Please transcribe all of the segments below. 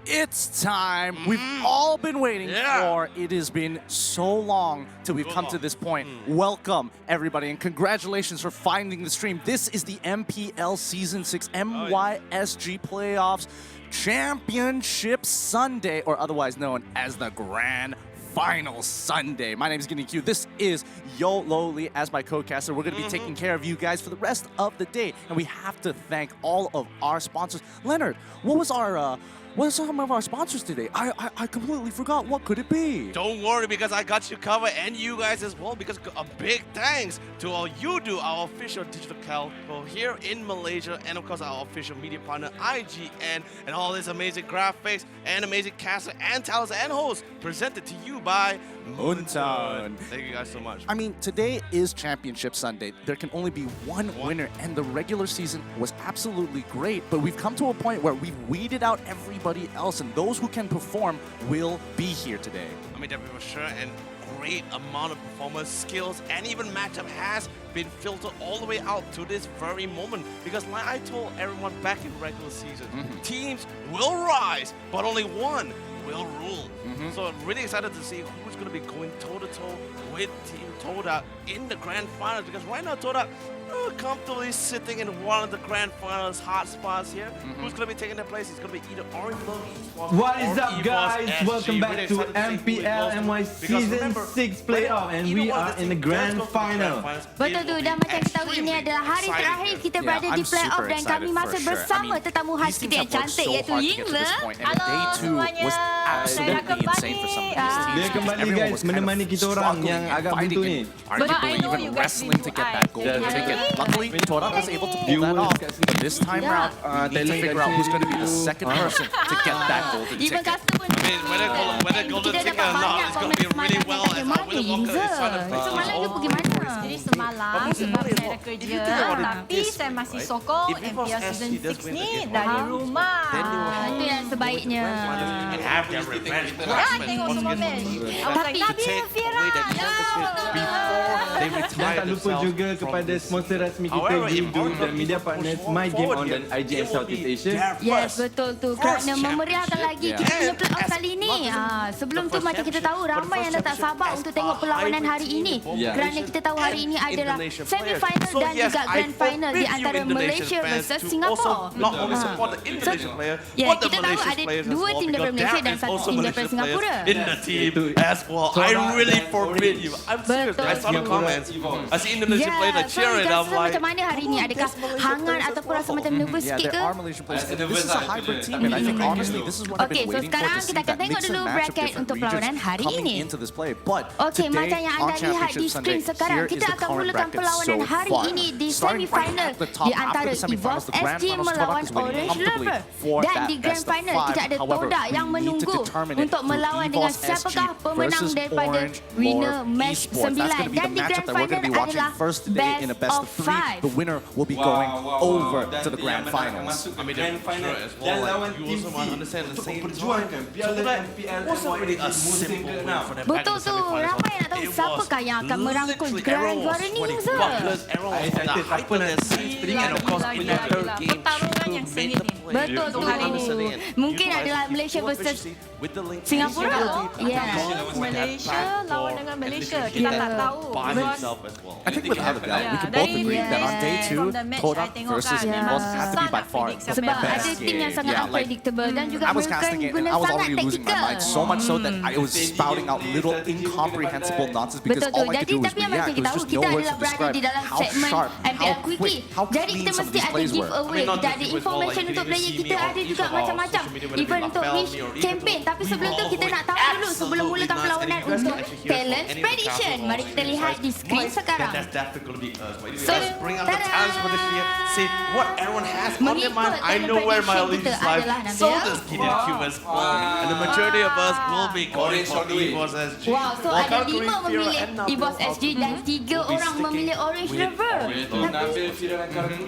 It's time we've all been waiting for. It has been so long till we've come to this point. Welcome, everybody, and congratulations for finding the stream. This is the MPL Season 6 MYSG Playoffs Championship Sunday, or otherwise known as the Grand Final Sunday. My name is Guinea Q. This is Yo Lowly as my co-caster. We're going to be taking care of you guys for the rest of the day, and we have to thank all of our sponsors. Leonard, what was some of our sponsors today? I completely forgot. What could it be? Don't worry, because I got you covered, and you guys as well, because a big thanks to all you do, our official digital telco here in Malaysia, and of course our official media partner IGN, and all these amazing graphics and amazing caster and talents and hosts presented to you by Moonton. Thank you guys so much. I mean, today is Championship Sunday. There can only be one winner, and the regular season was absolutely great, but we've come to a point where we've weeded out everybody else, and those who can perform will be here today. I mean, definitely for sure, and great amount of performance, skills, and even matchup has been filtered all the way out to this very moment. Because like I told everyone back in regular season, teams will rise, but only one will rule. So I'm really excited to see who's going to be going toe-to-toe with Team Toda in the Grand Finals, because right now Toda comfortably sitting in one of the Grand Finals hot spots here. Who's going to be taking their place? It's going to be either Orange Blue Esports. What is up, Esports guys? SG. Welcome back Really to excited see who it MPL goes MY to. Because Season remember, 6 playoff, and we are in the Grand Final. Betul tu, dan macam kita tahu ini adalah hari terakhir kita berada di playoff, dan kami masih bersama tetamu khas kita yang cantik iaitu Yingla. Halo semuanya. Saya kembali. Dia kembali guys menemani kita orang yang agak buntu ni. Even wrestling to get that golden ticket. Luckily, Toda was able to pull that off. But this time around, we need to figure out who's going to be the second person to get that golden ticket. I mean, whether golden ticket or not, it's going to be really well as William Walker is trying to finish Semalam dia pergi mana? Jadi semalam sebab saya ada kerja, tapi saya masih sokong MPL Season 6 ni dari rumah. Itu yang sebaiknya. have their revenge. Ya, tengok semua match. Tapi Nabi Fira, Dan tak lupa juga kepada sponsor rasmi kita, Gildu dan media partners My Game On dan IGN Southeast Asia. Yes, betul tu. Kerana memeriahkan lagi kita punya playoff kali ini. Sebelum tu macam kita tahu ramai yang dah tak sabar untuk tengok perlawanan hari ini. Kerana kita tahu hari ini adalah semi-final dan juga grand final di antara Malaysia versus Singapore. Ya, kita tahu ada dua tim daripada Malaysia dan satu tim daripada Singapura. In the team as well. I really forbid you. I'm serious. I saw the comments. I see Indonesia play the cheer and I'm like, macam mana hari ini? Adakah hangat ataupun rasa macam nervous sikit ke? This is a hybrid team, and I think honestly this is what I've been waiting for to see, that mix and match of different regions coming into this play. But Okey, macam today yang on anda lihat di Championship Sunday, skrin sekarang, here is kita the akan current mulakan bracket perlawanan so hari far. ini di Starting right semi-final at the top, di after antara the semi-finals, Esports the grand SG finals, melawan Todak is winning Orange comfortably Lover. for Dan that di grand best of final five. kita ada However, Todak yang we need to menunggu determine it untuk through melawan dengan Esports siapakah SG pemenang versus daripada Orange winner Lord match Esports. That's 9. going to be Dan the di grand matchup that we're going to be final watching adalah first today in a best of three. 5. The winner will be going over to the grand finals. I mean, grand final as well. Like, you also want to understand the same time. Wasn't really a simple win for them back in Betul the tu, semi-finals. ramai nak tahu siapakah yang akan merangkul Literally, gelar everyone juara was ni, sweating Uza. buckles, everyone was on the hype of their seats, and of course in that third game, Pertarungan yang Chico made sengit the ni. play. Betul tu. Mungkin adalah Malaysia versus Singapura. Yeah. Malaysia lawan dengan Malaysia. Kita tak tahu. I think without a doubt, we can both agree that on day two, Todak versus Esports had to be by far the Sebab ada best tim yang game. sangat Yeah, like, unpredictable dan juga I was mereka casting it and guna I was sangat already losing my mind so much so that I was spouting out little incomprehensible nonsense because Betul tu. all I could Jadi do was tapi yang react. macam It kita was tahu just kita no words adalah to berada describe di dalam how segmen sharp, MPL how Quickie. quick, how Jadi clean kita some of mesti these ada plays were. giveaway, kita ada information untuk player kita, ada juga macam-macam even untuk reach campaign. Tapi sebelum tu kita nak tahu dulu sebelum mulakan perlawanan untuk talent prediction. Mari kita lihat di skrin sekarang. That's definitely going to be us. But you guys bring out the talents for this year. See what everyone has on their mind. I know where my allegiance lies. So does Gideon Q as well. And the majority of us will be going for Esports SG. Wow, so ada 5 memilih Esports SG dan 3 orang memilih Orange River.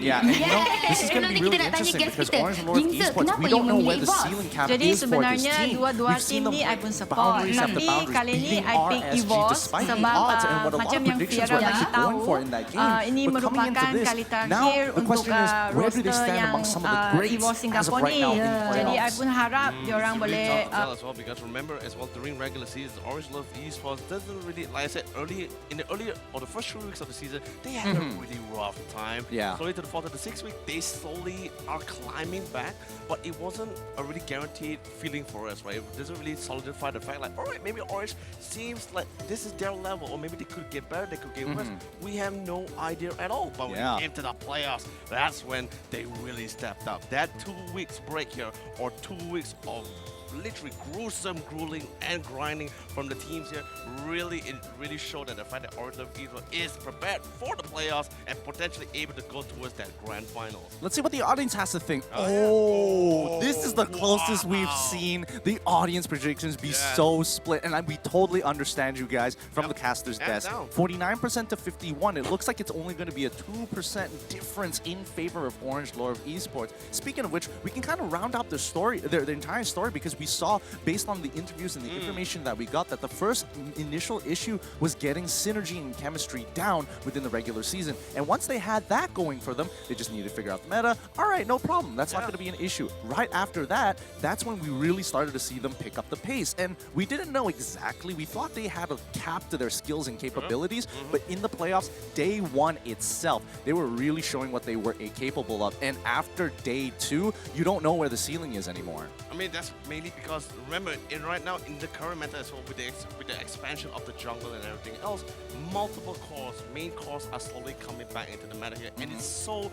Yeah, and you know, this is going to be really interesting because Orange Lord of Esports, we don't know where the ceiling cap Jadi is for this sebenarnya team. dua-dua We've seen tim them ni I pun support. boundaries after Tapi boundaries kali ni beating I pick RSG Esports despite the sebab odds and what a lot macam of yang predictions Fira were bagi actually tahu, going for in that game. ini But coming into merupakan this, kali now terakhir the untuk question is, where do they roster stand yang among some of the greats Esports as of Singapore right ni. now in Jadi I playoffs? pun harap diorang It's really boleh tough to tell as well because remember as well during regular season, Orange Love Esports doesn't really, like I said early in the earlier or the first 3 weeks of the season, they had a really rough time. Yeah. Slowly to the 4th to the 6th week, they slowly are climbing back, but it wasn't a really guaranteed feeling for us, right? It doesn't really solidify the fact like, all right, maybe Orange seems like this is their level, or maybe they could get better, they could get worse. We have no idea at all. But when it came to the playoffs, that's when they really stepped up. That 2 weeks break here, or 2 weeks of literally gruesome, grueling, and grinding from the teams here, it really showed that the fact that Orange Love Esports is prepared for the playoffs and potentially able to go towards that grand finals. Let's see what the audience has to think. Oh, This is the closest we've seen the audience predictions be so split. And we totally understand you guys from the caster's Hands desk. down. 49% to 51. It looks like it's only going to be a 2% difference in favor of Orange Lord of Esports. Speaking of which, we can kind of round out the story, the entire story, because we saw, based on the interviews and the information that we got, that the first initial issue was getting synergy and chemistry down within the regular season. And once they had that going for them, they just needed to figure out the meta. All right, no problem. That's not going to be an issue. Right after that, that's when we really started to see them pick up the pace. And we didn't know exactly. We thought they had a cap to their skills and capabilities, but in the playoffs, day 1 itself, they were really showing what they were capable of. And after day 2, you don't know where the ceiling is anymore. I mean, that's mainly because remember, right now in the current meta as well, with the expansion of the jungle and everything else, multiple cores, main cores are slowly coming back into the meta here, and it so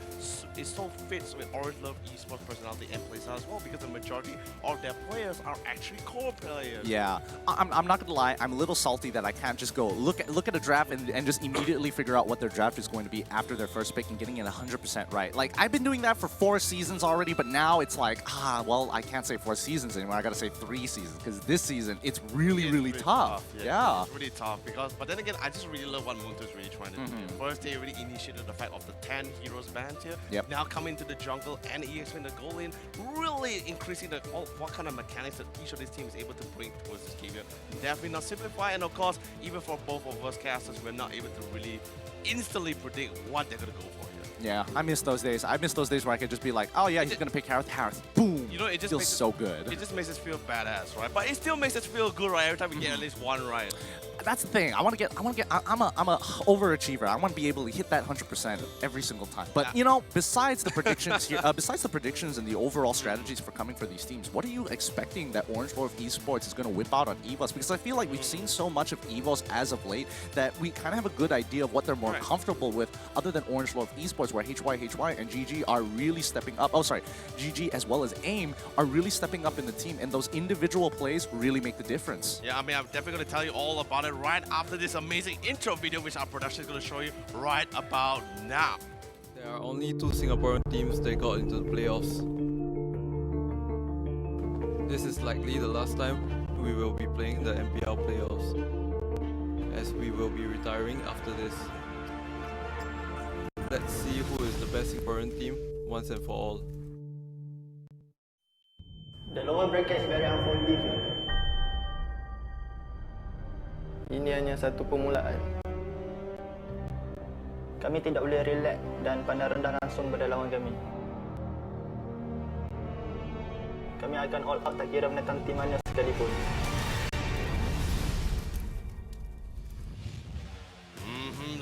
fits with Orange Love Esports personality and playstyle as well, because the majority of their players are actually core players. Yeah, I'm not gonna lie. I'm a little salty that I can't just go look at a draft and just immediately figure out what their draft is going to be after their first pick and getting it 100% right. Like, I've been doing that for 4 seasons already, but now it's like, well, I can't say 4 seasons anymore. I gotta say 3 seasons, because this season it's really tough. Yeah. It's really tough because, but then again, I just really love what Munto is really trying to do here. First, they really initiated the fact of the 10 heroes band here. Yep. Now coming to the jungle and EXP in the goal lane, really increasing what kind of mechanics that each of these teams is able to bring towards this game here. Definitely not simplify, and of course, even for both of us casters, we're not able to really instantly predict what they're gonna go for here. Yeah, I miss those days. I miss those days where I could just be like, oh yeah, he's gonna pick Harith. Boom. You know, it just feels makes so good. It just makes us feel badass, right? But it still makes us feel good, right? Every time we get at least one right. That's the thing. I'm a overachiever. I want to be able to hit that 100% every single time. But you know, besides the predictions here, besides the predictions and the overall strategies for coming for these teams, what are you expecting that Orange Lord of Esports is going to whip out on EVOS? Because I feel like we've seen so much of EVOS as of late that we kind of have a good idea of what they're more comfortable with, other than Orange Lord of Esports, where HY and GG are really stepping up. Oh, sorry, GG as well as AIM are really stepping up in the team, and those individual plays really make the difference. Yeah, I mean, I'm definitely going to tell you all about it right after this amazing intro video, which our production is going to show you right about now. There are only 2 Singaporean teams that got into the playoffs. This is likely the last time we will be playing the MPL playoffs, as we will be retiring after this. Let's see who is the best Singaporean team once and for all. The lower bracket is very unforgiving. Ini hanya satu permulaan. Kami tidak boleh relax dan pandang rendah langsung pada lawan kami. Kami akan all out tak kira menentang tim mana sekalipun.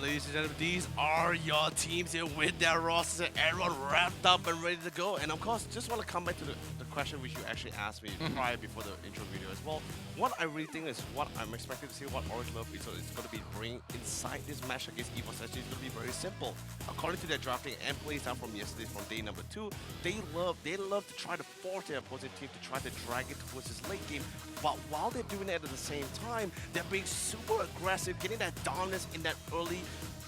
Ladies and gentlemen, these are your teams here with their rosters, everyone wrapped up and ready to go. And of course, just want to come back to the question which you actually asked me prior before the intro video as well. What I really think is what I'm expecting to see what Orange Love is going to be bringing inside this match against Esports is going to be very simple. According to their drafting and plays down from yesterday, from day number 2, they love to try to force their opposing team to try to drag it towards this late game. But while they're doing that at the same time, they're being super aggressive, getting that dominance in that early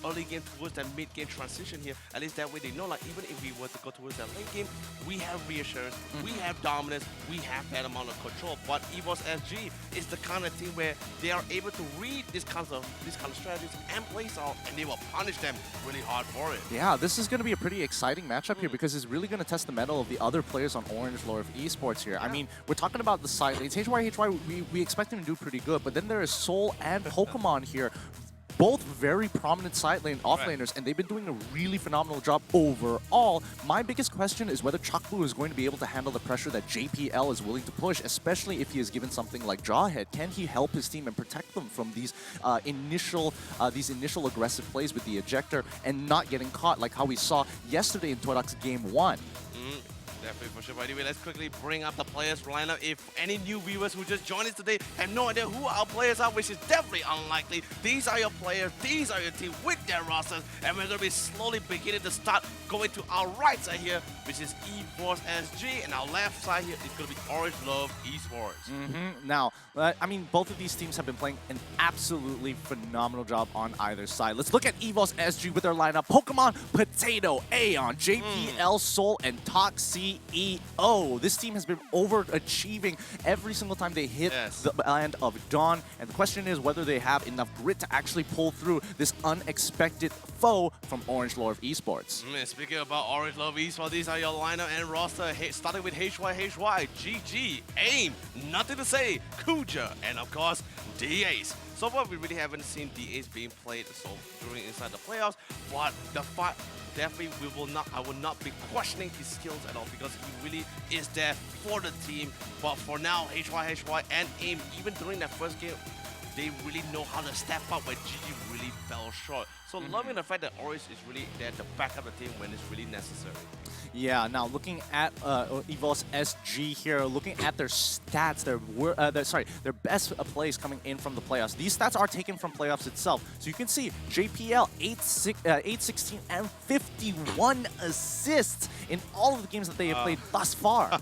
early game towards that mid game transition here. At least that way they know, like, even if we were to go towards that late game, we have reassurance, we have dominance, we have that amount of control. But Esports SG is the kind of team where they are able to read these kinds of strategies and play style, and they will punish them really hard for it. Yeah, this is going to be a pretty exciting matchup here because it's really going to test the mettle of the other players on Orange Lore of Esports here. I mean, we're talking about the side lanes. HY, we expect them to do pretty good, but then there is Soul and Pokemon here. Both very prominent side lane offlaners, and they've been doing a really phenomenal job overall. My biggest question is whether Chakbu is going to be able to handle the pressure that JPL is willing to push, especially if he is given something like Jawhead. Can he help his team and protect them from these initial aggressive plays with the ejector and not getting caught like how we saw yesterday in Torak's game 1? Definitely for sure. By the way, let's quickly bring up the players lineup. If any new viewers who just joined us today have no idea who our players are, which is definitely unlikely, these are your players, these are your team with their rosters, and we're going to be slowly beginning to start going to our right side here, which is Esports SG, and our left side here is going to be Orange Love Esports. Now, I mean, both of these teams have been playing an absolutely phenomenal job on either side. Let's look at Esports SG with their lineup. Pokemon, Potato, Aeon, JPL, Soul, and Toxi EO. This team has been overachieving every single time they hit the land of Dawn, and the question is whether they have enough grit to actually pull through this unexpected foe from Orange Lore of Esports. Speaking about Orange Love Esports, these are your lineup and roster, starting with HY, GG, AIM, nothing to say, Kuja, and of course, D-Ace. So far, we really haven't seen D-Ace being played during inside the playoffs, but the fight, definitely I will not be questioning his skills at all because he really is there for the team. But for now, HY and AIM, even during that first game, they really know how to step up when GG really fell short. So loving the fact that Orange is really there to back up the team when it's really necessary. Yeah, now looking at Esports SG here, looking at their stats, their best plays coming in from the playoffs. These stats are taken from playoffs itself. So you can see JPL 8-16 and 51 assists in all of the games that they have played thus far.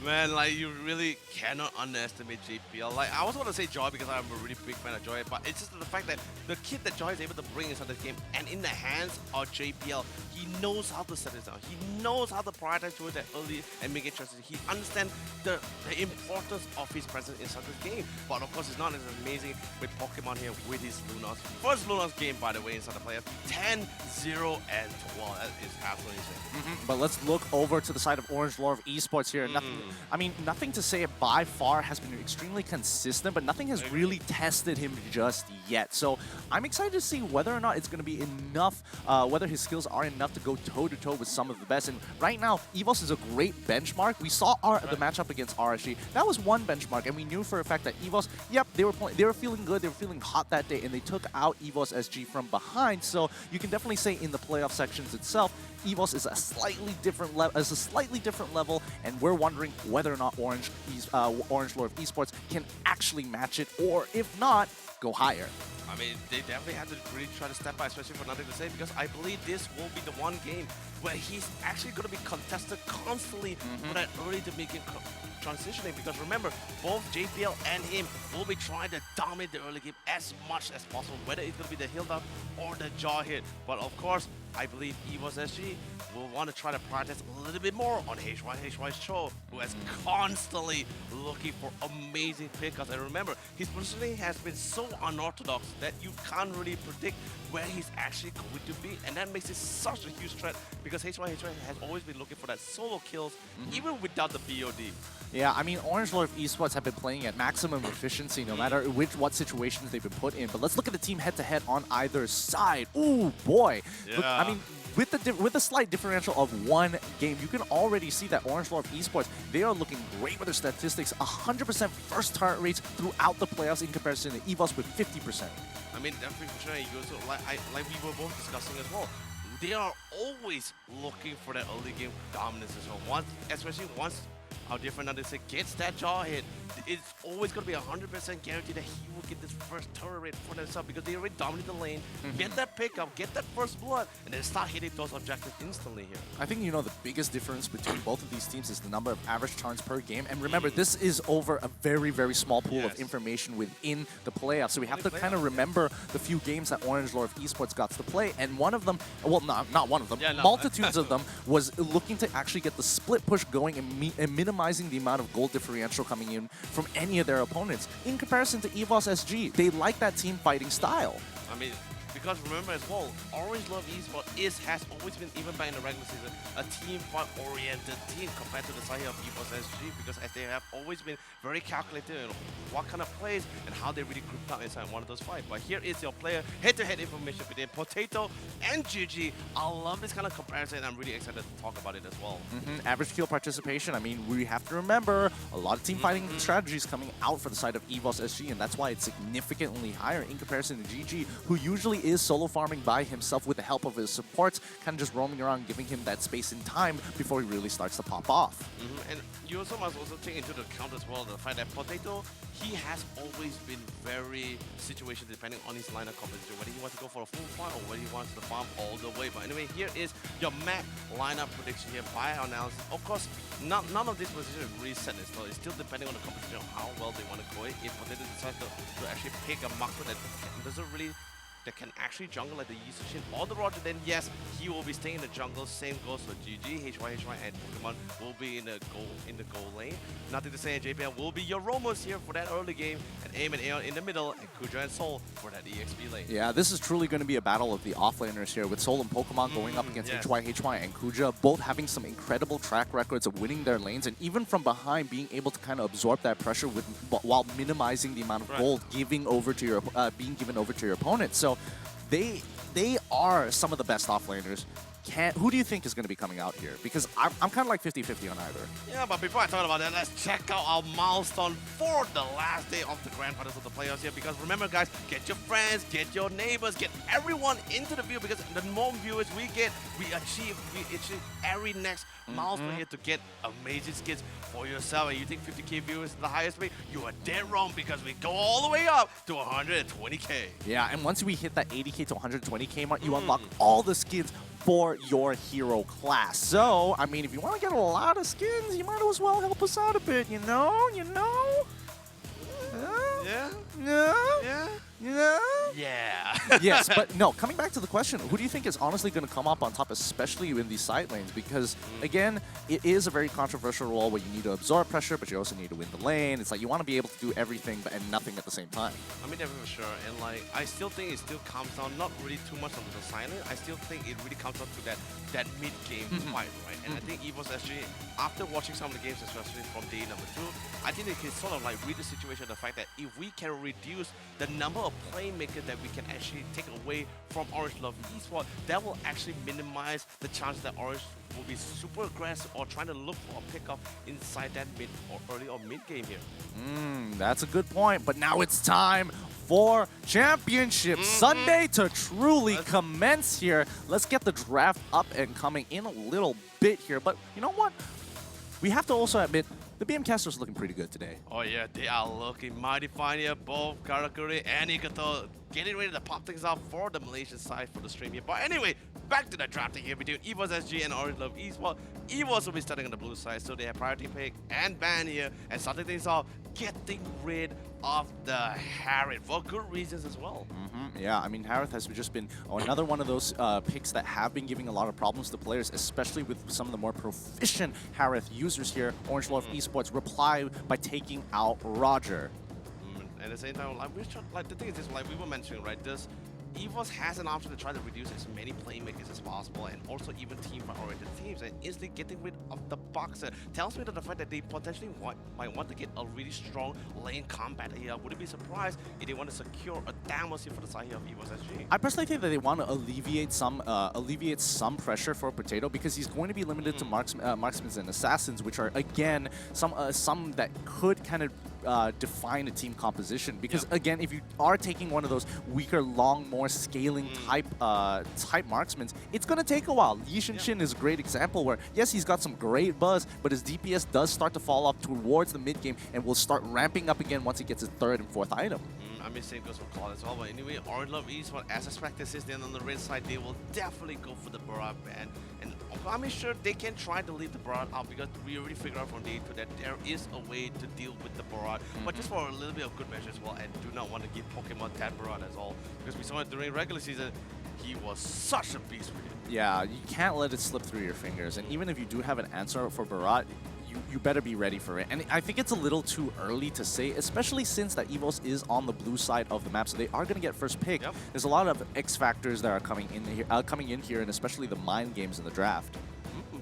Man, like, you really cannot underestimate JPL. Like, I was going to say Joy because I'm a really big fan of Joy, but it's just the fact that the kid that Joy is able to bring inside the game and in the hands of JPL, he knows how to set it down. He knows how to prioritize towards that early and make it transition. He understands the importance of his presence inside the game. But of course, it's not as amazing with Pokemon here with his Lunas. First Lunas game, by the way, inside the playoffs. 10, 0, and 12. That is absolutely insane. But let's look over to the side of Orange Lore of Esports here. Nothing to say by far has been extremely consistent, but nothing has really tested him just yet. So I'm excited to see whether or not it's going to be enough, whether his skills are enough to go toe-to-toe with some of the best. And right now, EVOS is a great benchmark. We saw the matchup against RSG. That was one benchmark, and we knew for a fact that EVOS, yep, they were feeling good, they were feeling hot that day, and they took out EVOS SG from behind. So you can definitely say in the playoff sections itself, EVOS is a slightly different level, and we're wondering whether or not Orange Lore of Esports can actually match it, or if not, go higher. I mean, they definitely have to really try to step by, especially for nothing to say, because I believe this will be the one game where he's actually going to be contested constantly for that early to mid-game transitioning. Because remember, both JPL and him will be trying to dominate the early game as much as possible, whether it's going to be the hill down or the jaw hit. But of course, I believe Esports SG will want to try to prioritize a little bit more on HY's Cho, who is constantly looking for amazing pickups. And remember, his positioning has been so unorthodox that you can't really predict where he's actually going to be. And that makes it such a huge threat because HY has always been looking for that solo kills, even without the BOD. Yeah, I mean, Orange Lore of Esports have been playing at maximum efficiency no matter what situations they've been put in. But let's look at the team head-to-head on either side. Ooh, boy. Yeah. Look, I mean, with a slight differential of one game, you can already see that Orange Lore of Esports, they are looking great with their statistics. 100% first target rates throughout the playoffs in comparison to EVOS with 50%. I mean, definitely for sure. Like we were both discussing as well. They are always looking for that early game dominance as well. Especially once Our dear friend Anderson gets that jaw hit. It's always going to be 100% guaranteed that he will get this first turret for themselves because they already dominate the lane, get that pickup, get that first blood, and then start hitting those objectives instantly here. I think, you know, the biggest difference between both of these teams is the number of average turns per game. And remember, this is over a very, very small pool of information within the playoffs. So we have to kind of remember the few games that Orange Lord Esports got to play. And one of them, well, not one of them, multitudes of them, was looking to actually get the split push going and minimizing the amount of goal differential coming in from any of their opponents. In comparison to EVOS SG, they like that team fighting style. I mean, because remember as well, Orange Love Esports has always been, even back in the regular season, a team fight-oriented team compared to the side of EVOS SG, because as they have always been very calculated in what kind of plays and how they really grouped out inside one of those fights. But here is your player head-to-head information between Potato and GG. I love this kind of comparison, and I'm really excited to talk about it as well. Average kill participation, I mean, we have to remember a lot of team fighting strategies coming out for the side of EVOS SG, and that's why it's significantly higher in comparison to GG, who usually is solo farming by himself with the help of his supports, kind of just roaming around, giving him that space and time before he really starts to pop off. And you also must also take into account as well the fact that Potato, he has always been very situation depending on his lineup composition, whether he wants to go for a full farm or whether he wants to farm all the way. But anyway, here is your map lineup prediction here by our analysis. Of course, none of these positions really set in stone. It's still depending on the composition of how well they want to go it. If Potato decides to actually pick a marker that doesn't really that can actually jungle like the Yushin or the Roger, then yes, he will be staying in the jungle. Same goes for GG, HY, and Pokemon will be in the goal lane. Nothing to say, JPL will be your roamers here for that early game, and Aim and Aeon in the middle, and Kuja and Soul for that EXP lane. Yeah, this is truly going to be a battle of the offlaners here, with Soul and Pokemon going up against HY, and Kuja, both having some incredible track records of winning their lanes, and even from behind being able to kind of absorb that pressure while minimizing the amount of gold being given over to your opponent. So they are some of the best offlaners. Who do you think is going to be coming out here? Because I'm kind of like 50-50 on either. Yeah, but before I talk about that, let's check out our milestone for the last day of the Grand Finals of the playoffs here. Because remember, guys, get your friends, get your neighbors, get everyone into the view. Because the more viewers we get, we achieve every next milestone here to get amazing skins for yourself. And you think 50K viewers is the highest rate? You are dead wrong, because we go all the way up to 120K. Yeah, and once we hit that 80K to 120K mark, you unlock all the skins for your hero class. So, I mean, if you want to get a lot of skins, you might as well help us out a bit, you know? Yeah? Yeah? Yeah? Yeah. Yes, but no, coming back to the question, who do you think is honestly going to come up on top, especially in these side lanes? Because, again, it is a very controversial role where you need to absorb pressure, but you also need to win the lane. It's like you want to be able to do everything and nothing at the same time. I mean, definitely for sure. And, like, I still think it still comes down, not really too much on the side lane. I still think it really comes down to that mid-game fight, right? And I think EVOS SG, after watching some of the games, especially from day number 2, I think they can sort of, like, read the situation, the fact that if we can reduce the number of playmakers that we can actually take away from Orange Love Esports, that will actually minimize the chance that Orange will be super aggressive or trying to look for a pickup inside that mid or early or mid game here. That's a good point, but now it's time for Championship Sunday to truly commence here. Let's get the draft up and coming in a little bit here, but you know what? We have to also admit, the BM casters looking pretty good today. Oh yeah, they are looking mighty fine here. Both Karakuri and Ikato getting ready to pop things out for the Malaysian side for the stream here. But anyway, back to the drafting here between EVOS SG and Orange Love Esports. EVOS will be starting on the blue side, so they have priority pick and ban here. And starting things off, getting rid of the Harriet for good reasons as well. Yeah, I mean, Harith has just been another one of those picks that have been giving a lot of problems to players, especially with some of the more proficient Harith users here. Orange Love Esports reply by taking out Roger. At the same time, like the thing is this, like we were mentioning, right? EVOS has an option to try to reduce as many playmakers as possible, and also even team-oriented teams, and instantly getting rid of the boxer tells me that the fact that they potentially might want to get a really strong lane combat here. I wouldn't be surprised if they want to secure a Damos here for the side here of EVOS SG. I personally think that they want to alleviate some pressure for Potato, because he's going to be limited to marksmen and assassins, which are again some that could kind of define a team composition. Because again, if you are taking one of those weaker long Morn more scaling type marksmen, it's going to take a while. Yi Shin is a great example where, yes, he's got some great buzz, but his DPS does start to fall off towards the mid game and will start ramping up again once he gets his 3rd and 4th item. I mean, same goes for Claude as well. But anyway, Orange Love Esports, as expected, since then on the red side, they will definitely go for the Barat ban. And I'm sure they can try to leave the Barat out because we already figured out from day 2 that there is a way to deal with the Barat. But just for a little bit of good measure as well, and do not want to give Pokemon that Barat as all. Because we saw it during regular season, he was such a beast with it. Yeah, you can't let it slip through your fingers. And even if you do have an answer for Barat, you better be ready for it. And I think it's a little too early to say, especially since that EVOS is on the blue side of the map, so they are going to get first pick. Yep. There's a lot of X factors that are coming in here, and especially the mind games in the draft.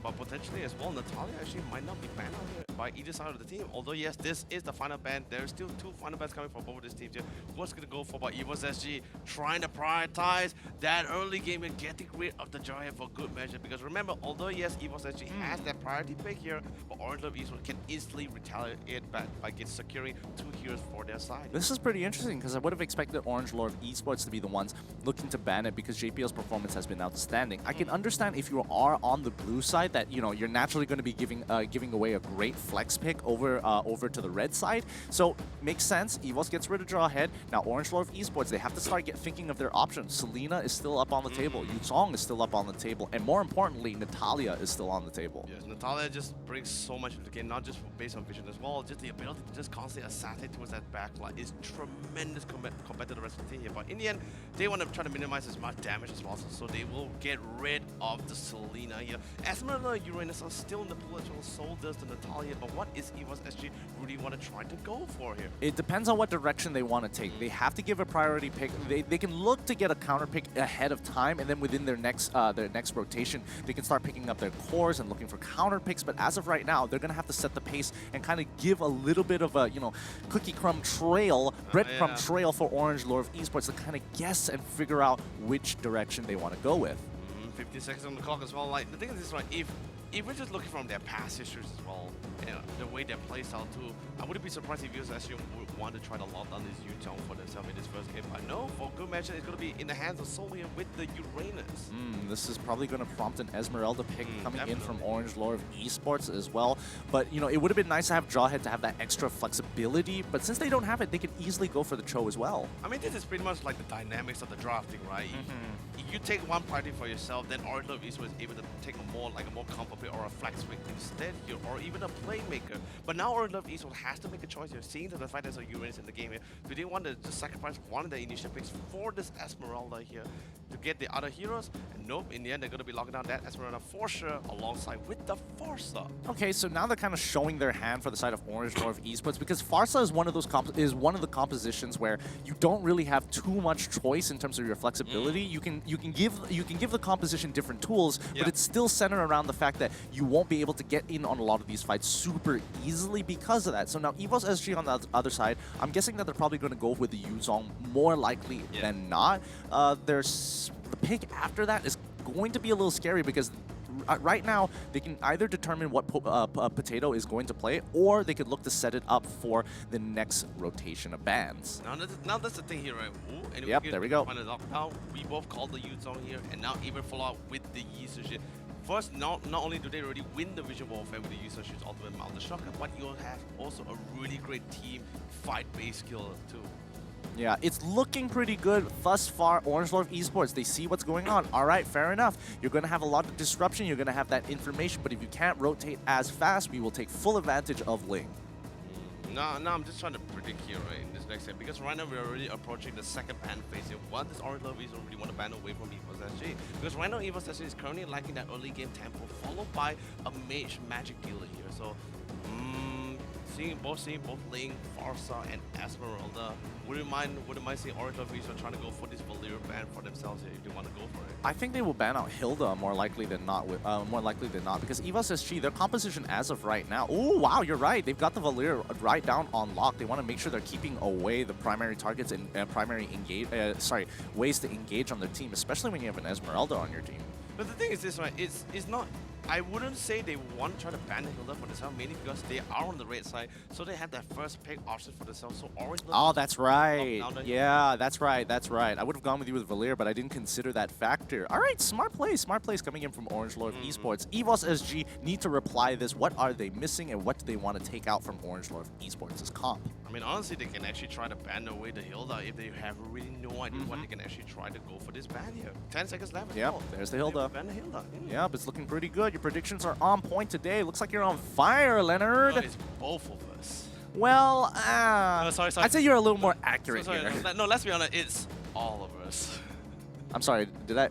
But potentially as well, Natalia actually might not be banned out here by either side of the team. Although yes, this is the final ban. There's still 2 final bans coming from both of these teams here. What's going to go for? But EVOS SG trying to prioritize that early game and getting rid of the Giant for good measure. Because remember, although yes, EVOS SG has that priority pick here, but Orange Love Esports can easily retaliate it back by securing 2 heroes for their side. This is pretty interesting because I would have expected Orange Lord Esports to be the ones looking to ban it because JPL's performance has been outstanding. I can understand if you are on the blue side that, you know, you're naturally going to be giving away a great flex pick over to the red side. So makes sense. EVOS gets rid of draw ahead. Now Orange Lord Esports, they have to start thinking of their options. Selena is still up on the table. Yuzong is still up on the table, and more importantly, Natalia is still on the table. Yes, Natalia just brings so much to the game, not just based on vision as well. Just the ability to just constantly assassinate towards that backline is tremendous compared to the rest of the team here. But in the end, they want to try to minimize as much damage as possible, so they will get rid of the Selena here. Esmeralda, Uranus are still in the pool as well, so does the Natalia. But what is EVOS SG really want to try to go for here? It depends on what direction they want to take. They have to give a priority pick. They can look to get a counter pick ahead of time, and then within their next rotation, they can start picking up their cores and looking for counter picks. But as of right now, they're going to have to set the pace and kind of give a little bit of a, you know, cookie crumb trail, breadcrumb trail for Orange Lord Esports to kind of guess and figure out which direction they want to go with. 50 seconds on the clock as well. Like, the thing is this, right? If we're just looking from their past histories as well, you know, the way their play style too, I wouldn't be surprised if EVOS actually would want to try to lock down this Yuzong for themselves in this first game. But no, for good measure, it's going to be in the hands of Solian with the Uranus. This is probably going to prompt an Esmeralda pick coming in from Orange Lord Esports as well. But, you know, it would have been nice to have Jawhead to have that extra flexibility. But since they don't have it, they could easily go for the Cho as well. I mean, this is pretty much like the dynamics of the drafting, right? If you take one priority for yourself, then Orange Love Esports is able to take a more comfort pick or a flex pick instead here, or even a playmaker. But now Orange Love Esports has to make a choice here, seeing that the fact there's a Uranus in the game here. Do they want to just sacrifice one of the initial picks for this Esmeralda here to get the other heroes? And nope, in the end, they're going to be locking down that Esmeralda for sure alongside with the Forza. Okay, so now they're kind of showing their hand for the side of Orange Lord Esports because Farsa is one of those one of the compositions where you don't really have too much choice in terms of your flexibility. You can give the composition different tools, but it's still centered around the fact that you won't be able to get in on a lot of these fights super easily because of that. So now EVOS SG on the other side, I'm guessing that they're probably going to go with the Yuzong more likely than not. There's the pick after that is going to be a little scary because right now they can either determine what Potato is going to play, or they could look to set it up for the next rotation of bans. Now that's the thing here, right? Ooh, yep, there we go. Now we both called the Yuzong here, and now even follow up with the Yi Sushi. First, not only do they already win the Vision Warfare with the Yi Sushi's ultimate Mountain Shocker, but you'll have also a really great team fight-based killer too. Yeah, it's looking pretty good thus far. Orange Lord Esports, they see what's going on. All right, fair enough. You're going to have a lot of disruption. You're going to have that information. But if you can't rotate as fast, we will take full advantage of Ling. No, I'm just trying to predict here, right, in this next step. Because right now, we're already approaching the second ban phase here. What does Orange Lord Esports really want to ban away from EVOS SG? Because right now, EVOS SG is currently lacking that early game tempo, followed by a mage magic dealer here. So, seeing both Ling, Farsa, and Esmeralda, wouldn't mind seeing Orange Lord Esports trying to go for this Valir ban for themselves here if they want to go for it. I think they will ban out Hilda more likely than not. Because EVOS SG, their composition as of right now. Oh wow, you're right. They've got the Valir right down on lock. They want to make sure they're keeping away the primary targets and ways to engage on their team, especially when you have an Esmeralda on your team. But the thing is this, right? It's not I wouldn't say they want to try to ban the Hilda for themselves, mainly because they are on the red side, so they have that first pick option for themselves. So Orange. Oh, that's right. Yeah, that's right. That's right. I would have gone with you with Valir, but I didn't consider that factor. All right, smart plays coming in from Orange Lord of Esports. EVOS SG need to reply this. What are they missing, and what do they want to take out from Orange Lord of Esports' comp? I mean, honestly, they can actually try to ban away the Hilda if they have really no idea what they can actually try to go for this ban here. 10 seconds left. Yep, there's the Hilda. Ban the Hilda. Yep, it's looking pretty good. Your predictions are on point today. Looks like you're on fire, Leonard. No, it's both of us. Well, sorry. I'd say you're a little more accurate sorry, here. no, let's be honest, it's all of us. I'm sorry, did I?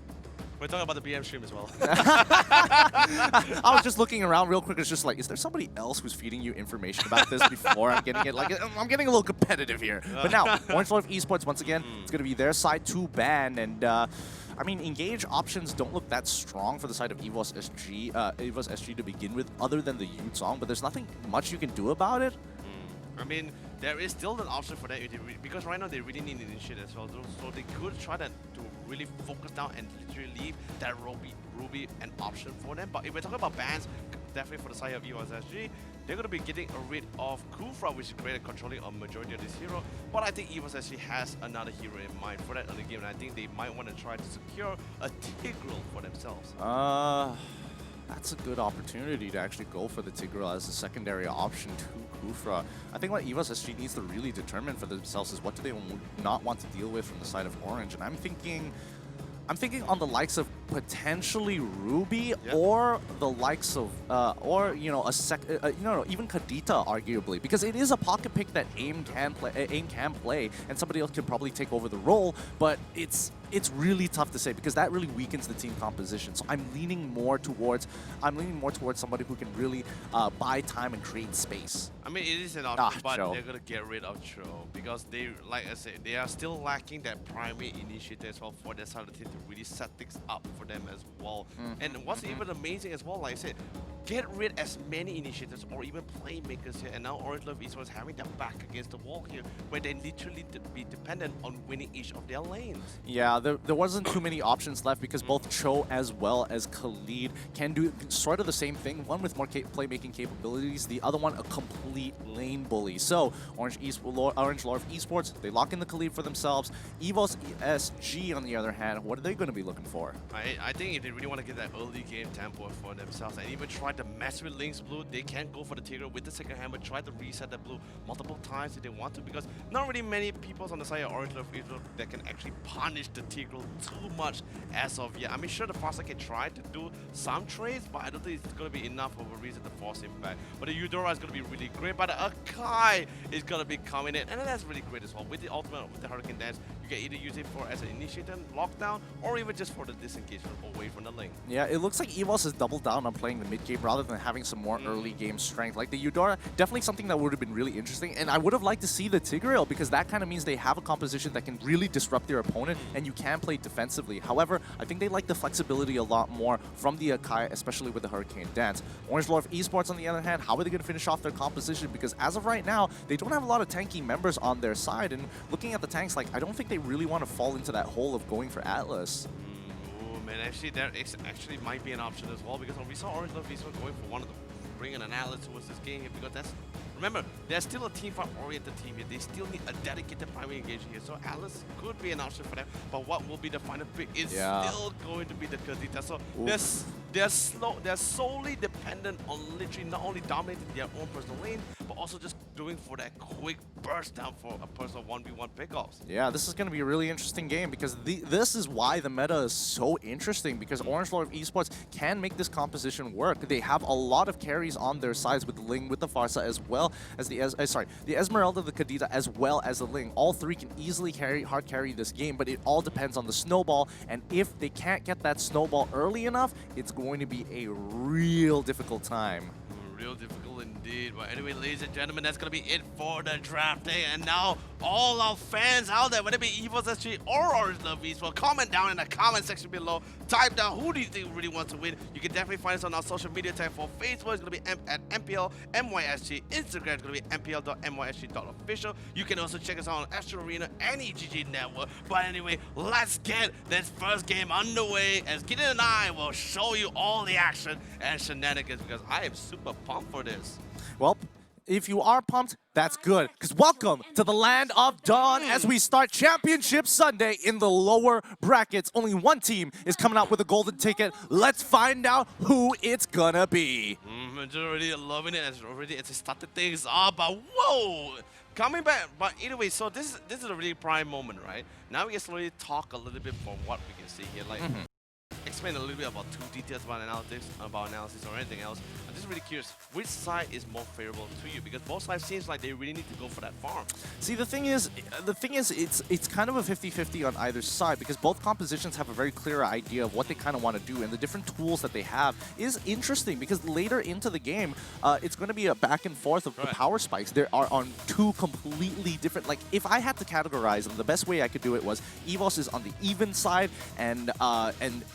We're talking about the BM stream as well. I was just looking around real quick. It's just like, is there somebody else who's feeding you information about this before I'm getting it? Like, I'm getting a little competitive here. But now, Orange Lord of Esports, once again, it's going to be their side to ban. And, I mean, engage options don't look that strong for the side of EVOS SG to begin with, other than the Ute song. But there's nothing much you can do about it. I mean, there is still an option for that because right now they really need initiative as well. So they could try to really focus down and literally leave that Ruby an option for them. But if we're talking about bans, definitely for the side of EVOS SG, they're going to be getting rid of Kufra, which is great at controlling a majority of this hero. But I think EVOS SG has another hero in mind for that other game, and I think they might want to try to secure a Tigreal for themselves. That's a good opportunity to actually go for the Tigreal as a secondary option to Kufra. I think what EVOS SG needs to really determine for themselves is what do they not want to deal with from the side of Orange. And I'm thinking on the likes of potentially Ruby, or the likes of or you know even Kadita arguably, because it is a pocket pick that AIM can play, and somebody else can probably take over the role, but it's really tough to say because that really weakens the team composition. So I'm leaning more towards somebody who can really buy time and create space. I mean, it is an option, but they're gonna get rid of Cho because they, like I said, they are still lacking that primary initiative as well for their side of the team to really set things up for them as well. And what's even amazing as well, like I said, get rid as many initiatives or even playmakers here, and now Orange Love Esports having their back against the wall here, where they literally be dependent on winning each of their lanes. Yeah, there wasn't too many options left because both Cho as well as Khalid can do sort of the same thing. One with more playmaking capabilities, the other one a complete lane bully. So Orange Lord of Esports, they lock in the Khalid for themselves. EVOS SG, on the other hand, what are they going to be looking for? I think if they really want to get that early game tempo for themselves and even try to mess with Link's blue, they can go for the Tigreal with the second hammer, try to reset that blue multiple times if they want to, because not really many people on the side of Orange Love Esports that can actually punish the Tigreal too much as of yet. I mean, sure, the Farsa can try to do some trades, but I don't think it's going to be enough of a reason to force him back. But the Eudora is going to be really great, but the Akai is going to be coming in, and that's really great as well. With the ultimate, with the Hurricane Dance, you can either use it for as an initiator, lockdown, or even just for the disengagement away from the lane. Yeah, it looks like EVOS has doubled down on playing the mid game rather than having some more early game strength. Like the Eudora, definitely something that would have been really interesting, and I would have liked to see the Tigreal because that kind of means they have a composition that can really disrupt their opponent, and you can play defensively. However, I think they like the flexibility a lot more from the Akai, especially with the Hurricane Dance. Orange Lord of Esports, on the other hand, how are they going to finish off their composition? Because as of right now, they don't have a lot of tanky members on their side, and looking at the tanks, like I don't think they really want to fall into that hole of going for Atlas. Man, actually, there actually might be an option as well, because when we saw Orange Love Esports going for one of the bringing an Atlas towards this game here, because that's, remember, there's still a team fight oriented team here. They still need a dedicated primary engagement here, so Atlas could be an option for them. But what will be the final pick is still going to be the Kadita. So they're solely dependent on literally not only dominating their own personal lane, but also just doing for that quick burst down for a personal 1v1 pickoffs. Yeah, this is going to be a really interesting game because this is why the meta is so interesting, because Orange Lord of Esports can make this composition work. They have a lot of carries on their sides with the Ling, with the Farsa, as well as the Esmeralda, the Kadita, as well as the Ling. All three can easily hard carry this game, but it all depends on the snowball, and if they can't get that snowball early enough, it's going to be a real difficult time. Real difficult indeed. But anyway, ladies and gentlemen, that's going to be it for the draft day. And now all our fans out there, whether it be Esports SG or Orange Love Esports. Comment down in the comment section below. Type down who do you think really wants to win. You can definitely find us on our social media tag. For Facebook, it's going to be at MPL MYSG. Instagram is going to be MPL.MYSG.official. You can also check us out on Astro Arena and EGG Network. But anyway, let's get this first game underway as Gideon and I will show you all the action and shenanigans because I am super pumped for this. Well, if you are pumped, that's good. Because welcome to the land of dawn as we start Championship Sunday in the lower brackets. Only one team is coming out with a golden ticket. Let's find out who it's gonna be. I'm already loving it. It's started things off, but whoa! Coming back, but either way, so this is a really prime moment, right? Now we can slowly talk a little bit from what we can see here. Like, explain a little bit about two details about analysis or anything else. I'm just really curious, which side is more favorable to you? Because both sides seems like they really need to go for that farm. See, the thing is, it's kind of a 50-50 on either side because both compositions have a very clear idea of what they kind of want to do, and the different tools that they have is interesting because later into the game, it's going to be a back and forth of the power spikes. They are on two completely different. Like, if I had to categorize them, the best way I could do it was EVOS is on the even side, and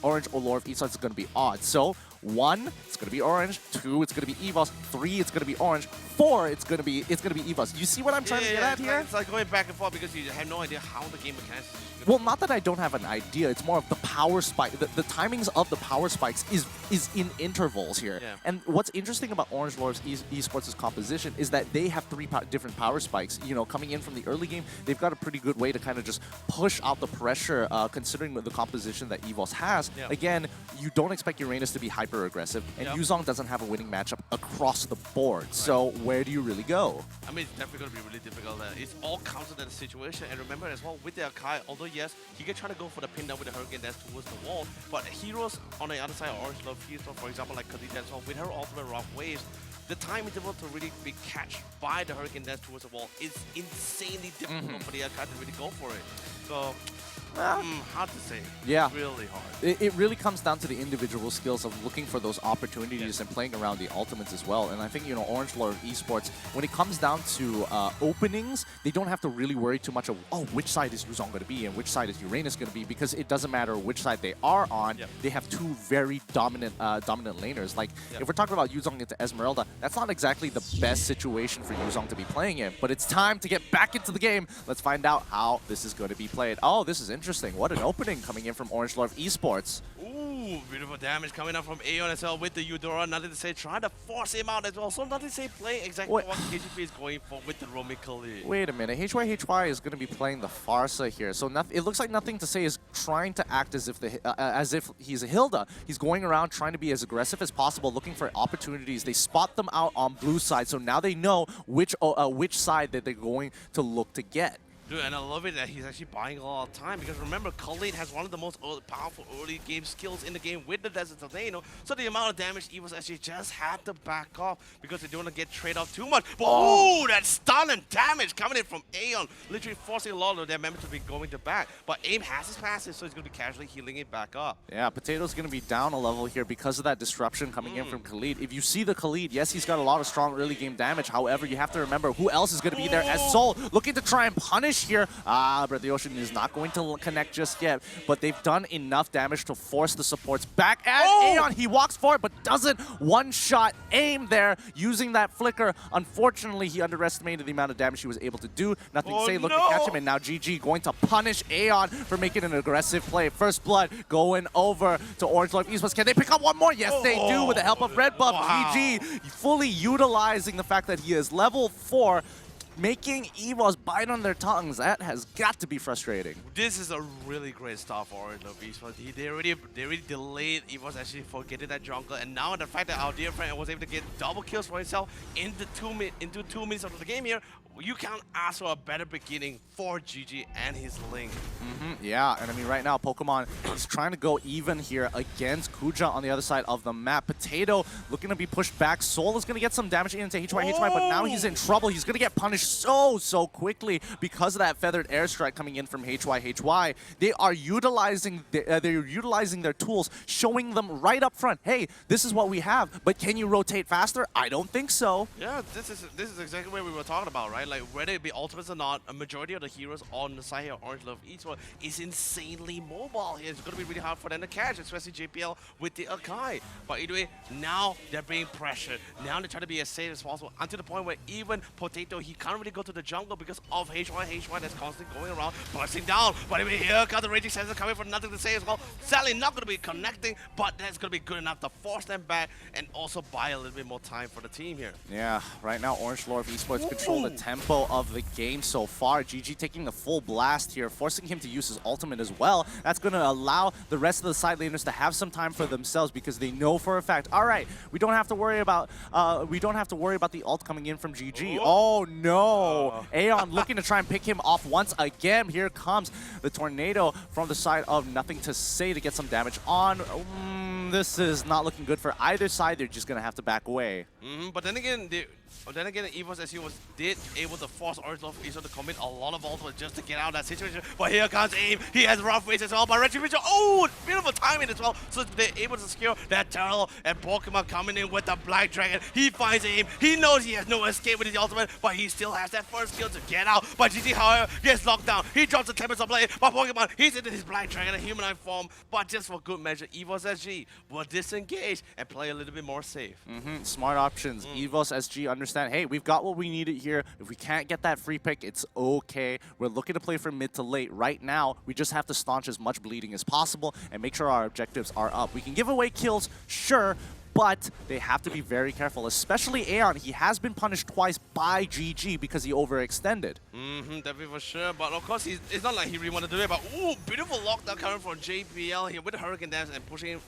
Orange or Lord of Esports is going to be odd. So 1, it's going to be Orange. 2, it's going to be EVOS. 3, it's going to be Orange. 4, it's going to be EVOS. You see what I'm trying to get at here? It's like going back and forth because you have no idea how the game mechanics is. Well, not that I don't have an idea. It's more of the power spike. The timings of the power spikes is in intervals here. Yeah. And what's interesting about Orange Lords Esports' composition is that they have 3 different power spikes. You know, coming in from the early game, they've got a pretty good way to kind of just push out the pressure, considering the composition that EVOS has. Yeah. Again, you don't expect Uranus to be hyper aggressive, and Yuzong doesn't have a winning matchup across the board. Right. So where do you really go? I mean, it's definitely going to be really difficult. It's all counted at the situation. And remember as well, with the Akai, although yes, he can try to go for the pin down with the Hurricane Dance towards the wall, but heroes on the other side, Orange Love Esports, for example, like Khaleed as well, with her ultimate rock waves, the time interval to really be catched by the Hurricane Dance towards the wall is insanely difficult for the Akai to really go for it. So, hard to say. Yeah. Really hard. It really comes down to the individual skills of looking for those opportunities and playing around the ultimates as well. And I think, you know, Orange Lord Esports, when it comes down to openings, they don't have to really worry too much of, oh, which side is Yuzong going to be and which side is Uranus going to be, because it doesn't matter which side they are on. They have 2 very dominant laners. Like, if we're talking about Yuzong into Esmeralda, that's not exactly the best situation for Yuzong to be playing in. But it's time to get back into the game. Let's find out how this is going to be played. Oh, this is interesting. What an opening coming in from Orange Lord Esports. Ooh, beautiful damage coming up from Aeon as well with the Eudora. Nothing to say, trying to force him out as well. So nothing to say, play exactly what KGP is going for with the roaming Khaleed. Wait a minute, HY is going to be playing the Farsa here. So it looks like nothing to say is trying to act as if he's a Hilda. He's going around trying to be as aggressive as possible, looking for opportunities. They spot them out on blue side, so now they know which side that they're going to look to get. Dude, and I love it that he's actually buying a lot of time because remember, Khaleed has one of the most powerful early game skills in the game with the Desert Tornado. So the amount of damage EVOS actually just had to back off because they don't want to get trade off too much. But ooh, that stun and damage coming in from Aeon, literally forcing a lot of their members to be going to back. But AIM has his passive, so he's going to be casually healing it back up. Yeah, Potato's going to be down a level here because of that disruption coming in from Khaleed. If you see the Khaleed, yes, he's got a lot of strong early game damage. However, you have to remember who else is going to be there as Soul looking to try and punish here. But the Ocean is not going to connect just yet, but they've done enough damage to force the supports back at Aeon. He walks forward, but doesn't one-shot AIM there using that flicker. Unfortunately, he underestimated the amount of damage he was able to do. Nothing to say, looking to catch him, and now GG going to punish Aeon for making an aggressive play. First blood going over to Orange Lord Esports. Can they pick up one more? Yes, they do with the help of Red Buff. GG fully utilizing the fact that he is level 4. Making EVOS bite on their tongues. That has got to be frustrating. This is a really great start for Orange Love Esports. They already delayed EVOS actually for getting that jungle, and now the fact that our dear friend was able to get double kills for himself into 2 minutes of the game here, you can't ask for a better beginning for GG and his Link. Yeah, and I mean right now Pokemon is trying to go even here against Kuja on the other side of the map. Potato looking to be pushed back. Soul is going to get some damage into HY, but now he's in trouble. He's going to get punished so quickly because of that feathered airstrike coming in from HY. They are utilizing their tools, showing them right up front, hey, this is what we have, but can you rotate faster? I don't think so. Yeah, this is exactly what we were talking about, right? Like whether it be ultimates or not, a majority of the heroes on the side here of Orange Love Esports is insanely mobile here. It's going to be really hard for them to catch, especially JPL with the Akai. But anyway, now they're being pressured. Now they're trying to be as safe as possible, until the point where even Potato, he can't really go to the jungle because of HY that's constantly going around, bursting down. But anyway, here comes the Raging Sensor coming for nothing to say as well. Sadly, not going to be connecting, but that's going to be good enough to force them back and also buy a little bit more time for the team here. Yeah, right now Orange Lord Esports control the tempo of the game so far. GG taking the full blast here, forcing him to use his ultimate as well. That's going to allow the rest of the side laners to have some time for themselves because they know for a fact, all right, we don't have to worry about the ult coming in from GG. Oh no! Aeon looking to try and pick him off once again. Here comes the tornado from the side of Nothing to Say to get some damage on. This is not looking good for either side. They're just going to have to back away. But then again, Esports SC did able to force Orange Love Esports to commit a lot of ultimate just to get out of that situation. But here comes AIM. He has rough ways as well. But Retribution, beautiful timing as well. So they're able to secure that turtle, and Pokemon coming in with the Black Dragon. He finds AIM. He knows he has no escape with his ultimate, but he still has that first skill to get out. But GG, however, gets locked down. He drops the Tempest of Blade. But Pokemon, he's into his Black Dragon in humanized form. But just for good measure, Esports SG will disengage and play a little bit more safe. Smart options. Esports SG understand, hey, we've got what we needed here. If we can't get that free pick, it's okay. We're looking to play from mid to late. Right now, we just have to staunch as much bleeding as possible and make sure our objectives are up. We can give away kills, sure, but they have to be very careful, especially Aeon. He has been punished twice by GG because he overextended. Definitely for sure. But of course, it's not like he really wanted to do it. But beautiful lockdown coming from JPL here with the Hurricane Dance and pushing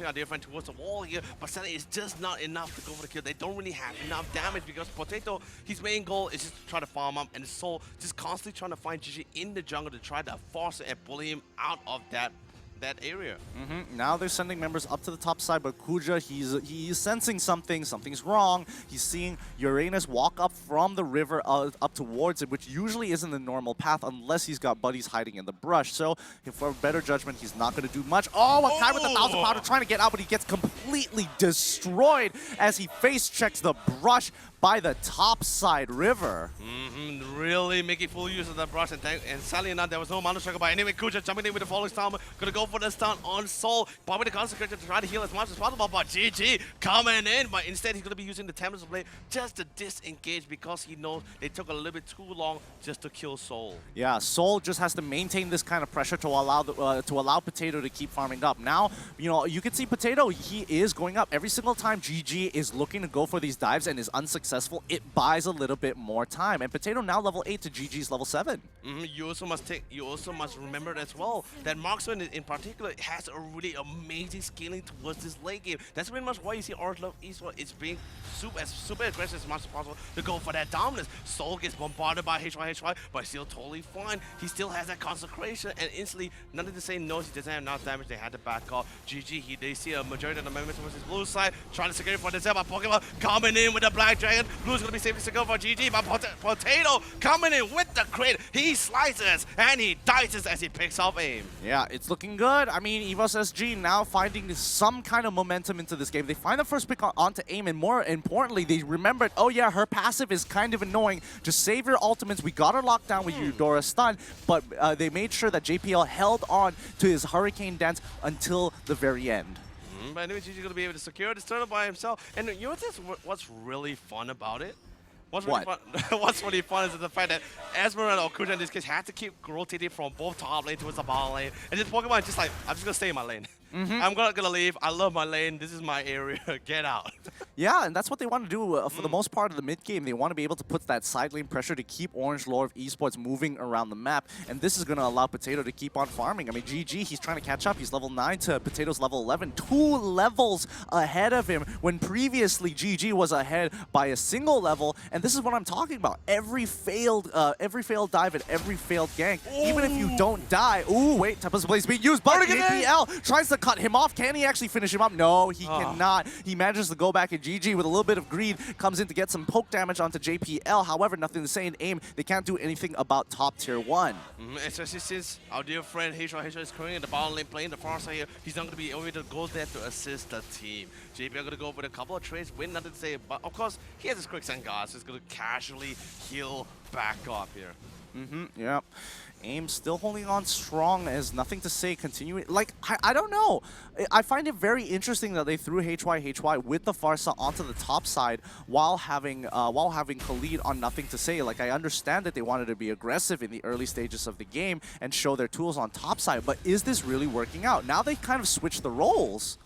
our dear friend towards the wall here. But sadly, it's just not enough to go for the kill. They don't really have enough damage because Potato, his main goal is just to try to farm up, and Soul just constantly trying to find GG in the jungle to try to force it and bully him out of that area. Now they're sending members up to the top side, but Kuja, he's sensing something. Something's wrong. He's seeing Uranus walk up from the river up towards it, which usually isn't the normal path unless he's got buddies hiding in the brush. So for better judgment, he's not going to do much. Akai with the 1,000 powder trying to get out, but he gets completely destroyed as he face checks the brush by the top side river. Really making full use of that brush, and sadly enough, there was no mana struggle. But anyway, Kuja jumping in with the falling storm, gonna go for the stun on Soul, popping the concentration to try to heal as much as possible. But GG coming in, but instead he's gonna be using the Tempest Blade just to disengage because he knows they took a little bit too long just to kill Soul. Yeah, Soul just has to maintain this kind of pressure to allow Potato to keep farming up. Now, you can see Potato, he is going up every single time GG is looking to go for these dives and is unsuccessful. It buys a little bit more time, and Potato now level 8 to GG's level 7. You also must remember as well that Marksman in particular has a really amazing scaling towards this late game. That's pretty much why you see Orange Love Esports is being super aggressive as much as possible to go for that dominance. Soul gets bombarded by HY, but still totally fine. He still has that consecration, and instantly, Nothing to Say knows he doesn't have enough damage. They had to back off. GG, they see a majority of the members towards his blue side, trying to secure it for themselves. But Pokemon coming in with the Black Dragon. Blue's gonna be safely secure for GG, but Potato coming in with the crit. He slices and he dices as he picks off AIM. Yeah, it's looking good. I mean, Esports SG now finding some kind of momentum into this game. They find the first pick onto AIM, and more importantly, they remembered, oh yeah, her passive is kind of annoying. Just save your ultimates. We got her locked down with Eudora stun, but they made sure that JPL held on to his Hurricane Dance until the very end. But anyway, GG's going to be able to secure this turtle by himself. And you know what's really fun about it? What's really fun is the fact that Esmeralda or Kuja in this case had to keep rotating from both top lane towards the bottom lane. And this Pokemon is just like, I'm just going to stay in my lane. I'm gonna leave. I love my lane. This is my area. Get out. Yeah, and that's what they want to do for the most part of the mid game. They want to be able to put that side lane pressure to keep Orange Lord Esports moving around the map, and this is going to allow Potato to keep on farming. I mean, GG, he's trying to catch up. He's level 9 to Potato's level 11, 2 levels ahead of him when previously GG was ahead by a single level. And this is what I'm talking about. Every failed dive and every failed gank, even if you don't die. Ooh, wait, Tempest Blaze being used, but JPL tries to to cut him off. Can he actually finish him up? No, he cannot. He manages to go back at GG with a little bit of greed. Comes in to get some poke damage onto JPL. However, nothing to say in aim. They can't do anything about top tier 1. Especially since our dear friend H1 is currently in the bottom lane playing the far side here. He's not going to be able to go there to assist the team. JPL going to go with a couple of trades, win nothing to say. But of course, he has his quicksand guard, so he's going to casually heal back up here. Yeah. AIM still holding on strong as nothing to say, continuing. Like, I don't know. I find it very interesting that they threw HY with the Farsa onto the top side while having Khalid on nothing to say. Like, I understand that they wanted to be aggressive in the early stages of the game and show their tools on top side, but is this really working out? Now they kind of switched the roles.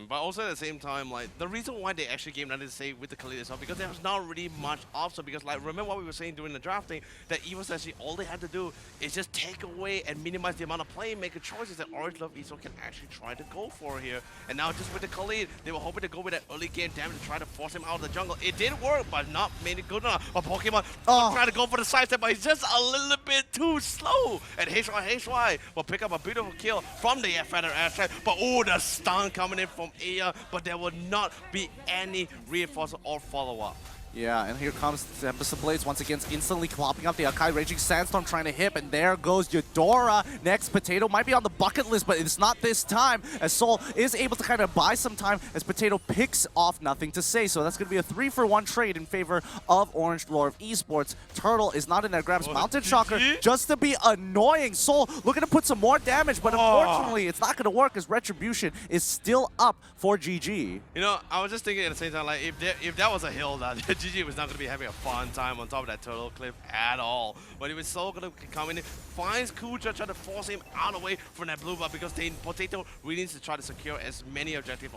But also at the same time, like, the reason why they actually gave nothing to say with the Khalid itself, because there's not really much option. Because, like, remember what we were saying during the drafting, that Evo's actually all they had to do is just take away and minimize the amount of playmaker choices that Orange Love Esports can actually try to go for here. And now just with the Khalid, they were hoping to go with that early game damage to try to force him out of the jungle. It did work, but not made it good enough. But Pokemon trying to go for the sidestep, but he's just a little bit too slow. And HY will pick up a beautiful kill from the Feather Airstrike. But oh, the stun coming in from Aya, but there will not be any reinforcement or follow-up. Yeah, and here comes Tempest Blades once again, instantly clopping up the Akai Raging Sandstorm trying to hit, and there goes Eudora. Next, Potato might be on the bucket list, but it's not this time, as Soul is able to kind of buy some time as Potato picks off nothing to say. So that's going to be a 3-for-1 trade in favor of Orange Lord Esports. Turtle is not in there, grabs Mountain Shocker just to be annoying. Soul looking to put some more damage, but unfortunately it's not going to work as Retribution is still up for GG. You know, I was just thinking at the same time, like, if that was a hill, that GG was not going to be having a fun time on top of that turtle cliff at all. But he was so going to come in, finds Kuja, trying to force him out of the way from that blue buff, because Potato really needs to try to secure as many objectives,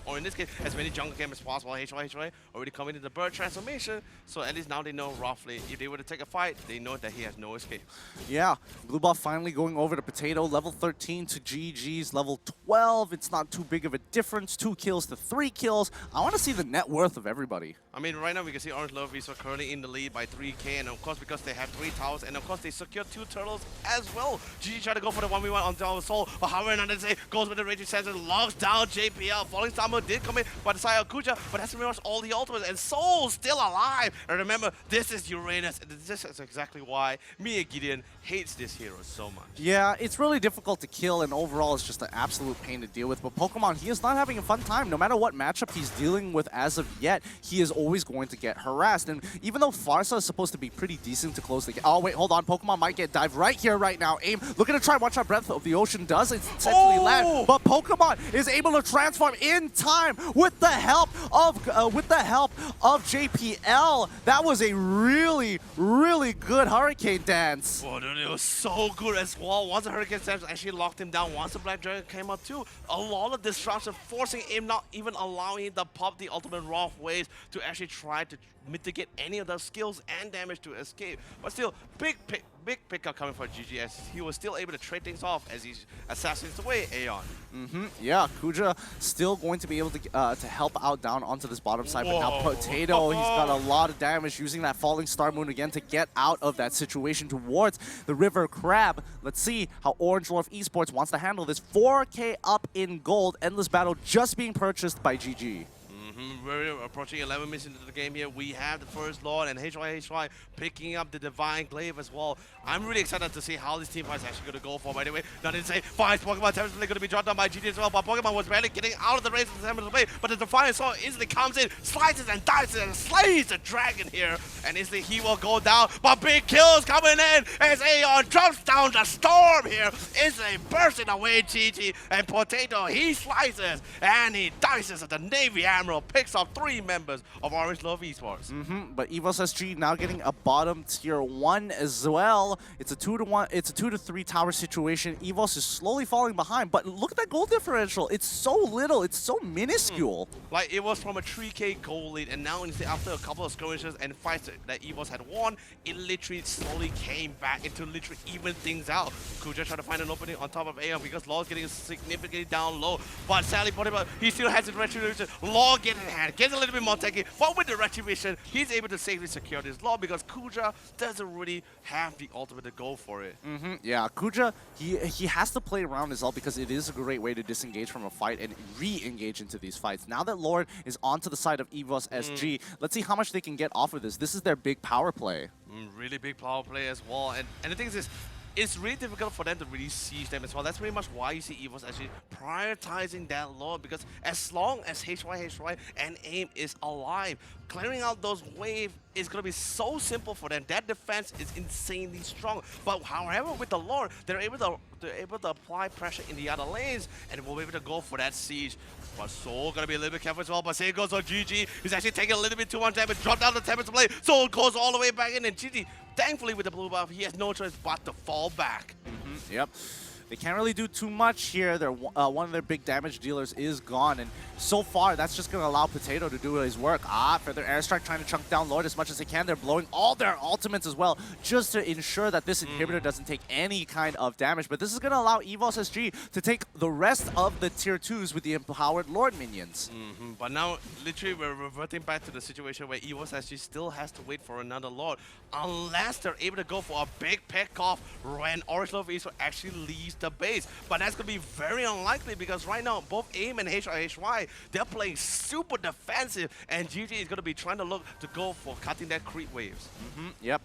or in this case, as many jungle camps as possible. HY already coming into the bird transformation, so at least now they know roughly if they were to take a fight, they know that he has no escape. Yeah, blue buff finally going over to Potato, level 13 to GG's level 12. It's not too big of a difference, 2 kills to 3 kills. I want to see the net worth of everybody. I mean, right now we can see Orange Love Esports currently in the lead by 3k, and of course because they have 3 towers, and of course they secure 2 turtles as well. GG try to go for the 1v1 on Tower Soul, but however, another say goes with the Raging Sensor, locks down JPL. Falling Summer did come in by the side of Kuja, but that's pretty much all the ultimates, and Soul still alive. And remember, this is Uranus, and this is exactly why me and Gideon hates this hero so much. Yeah, it's really difficult to kill, and overall it's just an absolute pain to deal with. But Pokemon, he is not having a fun time. No matter what matchup he's dealing with as of yet, he is always going to get harassed. And even though Farsa is supposed to be pretty decent to close the game. Oh, wait, hold on. Pokemon might get dived right here, right now. AIM looking to try one-shot Breath of the Ocean does essentially land, but Pokemon is able to transform in time with the help of JPL. That was a really, really good Hurricane Dance. Oh, dude, it was so good as well. Once the Hurricane Dance actually locked him down, once the Black Dragon came out too, a lot of disruption, forcing him, not even allowing him to pop the ultimate raw waves to actually try to mitigate any of those skills and damage to escape. But still, big pickup coming for GG, as he was still able to trade things off as he assassinates away Aeon. Yeah, Kuja still going to be able to help out down onto this bottom side, but now Potato, he's got a lot of damage using that Falling Star Moon again to get out of that situation towards the River Crab. Let's see how Orange Lord Esports wants to handle this. 4k up in gold, Endless Battle just being purchased by GG. We're approaching 11 minutes into the game here. We have the First Lord and HY picking up the Divine Glaive as well. I'm really excited to see how this team fight is actually going to go for. By the way, now they say 5 Pokemon temporarily going to be dropped down by GG as well, but Pokemon was barely getting out of the race at the time of the play, but the Divine Sword instantly comes in, slices and dices and slays the dragon here, and instantly he will go down, but big kills coming in as Aeon drops down the storm here, instantly bursting away GG, and Potato, he slices and he dices at the Navy Admiral, picks up 3 members of Orange Love Esports. But Evos SG now getting a bottom tier 1 as well. It's a 2-to-1, it's a 2 to 3 tower situation. Evos is slowly falling behind, but look at that goal differential. It's so little, it's so minuscule. Like, it was from a 3k goal lead, and now after a couple of skirmishes and fights that Evos had won, it literally slowly came back into literally even things out. Kuja trying to find an opening on top of Aeon because Law's getting significantly down low, but sadly, he still has his retribution. Law gets in hand, gets a little bit more techy, but with the retribution, he's able to safely secure this Lord because Kuja doesn't really have the ultimate to go for it. Yeah, Kuja, he has to play around his ult because it is a great way to disengage from a fight and re-engage into these fights. Now that Lord is onto the side of EVOS SG, let's see how much they can get off of this. This is their big power play. Really big power play as well. And the thing is, it's really difficult for them to really siege them as well. That's pretty much why you see EVOS actually prioritizing that Lord, because as long as HY and AIM is alive, clearing out those waves is going to be so simple for them. That defense is insanely strong. But however, with the Lord, they're able to apply pressure in the other lanes and will be able to go for that siege. But Soul gonna be a little bit careful as well. But same goes on GG. He's actually taking a little bit too much damage. Drop down the temperature play. Soul goes all the way back in, and GG, thankfully with the blue buff, he has no choice but to fall back. Yep. They can't really do too much here. One of their big damage dealers is gone, and so far that's just going to allow Potato to do his work. Further airstrike trying to chunk down Lord as much as they can. They're blowing all their ultimates as well, just to ensure that this inhibitor doesn't take any kind of damage. But this is going to allow EVOS SG to take the rest of the tier 2s with the empowered Lord minions. But now, literally, we're reverting back to the situation where EVOS SG still has to wait for another Lord, unless they're able to go for a big pick-off when Orange Love Esports actually leaves the base. But that's going to be very unlikely because right now, both AIM and HY, they're playing super defensive, and GG is going to be trying to look to go for cutting that creep waves. Yep.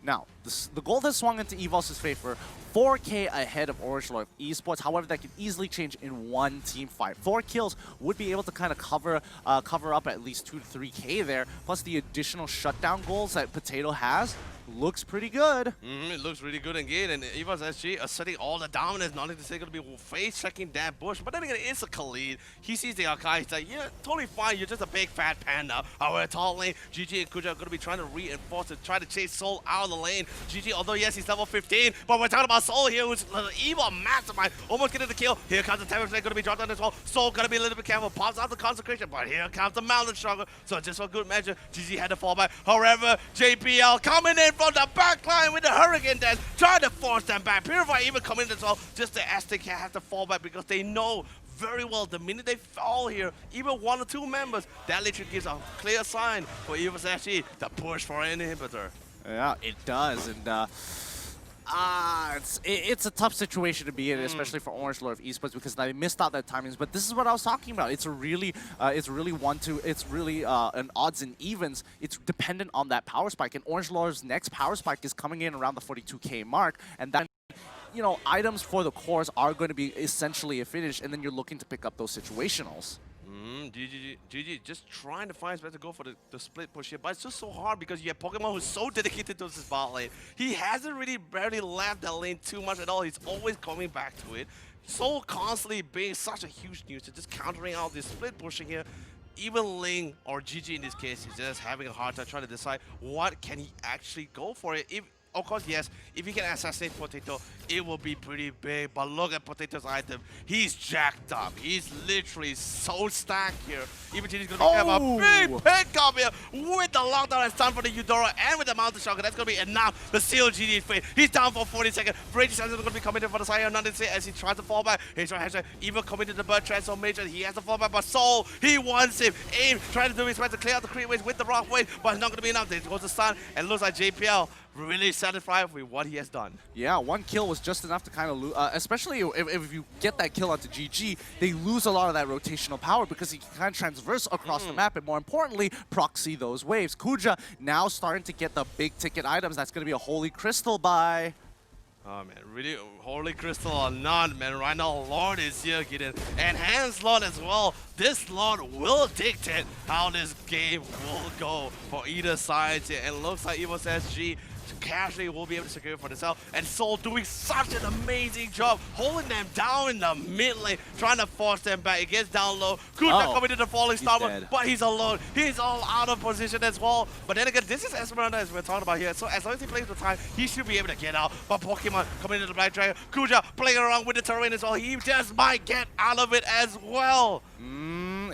Now, the gold has swung into EVOS' favor, 4K ahead of Orange Lord Esports. However, that can easily change in one team fight. 4 kills would be able to kind of cover up at least 2 to 3K there. Plus the additional shutdown goals that Potato has looks pretty good. It looks really good again, and EVOS SG asserting all the dominance. Not only going to be face checking that bush, but then again, it's a Khalid. He sees the Arkai, he's like, yeah, totally fine. You're just a big fat panda. However, top lane, GG and Kuja are going to be trying to reinforce and try to chase Soul out of the lane. GG, although yes, he's level 15, but we're talking about Soul here, who's an evil mastermind, almost getting the kill. Here comes the temperature going to be dropped down as well. Soul going to be a little bit careful, pops out the consecration, but here comes the mountain struggle. So just for good measure, GG had to fall back. However, JPL coming in from the back line with the Hurricane Dance, trying to force them back. Purify even coming in as well, just the Aztec have to fall back because they know very well the minute they fall here, even 1 or 2 members, that literally gives a clear sign for EVOS SG to push for an inhibitor. Yeah, it does, and it's a tough situation to be in, especially for Orange Lord Esports, because they missed out that timings. But this is what I was talking about. It's really an odds and evens. It's dependent on that power spike, and Orange Lord's next power spike is coming in around the 42K mark, and that, you know, items for the cores are going to be essentially a finish, and then you're looking to pick up those situationals. GG just trying to find his way to go for the split push here, but it's just so hard because you have Pokemon who's so dedicated to this bot lane. He hasn't really barely left that lane too much at all. He's always coming back to it. Soul constantly being such a huge nuisance, just countering out this split pushing here. Even Ling, or GG in this case, is just having a hard time trying to decide what can he actually go for it. Of course, yes, if he can assassinate Potato, it will be pretty big. But look at Potato's item. He's jacked up. He's literally so stacked here. Even GG's going to have a big pickup here with the lockdown and stun for the Eudora and with the Mountain Shocker. That's going to be enough to seal GG's fate. He's down for 40 seconds. Brady Sands is going to be committed for the side of nothing as he tries to fall back. He's even committed the bird transformation. He has to fall back, but Soul, he wants him. AIM trying to do his best to clear out the creep waves with the rock wave, but it's not going to be enough. There goes the stun, and looks like JPL really satisfied with what he has done. Yeah, 1 kill was just enough to kind of lose, especially if you get that kill onto GG, they lose a lot of that rotational power because he can kind of transverse across the map and more importantly, proxy those waves. Kuja now starting to get the big ticket items. That's going to be a Holy Crystal buy. Oh man, really, Holy Crystal or not, man. Right now, Lord is here getting enhanced Lord as well. This Lord will dictate how this game will go for either side here. And looks like EVOS SG casually will be able to secure it for themselves. And Soul doing such an amazing job, holding them down in the mid lane, trying to force them back. It gets down low. Kuja coming to the falling star, but he's alone. He's all out of position as well. But then again, this is Esmeralda as we're talking about here. So as long as he plays the time, he should be able to get out. But Pokemon coming into the Black Dragon. Kuja playing around with the terrain as well. He just might get out of it as well.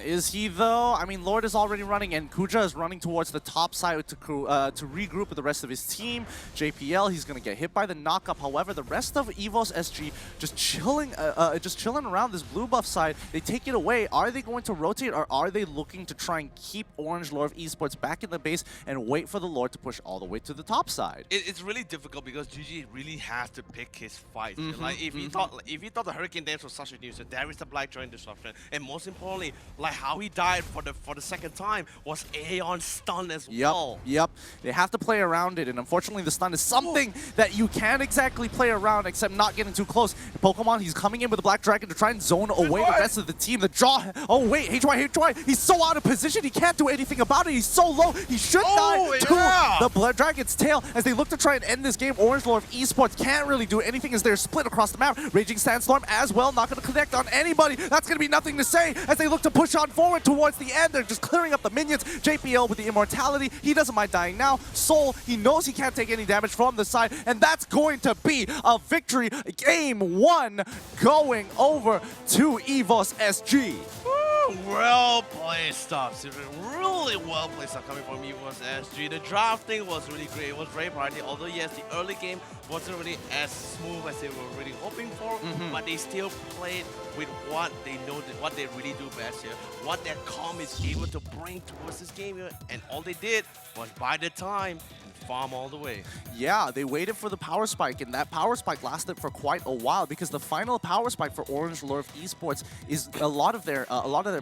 Is he though? I mean, Lord is already running, and Kuja is running towards the top side to regroup with the rest of his team. JPL, he's gonna get hit by the knockup. However, the rest of EVOS SG just chilling around this blue buff side. They take it away. Are they going to rotate, or are they looking to try and keep Orange Lord of Esports back in the base and wait for the Lord to push all the way to the top side? It's really difficult because GG really has to pick his fights. Like if he thought the Hurricane Dance was such a news, so there is the Black Giant disruption, and most importantly, like how he died for the second time was Aeon stun as well. Yep. They have to play around it, and unfortunately, the stun is something that you can't exactly play around, except not getting too close. Pokemon, he's coming in with the Black Dragon to try and zone away the rest of the team. The jaw. Oh wait, HY. He's so out of position. He can't do anything about it. He's so low. He should die to the Blood Dragon's tail as they look to try and end this game. Orange Lord of Esports can't really do anything as they're split across the map. Raging Sandstorm as well, not going to connect on anybody. That's going to be nothing to say as they look to push on forward towards the end. They're just clearing up the minions. JPL with the immortality. He doesn't mind dying now. Soul, he knows he can't take any damage from the side, and that's going to be a victory. Game 1 going over to EVOS SG. Well played stuff. Really well played stuff coming from EVOS SG. The drafting was really great. It was very party. Although yes, the early game wasn't really as smooth as they were really hoping for, but they still played with what they know, what they really do best here, what their comm is able to bring towards this game here, and all they did was buy the time and farm all the way. Yeah, they waited for the power spike, and that power spike lasted for quite a while because the final power spike for Orange Lord of Esports is a lot of their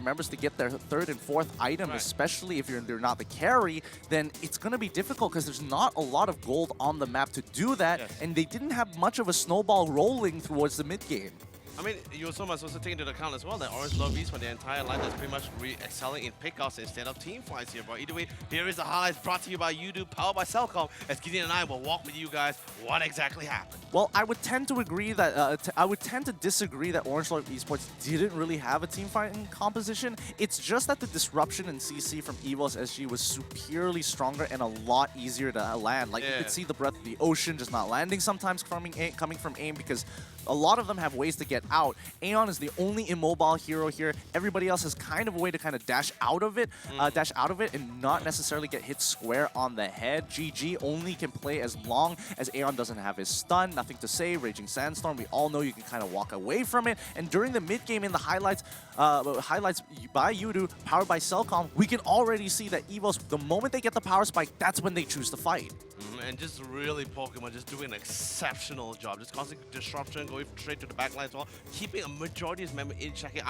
members to get their third and fourth item, especially if they're not the carry. Then it's going to be difficult because there's not a lot of gold on the map to do that, and they didn't have much of a snowball rolling towards the mid game. I mean, you also must take into account as well that Orange Lord of Esports, their entire line, that's pretty much excelling in pickouts instead of team fights here. But either way, here is the highlights brought to you by Udo, powered by Cellcom, as Gideon and I will walk with you guys what exactly happened. Well, I would tend to agree that I would tend to disagree that Orange Lord of Esports didn't really have a team fighting composition. It's just that the disruption in CC from EVOS SG was superiorly stronger and a lot easier to land. Like you could see the Breath of the Ocean just not landing sometimes coming from aim because a lot of them have ways to get out. Aeon is the only immobile hero here. Everybody else has kind of a way to kind of dash out of it and not necessarily get hit square on the head. GG only can play as long as Aeon doesn't have his stun. Nothing to say. Raging Sandstorm, we all know you can kind of walk away from it. And during the mid game in the highlights by Yudu, powered by Cellcom, we can already see that EVOS, the moment they get the power spike, that's when they choose to fight. And just really Pokemon just doing an exceptional job. Just constant disruption, going straight to the backline as well, keeping a majority of his member in check.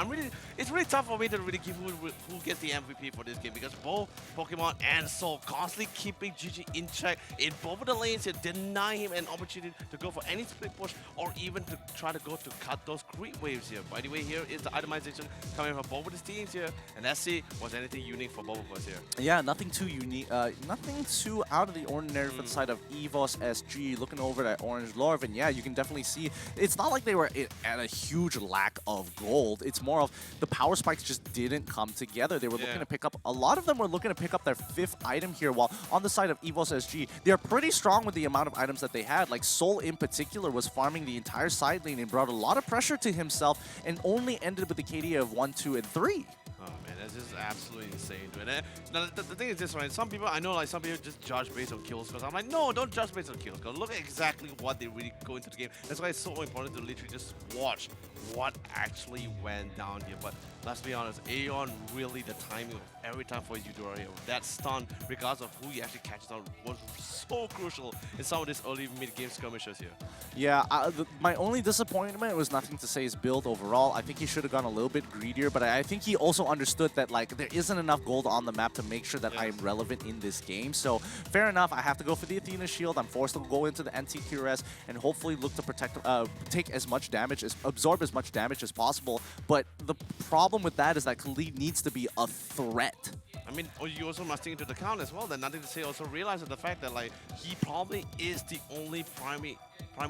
It's really tough for me to really give who gets the MVP for this game because both Pokemon and Soul constantly keeping GG in check in both of the lanes here, deny him an opportunity to go for any split push or even to try to go to cut those creep waves here. By the way, here is the itemization coming from both of the teams here, and let's see was anything unique for both of us here. Yeah, nothing too unique, nothing too out of the ordinary for the side of EVOS SG. Looking over at Orange Lord, and yeah, you can definitely see it's not like they were at a huge lack of gold. It's more of the power spikes just didn't come together. They were looking to pick up, a lot of them were looking to pick up their 5th item here, while on the side of EVOS SG, they're pretty strong with the amount of items that they had. Like Soul in particular was farming the entire side lane and brought a lot of pressure to himself and only ended with the KD of 1, 2, and 3. Oh man, that's just absolutely insane, dude. Now, the thing is this, right? Some people, I know like some people just judge based on kills, because I'm like, no, don't judge based on kills, because look at exactly what they really go into the game. That's why it's so important to literally just watch what actually went down here. But let's be honest, Aeon really, the timing every time for Eudora here, that stun, regardless of who he actually catches on, was so crucial in some of these early mid-game skirmishes here. Yeah, my only disappointment was nothing to say his build overall. I think he should have gone a little bit greedier, but I think he also understood that like there isn't enough gold on the map to make sure that I am relevant in this game. So fair enough, I have to go for the Athena shield. I'm forced to go into the NTQRS and hopefully look to protect, take as much damage, absorb as much damage as possible. But the problem with that is that Khalid needs to be a threat. I mean, you also must take into account as well that nothing to say also realize the fact that like he probably is the only primary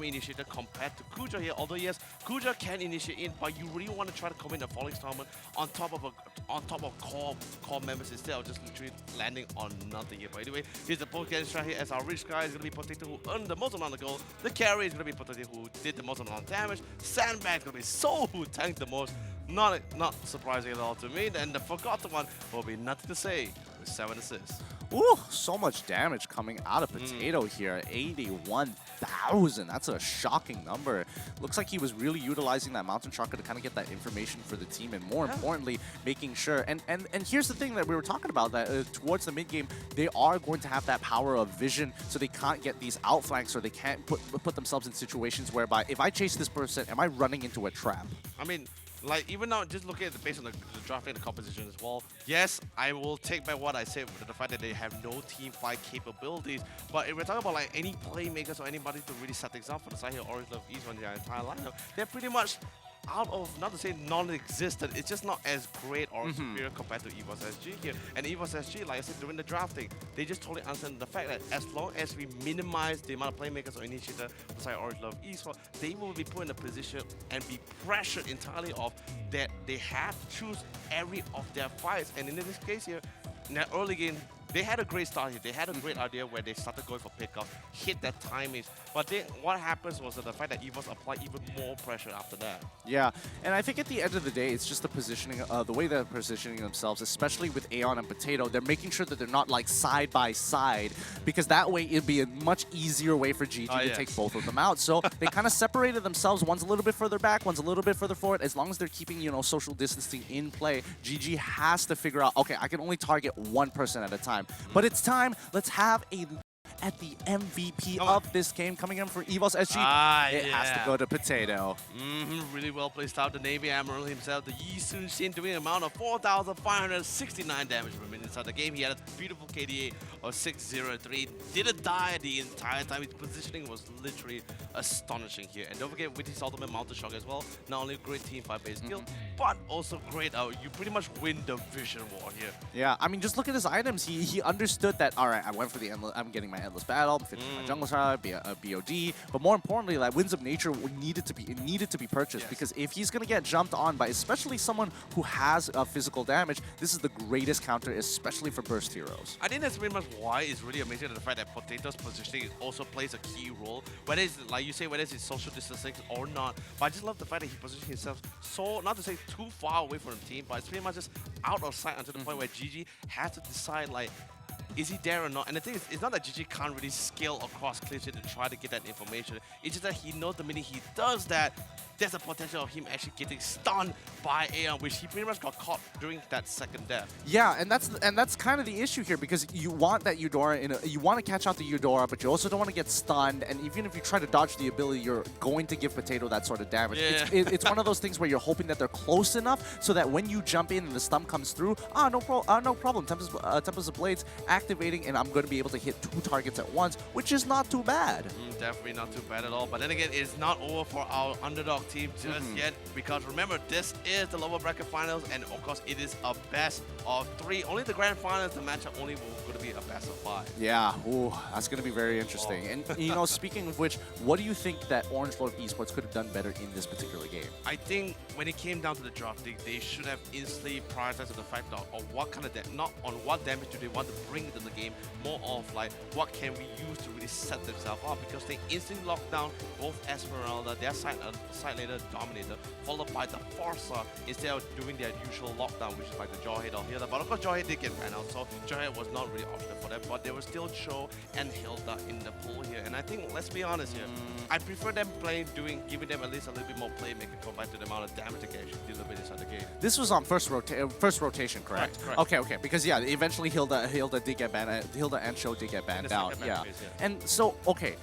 initiator compared to Kuja here. Although yes, Kuja can initiate in, but you really want to try to commit a falling installment on top of core members instead of just literally landing on nothing here. But anyway, here's the Pokemon strat here as our rich guy is going to be protected who earned the most amount of gold. The carry is going to be protected who did the most amount of damage. Sandbag's going to be Soul who tanked the most. Not surprising at all to me. And the forgotten one will be nothing to say with 7 assists. Ooh, so much damage coming out of Potato here. 81,000. That's a shocking number. Looks like he was really utilizing that Mountain Chakra to kind of get that information for the team, and more importantly, making sure. And here's the thing that we were talking about, that towards the mid game, they are going to have that power of vision, so they can't get these outflanks, or they can't put themselves in situations whereby if I chase this person, am I running into a trap? I mean, like, even now, just looking at it based on the draft and the composition as well, yes, I will take back what I said with the fact that they have no team fight capabilities. But if we're talking about like any playmakers or anybody to really set things up for the side here, Orange Love East on their entire lineup, they're pretty much out of, not to say non-existent, it's just not as great or superior compared to Esports SG here. And Esports SG, like I said, during the drafting, they just totally understand the fact that as long as we minimize the amount of playmakers or initiator beside Orange Love Esports, they will be put in a position and be pressured entirely off that they have to choose every of their fights. And in this case here, in that early game, they had a great start here. They had a great idea where they started going for pickups, hit that timing. But then what happens was that the fact that Esports applied even more pressure after that. Yeah, and I think at the end of the day, it's just the positioning, the way they're positioning themselves, especially with Aeon and Potato. They're making sure that they're not like side by side, because that way it'd be a much easier way for GG to take both of them out. So they kind of separated themselves. One's a little bit further back, one's a little bit further forward. As long as they're keeping, you know, social distancing in play, GG has to figure out, okay, I can only target one person at a time. But it's time. Let's have a at the MVP of this game coming in for Esports SG. It has to go to Potato. Really well placed out. The Navy Admiral himself, the Yi Sun Xin, doing an amount of 4,569 damage per minute inside the game. He had a beautiful KDA of 603. Didn't die the entire time. His positioning was literally astonishing here. And don't forget, with his ultimate Mountain Shock as well, not only great team fight based skill, but also great you pretty much win the vision war here. Yeah, I mean, just look at his items. He understood that, all right, I went for the endless, I'm getting my Endless Battle, finishing my Jungle Side, BOD, but more importantly, like, Winds of Nature needed to be purchased, because if he's going to get jumped on by especially someone who has physical damage, this is the greatest counter, especially for burst heroes. I think that's pretty much why it's really amazing, the fact that Potato's positioning also plays a key role, whether it's, like you say, whether it's social distancing or not. But I just love the fact that he positions himself so, not to say too far away from the team, but it's pretty much just out of sight until the point where GG has to decide, like, is he there or not? And the thing is, it's not that GG can't really scale across cliffs to try to get that information. It's just that he knows the minute he does that, there's a potential of him actually getting stunned by Aeon, which he pretty much got caught during that second death. Yeah, and that's kind of the issue here, because you want that Eudora you want to catch out the Eudora, but you also don't want to get stunned. And even if you try to dodge the ability, you're going to give Potato that sort of damage. Yeah. It's one of those things where you're hoping that they're close enough so that when you jump in and the stun comes through, no problem. Tempest of Blades activating, and I'm going to be able to hit 2 targets at once, which is not too bad. Definitely not too bad at all. But then again, it's not over for our underdog team just yet, because remember, this is the lower bracket finals, and of course it is a best of 3. Only the grand finals, the matchup only going to be a best of 5. Yeah, ooh, that's going to be very interesting. And you know, speaking of which, what do you think that Orange Love Esports could have done better in this particular game? I think when it came down to the drafting, they should have instantly prioritized the fact of what kind of not on what damage do they want to bring into the game, more of like what can we use to really set themselves up, because they instantly locked down both Esmeralda, their side laner Dominator, followed by the Forza, instead of doing their usual lockdown, which is like the Jawhead or Hilda. But of course, Jawhead did get ran out, so Jawhead was not really optional for them, but they were still Cho and Hilda in the pool here. And I think, let's be honest here, I prefer them giving them at least a little bit more playmaking compared to the amount of damage they can actually deliver inside the game. This was on first rotation, correct? Correct. Okay. Because yeah, eventually Hilda did get banned. Hilda and Cho did get banned out. Yeah. And so, okay,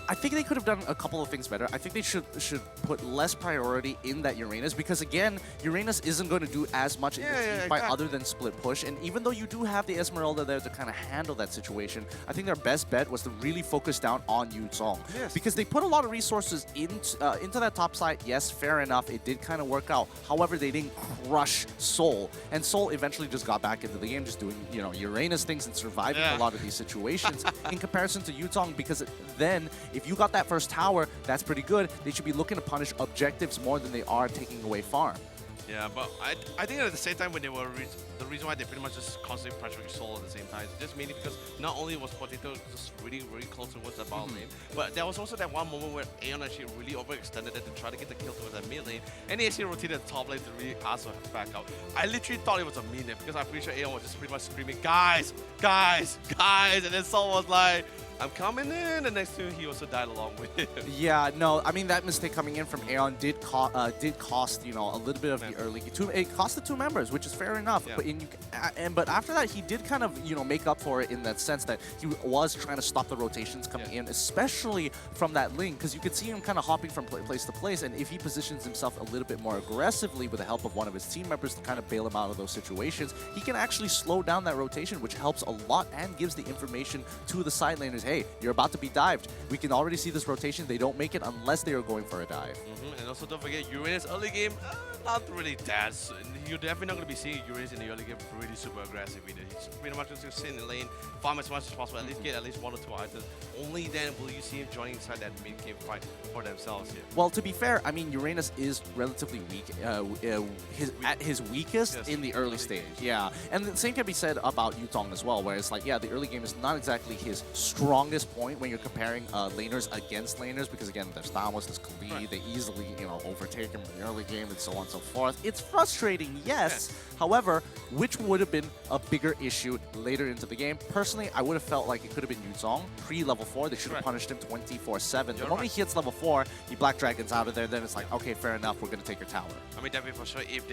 I think they could have done a couple of things better. I think they should put less priority in that Uranus, because again, Uranus isn't going to do as much in the team fight other than split push. And even though you do have the Esmeralda there to kind of handle that situation, I think their best bet was to really focus down on Yu Zhong. Yes. Because they put a lot of resources into that top side. Yes, fair enough, it did kind of work out. However, they didn't crush Seoul. And Seoul eventually just got back into the game, just doing, you know, Uranus things and surviving a lot of these situations in comparison to Yu Zhong, because then if you got that first tower, that's pretty good. They should be looking to punish objectives more than they are taking away farm. Yeah, but I think at the same time when they were the reason why they pretty much just constantly pressuring Seoul at the same time is just mainly because not only was Potato just really close towards the bottom lane, but there was also that one moment where Aeon actually really overextended it to try to get the kill towards that mid lane, and he actually rotated the top lane to really ask for back out. I literally thought it was a mid lane because I'm pretty sure Aeon was just pretty much screaming, guys, guys, guys, and then Seoul was like, I'm coming in, and next to he also died along with him. Yeah, no, I mean that mistake coming in from Aeon did cost a little bit of the early. It cost the 2 members, which is fair enough. Yeah. But after that, he did kind of make up for it in that sense that he was trying to stop the rotations coming in, especially from that link, because you could see him kind of hopping from place to place. And if he positions himself a little bit more aggressively with the help of one of his team members to kind of bail him out of those situations, he can actually slow down that rotation, which helps a lot and gives the information to the side laners. Hey, you're about to be dived. We can already see this rotation. They don't make it unless they are going for a dive. And also don't forget, Uranus early game, not really that. You're definitely not going to be seeing Uranus in the early game really super aggressive either. He's pretty much just going to sit in the lane, farm as much as possible, at least get at least 1 or 2 items. Only then will you see him joining inside that mid-game fight for themselves here. Well, to be fair, I mean, Uranus is relatively weak, at his weakest in the early stage. Yeah, and the same can be said about Yutong as well, where it's like, yeah, the early game is not exactly his strongest point when you're comparing laners against laners, because again, there's Thamos, there's Khalid, they easily, overtake him in the early game and so on and so forth. It's frustrating, yes. However, which would have been a bigger issue later into the game? Personally, I would have felt like it could have been Yutong pre-level 4. They should have punished him 24/7. The moment he hits level 4, he Black Dragons out of there, then it's like, okay, fair enough, we're going to take your tower. I mean, definitely for sure, if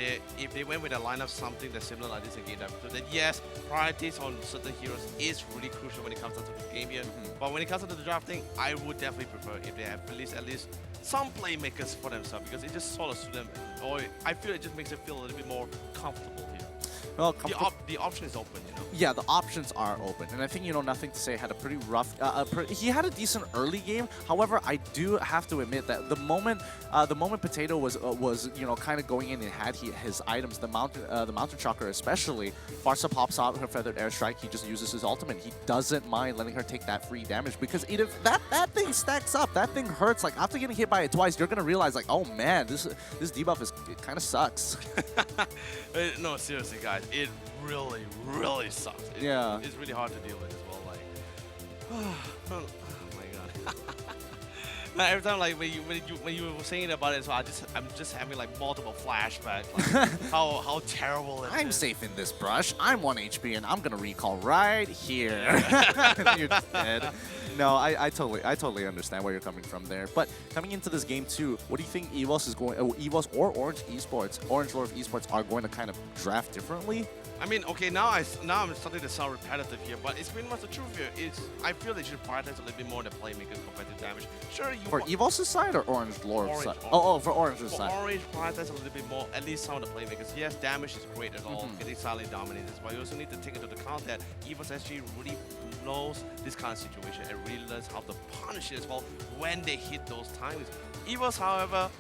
they went with a lineup something that's similar like this in game dive, then yes, priorities on certain heroes is really crucial when it comes down to the game here. But when it comes to the drafting, I would definitely prefer if they have at least some playmakers for themselves, because it just sort of suits them, or I feel it just makes it feel a little bit more comfortable here. Well, the option is open, Yeah, the options are open, and I think Nothing to Say had a pretty rough. He had a decent early game. However, I do have to admit that the moment Potato was kind of going in and had his items, the mountain chakra especially, Farsa pops out her feathered airstrike. He just uses his ultimate. He doesn't mind letting her take that free damage, because that thing stacks up. That thing hurts. Like after getting hit by it twice, you're gonna realize like, oh man, this debuff it kind of sucks. No, seriously, guys, it really, really sucks. It's really hard to deal with as well. Like, oh my god. Now, every time, like when you were saying about it, so I'm just having like multiple flashbacks. Like, how terrible it is. I'm safe in this brush. I'm 1 HP, and I'm gonna recall right here. You're dead. No, I totally understand where you're coming from there. But coming into this game too, what do you think EVOS or Orange Esports, Orange Lord of Esports are going to kind of draft differently? I mean, okay, now I'm starting to sound repetitive here, but it's pretty much the truth here. I feel they should prioritize a little bit more the playmakers compared to damage. Sure, for EVOS' side or Orange Lord's side? For Orange's side. For Orange, prioritize a little bit more, at least some of the playmakers. Yes, damage is great at all, getting silently dominated, but you also need to take into account that EVOS actually really knows this kind of situation and really learns how to punish it as well when they hit those times. EVOS, however,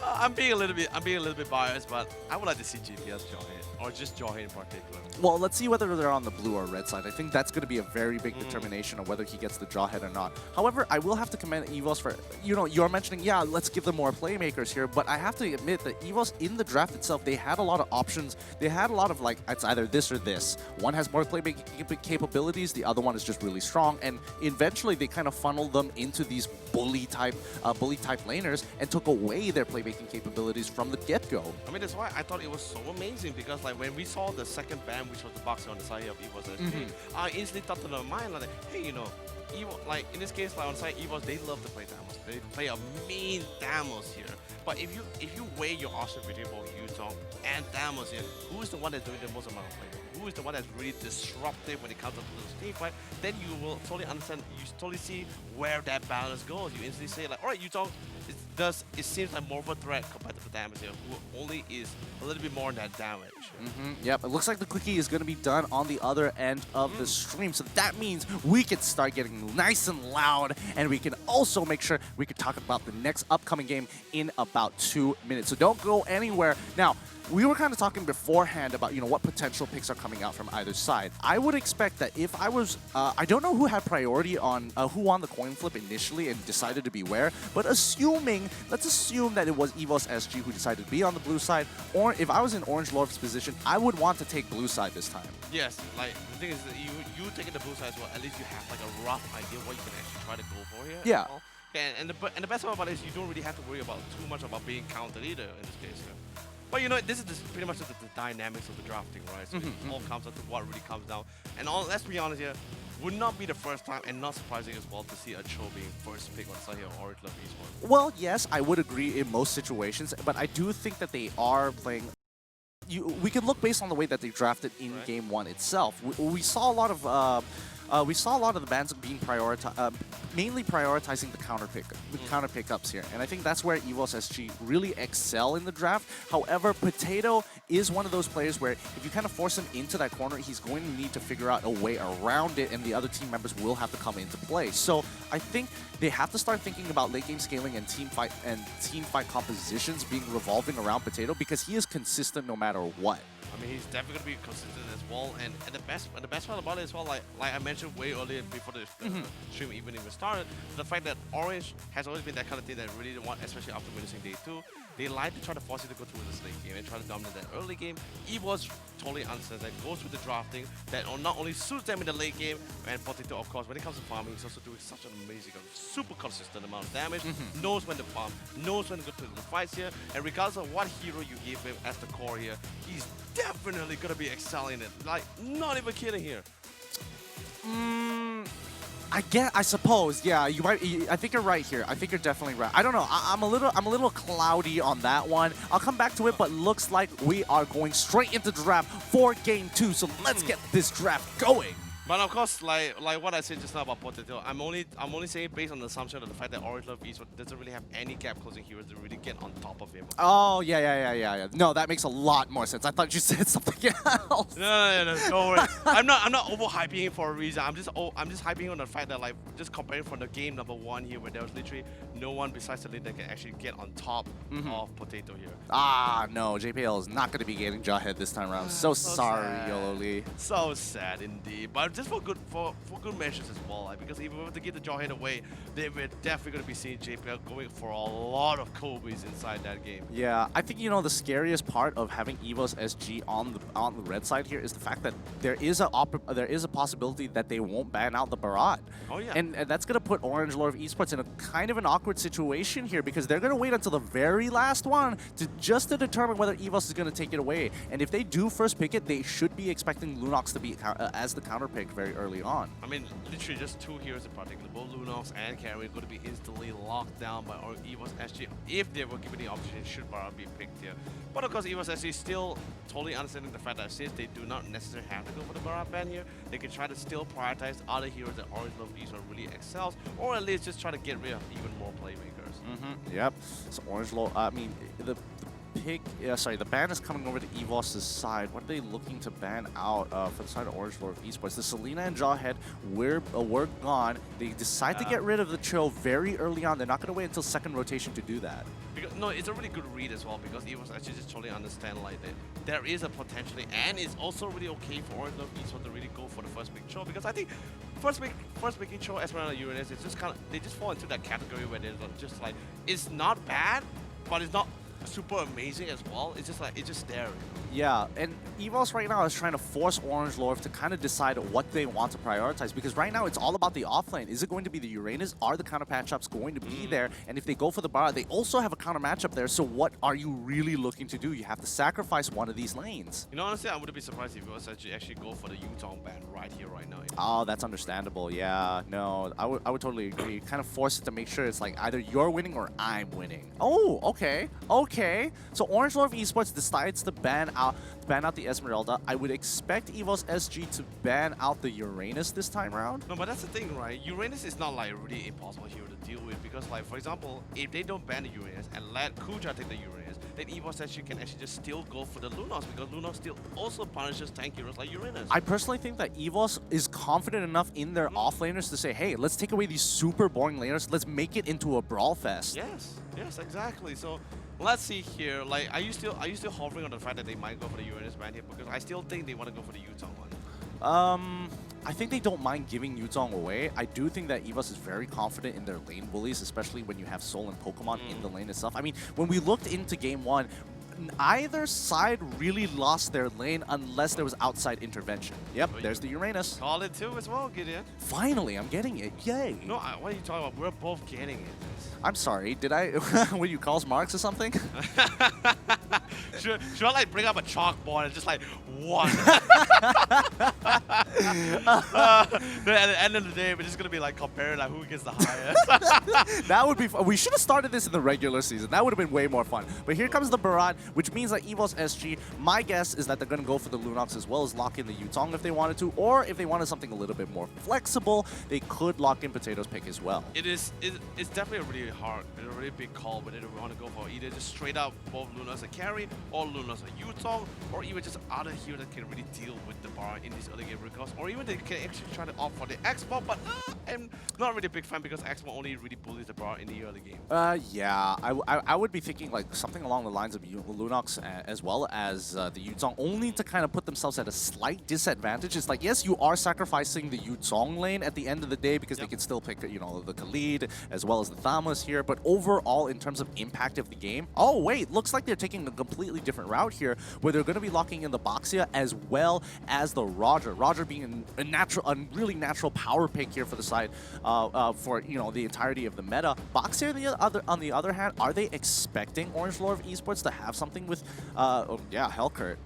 I'm being a little bit biased, but I would like to see GPS Jawhead, or just Jawhead in particular. Well, let's see whether they're on the blue or red side. I think that's going to be a very big determination of whether he gets the Jawhead or not. However, I will have to commend EVOS for, you're mentioning, yeah, let's give them more playmakers here, but I have to admit that EVOS in the draft itself, they had a lot of options. They had a lot of like, it's either this or this. One has more playmaking capabilities, the other one is just really strong, and eventually they kind of funneled them into these bully type laners and took away their playmaking capabilities from the get-go. I mean, that's why I thought it was so amazing, because like when we saw the second ban, which was the boxer on the side of EVOS, I instantly thought to the mind like, hey, Evo, like in this case, like on side EVOS, they love to play Thamos. They play a mean Thamos here. But if you weigh your option between both Yutong and Thamos here, who is the one that's doing the most amount of play? Who is the one that's really disruptive when it comes to the team fight? Then you will totally understand. You totally see where that balance goes. You instantly say like, all right, Yutong, it seems like more of a threat compared to the damage here, who only is a little bit more than damage. Yep, it looks like the quickie is going to be done on the other end of the stream. So that means we can start getting nice and loud, and we can also make sure we can talk about the next upcoming game in about 2 minutes. So don't go anywhere. Now, we were kind of talking beforehand about, you know, what potential picks are coming out from either side. I would expect that if I was, I don't know who had priority on, who won the coin flip initially and decided to be where, but let's assume that it was EVOS SG who decided to be on the blue side, or if I was in Orange Lord's position, I would want to take blue side this time. Yes, like the thing is that you taking the blue side as well, at least you have like a rough idea what you can actually try to go for here. Yeah. As well. And the best part about it is you don't really have to worry about too much about being counted either in this case. Yeah. But you know, this is just pretty much the dynamics of the drafting, right? So it all comes down to what really comes down. And let's be honest here, would not be the first time and not surprising as well to see a Cho being first pick on side here or Orange Love Esports. Well, yes, I would agree in most situations, but I do think that they are playing. We can look based on the way that they drafted in Game 1 itself. We saw a lot of the bans being mainly prioritizing the counter pickups here, and I think that's where EVOS SG really excel in the draft. However, Potato is one of those players where if you kind of force him into that corner, he's going to need to figure out a way around it, and the other team members will have to come into play. So I think they have to start thinking about late game scaling and team fight compositions being revolving around Potato, because he is consistent no matter what. I mean, he's definitely going to be consistent as well, and the best part about it as well, like I mentioned way earlier before the stream even started, the fact that Orange has always been that kind of team that really want, especially after witnessing day 2, they like to try to force you to go through this late game and try to dominate that early game. EVOS totally understands that, goes with the drafting that not only suits them in the late game, and Potato, of course, when it comes to farming, he's also doing such an amazing, super consistent amount of damage, knows when to farm, knows when to go to the fights here, and regardless of what hero you give him as the core here, he's definitely going to be excelling it. Like, not even kidding here. I suppose, yeah. You might. I think you're right here. I think you're definitely right. I don't know. I'm a little cloudy on that one. I'll come back to it, but looks like we are going straight into draft for Game 2. So let's get this draft going. But of course, like what I said just now about Potato, I'm only saying based on the assumption of the fact that Orange Love Esports doesn't really have any gap closing heroes to really get on top of him. Oh yeah. No, that makes a lot more sense. I thought you said something else. No, don't worry. I'm not overhyping him for a reason. I'm just hyping on the fact that, like, just comparing from the game number 1 here, where there was literally no one besides the lead that can actually get on top of Potato here. No, JPL is not going to be getting Jawhead this time around. So sorry, YOLOLi. So sad indeed. But just for good measures as well, like, because if we were to get the Jawhead away, then we're definitely going to be seeing JPL going for a lot of Kobe's inside that game. Yeah, I think, you know, the scariest part of having EVOS SG on the red side here is the fact that there is a possibility that they won't ban out the Barat. Oh yeah. And that's going to put Orange Lord Esports in a kind of an awkward situation here, because they're going to wait until the very last one to determine whether EVOS is going to take it away. And if they do first pick it, they should be expecting Lunox to be as the counter pick very early on. I mean, literally just 2 heroes in particular, both Lunox and Carry, are going to be instantly locked down by EVOS SG if they were given the opportunity should Barat be picked here. But of course, EVOS SG is still totally understanding the fact that since they do not necessarily have to go for the Barat ban here, they can try to still prioritize other heroes that Orange Love Esports really excels, or at least just try to get rid of even more playmakers. Yep. So Orange Lord, I mean, the ban is coming over to EVOS' side. What are they looking to ban out for the side of Orange Lord Esports? The Selena and Jawhead were gone. They decide to get rid of the Cho very early on. They're not going to wait until second rotation to do that. Because, no, it's a really good read as well, because EVOS actually just totally understand like that there is a potentially, and it's also really okay for Orange Love Esports to really go for the first big Cho, because I think first big Cho, Esmeralda, Uranus, it's just kind of, they just fall into that category where they're just like, it's not bad, but it's not super amazing as well. It's just like, it's just there. Yeah, and EVOS right now is trying to force Orange Lord to kind of decide what they want to prioritize, because right now it's all about the offlane. Is it going to be the Uranus? Are the counter matchups going to be there? And if they go for the Barat, they also have a counter matchup there. So what are you really looking to do? You have to sacrifice one of these lanes. You know, honestly, I wouldn't be surprised if EVOS actually go for the Yutong ban right here, right now. Oh, that's understandable. Yeah, no, I would totally agree. Kind of force it to make sure it's like either you're winning or I'm winning. Oh, okay. So Orange Lord Esports decides to ban out the Esmeralda. I would expect EVOS SG to ban out the Uranus this time around. No, but that's the thing, right? Uranus is not like really impossible hero to deal with, because, like, for example, if they don't ban the Uranus and let Kuja take the Uranus, then EVOS SG can actually just still go for the Lunox, because Lunox still also punishes tank heroes like Uranus. I personally think that EVOS is confident enough in their offlaners to say, hey, let's take away these super boring laners, let's make it into a brawl fest. Yes, exactly. So Let's see here. Like, are you still hovering on the fact that they might go for the Uranus ban here? Because I still think they want to go for the Yutong one. I think they don't mind giving Yutong away. I do think that EVOS is very confident in their lane bullies, especially when you have Soul and Pokemon in the lane itself. I mean, when we looked into game 1, either side really lost their lane unless there was outside intervention. Yep, there's the Uranus. Call it too as well, Gideon. Finally, I'm getting it. Yay. No, what are you talking about? We're both getting it. I'm sorry. Did I? Were you Karl Marx or something? should I like bring up a chalkboard and just like one? At the end of the day, we're just gonna be like comparing like who gets the highest. That would be fun. We should have started this in the regular season. That would have been way more fun. But here comes the Barat, which means that EVOS SG, my guess is that they're going to go for the Lunox as well as lock in the Yutong if they wanted to, or if they wanted something a little bit more flexible, they could lock in Potato's pick as well. It's definitely a really big call whether they want to go for either just straight up both Lunas a carry or Lunas a Yutong, or even just other hero that can really deal with the bar in this early game recourse, or even they can actually try to opt for the X-Ball, but I'm not really a big fan because X-Ball only really bullies the bar in the early game. Yeah, I would be thinking like something along the lines of Lunox as well as the Yutong, only to kind of put themselves at a slight disadvantage. It's like, yes, you are sacrificing the Yutong lane at the end of the day because they can still pick, you know, the Khalid as well as the Thamos here, but overall in terms of impact of the game, oh wait, looks like they're taking a completely different route here where they're going to be locking in the Boxia as well as the Roger. Roger being a really natural power pick here for the side for, you know, the entirety of the meta. Boxia on the other hand, are they expecting Orange Lore of Esports to have something with Hellcurt?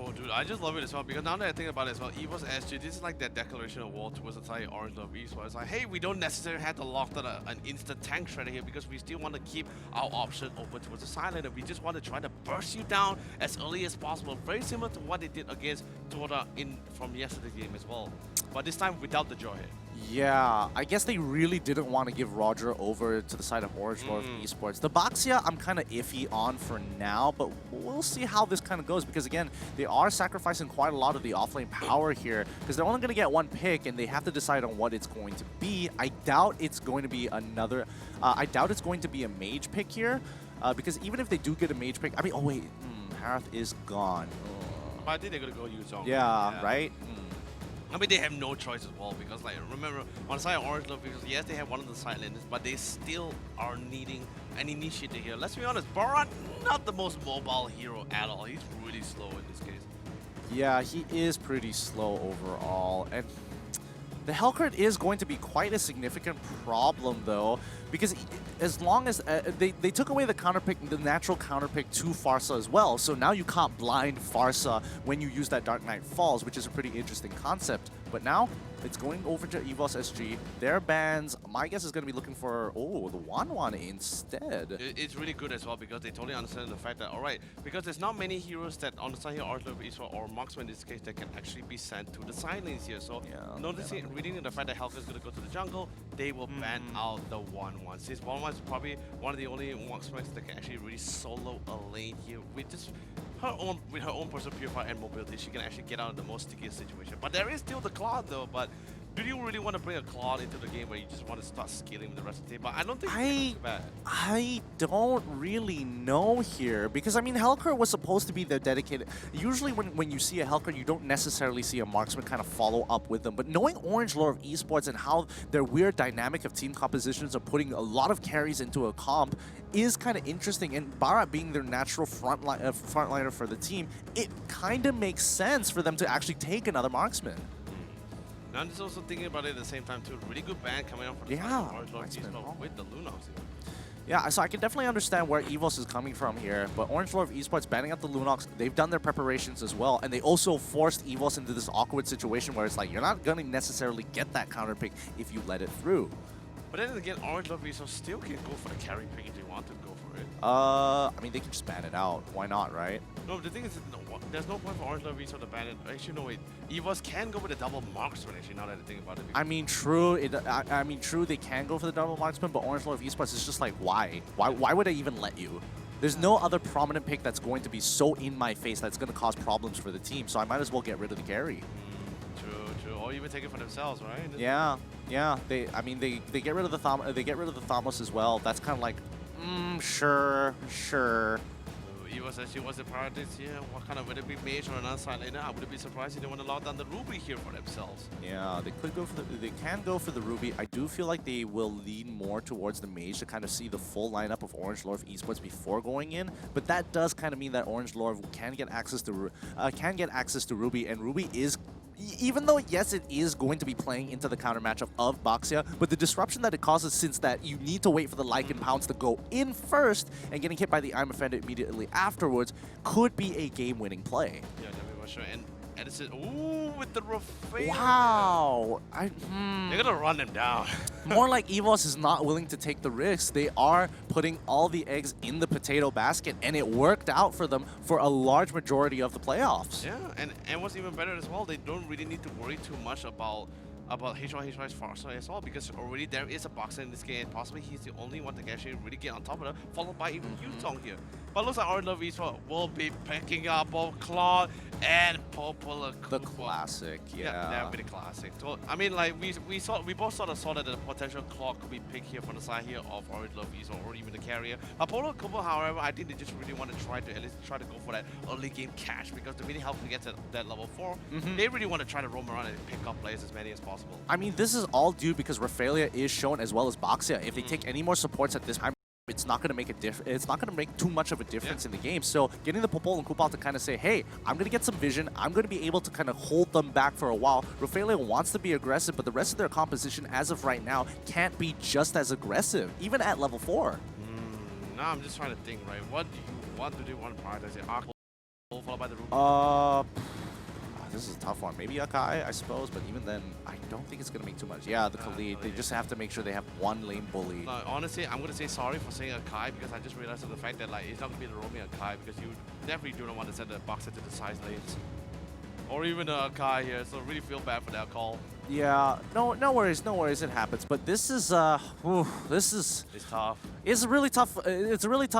Oh, dude, I just love it as well because now that I think about it as well, EVOS SG, this is like that declaration of war towards the entire Orange Love Esports. It's like, hey, we don't necessarily have to lock down an instant tank shredder here because we still want to keep our option open towards the silent, and we just want to try to burst you down as early as possible. Very similar to what they did against Dota from yesterday's game as well. But this time without the jaw hit. Yeah, I guess they really didn't want to give Roger over to the side of Orange Lore of Esports. The Boxia, I'm kind of iffy on for now, but we'll see how this kind of goes because, again, they are sacrificing quite a lot of the offlane power here because they're only going to get one pick and they have to decide on what it's going to be. I doubt it's going to be another... I doubt it's going to be a mage pick here because even if they do get a mage pick... I mean, oh wait, Harath is gone. But I think they're going to go Yutong. Yeah, right? I mean, they have no choice as well because, like, remember, on the side of Orange Love, because yes, they have one of the sideliners, but they still are needing an initiator here. Let's be honest, Barat, not the most mobile hero at all. He's really slow in this case. Yeah, he is pretty slow overall, and the Hellcurt is going to be quite a significant problem, though, because as long as they took away the counterpick, the natural counterpick to Farsa as well, so now you can't blind Farsa when you use that Dark Knight Falls, which is a pretty interesting concept. But now it's going over to EVOS SG. Their bans, my guess is going to be looking for, the Wan instead. It's really good as well because they totally understand the fact that, alright, because there's not many heroes that on the side here, Orange Love Esports or Marksman in this case, that can actually be sent to the side lanes here. So reading the fact that Hellcurt is going to go to the jungle, they will ban out the 1-1. Since 1-1 is probably one of the only Marksmen that can actually really solo a lane here with just her own personal purifier and mobility, she can actually get out of the most stickiest situation. But there is still the Cloud though, but do you really want to bring a Cloud into the game where you just want to start scaling with the rest of the team? But I don't think it's bad. I don't really know here because, I mean, Hellcurt was supposed to be their dedicated... Usually when you see a Hellcurt, you don't necessarily see a marksman kind of follow up with them. But knowing Orange Lore of Esports and how their weird dynamic of team compositions are putting a lot of carries into a comp is kind of interesting. And Barat being their natural frontliner for the team, it kind of makes sense for them to actually take another marksman. Now I'm just also thinking about it at the same time too. Really good ban coming out from the side of Orange Love Esports with the Lunox. Yeah, so I can definitely understand where EVOS is coming from here, but Orange Lore of Esports banning out the Lunox, they've done their preparations as well, and they also forced EVOS into this awkward situation where it's like, you're not going to necessarily get that counter pick if you let it through. But then again, Orange Love Esports still can go for the carry pick if they want to go for it. I mean, they can just ban it out. Why not, right? No, the thing is, there's no point for Orange Love Esports to ban it. Actually, no, wait. EVOS can go with a double marksman, actually, now that I think about it. I mean, true. I mean, true, they can go for the double marksman, but Orange Lore of Esports is just like, why? Why would I even let you? There's no other prominent pick that's going to be so in my face that's going to cause problems for the team, so I might as well get rid of the carry. True. Or even take it for themselves, right? Yeah. They get rid of the Thamos as well. That's kind of like, Sure. EVOS actually was the priority here. What kind of, would it be mage or another side laner? I wouldn't be surprised if they want to lock down the Ruby here for themselves. Yeah, they could go for they can go for the Ruby. I do feel like they will lean more towards the mage to kind of see the full lineup of Orange Lord Esports before going in. But that does kind of mean that Orange Lord can get access to Ruby, and Ruby is. Even though, yes, it is going to be playing into the counter matchup of Baxia, but the disruption that it causes, since that you need to wait for the Lycan Pounce to go in first and getting hit by the I'm Offended immediately afterwards, could be a game-winning play. Yeah, definitely sure. And Edison, ooh, with the Rafael. Wow. They're gonna run him down. More like EVOS is not willing to take the risks. They are putting all the eggs in the potato basket, and it worked out for them for a large majority of the playoffs. Yeah, and what's even better as well, they don't really need to worry too much about H1's Farsa as well, because already there is a boxer in this game, and possibly he's the only one that can actually really get on top of them, followed by even Yutong here. But looks like Orange Love Esports will be picking up both Claude and Popular The Koopa. classic, yeah. That would be the classic. So, I mean, like, we both sort of saw that the potential Claude could be picked here from the side here of Orange Love Esports, or even the carrier. Popular Koopa, however, I think they just really want to at least try to go for that early game cash, because to really help them get to that level 4, they really want to try to roam around and pick up players as many as possible. I mean, this is all due because Rafaelia is shown as well as Baxia. If they take any more supports at this time, it's not going to make a it's not going to make too much of a difference in the game. So getting the Popol and Kupal to kind of say, hey, I'm going to get some vision. I'm going to be able to kind of hold them back for a while. Rafaelia wants to be aggressive, but the rest of their composition as of right now can't be just as aggressive, even at level 4. Now I'm just trying to think, right? What do they want to prioritize? Arc followed by the Ruby? This is a tough one. Maybe Akai, I suppose, but even then, I don't think it's going to make too much. Yeah, the Khalid. They just have to make sure they have one lane bully. No, honestly, I'm going to say sorry for saying Akai, because I just realized the fact that like it's not going to be the roaming Akai, because you definitely do not want to send the boxer to the side lanes. Or even the Akai here, so really feel bad for that call. Yeah, no worries, it happens. But this is, it's tough. It's a really tough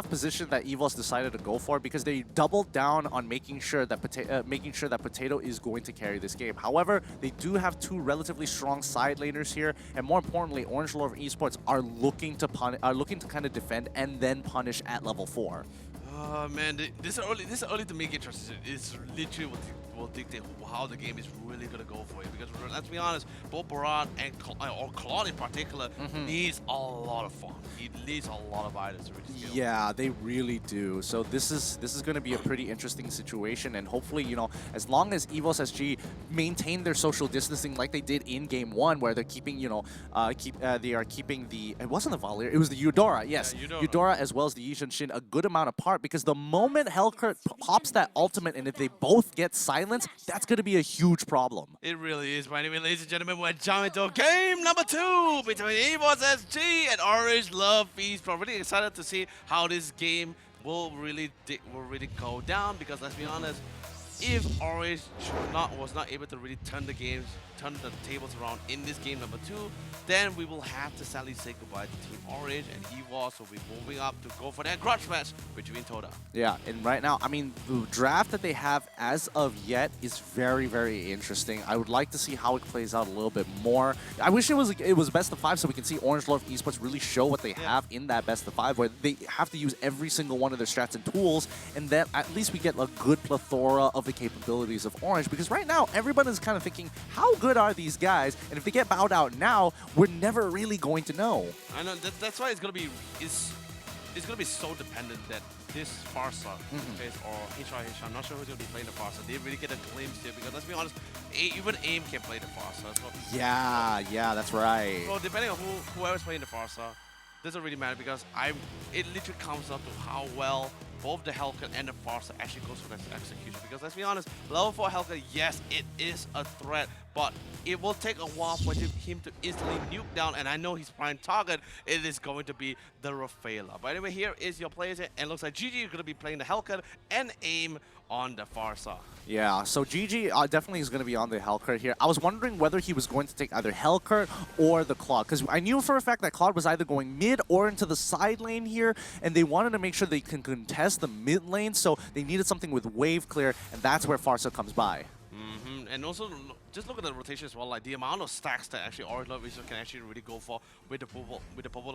position that EVOS decided to go for, because they doubled down on making sure that Potato is going to carry this game. However, they do have two relatively strong side laners here, and more importantly, Orange Lord Esports are looking to kind of defend and then punish at level 4. Man, this is early to make a transition. It's literally will dictate how the game is really gonna go for you. Because let's be honest, both Baran and Claude in particular needs a lot of fun. He needs a lot of items to really skill. Yeah, they really do. So this is going to be a pretty interesting situation, and hopefully, you know, as long as EVOS SG maintain their social distancing like they did in Game 1, where they're keeping, you know, they are keeping the, it wasn't the Valier, it was the Eudora, yes, yeah, Eudora as well as the Yishan Shin a good amount apart, because the moment Hellcurt pops that ultimate, and if they both get silenced, that's going to be a huge problem. It really is. But anyway, ladies and gentlemen, we're jumping into game number 2 between EVOS SG and Orange Love Esports. Really excited to see how this game will really go down, because let's be honest, if Orange was not able to really turn the tables around in this game number 2, then we will have to sadly say goodbye to Team Orange, and EVOS will be moving up to go for that grudge match between Toda. Yeah, and right now, I mean, the draft that they have as of yet is very, very interesting. I would like to see how it plays out a little bit more. I wish it was best of 5, so we can see Orange Lord Esports really show what they have in that best of 5, where they have to use every single one of their strats and tools, and then at least we get a good plethora of the capabilities of Orange, because right now everyone is kind of thinking, how good are these guys? And if they get bowed out now, we're never really going to know. I know, that's why it's gonna be so dependent that this Farsa face or HRH, I'm not sure who's gonna be playing the Farsa. They really get a glimpse here, because let's be honest, even AIM can play the Farsa. So yeah, that's right. So depending on whoever's playing the Farsa, doesn't really matter, because it literally comes up to how well both the Hellcat and the Farsa actually goes for that execution. Because let's be honest, level 4 Hellcat, yes, it is a threat, but it will take a while for him to instantly nuke down, and I know his prime target, it is going to be the Rafaela. But anyway, here is your players, and looks like GG is going to be playing the Hellcat and AIM on the Farsa. Yeah, so GG definitely is going to be on the Hellcurt here. I was wondering whether he was going to take either Hellcurt or the Claude, because I knew for a fact that Claude was either going mid or into the side lane here, and they wanted to make sure they can contest the mid lane, so they needed something with wave clear, and that's where Farsa comes by. And also, just look at the rotation as well. Like the amount of stacks that actually Orange Love can actually really go for with the Purple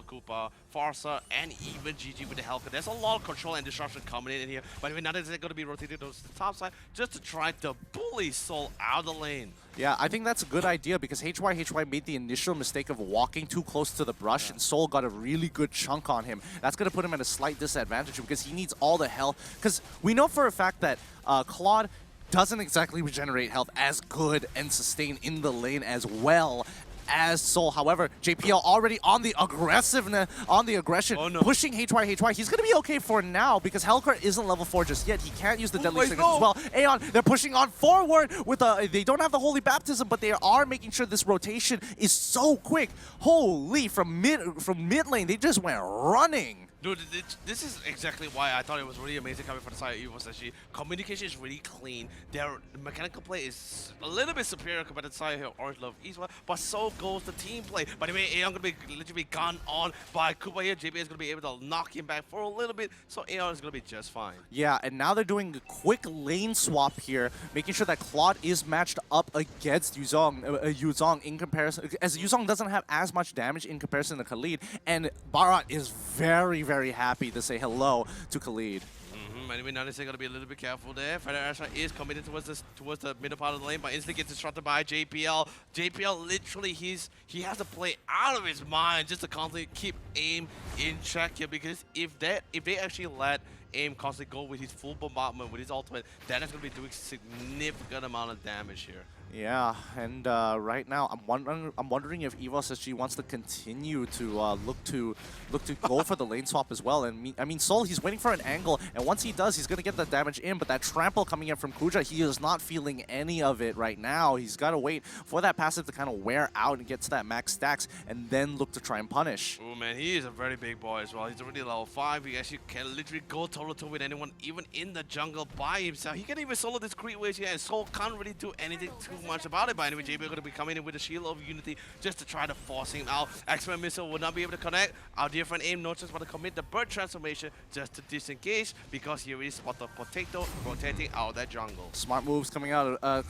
Koopa, Farsa, and even GG with the Helka. There's a lot of control and disruption coming in here. But anyway, now they're going to be rotated to the top side just to try to bully Soul out of the lane. Yeah, I think that's a good idea because HY made the initial mistake of walking too close to the brush, and Soul got a really good chunk on him. That's going to put him at a slight disadvantage because he needs all the health. Because we know for a fact that Claude doesn't exactly regenerate health as good and sustain in the lane as well as Soul. However, JPL already on the aggressiveness, on the aggression, pushing HY. He's going to be okay for now because Helker isn't level 4 just yet. He can't use the Deadly Sickness as well. Aeon, they're pushing on forward with they don't have the Holy Baptism, but they are making sure this rotation is so quick. Holy, from mid lane, they just went running. Dude, this is exactly why I thought it was really amazing coming from the side of Evo Sashi. Communication is really clean. Their mechanical play is a little bit superior compared to the side of Orange Love Esports, but so goes the team play. By the way, Aeon going to be literally gone on by Koopa here. JP is going to be able to knock him back for a little bit, so Aeon is going to be just fine. Yeah, and now they're doing a quick lane swap here, making sure that Claude is matched up against Yuzong in comparison, as Yuzong doesn't have as much damage in comparison to Khalid, and Barat is very happy to say hello to Khalid. Anyway, now they're going to be a little bit careful there. Feather Astra is committed towards the middle part of the lane, but instantly gets disrupted by JPL. JPL literally he has to play out of his mind just to constantly keep aim in check here, because if they actually let aim constantly go with his full bombardment with his ultimate, then it's going to be doing significant amount of damage here. Yeah, and right now I'm wondering if Evo SSG wants to continue to look to go for the lane swap as well. And I mean, Soul, he's waiting for an angle, and once he does, he's gonna get the damage in. But that trample coming in from Kuja, he is not feeling any of it right now. He's got to wait for that passive to kind of wear out and get to that max stacks, and then look to try and punish. Oh man, he is a very big boy as well. He's already level 5. He actually can literally go toe-to-toe with anyone, even in the jungle by himself. He can even solo discreet ways here, and Soul can't really do anything too much about it. But anyway, JB going to be coming in with the Shield of Unity just to try to force him out. X-Men Missile will not be able to connect. Our dear friend Aim notices want to commit the bird transformation just to disengage, because he already spotted the potato rotating out of that jungle. Smart moves coming out of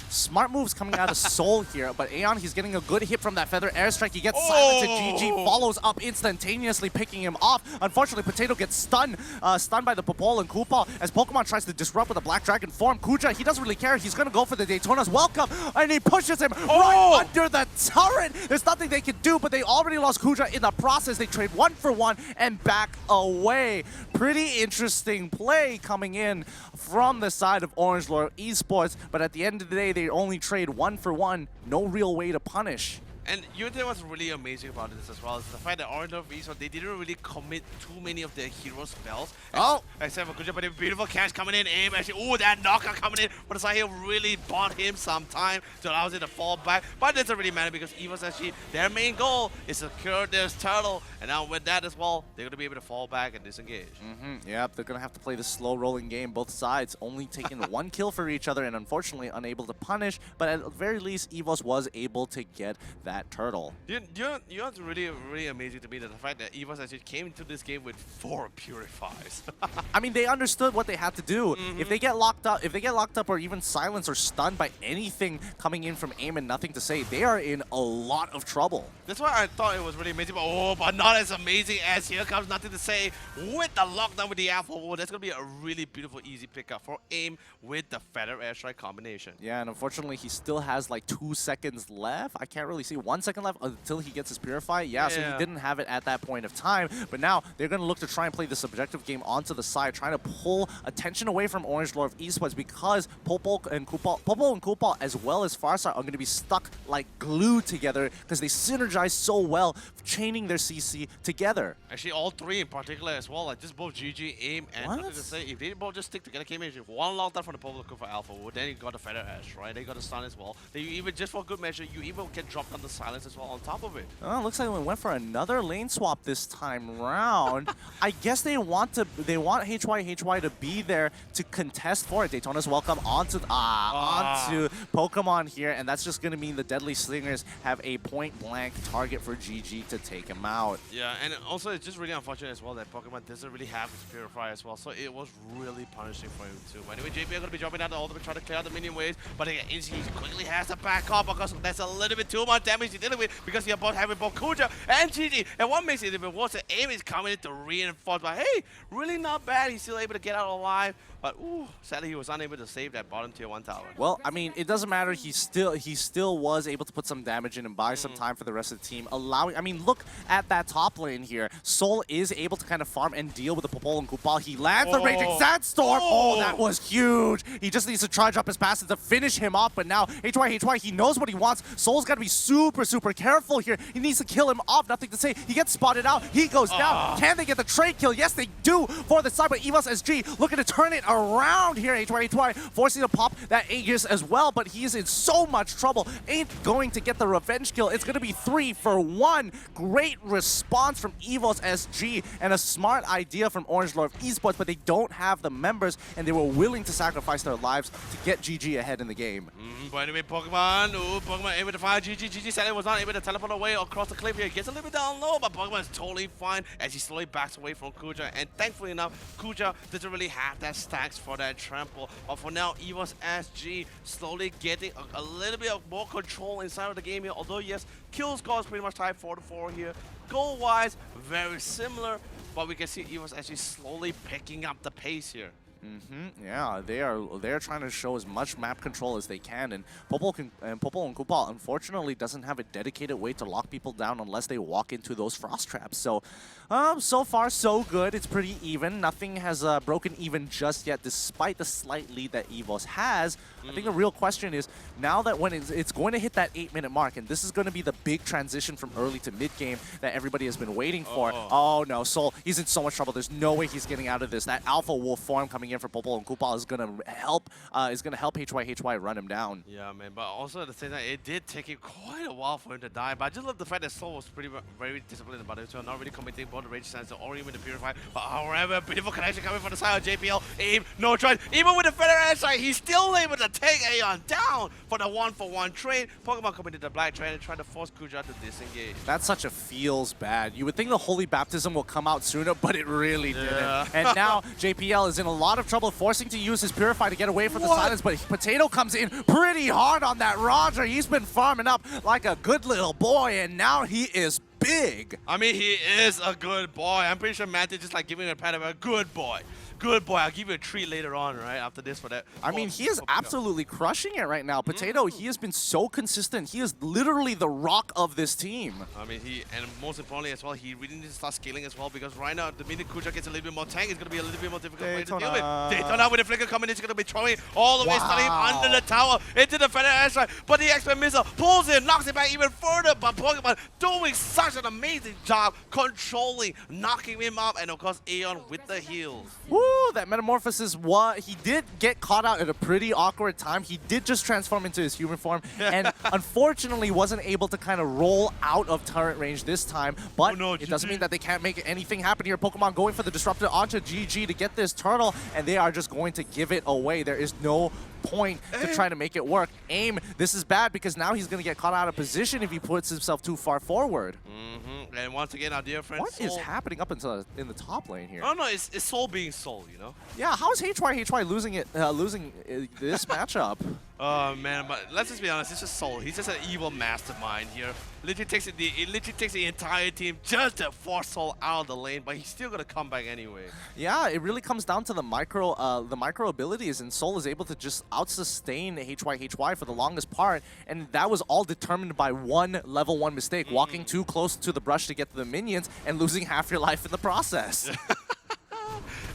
smart moves coming out of Soul here, but Aeon, he's getting a good hit from that Feather Airstrike. He gets silenced, and GG follows up instantaneously, picking him off. Unfortunately, Potato gets stunned by the Popol and Koopa as Pokemon tries to disrupt with a Black Dragon form. Kuja, he doesn't really care. He's going to go for the Daytona's welcome, and he pushes him right under the turret. There's nothing they can do, but they already lost Kuja in the process. They trade 1 for 1 and back away. Pretty interesting play coming in from the side of Orange Lord Esports, but at the end of the day, they only trade 1 for 1. No real way to punish. And you know what's really amazing about this as well is the fact that Orange Lord Esports, they didn't really commit too many of their hero spells. Except for Kuja, but a beautiful catch coming in. Aim actually, that knocker coming in. But Sahil really bought him some time to allow him to fall back. But it doesn't really matter because Evo's actually, their main goal is to secure this turtle. And now with that as well, they're going to be able to fall back and disengage. Yep, they're going to have to play the slow rolling game. Both sides only taking 1 kill for each other and unfortunately unable to punish. But at the very least, Evos was able to get that turtle. You know what's really amazing to me, that the fact that Evos actually came into this game with 4 purifies. I mean, they understood what they had to do. If they get locked up or even silenced or stunned by anything coming in from aim and nothing to say, they are in a lot of trouble. That's why I thought it was really amazing, but not as amazing as here comes nothing to say with the lockdown with the Alpha Wall. That's going to be a really beautiful, easy pickup for aim with the Feather Airstrike combination. Yeah, and unfortunately, he still has like 2 seconds left. I can't really see 1 second left until he gets his Purify. Yeah, so he didn't have it at that point of time. But now they're going to look to try and play the subjective game onto the side, trying to pull attention away from Orange Lord of Esports, because Popo and Koopa as well as Farsight are going to be stuck like glue together because they synergize so well, chaining their CC together. Actually, all 3 in particular as well, like just both GG, aim, and nothing to say. If they both just stick together, came in with 1 lockdown from the Popo Koopa Alpha, then you got the Feather Ash, right? They got a stun as well. They even, just for good measure, you even can drop down the silence as well on top of it. Oh, looks like we went for another lane swap this time round. I guess they want HY to be there to contest for it. Daytona's welcome onto Pokemon here, and that's just going to mean the Deadly Slingers have a point-blank target for GG to take him out. Yeah, and also it's just really unfortunate as well that Pokemon doesn't really have his Purify as well, so it was really punishing for him too. But anyway, JP are going to be dropping down the ultimate, trying to clear out the minion waves, but he quickly has to back off because there's a little bit too much damage he's dealing with because you're both having both Kuja and GG. And what makes it even worse, the aim is coming in to reinforce, but hey, really not bad. He's still able to get out alive. But ooh, sadly he was unable to save that bottom tier 1 tower. Well, I mean, it doesn't matter. He still was able to put some damage in and buy some time for the rest of the team, allowing. I mean, look at that top lane here. Soul is able to kind of farm and deal with the Popol and Kupal. He lands the Raging Sandstorm. Oh, that was huge. He just needs to charge up his passive to finish him off. But now HY, he knows what he wants. Soul's got to be super careful here. He needs to kill him off. Nothing to say. He gets spotted out. He goes down. Can they get the trade kill? Yes, they do for the side. But EVOS SG looking to turn it around here. HY forcing to pop that Aegis as well, but he is in so much trouble. Ain't going to get the revenge kill. It's going to be 3 for 1. Great response from EVOS SG and a smart idea from Orange Lord of Esports, but they don't have the members and they were willing to sacrifice their lives to get GG ahead in the game. But anyway, Pokemon able to find GG. GG sadly was not able to teleport away across the cliff here. Gets a little bit down low, but Pokemon is totally fine as he slowly backs away from Kuja. And thankfully enough, Kuja doesn't really have that stacks for that trample. But for now, EVOS SG slowly getting a little bit of more control inside of the game here. Although yes, kill score is pretty much tied 4-4 here. Goal-wise, very similar, but we can see EVOS SG slowly picking up the pace here. Yeah, they're trying to show as much map control as they can, and Popol and Kupal unfortunately doesn't have a dedicated way to lock people down unless they walk into those frost traps. So, so far so good. It's pretty even. Nothing has broken even just yet, despite the slight lead that EVOS has. I think the real question is now that when it's going to hit that 8-minute mark, and this is going to be the big transition from early to mid game that everybody has been waiting for. Oh no, Soul, he's in so much trouble. There's no way he's getting out of this. That Alpha Wolf form coming in for Popol and Kupal is gonna help HY run him down. Yeah, man. But also at the same time, it did take him quite a while for him to die. But I just love the fact that Soul was very disciplined about it, so not really committing both the Rage Sandstorm or even the Purify. But however, beautiful connection coming from the side of JPL. Aim, no choice. Even with the Feather Edge, he's still able to take Aeon down for the 1-for-1 trade. Pokemon coming to the black trade and trying to force Kuja to disengage. That's such a feels bad. You would think the Holy Baptism will come out sooner, but it really didn't. And now JPL is in a lot of trouble, forcing to use his Purify to get away from the silence, but Potato comes in pretty hard on that Roger. He's been farming up like a good little boy, and now he is big. I mean, he is a good boy. I'm pretty sure Matt is just like giving a pat of a good boy. Good boy. I'll give you a treat later on, right? After this for that. I mean, he is absolutely crushing it right now. Potato, he has been so consistent. He is literally the rock of this team. I mean, and most importantly as well, he really needs to start scaling as well, because right now, the minute Kuja gets a little bit more tank, it's going to be a little bit more difficult for him to deal with. Daytona with the flicker coming in, he's going to be throwing all the way, starting him under the tower, into the Feather Airstrike, but the X-Men missile pulls him, knocks it back even further, but Pokemon doing such an amazing job controlling, knocking him up, and of course, Aeon with the heals. Woo, that Metamorphosis, he did get caught out at a pretty awkward time. He did just transform into his human form, and unfortunately wasn't able to kind of roll out of turret range this time, but it doesn't mean that they can't make anything happen here. Pokemon going for the Disruptor onto GG to get this turtle, and they are just going to give it away. There is no point to try to make it work. Aim, this is bad because now he's going to get caught out of position if he puts himself too far forward. And once again, our dear friend What Soul is happening up into in the top lane here? Oh no, it's Soul being Soul, you know? Yeah, how is HY losing this matchup? Oh man, but let's just be honest, it's just Soul. He's just an evil mastermind here. It literally takes the entire team just to force Soul out of the lane, but he's still gonna come back anyway. Yeah, it really comes down to the micro abilities, and Soul is able to just out-sustain HY for the longest part, and that was all determined by one level 1 mistake, walking too close to the brush to get to the minions and losing half your life in the process.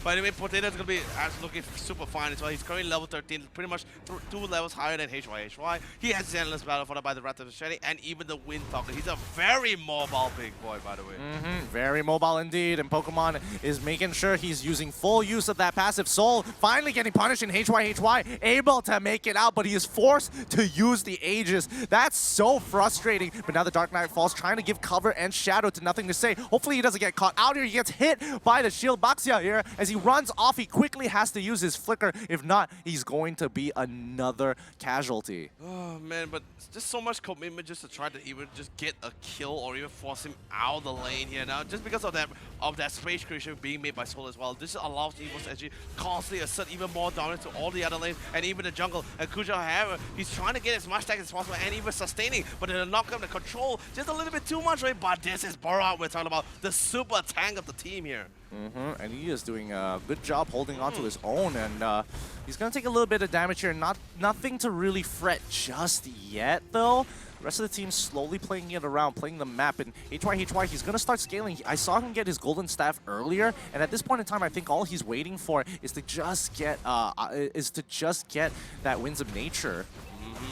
But anyway, Potato's gonna be looking super fine as well. He's currently level 13, pretty much 2 levels higher than HY. He has the Endless Battle followed by the Wrath of the Shady and even the Wind Talker. He's a very mobile big boy, by the way. Very mobile indeed, and Pokemon is making sure he's using full use of that passive. Soul finally getting punished in HY, able to make it out, but he is forced to use the Aegis. That's so frustrating. But now the Dark Knight Falls trying to give cover and shadow to Nothing to Say. Hopefully he doesn't get caught out here. He gets hit by the shield. Baxia here, as he runs off, he quickly has to use his flicker. If not, he's going to be another casualty. Oh man, but just so much commitment just to try to even just get a kill or even force him out of the lane here now, just because of that space creation being made by Soul as well. This allows Evo's SG constantly assert even more dominance to all the other lanes and even the jungle. And Kuja, however, he's trying to get as much tag as possible and even sustaining, but the knock-up, the control, just a little bit too much, right? But this is Barat. We're talking about the super tank of the team here. And he is doing a good job holding on to his own, and he's going to take a little bit of damage here. Nothing to really fret just yet, though. The rest of the team slowly playing it around, playing the map, and HY, he's going to start scaling. I saw him get his golden staff earlier, and at this point in time, I think all he's waiting for is to just get that Winds of Nature.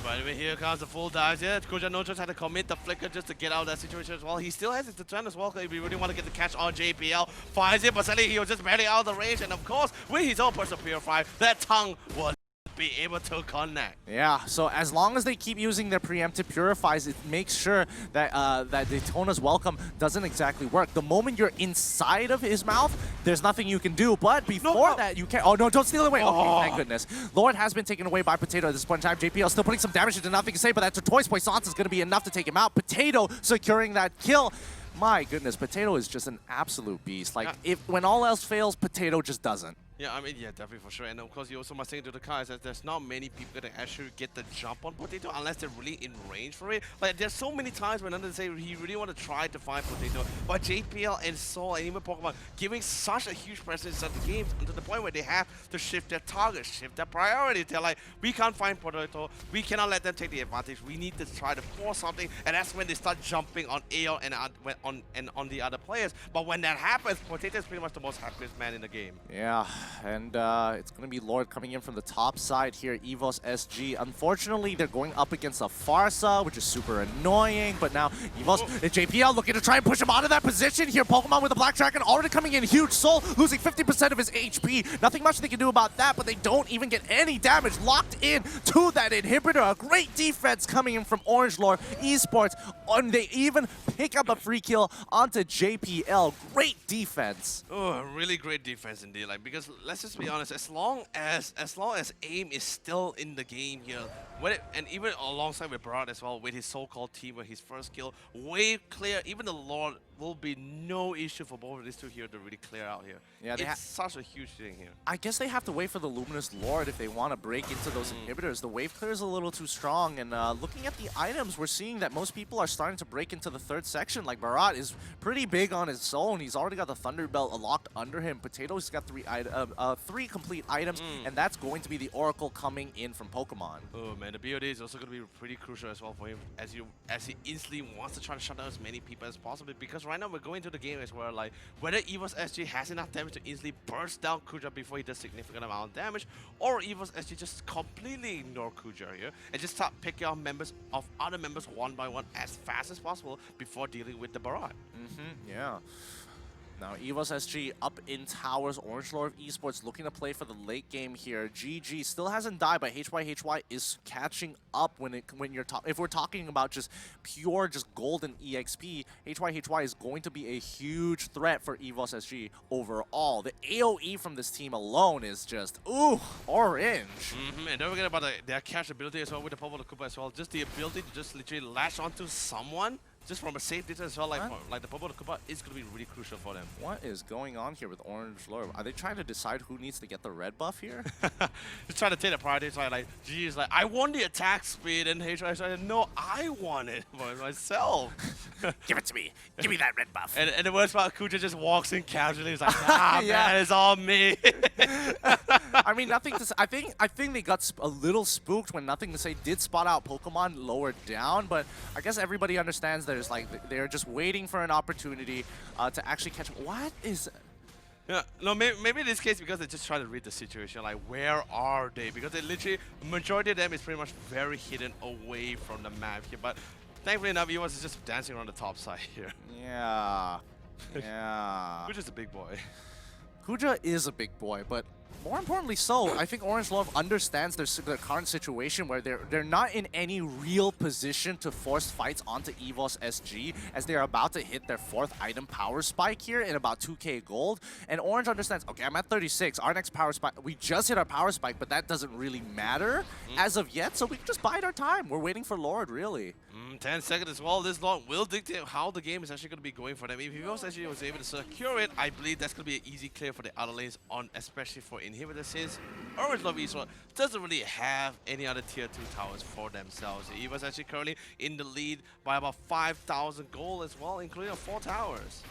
By the way, here comes the full dive. Yeah, Kuja no just had to commit the flicker just to get out of that situation as well. He still has his turn as well if he really want to get the catch on JPL. Finds it, but suddenly he was just barely out of the range. And of course, with his own personal purify, that tongue will be able to connect. Yeah, so as long as they keep using their preemptive purifies, it makes sure that that Daytona's welcome doesn't exactly work. The moment you're inside of his mouth, there's nothing you can do. But before that, you can. Oh no! Don't steal it away. Okay, thank goodness. Lord has been taken away by Potato at this point in time. JPL still putting some damage into Nothing to Say, but that Tortoise Poissance is going to be enough to take him out. Potato securing that kill. My goodness, Potato is just an absolute beast. Like, when all else fails, Potato just doesn't. Yeah, I mean, yeah, definitely for sure. And of course, you also must say to the guys that there's not many people that actually get the jump on Potato unless they're really in range for it. Like, there's so many times when Under say he really want to try to find Potato, but JPL and Soul and even Pokemon giving such a huge presence at the games to the point where they have to shift their target, shift their priority. They're like, we can't find Potato, we cannot let them take the advantage. We need to try to force something, and that's when they start jumping on AO and on the other players. But when that happens, Potato is pretty much the most happiest man in the game. Yeah. And it's going to be Lord coming in from the top side here, Evos SG. Unfortunately, they're going up against a Farsa, which is super annoying. But now Evos, JPL looking to try and push him out of that position here. Pokemon with the Black Dragon already coming in huge. Soul losing 50% of his HP. Nothing much they can do about that, but they don't even get any damage. Locked in to that inhibitor. A great defense coming in from Orange Lord Esports. And they even pick up a free kill onto JPL. Great defense. Oh, really great defense indeed. Like, because let's just be honest, as long as aim is still in the game here, and even alongside with Barat as well, with his so-called team with his first kill, wave clear, even the Lord will be no issue for both of these two here to really clear out here. Yeah, it's such a huge thing here. I guess they have to wait for the Luminous Lord if they want to break into those inhibitors. The wave clear is a little too strong, and looking at the items, we're seeing that most people are starting to break into the third section. Like, Barat is pretty big on his own. He's already got the Thunder Belt locked under him. Potato's got three complete items, and that's going to be the Oracle coming in from Pokemon. Oh man, the BOD is also going to be pretty crucial as well for him, as he instantly wants to try to shut down as many people as possible, because right now we're going to the game as well, like, whether Evos SG has enough damage to easily burst down Kuja before he does significant amount of damage, or Evos SG just completely ignore Kuja here and just start picking out members of other members one by one as fast as possible before dealing with the Barat. Yeah. Now, Evos SG up in towers. Orange Lord of Esports looking to play for the late game here. GG still hasn't died, but HY is catching up if we're talking about just pure golden EXP. HY is going to be a huge threat for Evos SG overall. The AoE from this team alone is just orange. And don't forget about their catch ability as well with the Popo Koopa as well. Just the ability to just literally latch onto someone just from a safe distance as well, like the Popo Koopa is going to be really crucial for them. What is going on here with Orange Lord? Are they trying to decide who needs to get the red buff here? Just trying to take the priority. So like, geez, like, I want the attack speed, and HY said, no, I want it for myself. Give it to me. Give me that red buff. And the worst part, Kuja just walks in casually. He's like, nah, man, it's all me. I mean, Nothing to Say. I think they got a little spooked when Nothing to Say did spot out Pokemon lower down, but I guess everybody understands that they're just waiting for an opportunity to actually catch him. What is... Yeah, no, maybe in this case because they're just trying to read the situation, like where are they? Because they literally, majority of them is pretty much very hidden away from the map here. But thankfully enough, EVOS is just dancing around the top side here. Yeah. Yeah. Which is a big boy. Kuja is a big boy, but more importantly so, I think Orange Love understands their current situation where they're not in any real position to force fights onto EVOS SG as they're about to hit their 4th item power spike here in about 2k gold. And Orange understands, okay, I'm at 36, our next power spike, we just hit our power spike, but that doesn't really matter as of yet, so we can just bide our time. We're waiting for Lord, really. 10 seconds as well. This long will dictate how the game is actually going to be going for them. If EVOS actually was able to secure it, I believe that's going to be an easy clear for the other lanes, on especially for inhibitor, since Orange Love Esports doesn't really have any other tier 2 towers for themselves. EVOS actually currently in the lead by about 5,000 gold as well, including 4 towers.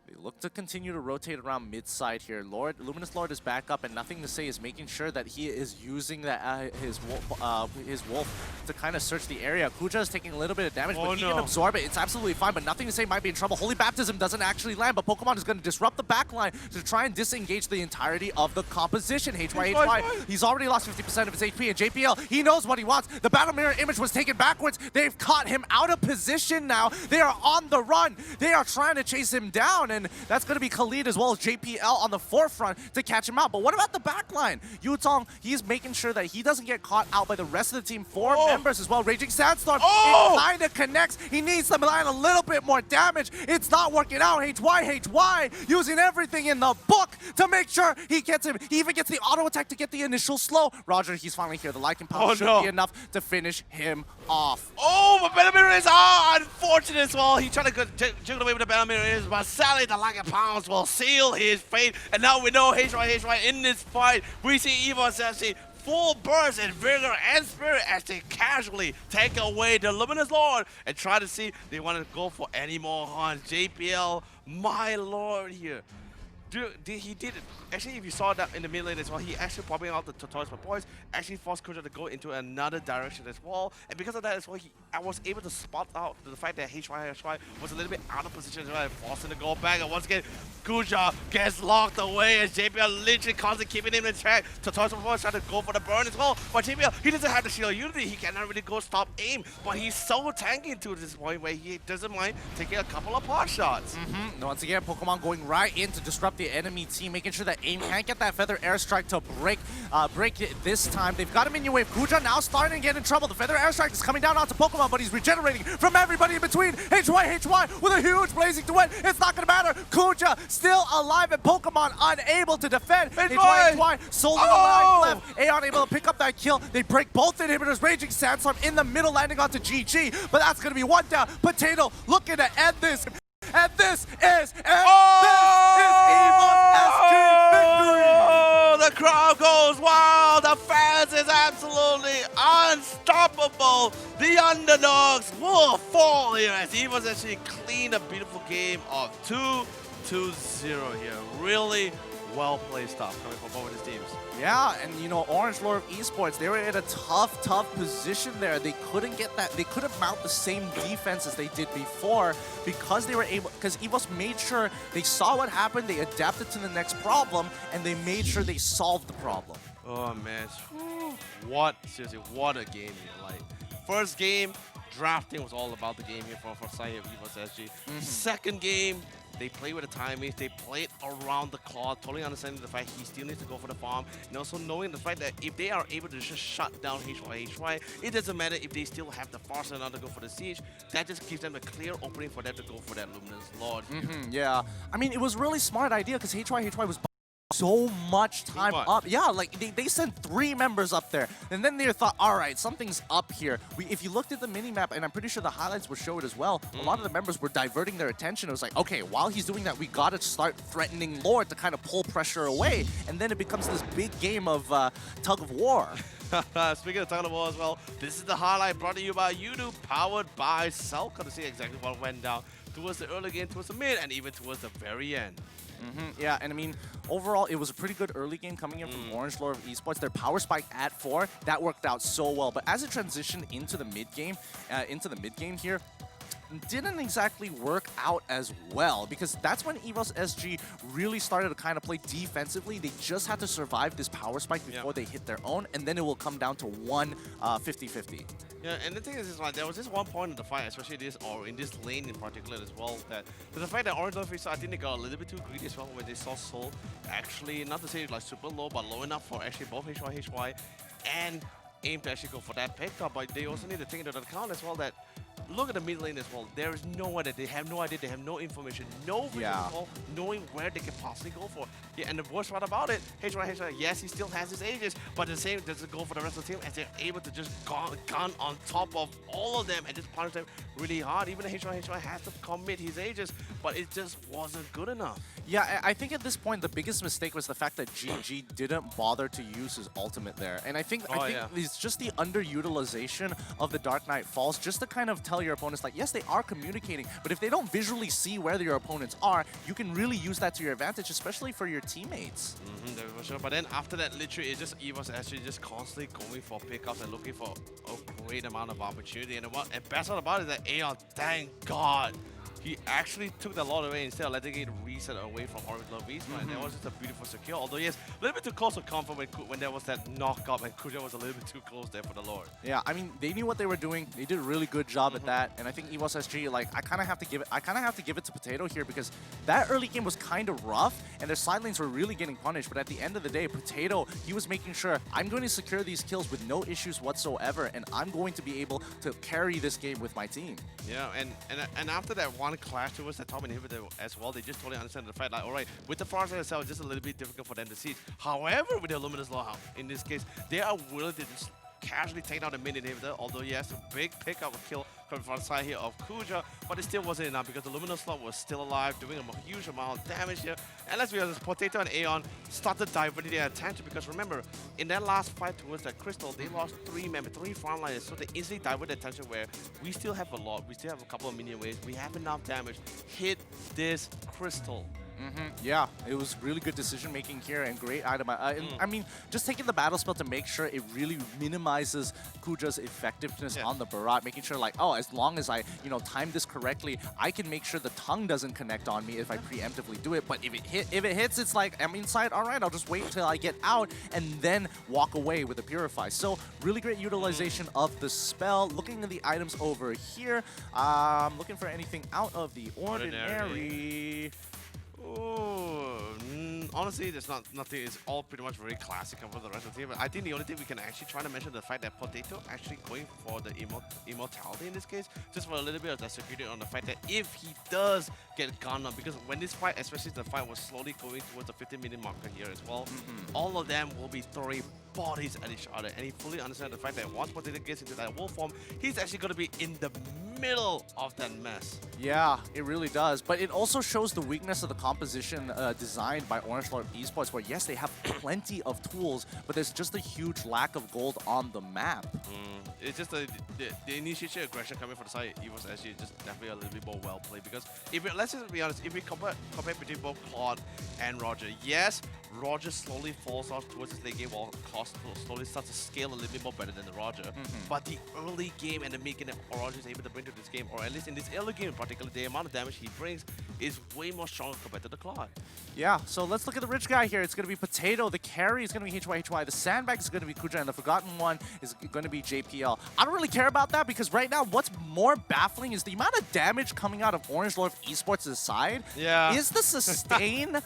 They look to continue to rotate around mid-side here. Luminous Lord is back up, and Nothing to Say is making sure that he is using his wolf to kind of search the area. Kuja is taking a little bit of damage, but he can absorb it. It's absolutely fine, but Nothing to Say might be in trouble. Holy Baptism doesn't actually land, but Pokemon is going to disrupt the backline to try and disengage the entirety of the composition. HY, he's already lost 50% of his HP, and JPL, he knows what he wants. The Battle Mirror image was taken backwards. They've caught him out of position now. They are on the run. They are trying to chase him down, and that's going to be Khalid as well as JPL on the forefront to catch him out. But what about the backline? Yutong, he's making sure that he doesn't get caught out by the rest of the team. 4 members as well. Raging Sandstorm, it kind of connects. He needs to land a little bit more damage. It's not working out. HY using everything in the book to make sure he gets him. He even gets the auto attack to get the initial slow. Roger, he's finally here. The Lycan Power should be enough to finish him off. But Battle Mirror is unfortunate as well. He tried to jiggle away with the Battle Mirror, but sadly the Lycan Pounds will seal his fate. And now we know HY in this fight. We see EVOS actually full burst in vigor and spirit as they casually take away the Luminous Lord and try to see they want to go for any more hunts. JPL, my lord here. He did it. Actually, if you saw that in the mid lane as well, he actually popping out the tutorials for boys, actually forced Kuja to go into another direction as well. And because of that as well, I was able to spot out the fact that HY was a little bit out of position as well, forcing to go back. And once again, Kuja gets locked away as JPL literally constantly keeping him in track. Tutorials for boys trying to go for the burn as well. But JPL, he doesn't have the shield unity. He cannot really go stop aim. But he's so tanky to this point where he doesn't mind taking a couple of pot shots. Once again, Pokemon going right in to disrupt the enemy team, making sure that AIM can't get that Feather Airstrike to break it this time. They've got him in your wave. Kuja now starting to get in trouble. The Feather Airstrike is coming down onto Pokemon, but he's regenerating from everybody in between. HY with a huge blazing duet. It's not going to matter. Kuja still alive and Pokemon unable to defend. HY solo alive left. Aeon able to pick up that kill. They break both inhibitors. Raging Sandstorm in the middle landing onto GG, but that's going to be one down. Potato looking to end this. And this is EVOS SG victory! Oh, the crowd goes wild. The fans is absolutely unstoppable. The underdogs will fall here as EVOS actually clean a beautiful game of 2-0 here. Really well played stuff coming from both of these teams. Yeah, and you know, Orange Lord of Esports, they were in a tough position there. They couldn't get that, they couldn't mount the same defense as they did before because they were able, because EVOS made sure they saw what happened, they adapted to the next problem, and they made sure they solved the problem. Oh man, seriously, what a game here. Like, first game, drafting was all about the game here for side of EVOS SG. Second game, they play with the timings, they played around the clock, totally understanding the fact he still needs to go for the farm, and also knowing the fact that if they are able to just shut down HY, it doesn't matter if they still have the fast enough to go for the siege, that just gives them a clear opening for them to go for that Luminous Lord. Yeah, I mean, it was a really smart idea because HY was so much time up. Yeah, like they sent 3 members up there, and then they thought, all right, something's up here. If you looked at the mini-map, and I'm pretty sure the highlights will show it as well, a lot of the members were diverting their attention. It was like, okay, while he's doing that, we gotta start threatening Lord to kind of pull pressure away, and then it becomes this big game of tug of war. Speaking of tug of war as well, this is the highlight brought to you by YouTube, powered by Selka, to see exactly what went down towards the early game, towards the mid, and even towards the very end. Yeah, and I mean, overall, it was a pretty good early game coming in from Orange Lord of Esports. Their power spike at 4, that worked out so well. But as it transitioned into the mid game, here, didn't exactly work out as well, because that's when EVOS SG really started to kind of play defensively. They just had to survive this power spike before they hit their own, and then it will come down to one 50-50. Yeah, and the thing is like there was this one point in the fight, especially this or in this lane in particular as well, that the fact that Orange Love, I think they got a little bit too greedy as well when they saw Soul actually, not to say like super low, but low enough for actually both HY and aim to actually go for that pickup. But they also need to take into account as well that look at the mid lane as well. There is no one that they have no idea, they have no information, no vision at all, knowing where they can possibly go for. Yeah, and the worst part about it, HY, yes, he still has his Aegis, but the same doesn't go for the rest of the team as they're able to just gun on top of all of them and just punish them really hard. Even HY has to commit his Aegis, but it just wasn't good enough. Yeah, I think at this point the biggest mistake was the fact that GG didn't bother to use his ultimate there. And I think it's just the underutilization of the Dark Knight Falls, just to kind of tell your opponents, like, yes, they are communicating, but if they don't visually see where your opponents are, you can really use that to your advantage, especially for your teammates. For sure. But then after that, literally, it just EVOS actually just constantly going for pickups and looking for a great amount of opportunity. And what best part about it is that Aeon, thank God, he actually took the lot away instead of letting it reset away from Orange Love Esports. And that was just a beautiful secure. Although, yes, a little bit too close to comfort when there was that knock-up and Kuja was a little bit too close there for the Lord. Yeah, I mean, they knew what they were doing. They did a really good job at that. And I think EVOS SG, like, I kind of have to give it to Potato here, because that early game was kind of rough and their side lanes were really getting punished. But at the end of the day, Potato, he was making sure, I'm going to secure these kills with no issues whatsoever, and I'm going to be able to carry this game with my team. Yeah, and after that one clash towards the top inhibitor as well, they just totally understand the fact, like, alright, with the Frost itself, it's just a little bit difficult for them to see. However, with the Luminous Lawhound, in this case, they are willing to just casually take down the mid inhibitor, although yes, a big pickup kill coming from the side here of Kuja, but it still wasn't enough because the Luminous Slot was still alive, doing a huge amount of damage here. And let's be honest, Potato and Aeon started diverting their attention, because remember, in that last fight towards that Crystal, they lost three frontliners, so they easily diverted their attention where we still have a lot, we still have a couple of minion waves, we have enough damage, hit this Crystal. Yeah, it was really good decision making here and great item. I mean, just taking the battle spell to make sure it really minimizes Kuja's effectiveness on the Barat, making sure, like, oh, as long as I, time this correctly, I can make sure the tongue doesn't connect on me if I preemptively do it. But if it hits, it's like, I'm inside, all right, I'll just wait until I get out and then walk away with the Purify. So really great utilization of the spell. Looking at the items over here, looking for anything out of the ordinary. Ooh, honestly, there's nothing. It's all pretty much very classic for the rest of the team. But I think the only thing we can actually try to mention the fact that Potato actually going for the immortality in this case, just for a little bit of that security on the fact that if he does get gunned up, because when this fight, especially the fight was slowly going towards the 15-minute marker here as well, all of them will be throwing bodies at each other, and he fully understands the fact that once Potato gets into that wolf form, he's actually going to be in the middle of that mess. Yeah, it really does. But it also shows the weakness of the composition designed by Orange Lord Esports, where yes, they have plenty of tools, but there's just a huge lack of gold on the map. It's just the initiation aggression coming from the side EVOS SG just definitely a little bit more well played, because let's just be honest, if we compare between both Claude and Roger, yes, Roger slowly falls off towards his late game while Claude slowly starts to scale a little bit more better than the Roger. But the early game and the mid game that Roger is able to bring to this game, or at least in this early game in particular, the amount of damage he brings is way more stronger compared to the Claude. Yeah, so let's look at the rich guy here. It's going to be Potato. The carry is going to be HY. The sandbag is going to be Kuja, and the Forgotten One is going to be JPL. I don't really care about that, because right now what's more baffling is the amount of damage coming out of Orange Lord Esports' side. Yeah. Is the sustain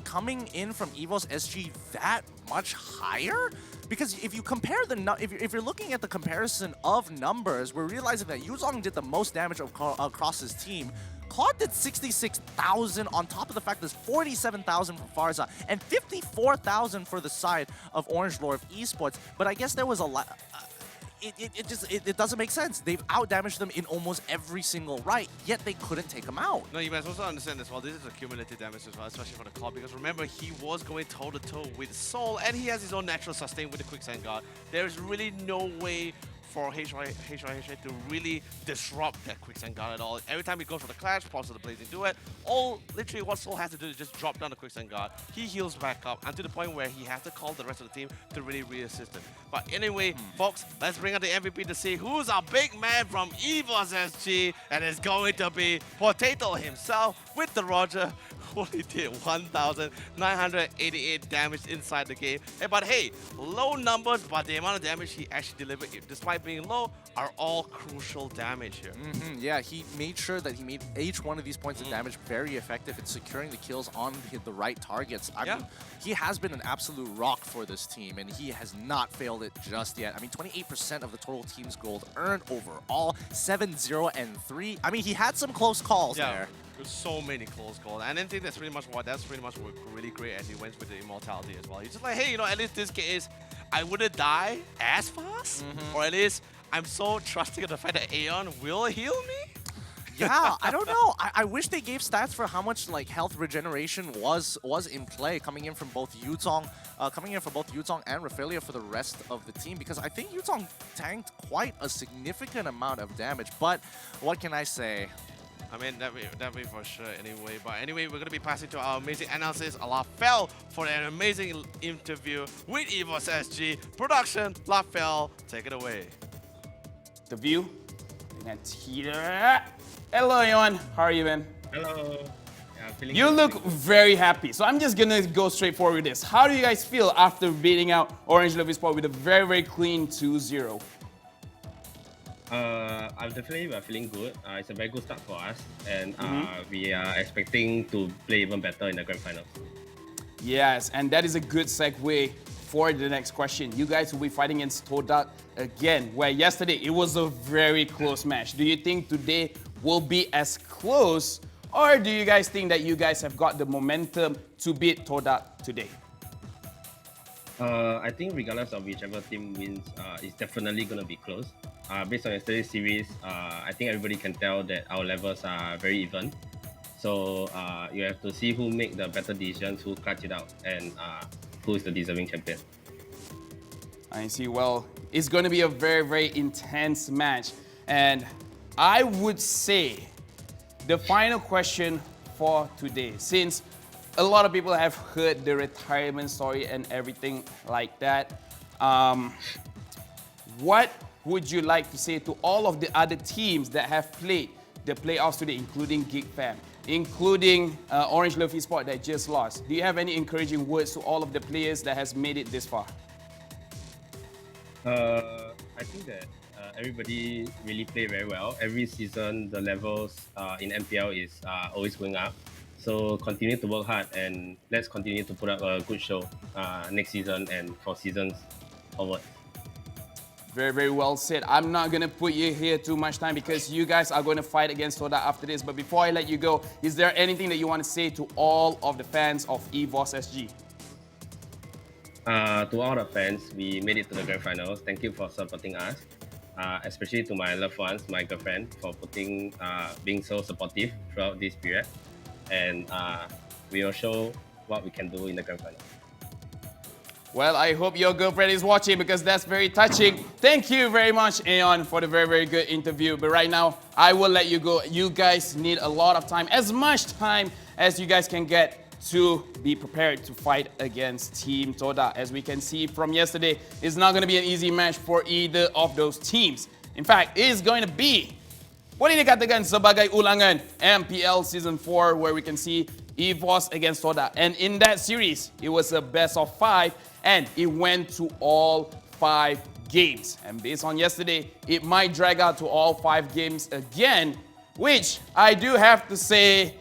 coming in from EVOS SG that much higher? Because if you compare if you're looking at the comparison of numbers, we're realizing that Yuzong did the most damage across his team. Claude did 66,000 on top of the fact there's 47,000 from Farza and 54,000 for the side of Orange Lord Esports. But I guess there was a lot. It doesn't make sense. They've out-damaged them in almost every single right, yet they couldn't take them out. No, you must also understand as well, this is a cumulative damage as well, especially for the Claw, because remember, he was going toe-to-toe with Soul, and he has his own natural sustain with the Quicksand Guard. There is really no way for HYHA to really disrupt that quicksand guard at all. Every time he goes for the clash, pulls to the blazing duet, literally what Soul has to do is just drop down the quicksand guard. He heals back up, and to the point where he has to call the rest of the team to really reassist him. But anyway, folks, let's bring out the MVP to see who's our big man from Esports SG, and it's going to be Potato himself with the Roger, who only did 1,988 damage inside the game. But hey, low numbers, but the amount of damage he actually delivered, despite being low, are all crucial damage here. Yeah, he made sure that he made each one of these points of damage very effective in securing the kills on the right targets. I mean, he has been an absolute rock for this team, and he has not failed it just yet. I mean, 28% of the total team's gold earned overall, 7-0 and 3. I mean, he had some close calls there. There's so many close calls, and I think that's pretty much what really great as he went with the immortality as well. He's just like, hey, you know, at least this case, I wouldn't die as fast, or at least I'm so trusting of the fact that Aeon will heal me. Yeah, I don't know. I wish they gave stats for how much like health regeneration was in play coming in from both Yuzong and Raphaelia for the rest of the team, because I think Yuzong tanked quite a significant amount of damage. But what can I say? I mean, that way for sure anyway. But anyway, we're going to be passing to our amazing analyst, Lafel, for an amazing interview with Esports SG. Production, Lafel, take it away. The view dengan Tira. Hello, Yon. How are you, man? Hello. Yeah, You look very happy. So I'm just going to go straight forward with this. How do you guys feel after beating out Orange Love Esports with a very, very clean 2-0? We're feeling good. It's a very good start for us, and we are expecting to play even better in the grand finals. Yes, and that is a good segue for the next question. You guys will be fighting against Todak again, where yesterday it was a very close match. Do you think today will be as close, or do you guys think that you guys have got the momentum to beat Todak today? I think regardless of whichever team wins, it's definitely going to be close. Based on yesterday's series, I think everybody can tell that our levels are very even. So you have to see who make the better decisions, who clutch it out, and who is the deserving champion. I see. Well, it's going to be a very, very intense match. And I would say the final question for today, since a lot of people have heard the retirement story and everything like that, what would you like to say to all of the other teams that have played the playoffs today, including Geek Fam, including Orange Love Esports that just lost? Do you have any encouraging words to all of the players that has made it this far? I think that everybody really played very well. Every season, the levels in MPL is always going up. So continue to work hard, and let's continue to put up a good show next season and for seasons forward. Very, very well said. I'm not going to put you here too much time because you guys are going to fight against Soda after this. But before I let you go, is there anything that you want to say to all of the fans of Esports SG? To all the fans, we made it to the grand finals. Thank you for supporting us, especially to my loved ones, my girlfriend, for being so supportive throughout this period. And we will show what we can do in the grand final. Well, I hope your girlfriend is watching because that's very touching. Thank you very much, Aeon, for the very, very good interview. But right now, I will let you go. You guys need a lot of time, as much time as you guys can get to be prepared to fight against Team Toda. As we can see from yesterday, it's not going to be an easy match for either of those teams. In fact, it is going to be, boleh dikatakan sebagai ulangan MPL Season 4, where we can see Esports against Toda. And in that series, it was a best of 5, and it went to all 5 games. And based on yesterday, it might drag out to all 5 games again, which I do have to say,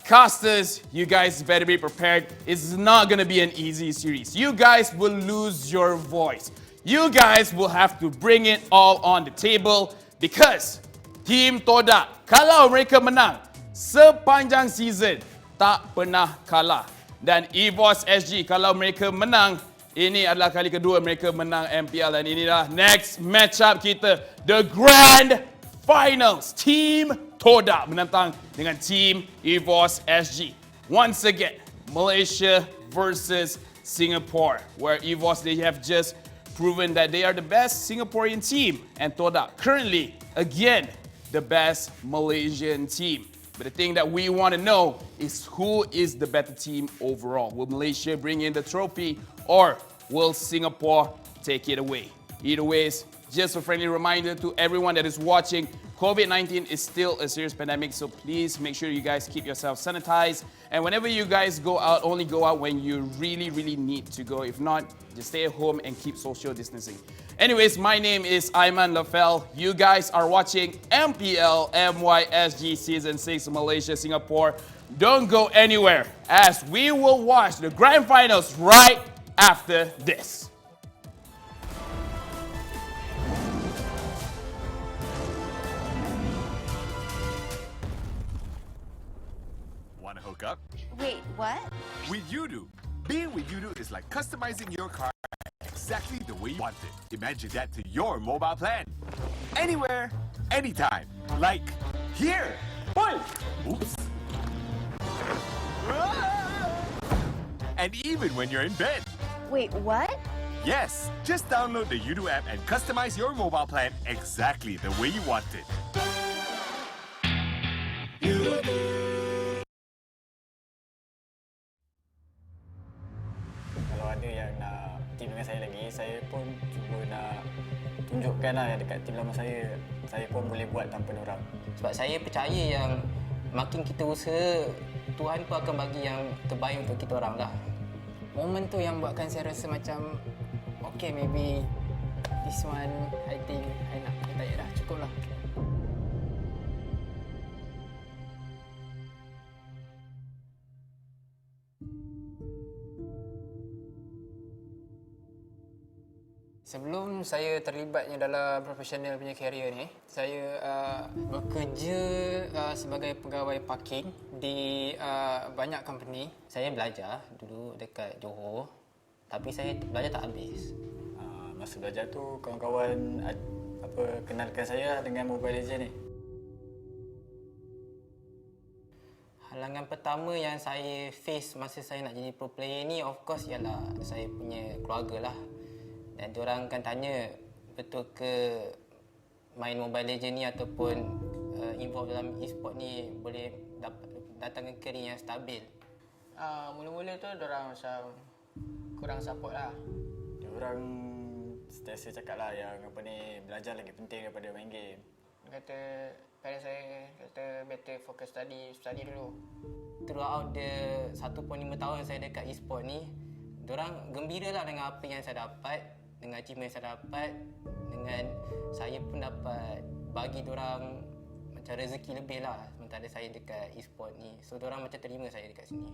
casters, you guys better be prepared. It's not going to be an easy series. You guys will lose your voice. You guys will have to bring it all on the table because Team Toda, kalau mereka menang sepanjang season, tak pernah kalah. Dan Esports SG, kalau mereka menang, ini adalah kali kedua mereka menang MPL. Dan inilah next matchup kita, the Grand Finals. Team Toda menentang dengan Team Esports SG. Once again, Malaysia versus Singapore, where Esports, they have just proven that they are the best Singaporean team, and Toda currently, again, the best Malaysian team. But the thing that we want to know is who is the better team overall. Will Malaysia bring in the trophy or will Singapore take it away? Either ways, just a friendly reminder to everyone that is watching, COVID-19 is still a serious pandemic, so please make sure you guys keep yourself sanitized. And whenever you guys go out, only go out when you really, really need to go. If not, just stay at home and keep social distancing. Anyways, my name is Aiman Lafel. You guys are watching MPL MY Season 6 Malaysia Singapore. Don't go anywhere as we will watch the grand finals right after this. Want to hook up? Wait, what? With Udo. Being with Udo is like customizing your car exactly the way you want it. Imagine that to your mobile plan. Anywhere, anytime. Like here. Boy. Oops. And even when you're in bed. Wait, what? Yes, just download the Udo app and customize your mobile plan exactly the way you want it. Kalau ada yang nak team dengan saya lagi, saya pun cuba nak tunjukkan lah dekat team lama saya pun boleh buat tanpa diorang. Sebab saya percaya yang makin kita usaha, Tuhan pun akan bagi yang terbaik untuk kita orang lah. Momen tu yang buatkan saya rasa macam okay, maybe this one I think I nak retire dah, cukup lah. Sebelum saya terlibatnya dalam profesional punya career ni, saya bekerja sebagai pegawai parking di banyak company. Saya belajar dulu dekat Johor, tapi saya belajar tak habis. Masa belajar tu, kawan-kawan kenalkan saya dengan Mobile Legends ni. Halangan pertama yang saya face masa saya nak jadi pro player ni, of course, ialah saya punya keluarga lah. Dan diorang akan tanya, betul ke main Mobile Legends ni ataupun involve dalam e-sport ni boleh datangkan career yang stabil? Mula-mula tu diorang macam kurang support lah. Diorang sentiasa cakap lah yang belajar lagi penting daripada main game. Kata parents saya kata better focus study dulu. Throughout the 1.5 tahun saya dekat e-sport ni, diorang gembira lah dengan apa yang saya dapat, dengan achievement yang saya dapat, dengan saya pun dapat bagi diorang macam rezeki lebih lah sementara saya dekat e-sport ni. So diorang macam terima saya dekat sini.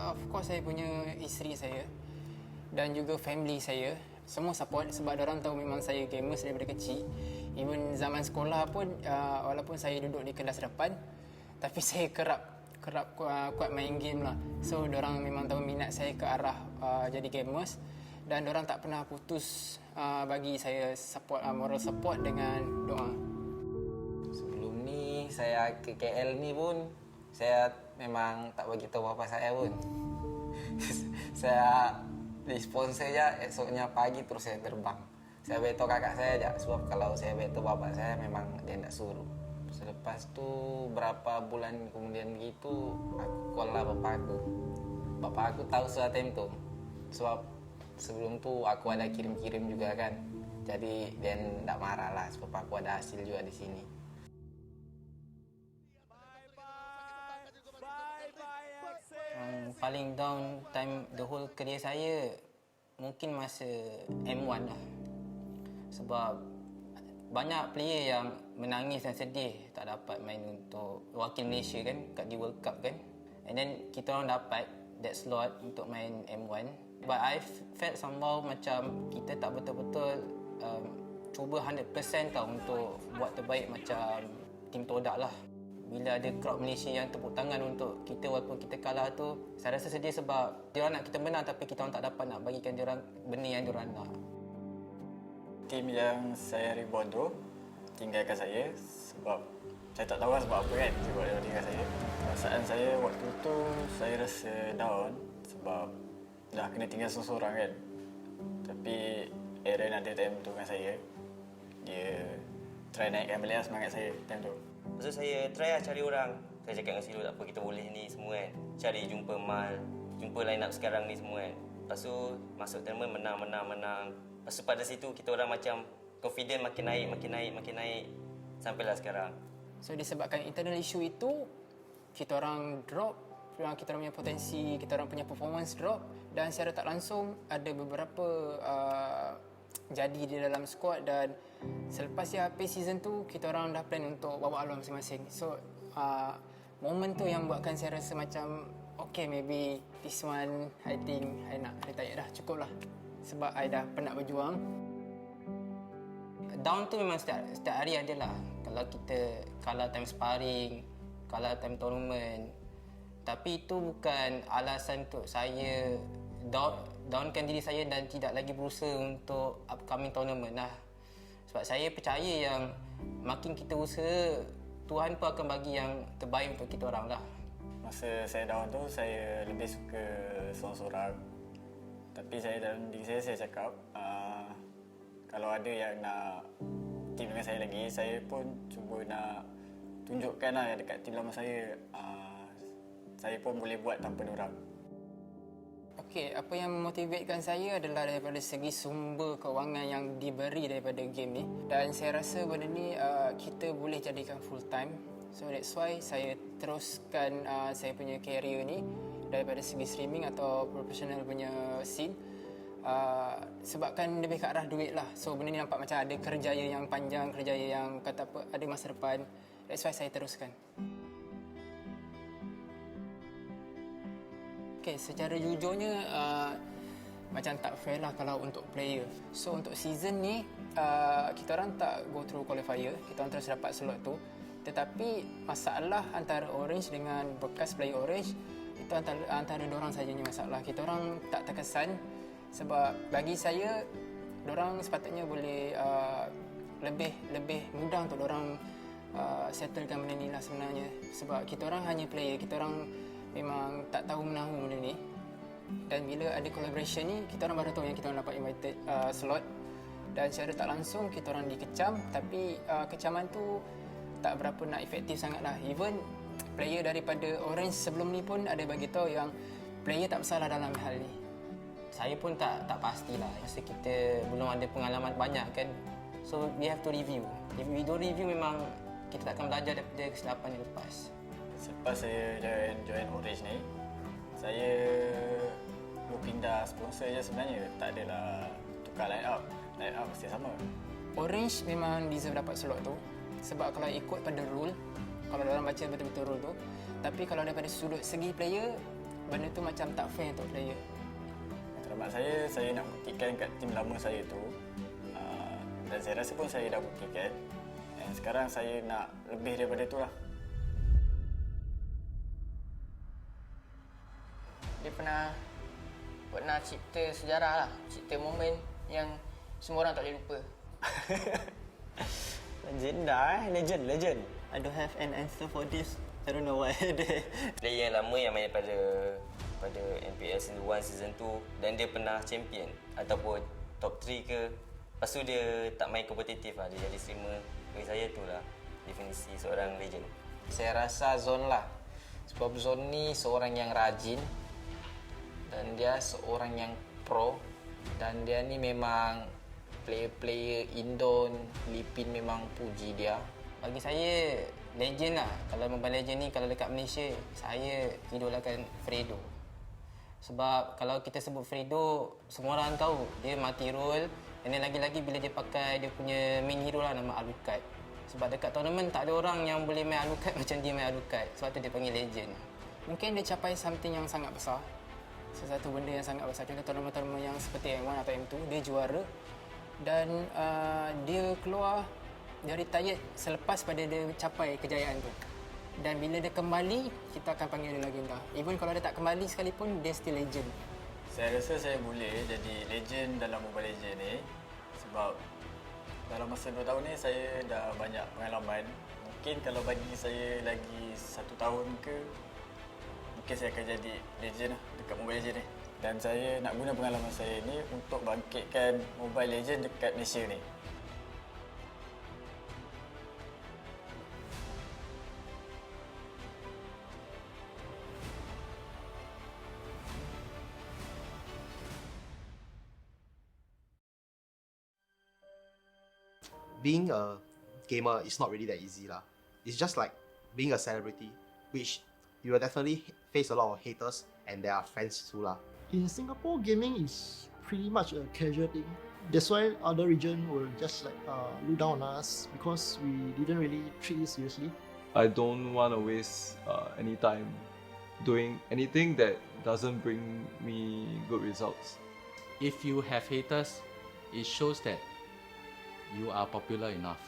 Of course saya punya isteri saya dan juga family saya semua support sebab diorang tahu memang saya gamer daripada kecil. Even zaman sekolah pun walaupun saya duduk di kelas depan, tapi saya kerap kuat main game lah. So diorang memang tahu minat saya ke arah jadi gamers. Dan diorang tak pernah putus bagi saya support, moral support dengan doa. Sebelum ni saya ke KL ni pun saya memang tak bagi tahu bapa saya pun. Saya sponsor je, esoknya pagi terus saya terbang. Saya beritahu kakak saya je, sebab kalau saya beritahu bapa saya memang dia tak suruh. Selepas tu berapa bulan kemudian begitu aku call lah bapa aku. Bapa aku tahu suatu time tu. Sebab sebelum tu aku ada kirim-kirim juga kan. Jadi dia tak marah lah sebab aku ada hasil juga di sini. Paling down time the whole career saya mungkin masa M1 lah. Sebab banyak player yang menangis dan sedih tak dapat main untuk wakil Malaysia kan kat di World Cup kan. And then kita orang dapat that slot untuk main M1. But I felt somehow macam kita tak betul-betul cuba 100% tau untuk buat terbaik macam tim Todak lah. Bila ada crowd Malaysia yang tepuk tangan untuk kita walaupun kita kalah tu, saya rasa sedih sebab diorang nak kita menang tapi kita orang tak dapat nak bagikan diorang benda yang diorang nak. Tim yang saya rebound tu tinggalkan saya sebab saya tak tahu sebab apa kan sebab dia tinggal saya. Perasaan saya waktu tu saya rasa down sebab dah kena tinggal seorang kan. Tapi Aaron ada time tu dengan saya. Dia try naik MLBB semangat saya time tu. Lepas tu saya try lah cari orang. Saya cakap dengan Silo, tak apa, kita boleh ni semua kan. Cari jumpa Mal, jumpa line up sekarang ni semua kan. Lepas tu masuk tournament menang. Lepas tu pada situ kita orang macam confident makin naik. Sampailah sekarang. So disebabkan internal issue itu, kita orang drop, kita orang punya potensi, kita orang punya performance drop, dan secara tak langsung ada beberapa jadi di dalam squad, dan selepas habis season tu kita orang dah plan untuk bawa haluan masing-masing. So moment tu yang buatkan saya rasa macam okay, maybe this one I think I nak retire dah, cukup lah, sebab I dah penat berjuang. Down tu memang setiap hari ada lah. Kalau kita kalah time sparring, kalah time tournament. Tapi itu bukan alasan untuk saya downkan diri saya dan tidak lagi berusaha untuk upcoming tournament lah. Sebab saya percaya yang makin kita usaha, Tuhan pun akan bagi yang terbaik untuk kita orang lah. Masa saya down tu, saya lebih suka seorang-seorang. Tapi saya dalam diri saya cakap, kalau ada yang nak team dengan saya lagi, saya pun cuba nak tunjukkan lah yang dekat team lama saya pun boleh buat tanpa diorang. Okey, apa yang memotivatekan saya adalah daripada segi sumber kewangan yang diberi daripada game ni, dan saya rasa benda ni kita boleh jadikan full time. So that's why saya teruskan saya punya career ni daripada segi streaming atau professional punya scene. Sebabkan lebih ke arah duit lah. So benda ni nampak macam ada kerjaya yang panjang, kerjaya yang kata apa, ada masa depan. That's why saya teruskan. Okay, secara jujurnya macam tak fair lah kalau untuk player. So untuk season ni kita orang tak go through qualifier, kita orang terus dapat slot tu. Tetapi masalah antara Orange dengan bekas player Orange itu antara dorang sajanya masalah. Kita orang tak terkesan sebab bagi saya dorang sepatutnya boleh lebih mudah untuk dorang settlekan benda ni lah sebenarnya. Sebab kita orang hanya player, kita orang memang tak tahu menahu benda ni. Dan bila ada collaboration ni, kita orang baru tahu yang kita orang dapat invited slot. Dan secara tak langsung kita orang dikecam, tapi kecaman tu tak berapa nak efektif sangat lah. Even player daripada Orange sebelum ni pun ada bagi tahu yang player tak bersalah dalam hal ni. Saya pun tak pastilah. Masa kita belum ada pengalaman banyak kan. So we have to review. If we don't review, memang kita tak akan belajar daripada kesilapan yang lepas. Selepas saya join Orange ni, saya pindah sponsor je sebenarnya. Tak adalah tukar line up. Line up mesti sama. Orange memang deserve dapat slot tu. Sebab kalau ikut pada rule, kalau orang baca betul-betul rule tu, tapi kalau daripada sudut segi player, benda tu macam tak fair untuk player. Terima saya nak buktikan kat tim lama saya tu, dan saya rasa pun saya dah buktikan. Dan sekarang saya nak lebih daripada tu lah. Dia pernah cipta sejarah lah, cipta momen yang semua orang tak boleh lupa. Legend. I don't have an answer for this. I don't know why. Player yang lama yang main pada MPL Season 1, Season 2, dan dia pernah champion ataupun top 3 ke. Lepas tu dia tak main kompetitif lah, dia jadi streamer. Bagi saya tu lah definisi seorang legend. Saya rasa Zon lah. Sebab Zon ni seorang yang rajin dan dia seorang yang pro, dan dia ni memang player-player Indon, Filipin memang puji dia. Bagi saya legend lah. Kalau Mobile Legend ni, kalau dekat Malaysia, saya idolakan Fredo. Sebab kalau kita sebut Fredo, semua orang tahu dia mati role. Dan lagi-lagi bila dia pakai dia punya main hero lah, nama Alucard. Sebab dekat tournament tak ada orang yang boleh main Alucard macam dia main Alucard. Sebab tu dia panggil legend. Mungkin dia capai something yang sangat besar. Sesuatu benda yang sangat besar. Contoh tournament-tournament yang seperti M1 atau M2, dia juara. Dan dia keluar dari retired selepas pada dia capai kejayaan tu. Dan bila dia kembali, kita akan panggil dia legenda. Even kalau dia tak kembali sekalipun, dia still legend. Saya rasa saya boleh jadi legend dalam Mobile Legends ni sebab dalam masa 2 tahun ni saya dah banyak pengalaman. Mungkin kalau bagi saya lagi 1 tahun ke, mungkin saya akan jadi legend lah dekat Mobile Legends ni. Dan saya nak guna pengalaman saya ni untuk bangkitkan Mobile Legends dekat Malaysia ni. Being a gamer is not really that easy lah. It's just like being a celebrity, which you will definitely face a lot of haters and there are fans too lah. In Singapore, gaming is pretty much a casual thing. That's why other region will just like look down on us because we didn't really treat it seriously. I don't want to waste any time doing anything that doesn't bring me good results. If you have haters, it shows that you are popular enough.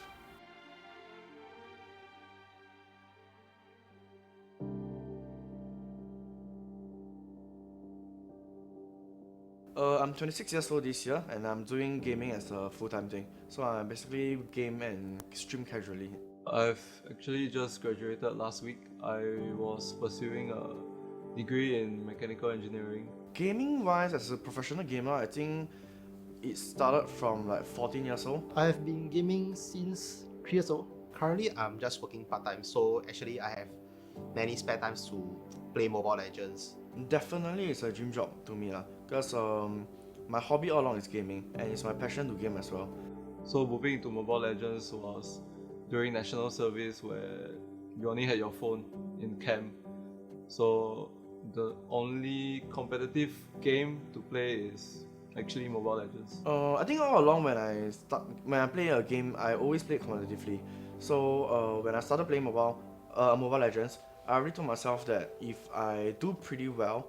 I'm 26 years old this year and I'm doing gaming as a full-time thing. So I basically game and stream casually. I've actually just graduated last week. I was pursuing a degree in mechanical engineering. Gaming-wise, as a professional gamer, I think it started from like 14 years old. I have been gaming since 3 years old. Currently, I'm just working part-time, so actually I have many spare times to play Mobile Legends. Definitely it's a dream job to me because my hobby all along is gaming and it's my passion to game as well. So moving into Mobile Legends was during national service where you only had your phone in camp. So the only competitive game to play is actually Mobile Legends. I think all along when I play a game, I always play competitively. So when I started playing Mobile Legends, I already told myself that if I do pretty well,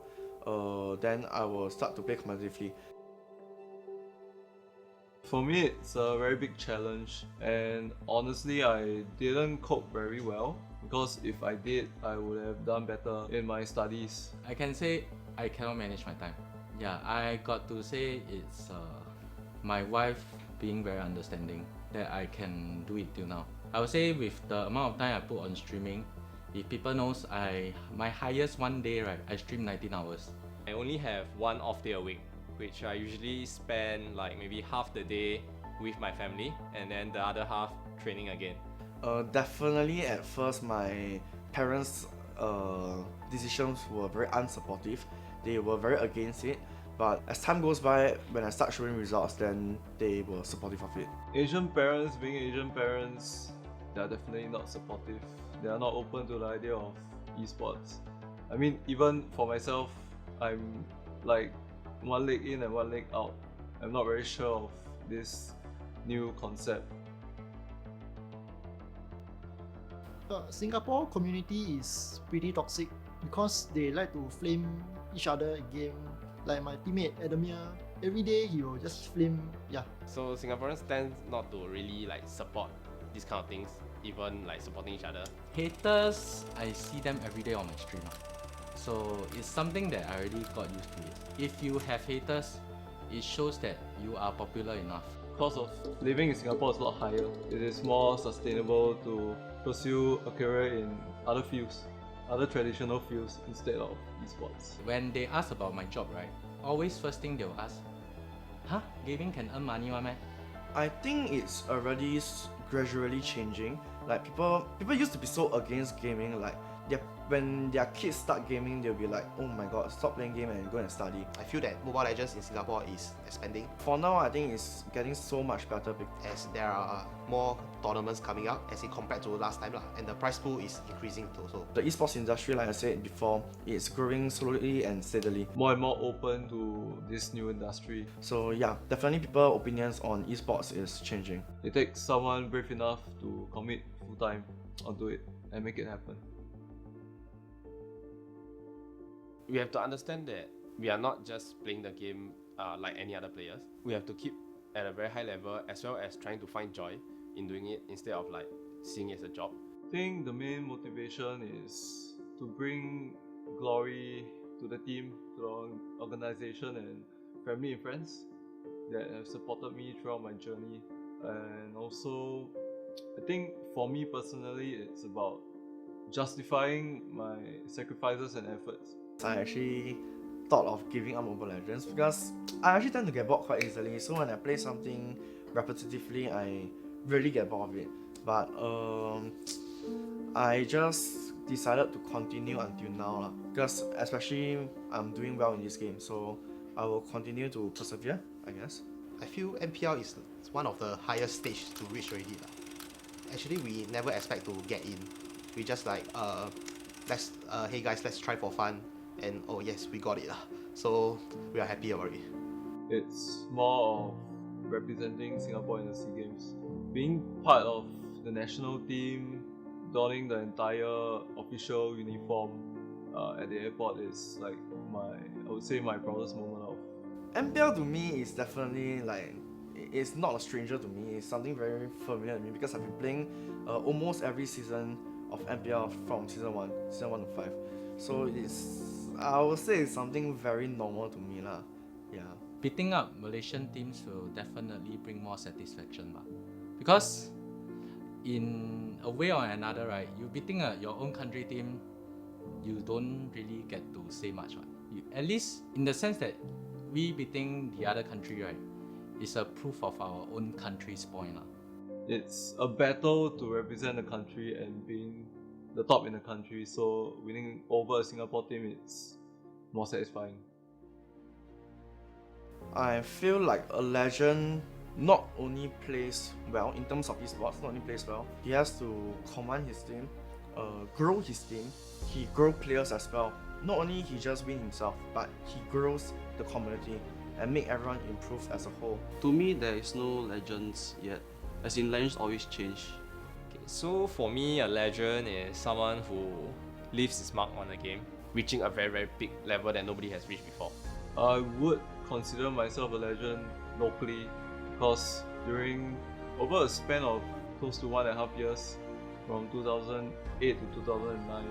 then I will start to play competitively. For me, it's a very big challenge, and honestly, I didn't cope very well because if I did, I would have done better in my studies. I can say I cannot manage my time. Yeah, I got to say it's my wife being very understanding that I can do it till now. I would say with the amount of time I put on streaming, if people knows my highest one day, right, I stream 19 hours. I only have one off day a week, which I usually spend like maybe half the day with my family and then the other half training again. Definitely at first my parents' decisions were very unsupportive. They were very against it. But as time goes by, when I start showing results, then they were supportive of it. Asian parents being Asian parents, they are definitely not supportive. They are not open to the idea of esports. I mean, even for myself, I'm like one leg in and one leg out. I'm not very sure of this new concept. Singapore community is pretty toxic because they like to flame each other in game. Like my teammate Adamir, every day he will just flame, yeah. So Singaporeans tend not to really like support these kind of things, even like supporting each other. Haters, I see them every day on my stream. So it's something that I already got used to it. If you have haters, it shows that you are popular enough. Cost of living in Singapore is a lot higher. It is more sustainable to pursue a career in other fields, other traditional fields instead of esports. When they ask about my job, right, always first thing they'll ask, huh? Gaming can earn money, one man? I think it's already gradually changing. Like people used to be so against gaming. Like when their kids start gaming, they'll be like, oh my god, stop playing game and go and study. I feel that Mobile Legends in Singapore is expanding. For now, I think it's getting so much better as there are more tournaments coming up as it compared to last time and the prize pool is increasing also. The esports industry, like I said before, it's growing slowly and steadily. More and more open to this new industry. So yeah, definitely people's opinions on esports is changing. It takes someone brave enough to commit full time onto it and make it happen. We have to understand that we are not just playing the game like any other players. We have to keep at a very high level as well as trying to find joy in doing it instead of like seeing it as a job. I think the main motivation is to bring glory to the team, to the organization and family and friends that have supported me throughout my journey. And also, I think for me personally, it's about justifying my sacrifices and efforts. I actually thought of giving up Mobile Legends because I actually tend to get bored quite easily. So when I play something repetitively, I really get bored of it. But I just decided to continue until now because especially I'm doing well in this game, so I will continue to persevere, I guess. I feel MPL is one of the highest stage to reach already. Actually, we never expect to get in. We just like, hey guys, let's try for fun. And oh yes, we got it. So we are happy about it. It's more of representing Singapore in the SEA Games. Being part of the national team, donning the entire official uniform at the airport is like I would say my proudest moment of. MPL to me is definitely like, it's not a stranger to me, it's something very familiar to me because I've been playing almost every season of MPL from season 1 to 5. So I would say it's something very normal to me lah. Yeah. Beating up Malaysian teams will definitely bring more satisfaction because in a way or another, right, you beating your own country team, you don't really get to say much. At least in the sense that we beating the other country, right, is a proof of our own country's point. It's a battle to represent the country and being the top in the country, so winning over a Singapore team is more satisfying. I feel like a legend not only plays well in terms of esports, not only plays well, he has to command his team, grow his team, he grow players as well. Not only he just win himself, but he grows the community and make everyone improve as a whole. To me, there is no legends yet, as in legends always change. Okay, so for me, a legend is someone who leaves his mark on the game, reaching a very, very big level that nobody has reached before. I would consider myself a legend locally because over a span of close to 1.5 years, from 2008 to 2009,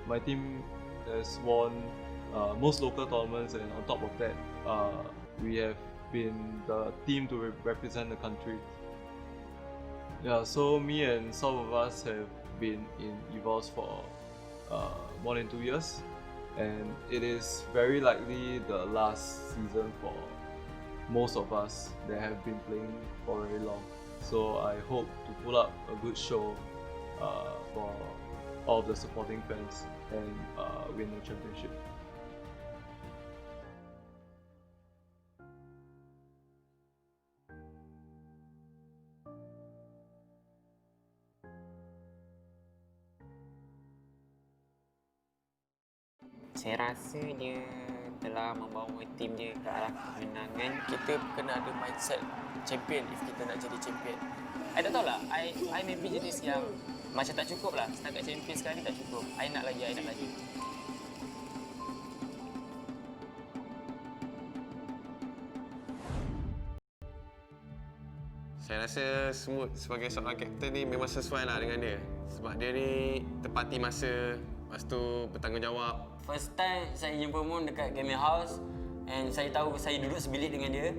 my team has won most local tournaments, and on top of that, we have been the team to represent the country. Yeah, so me and some of us have been in Evolves for more than 2 years, and it is very likely the last season for most of us that have been playing for very long. So I hope to pull up a good show for all of the supporting fans and win the championship. Saya rasa dia telah membawa tim dia ke arah kemenangan. Kita kena ada mindset champion if kita nak jadi champion. I tak tahulah, I maybe jenis yang macam tak cukup lah. Setakat champion sekali tak cukup. I nak lagi. Saya rasa Smooth sebagai seorang kapten ni memang sesuai lah dengan dia. Sebab dia ni tepati masa, lepas tu bertanggungjawab. First time saya jumpa Moon dekat gaming house and saya tahu saya duduk sebilik dengan dia.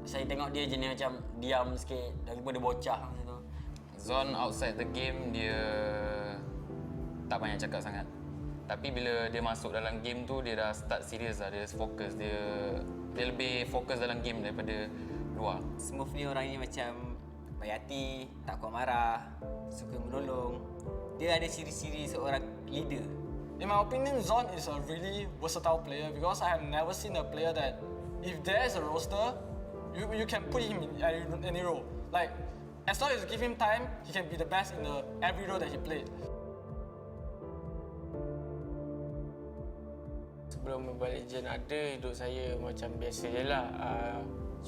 Saya tengok dia jenis macam diam sikit daripada bocah macam tu. Zon outside the game dia tak banyak cakap sangat. Tapi bila dia masuk dalam game tu dia dah start serius lah, dia fokus, dia lebih fokus dalam game daripada luar. Smooth ni orang ni macam baik hati, tak kuat marah, suka menolong. Dia ada ciri-ciri seorang leader. In my opinion, Zon is a really versatile player because I have never seen a player that if there is a roster, you can put him in any role. Like, as long as you give him time, he can be the best in every role that he played. Sebelum Mobile Legends ada, hidup saya macam biasa je lah.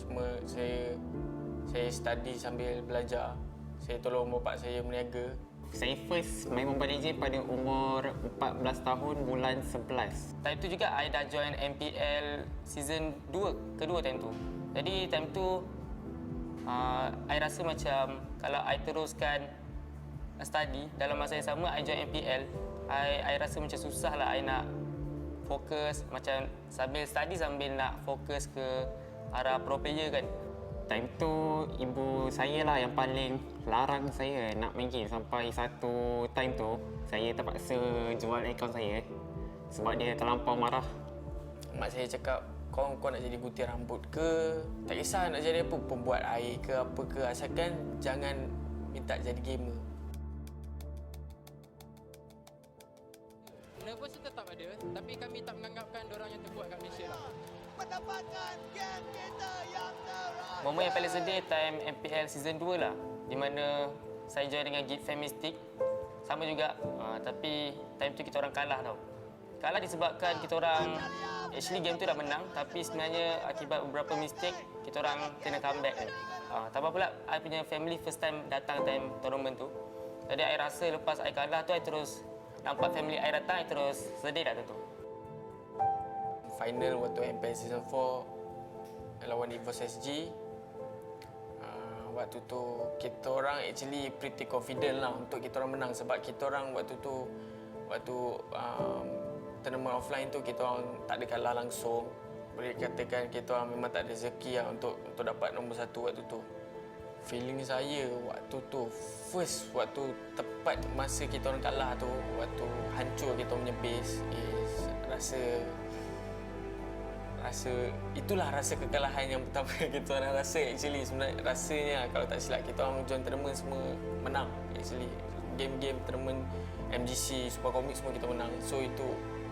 Cuma saya study sambil belajar. Saya tolong bapak saya berniaga. Saya first main Mobile Legends pada umur 14 tahun bulan 11. Time tu juga I dah join MPL season 2, kedua time tu. Jadi time tu I rasa macam kalau I teruskan study dalam masa yang sama I join MPL, I rasa macam susah lah I nak fokus macam sambil study sambil nak fokus ke arah pro player kan. Time tu ibu saya lah yang paling larang saya nak main game sampai satu time tu saya terpaksa jual akaun saya sebab dia terlampau marah. mak saya cakap, kau nak jadi gunting rambut ke, tak kisah nak jadi apa, pembuat air ke apa ke, asalkan jangan minta jadi gamer. Nervous tu tetap ada, tapi kami tak menganggapkan diorang yang terkuat kat Malaysia lah. Mendapatkan game kita yang terakhir. Momen yang paling sedih time MPL season 2 lah, di mana saya join dengan Git Mystic. Sama juga, tapi time tu kita orang kalah tau. Kalah disebabkan kita orang, actually game tu dah menang, tapi sebenarnya akibat beberapa mistake, kita orang kena comeback kan. Tambah pula, I punya family first time datang time tournament tu. Jadi I rasa lepas I kalah tu, I terus nampak family I datang, I terus sedih dah tu. Final waktu MPL season 4 lawan Esports SG. Waktu tu kita orang actually pretty confident lah untuk kita orang menang, sebab kita orang waktu tu tournament offline tu kita orang tak ada kalah langsung. Boleh katakan kita orang memang tak ada rezeki lah untuk dapat nombor 1 waktu tu. Feeling saya waktu tu first, waktu tepat masa kita orang kalah tu, waktu hancur kita punya base, itulah rasa kekalahan yang pertama kita orang rasa actually. Sebenarnya rasanya kalau tak silap kita orang join tournament semua menang actually. Game-game tournament MGC, Super Comic semua kita menang. So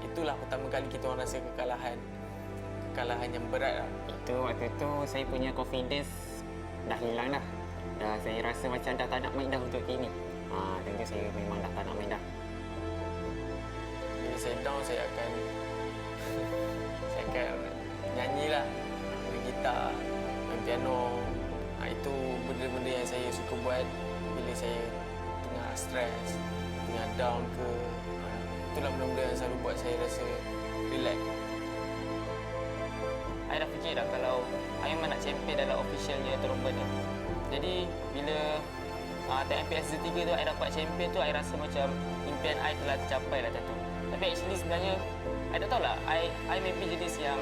itulah pertama kali kita orang rasa kekalahan yang berat lah. Waktu tu saya punya confidence dah hilang dah. Saya rasa macam dah tak nak main dah untuk game ni. Tentu saya memang dah tak nak main dah. Bila saya down, saya akan nyanyilah, main gitar, main piano. Itu benda-benda yang saya suka buat bila saya tengah stres, tengah down ke. Itulah benda-benda yang selalu buat saya rasa relax. I dah fikir dah kalau I memang nak champion dalam officialnya tournament ni. Jadi bila MPL season 3 tu I dapat champion tu, I rasa macam impian I telah tercapai lah tentu. Tapi actually sebenarnya I tak tahulah, I maybe jenis yang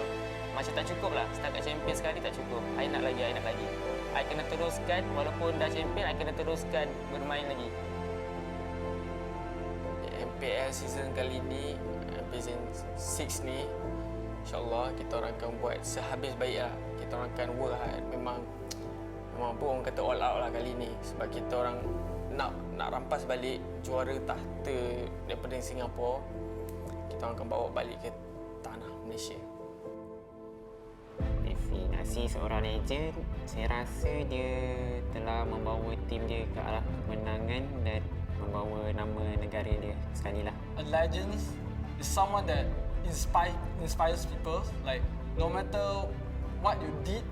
macam tak cukup lah. Setakat champion sekali tak cukup. I nak lagi. I kena teruskan, walaupun dah champion, I kena teruskan bermain lagi. MPL season kali ni, MPL season 6 ni, InsyaAllah kita orang akan buat sehabis baik lah. Kita orang akan work hard. Memang pun orang kata all out lah kali ni. Sebab kita orang nak rampas balik juara tahta daripada Singapura. Kita orang akan bawa balik ke tanah Malaysia. Definasi seorang legend, saya rasa dia telah membawa tim dia ke arah kemenangan dan membawa nama negara dia sekali lah. A legend is someone that inspires people. Like no matter what you did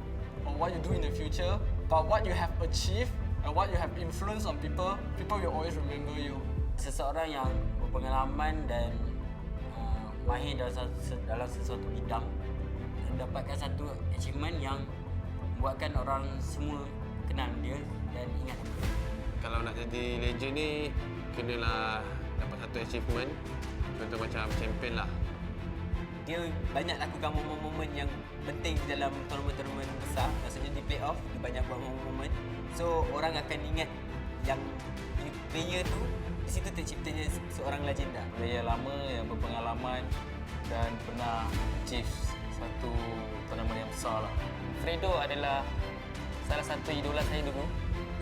or what you do in the future, but what you have achieved and what you have influenced on people, people will always remember you. Seseorang yang berpengalaman dan mahir dalam sesuatu bidang dan dapatkan satu achievement yang buatkan orang semua kenal dia dan ingat dia. Kalau nak jadi legend ni, kenalah dapat satu achievement. Contoh macam champion lah. Dia banyak lakukan momen-momen yang penting dalam tournament-tournament besar. Maksudnya di playoff, dia banyak buat momen-momen. So, orang akan ingat yang player tu, di situ terciptanya seorang legenda. Player lama yang berpengalaman dan pernah achieve satu tournament yang besar lah. Fredo adalah salah satu idola saya dulu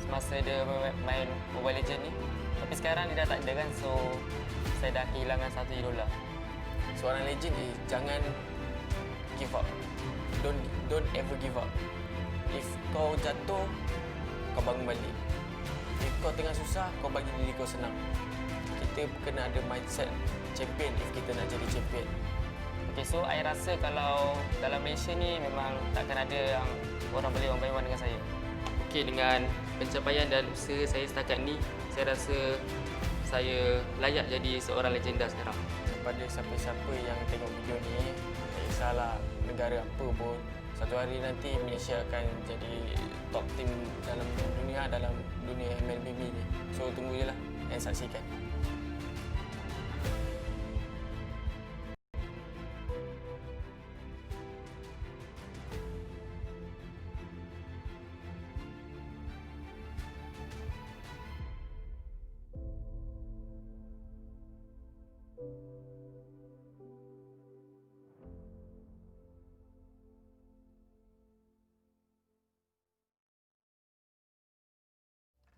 semasa dia main Mobile Legends ni. Tapi sekarang dia dah tak ada kan, so saya dah kehilangan satu idola. Seorang legend ni jangan give up. Don't ever give up. If kau jatuh, kau bangun balik. If kau tengah susah, kau bagi diri kau senang. Kita kena ada mindset champion if kita nak jadi champion. Okay, so I rasa kalau dalam Malaysia ni memang takkan ada yang orang boleh one dengan saya. Okay, dengan pencapaian dan usaha saya setakat ni, saya rasa saya layak jadi seorang legenda sekarang. Kepada siapa-siapa yang tengok video ni, tak kisahlah negara apa pun, satu hari nanti Malaysia akan jadi top team dalam dunia MLBB ni. So tunggu je lah dan saksikan.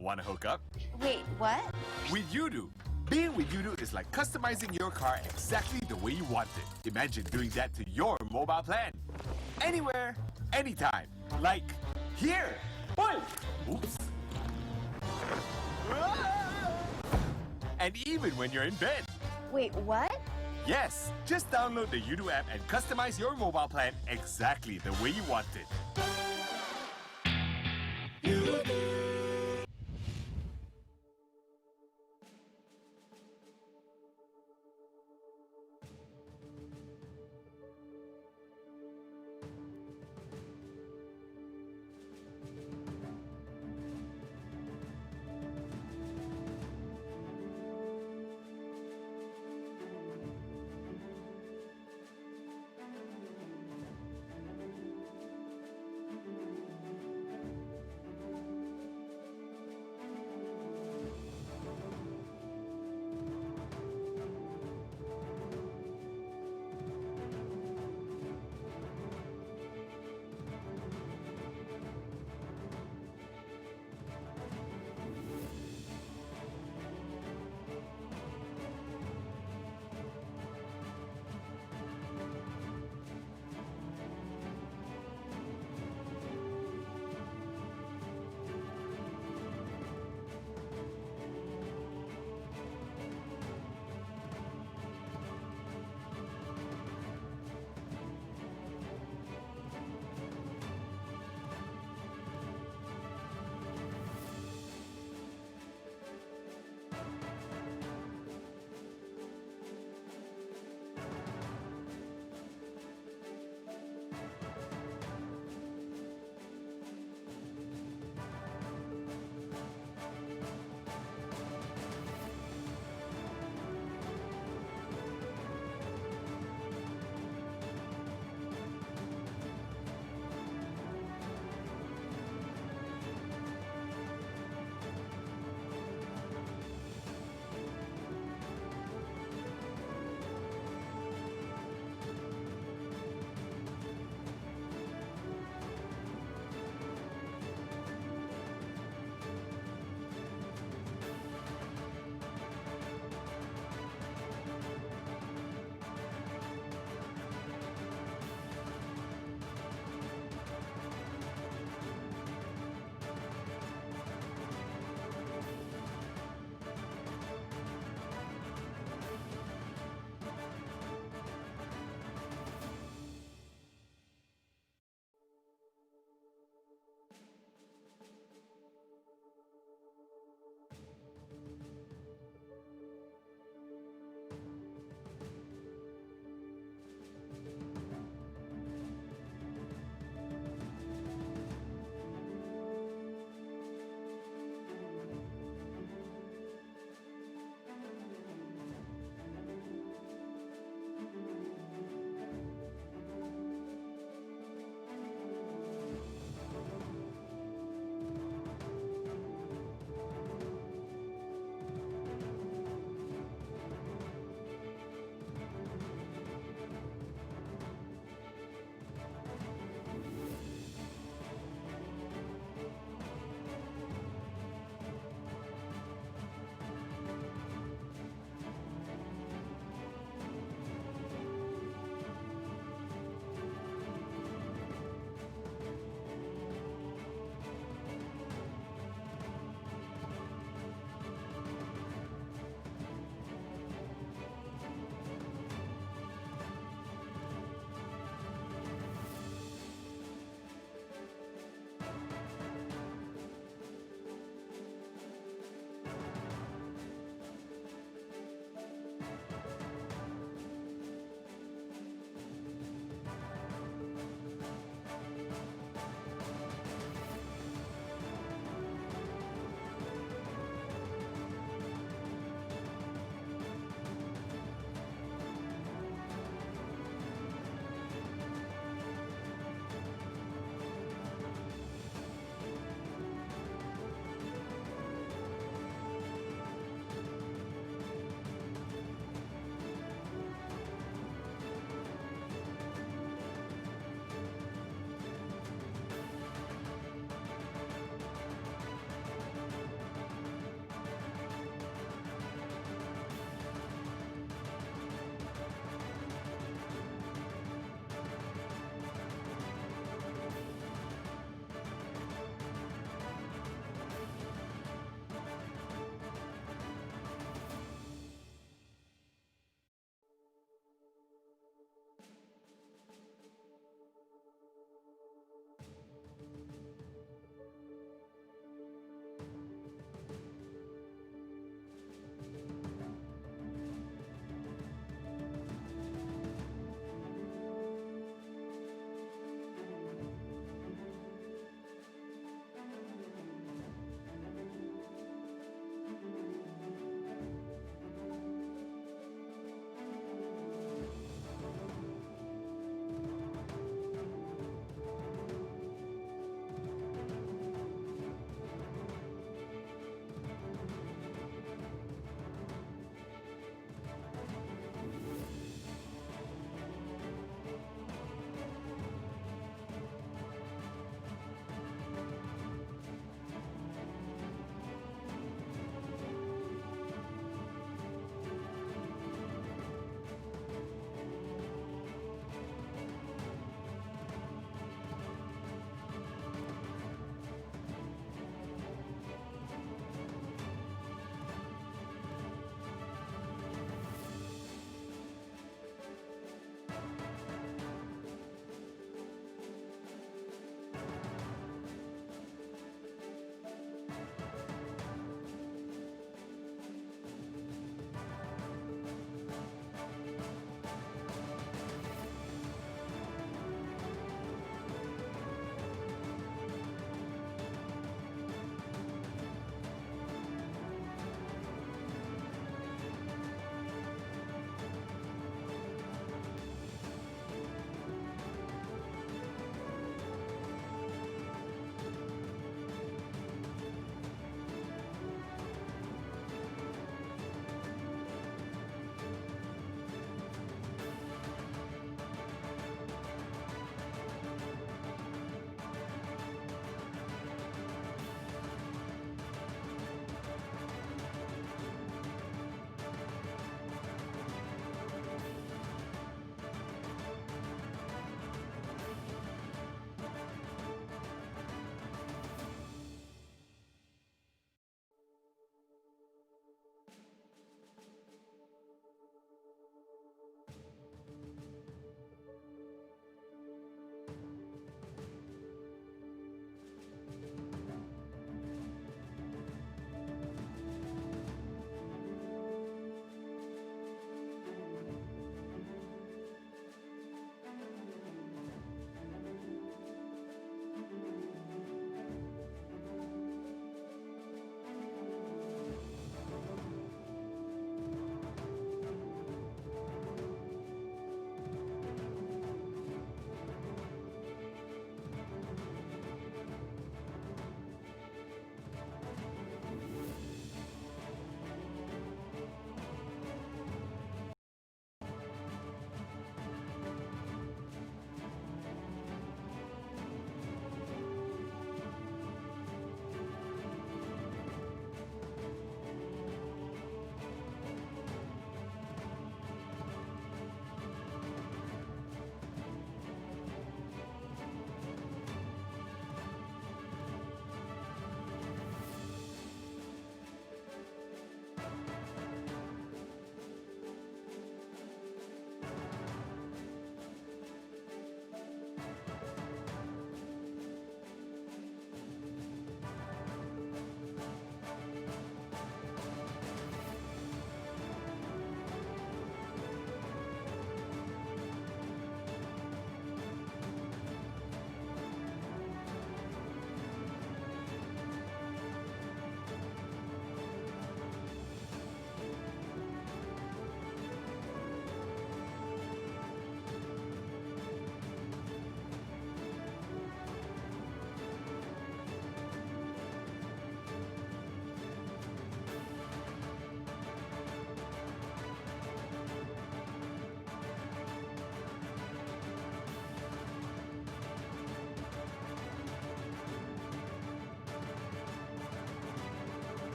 Wanna hook up? Wait, what? With Udo. Being with Udo is like customizing your car exactly the way you want it. Imagine doing that to your mobile plan. Anywhere, anytime. Like here. Oops. And even when you're in bed. Wait, what? Yes, just download the Udo app and customize your mobile plan exactly the way you want it.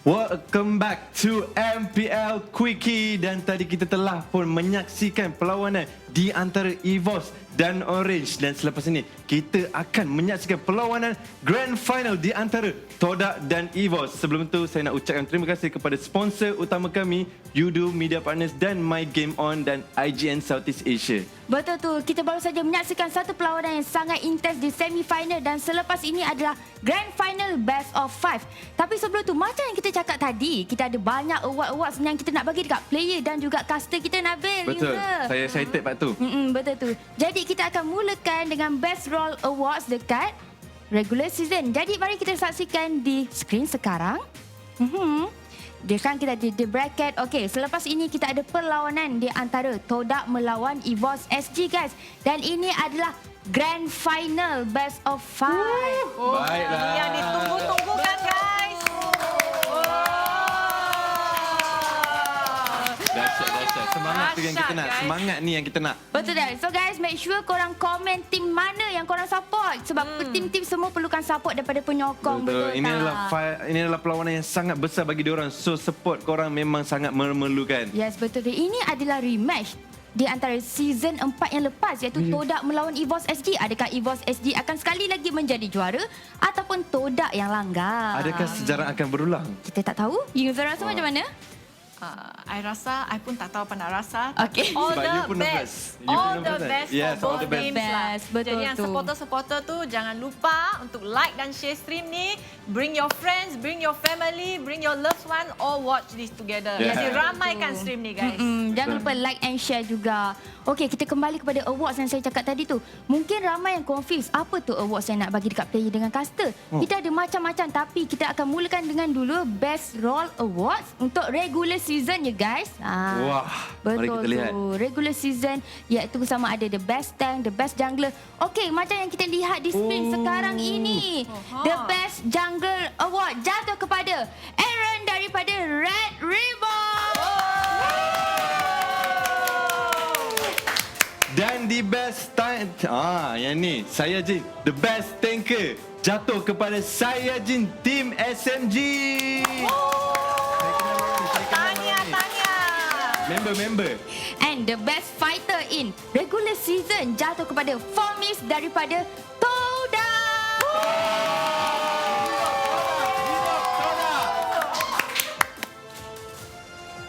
Welcome back to MPL Quickie. Dan tadi kita telah pun menyaksikan perlawanan di antara EVOS dan Orange. Dan selepas ini kita akan menyaksikan perlawanan Grand Final di antara Todak dan EVOS. Sebelum itu saya nak ucapkan terima kasih kepada sponsor utama kami, Yudu Media Partners dan My Game On dan IGN Southeast Asia. Betul tu, kita baru saja menyaksikan satu perlawanan yang sangat intens di semi-final dan selepas ini adalah Grand Final Best of 5. Tapi sebelum tu, macam yang kita cakap tadi, kita ada banyak award-awards yang kita nak bagi dekat player dan juga caster kita, Nabil. Betul, saya excited part tu. Betul tu. Jadi kita akan mulakan dengan Best Role Awards dekat regular season. Jadi mari kita saksikan di skrin sekarang. Dia kan kita di bracket. Okey, selepas ini kita ada perlawanan di antara Todak melawan EVOS SG, guys. Dan ini adalah Grand Final Best of 5. Baiklah. Yang ditunggu-tunggukan, guys. Dahsyat. Semangat tu yang kita nak. Guys. Semangat ni yang kita nak. Betul dah. So guys, make sure korang komen tim mana yang korang support. Sebab tim-tim semua perlukan support daripada penyokong. Betul Ini adalah perlawanan yang sangat besar bagi diorang. So support korang memang sangat memerlukan. Yes, betul tu. Ini adalah rematch di antara season 4 yang lepas, iaitu Todak melawan EVOS SG. Adakah EVOS SG akan sekali lagi menjadi juara ataupun Todak yang langgar? Adakah sejarah akan berulang? Kita tak tahu. User rasa macam mana? I rasa, I pun tak tahu apa nak rasa. Okay. All Sebab you the pun best. nervous. All the best Yes, for all both the best. teams lah. Betul Jadi yang tu. supporter-supporter tu jangan lupa untuk like dan share stream ni. Bring your friends, bring your family, bring your loved one, all watch this together. Yeah. Jadi ramaikan stream ni, guys. Jangan lupa like and share juga. Okey, kita kembali kepada awards yang saya cakap tadi tu. Mungkin ramai yang confused, apa tu awards yang nak bagi dekat player dengan caster. Kita ada macam-macam, tapi kita akan mulakan dengan dulu Best Role Awards untuk regular season je, guys. Wah, mari betul kita lihat. tu. Regular season, iaitu sama ada the best tank, the best jungler. Okey, macam yang kita lihat di screen sekarang ini. The Best Jungler Award jatuh kepada Aaron daripada Red Ribbon. Dan di best tank, yang ni Saiyajin, the best tanker jatuh kepada Saiyajin Team SMG. Member. And the best fighter in regular season jatuh kepada Formis daripada Todak.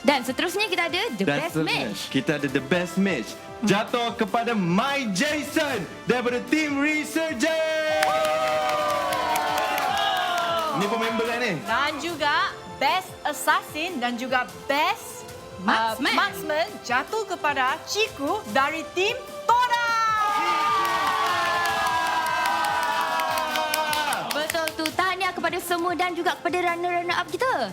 Dan seterusnya kita ada the best match. Kita ada the best match jatuh kepada My Jason daripada Team Resurgence. Ni pun member kan ni. Dan juga best assassin dan juga best marksman jatuh kepada Chiku dari tim Todak. Betul tu. Tahniah kepada semua dan juga kepada runner-runner up kita.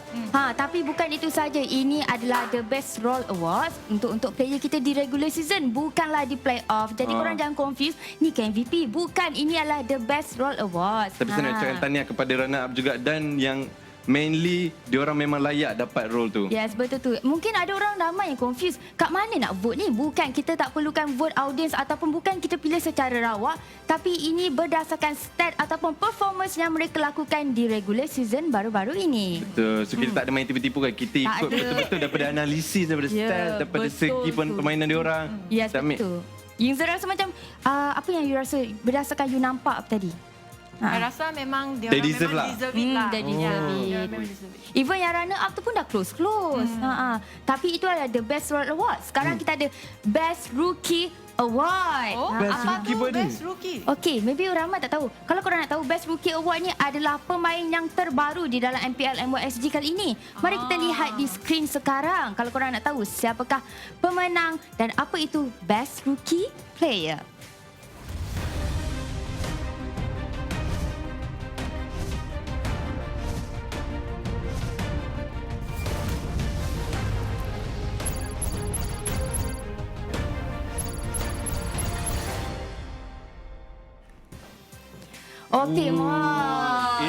Tapi bukan itu saja. Ini adalah the best role awards untuk player kita di regular season, bukanlah di playoff. Jadi korang jangan confuse, ni ke MVP. Bukan, ini adalah the best role awards. Tapi saya nak ucapkan tahniah kepada runner up juga dan yang mainly diorang memang layak dapat role tu. Yes, betul tu. Mungkin ada orang ramai yang confused. Kat mana nak vote ni? Bukan, kita tak perlukan vote audience ataupun bukan kita pilih secara rawak. Tapi ini berdasarkan stat ataupun performance yang mereka lakukan di regular season baru-baru ini. Betul. So kita tak ada main tipu-tipu kan. Kita ikut betul-betul daripada analisis, daripada stat, daripada segi permainan diorang. Yes, betul. User rasa macam, apa yang you rasa berdasarkan you nampak tadi? Saya rasa memang dia They orang deserve memang lah. deserve it lah. They deserve it. Even yang runner up tu pun dah close. Tapi itu adalah the best role award. Sekarang kita ada best rookie award. Best rookie pun ada. Best rookie. Okay, maybe ramai tak tahu. Kalau korang nak tahu, best rookie award ni adalah pemain yang terbaru di dalam MPL MY SG kali ini. Mari kita lihat di skrin sekarang. Kalau korang nak tahu siapakah pemenang dan apa itu best rookie player. Okey,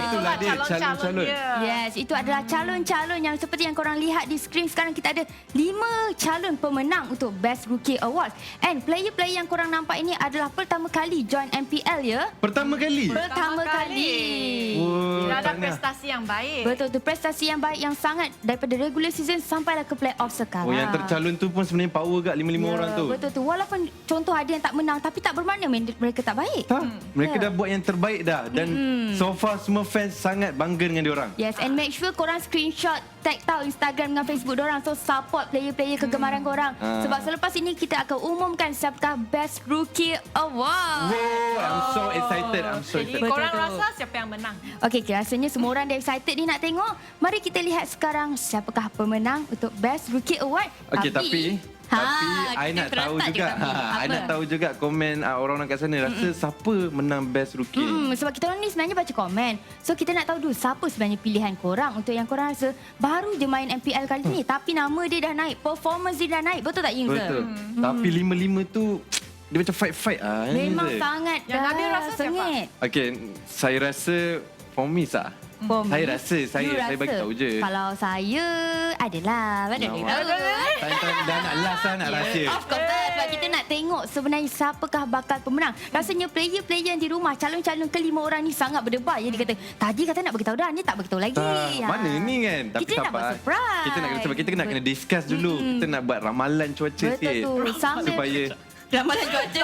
itulah dia calon-calon. Yes, itu adalah calon-calon yang seperti yang korang lihat di skrin sekarang. Kita ada 5 calon pemenang untuk Best Rookie Awards. And player-player yang korang nampak ini adalah pertama kali join MPL ya. Pertama kali? Pertama kali. Dia ada prestasi yang baik. Betul tu, prestasi yang baik yang sangat daripada regular season sampailah ke playoff sekarang. Oh, yang tercalon tu pun sebenarnya power kat 5-5 orang tu. Betul tu. Walaupun contoh ada yang tak menang tapi tak bermakna mereka tak baik. Mereka dah buat yang terbaik dah dan so far semua fans sangat bangga dengan diorang. Yes, and make sure korang screenshot, tag tahu Instagram dengan Facebook diorang. So support player-player kegemaran korang. Sebab selepas ini kita akan umumkan siapakah Best Rookie Award. Wow, I'm so excited. Jadi korang rasa siapa yang menang? Okey, rasanya semua orang dah excited ni nak tengok. Mari kita lihat sekarang siapakah pemenang untuk Best Rookie Award. Okey, tapi I nak tahu juga. I nak tahu juga komen orang-orang kat sana rasa siapa menang Best Rookie. Sebab kita orang ni sebenarnya baca komen. So kita nak tahu dulu siapa sebenarnya pilihan korang untuk yang korang rasa baru je main MPL kali ni tapi nama dia dah naik, performance dia dah naik. Betul tak Yingza? Betul. Tapi 5-5 tu dia macam fight-fight Memang sangat yang Nabil rasa sengit. Okey, saya rasa Fomis lah. Saya rasa saya bagi tahu je. Kalau saya adalah mana dia tahu. Dah nak last lah nak rahsia. Of course sebab kita nak tengok sebenarnya siapakah bakal pemenang. Rasanya player-player yang di rumah calon-calon kelima orang ni sangat berdebar. Dia kata tadi kata nak beritahu dah, ni tak beritahu lagi. Mana ni kan? Tapi kita nak buat surprise. Kita nak sebab kita nak kena discuss dulu. Kita nak buat ramalan cuaca sikit. Supaya ramalan cuaca.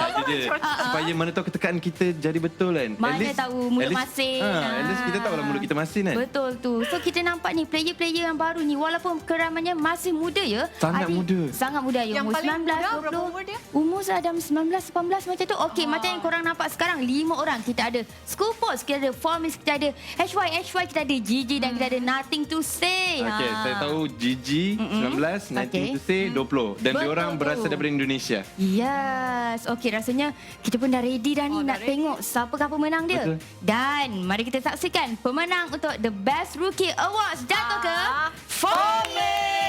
Supaya mana tahu ketekaan kita jadi betul kan. Mana tahu mulut masin. At least kita tahu lah mulut kita masin kan. Betul tu. So kita nampak ni player-player yang baru ni walaupun keramannya masih muda ya. Sangat muda. Sangat muda ya. Umur 19, 20. Umur dalam 19, 18 macam tu. Okey, macam yang korang nampak sekarang 5 orang. Kita ada Scoopos, kita ada Formis, kita ada HY, kita ada GG dan kita ada Nothing to Say. Okey, saya tahu GG 19, Nothing to Say 20 dan diorang berasal daripada Indonesia. Yes. Okey, rasanya kita pun dah ready dah ni nak tengok siapakah pemenang dia. Betul. Dan mari kita saksikan pemenang untuk The Best Rookie Awards jatuh ke Formis.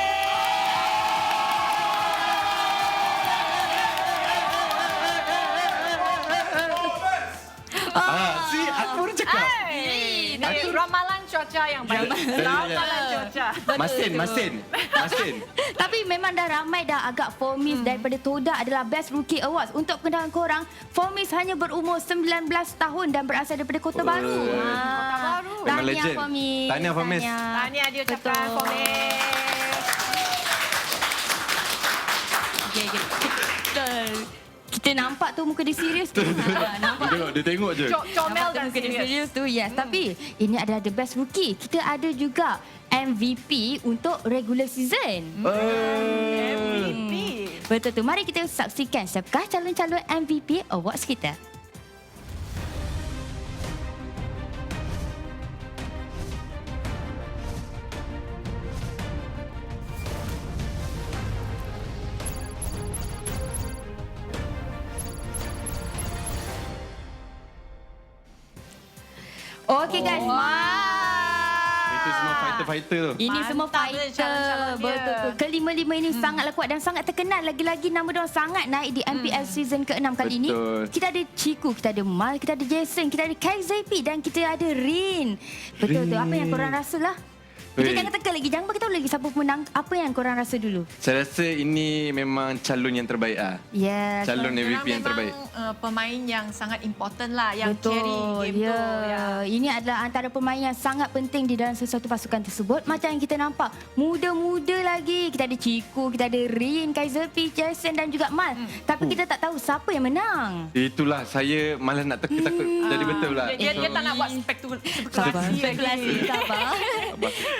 See, aku baru cakap. Ini ramalan cuaca yang baik. Ramalan cuaca. Masin. Tapi memang dah ramai dah agak Formis daripada Toda adalah Best Rookie Awards. Untuk pengetahuan korang, Formis hanya berumur 19 tahun dan berasal daripada Kota Baru. Kota Baru. Tahniah Formis. Tahniah Formis. Tahniah dia ucapkan Formis. Kita nampak tu muka dia serius tu. Nampak. Dia tengok je. Comel dan muka dia serius tu. Yes, tapi ini adalah The Best Rookie. Kita ada juga MVP untuk regular season. MVP. Betul tu. Mari kita saksikan siapakah calon-calon MVP Awards kita. Okey guys. Itu semua fighter-fighter tu. Ini semua fighter. Betul tu. Kelima-lima ini sangatlah kuat dan sangat terkenal. Lagi-lagi nama diorang sangat naik di MPL season ke-6 kali ini. Kita ada Chiku, kita ada Mal, kita ada Jason, kita ada KZP dan kita ada Rin. Betul tu. Apa yang korang rasa lah? Kita jangan tekan lagi. Jangan beritahu lagi siapa pemenang. Apa yang korang rasa dulu? Saya rasa ini memang calon yang terbaik lah. Yes. Calon MVP yang terbaik. Pemain yang sangat important lah. Yang carry game tu. Ya. Ini adalah antara pemain yang sangat penting di dalam sesuatu pasukan tersebut. Macam yang kita nampak. Muda-muda lagi. Kita ada Chiku, kita ada Rin, KZP, Jason dan juga Mal. Tapi kita tak tahu siapa yang menang. Itulah saya malah nak takut jadi betul lah. Dia tak nak buat spekulasi. Sabar.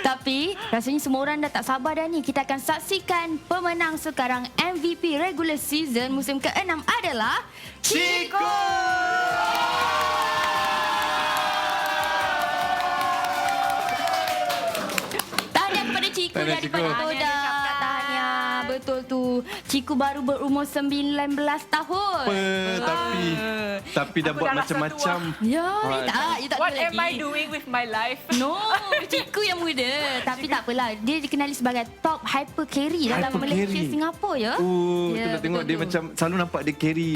Tapi rasanya semua orang dah tak sabar dah ni. Kita akan saksikan pemenang sekarang MVP regular season musim ke-6 adalah Chiku. Tahniah kepada Chiku daripada Toda. Tahniah. Betul tu. Ciku baru berumur 19 tahun. Tapi dah buat macam-macam. Ya, you tak What tahu am lagi. I doing with my life? No, Ciku yang muda. Tapi tak apalah. Dia dikenali sebagai top hyper carry dalam Malaysia, Singapura ya. Kita tengok dia macam selalu nampak dia carry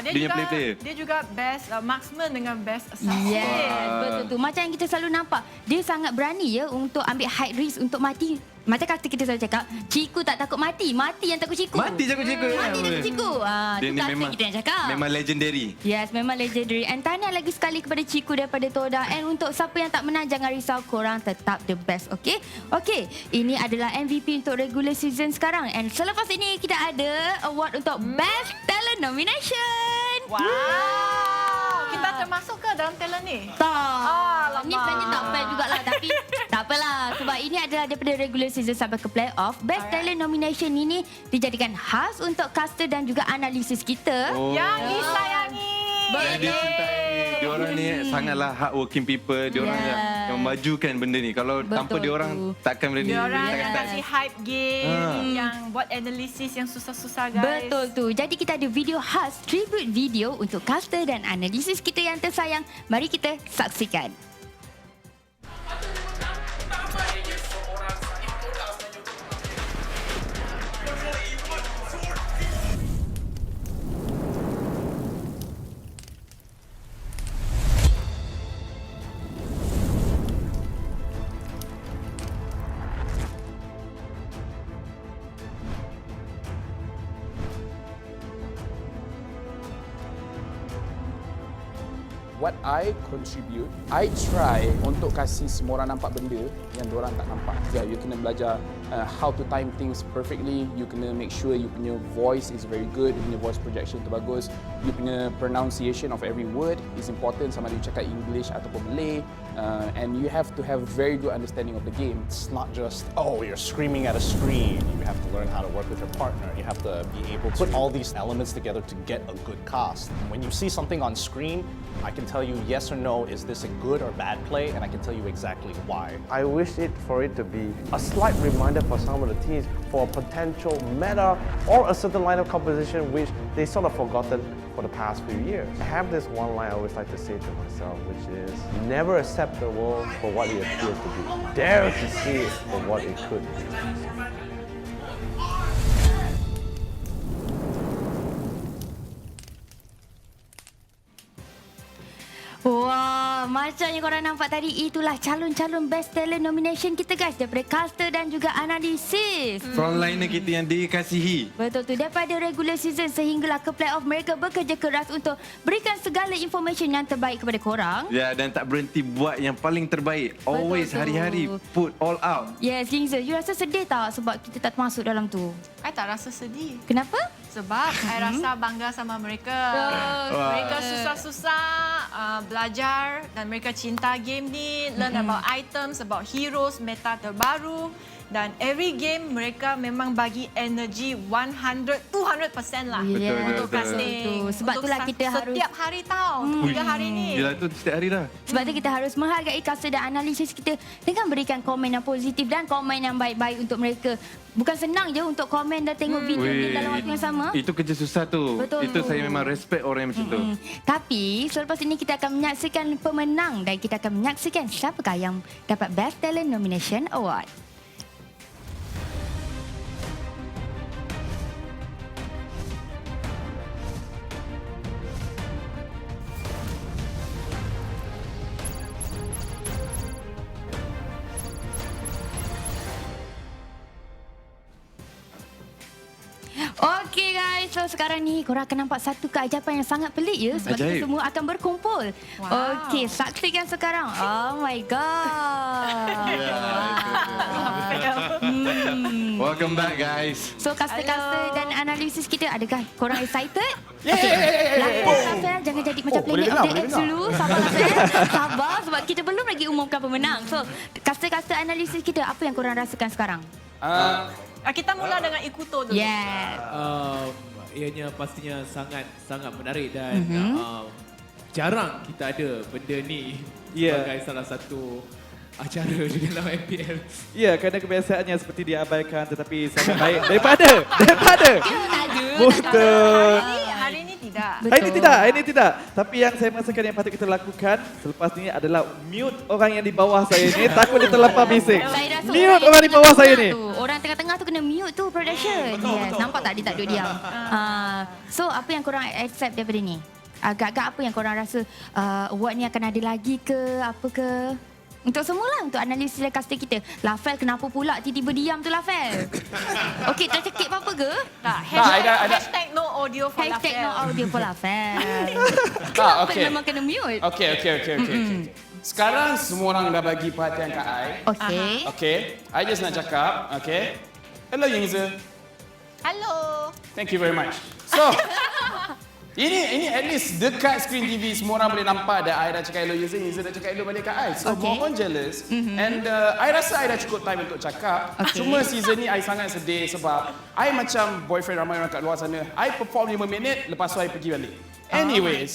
dia punya player. Dia juga best marksman dengan best assassin. Yes, betul tu. Macam yang kita selalu nampak, dia sangat berani ya untuk ambil high risk untuk mati. Macam kata kita selalu cakap, Ciku tak takut mati. Mati yang takut Ciku. Mati takut Ciku. Mati takut Ciku. Dia Itu ni kata memang kita yang cakap. Memang legendary. Yes, memang legendary. And tahniah lagi sekali kepada Ciku daripada Toda. And untuk siapa yang tak menang, jangan risau. Korang tetap the best, okay? Okay, ini adalah MVP untuk regular season sekarang. And selepas ini, kita ada award untuk Best Talent Nomination. Wow. Kita termasuk ke dalam talent ni? Tak. Ni sebenarnya tak fair jugalah. Tapi tak apalah. Sebab ini adalah daripada regular season sampai ke playoff. Best Talent Nomination ini dijadikan khas untuk caster dan juga analisis kita. Yang disayangi. Yang dicintai. Diorang ni sangatlah hardworking people. Diorang yang memajukan benda ni. Kalau tanpa diorang takkan benda ni. Diorang yang kasih hype game, yang buat analisis yang susah-susah guys. Betul tu. Jadi kita ada video khas, tribute video untuk caster dan analisis kita yang tersayang. Mari kita saksikan. What I contribute, I try untuk kasih semua orang nampak benda yang diorang tak nampak. You kena belajar how to time things perfectly. You kena make sure you punya voice is very good, you punya voice projection tu bagus. You punya pronunciation of every word is important, sama ada you cakap English ataupun Malay. And you have to have very good understanding of the game. It's not just, oh, you're screaming at a screen. You have to learn how to work with your partner. You have to be able to put all these elements together to get a good cast. When you see something on screen, I can tell you yes or no, is this a good or bad play, and I can tell you exactly why. I wish for it to be a slight reminder for some of the teams for a potential meta or a certain line of composition which they sort of forgotten for the past few years. I have this one line I always like to say to myself, which is, never accept the world for what it appears to be. Dare to see it for what it could be. Wah, macam yang korang nampak tadi, itulah calon-calon Best Talent Nomination kita guys, daripada caster dan juga analisis. Frontliner kita yang dikasihi. Betul tu, daripada regular season sehinggalah ke playoff, mereka bekerja keras untuk berikan segala information yang terbaik kepada korang. Ya, dan tak berhenti buat yang paling terbaik. Always, hari-hari put all out. Yes, Gingza, you rasa sedih tak sebab kita tak masuk dalam tu? I tak rasa sedih. Kenapa? Sebab I rasa bangga sama mereka. Mereka susah-susah belajar dan mereka cinta game ni, learn about items, about heroes, meta terbaru. Dan every game mereka memang bagi energy 100-200% lah untuk casting. Sebab itulah kita harus setiap hari tau, 3 hari ni. Yelah tu setiap hari dah. Sebab tu kita harus menghargai caster dan analisis kita dengan berikan komen yang positif dan komen yang baik-baik untuk mereka. Bukan senang je untuk komen dan tengok video ni dalam waktu yang sama. Itu kerja susah tu. Betul Itu tu. saya memang respect orang yang macam tu. Tapi selepas ini kita akan menyaksikan pemenang dan kita akan menyaksikan siapakah yang dapat Best Talent Nomination Award. Okey guys, so sekarang ni korang akan nampak satu keajaban yang sangat pelik ya, sebab kita semua akan berkumpul. Okey, saksikan sekarang. Oh my god. Welcome back guys. So caster-caster dan analisis kita, adakah korang excited? Okey, lakukan jangan jadi macam planet of the apes dulu. Sabar sabar sebab kita belum lagi umumkan pemenang. So caster-caster analisis kita, apa yang korang rasakan sekarang? Kita mula dengan Ikuto dulu. Ianya pastinya sangat menarik dan jarang kita ada benda ni sebagai salah satu acara di dalam MPL. Ya, kerana kebiasaannya seperti diabaikan tetapi sangat baik daripada betul. Hari ini tidak. Hari ini tidak. Tapi yang saya rasakan yang patut kita lakukan selepas ini adalah mute orang yang di bawah saya ni, takut dia terlampau bising. Mute orang di bawah saya ni. Orang tengah-tengah tu kena mute tu production. Yes, nampak tak dia tak duduk diam. So apa yang korang accept daripada ni? Agak-agak apa yang korang rasa award ni akan ada lagi ke apa ke? Untuk semualah, untuk analisis dan caster kita. Lafel kenapa pula tiba-tiba diam tu Lafel? Okey, tercekik apa-apa ke? Tak, hashtag no audio for Lafel. Hashtag no audio for Lafel. Okay. Memang kena mute. Okay. Sekarang semua orang dah bagi perhatian kat I. Okay. I just nak cakap, okay. Hello Yingzi. Hello. Thank you very much. So, ini at least dekat screen TV semua orang boleh nampak dah I dah cakap hello Yingzi dah cakap hello balik kat I. So, mohon jealous. And I rasa I dah cukup time untuk cakap. Cuma season ni I sangat sedih sebab I macam boyfriend ramai orang kat luar sana. I perform 5 minit, lepas tu I pergi balik. Anyways,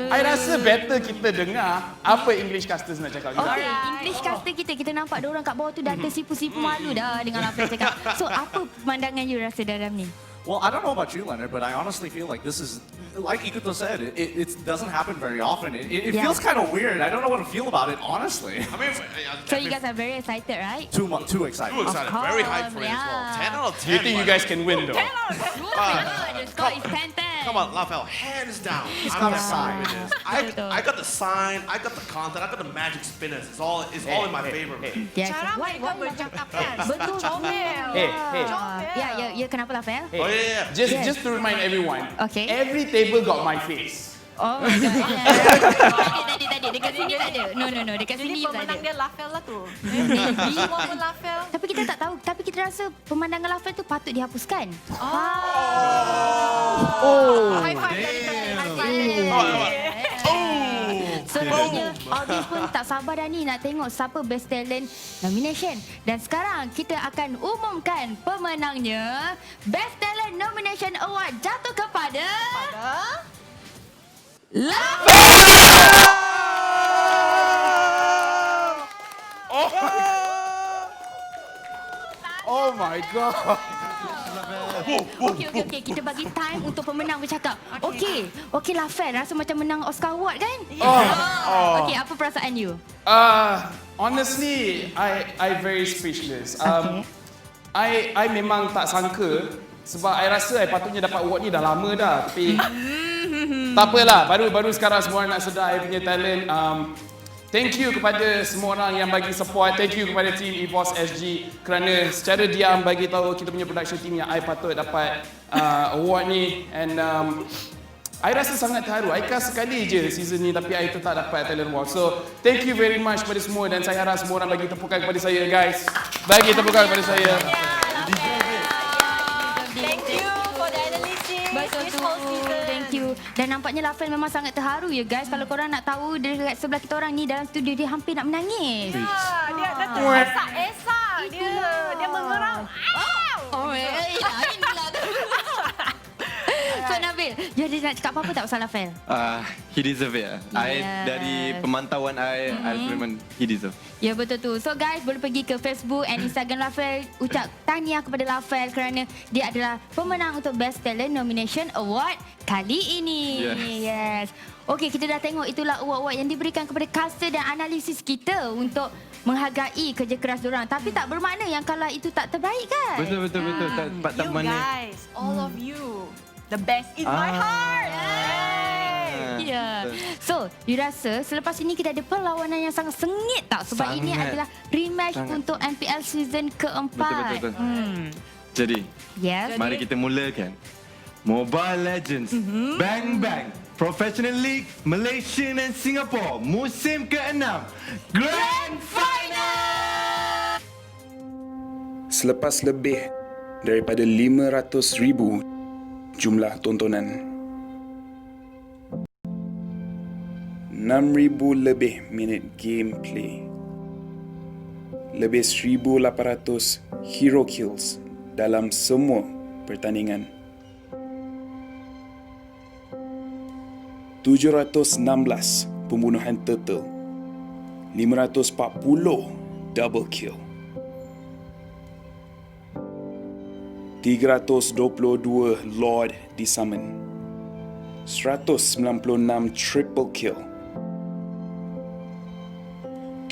I rasa better kita dengar apa English casters nak cakap juga. Okay, English caster kita nampak dia orang kat bawah tu dah tersipu-sipu malu dah dengan apa yang cakap. So, apa pemandangan you rasa dalam ni? Well, I don't know about you, Leonard, but I honestly feel like this is, like Ikuto said, it doesn't happen very often. It feels kind of weird. I don't know what to feel about it, honestly. I mean, So you guys are very excited, right? Too excited. Too excited. Very hyped for it as well. 10 out of 10. You think you guys can win though? 10 out of 10. The score is 10-10. Come on, Lafel, hands down. I'm a sign. I got the sign, I got the content, I got the magic spinners. It's all in my favor. Yes. Cara mereka bercakap kan. Betul. Comel. Ya, kenapa Lafel? Yeah. Just to remind everyone, every table got my face. Oh my god. Tadi dekat sini tak ada. No, dekat sini tak ada. Pemenang dia Lafel lah tu. Semua pun Lafel. Tapi kita tak tahu, tapi kita rasa pemandangan Lafel tu patut dihapuskan. High five. Sebenarnya audience pun tak sabar dah ni nak tengok siapa Best Talent Nomination. Dan sekarang kita akan umumkan pemenangnya. Best Talent Nomination Award jatuh kepada Oh my god. Okey, kita bagi time untuk pemenang bercakap. Okey, Lafel rasa macam menang Oscar Award kan? Okey, apa perasaan you? Honestly, I very speechless. I memang tak sangka sebab I rasa I patutnya dapat award ni dah lama dah, tapi tak apalah, baru sekarang semua orang nak sedar I punya talent. Thank you kepada semua orang yang bagi support. Thank you kepada team Esports SG kerana secara diam bagi tahu kita punya production team yang I patut dapat award ni. And I rasa sangat terharu. I kan sekali je season ni tapi I tetap dapat talent award. So thank you very much kepada semua dan saya harap semua orang bagi tepukan kepada saya guys. Bagi tepukan kepada saya. Thank you for the analysis. This whole season. Thank you. Dan nampaknya Lafel memang sangat terharu ya guys. Kalau korang nak tahu dekat sebelah kita orang ni dalam studio dia hampir nak menangis. Dia tersesak-esak. Dia mengerang. Lain pula tu. So Nabil, you ada nak cakap apa-apa tak pasal Lafel? He deserve it. Dari pemantauan I memang he deserve. Ya betul tu. So guys, boleh pergi ke Facebook and Instagram Lafel. Ucap tahniah kepada Lafel kerana dia adalah pemenang untuk Best Talent Nomination Award kali ini. Yes. Okey, kita dah tengok itulah award-award yang diberikan kepada caster dan analisis kita untuk menghargai kerja keras diorang. Tapi tak bermakna yang kalau itu tak terbaik kan? Betul. Tak You guys, all of you, the best in my heart. Ya. So, you rasa selepas ini kita ada perlawanan yang sangat sengit tak? Sebab ini adalah rematch untuk MPL season keempat. Betul. Jadi, mari kita mulakan Mobile Legends Bang Bang Professional League Malaysia dan Singapore musim ke-6 Grand Final. Selepas lebih daripada 500,000 jumlah tontonan, 6,000 lebih minit gameplay, lebih 1,800 hero kills dalam semua pertandingan, 716 pembunuhan total, 540 double kill. 322 Lord disummon. 196 triple kill.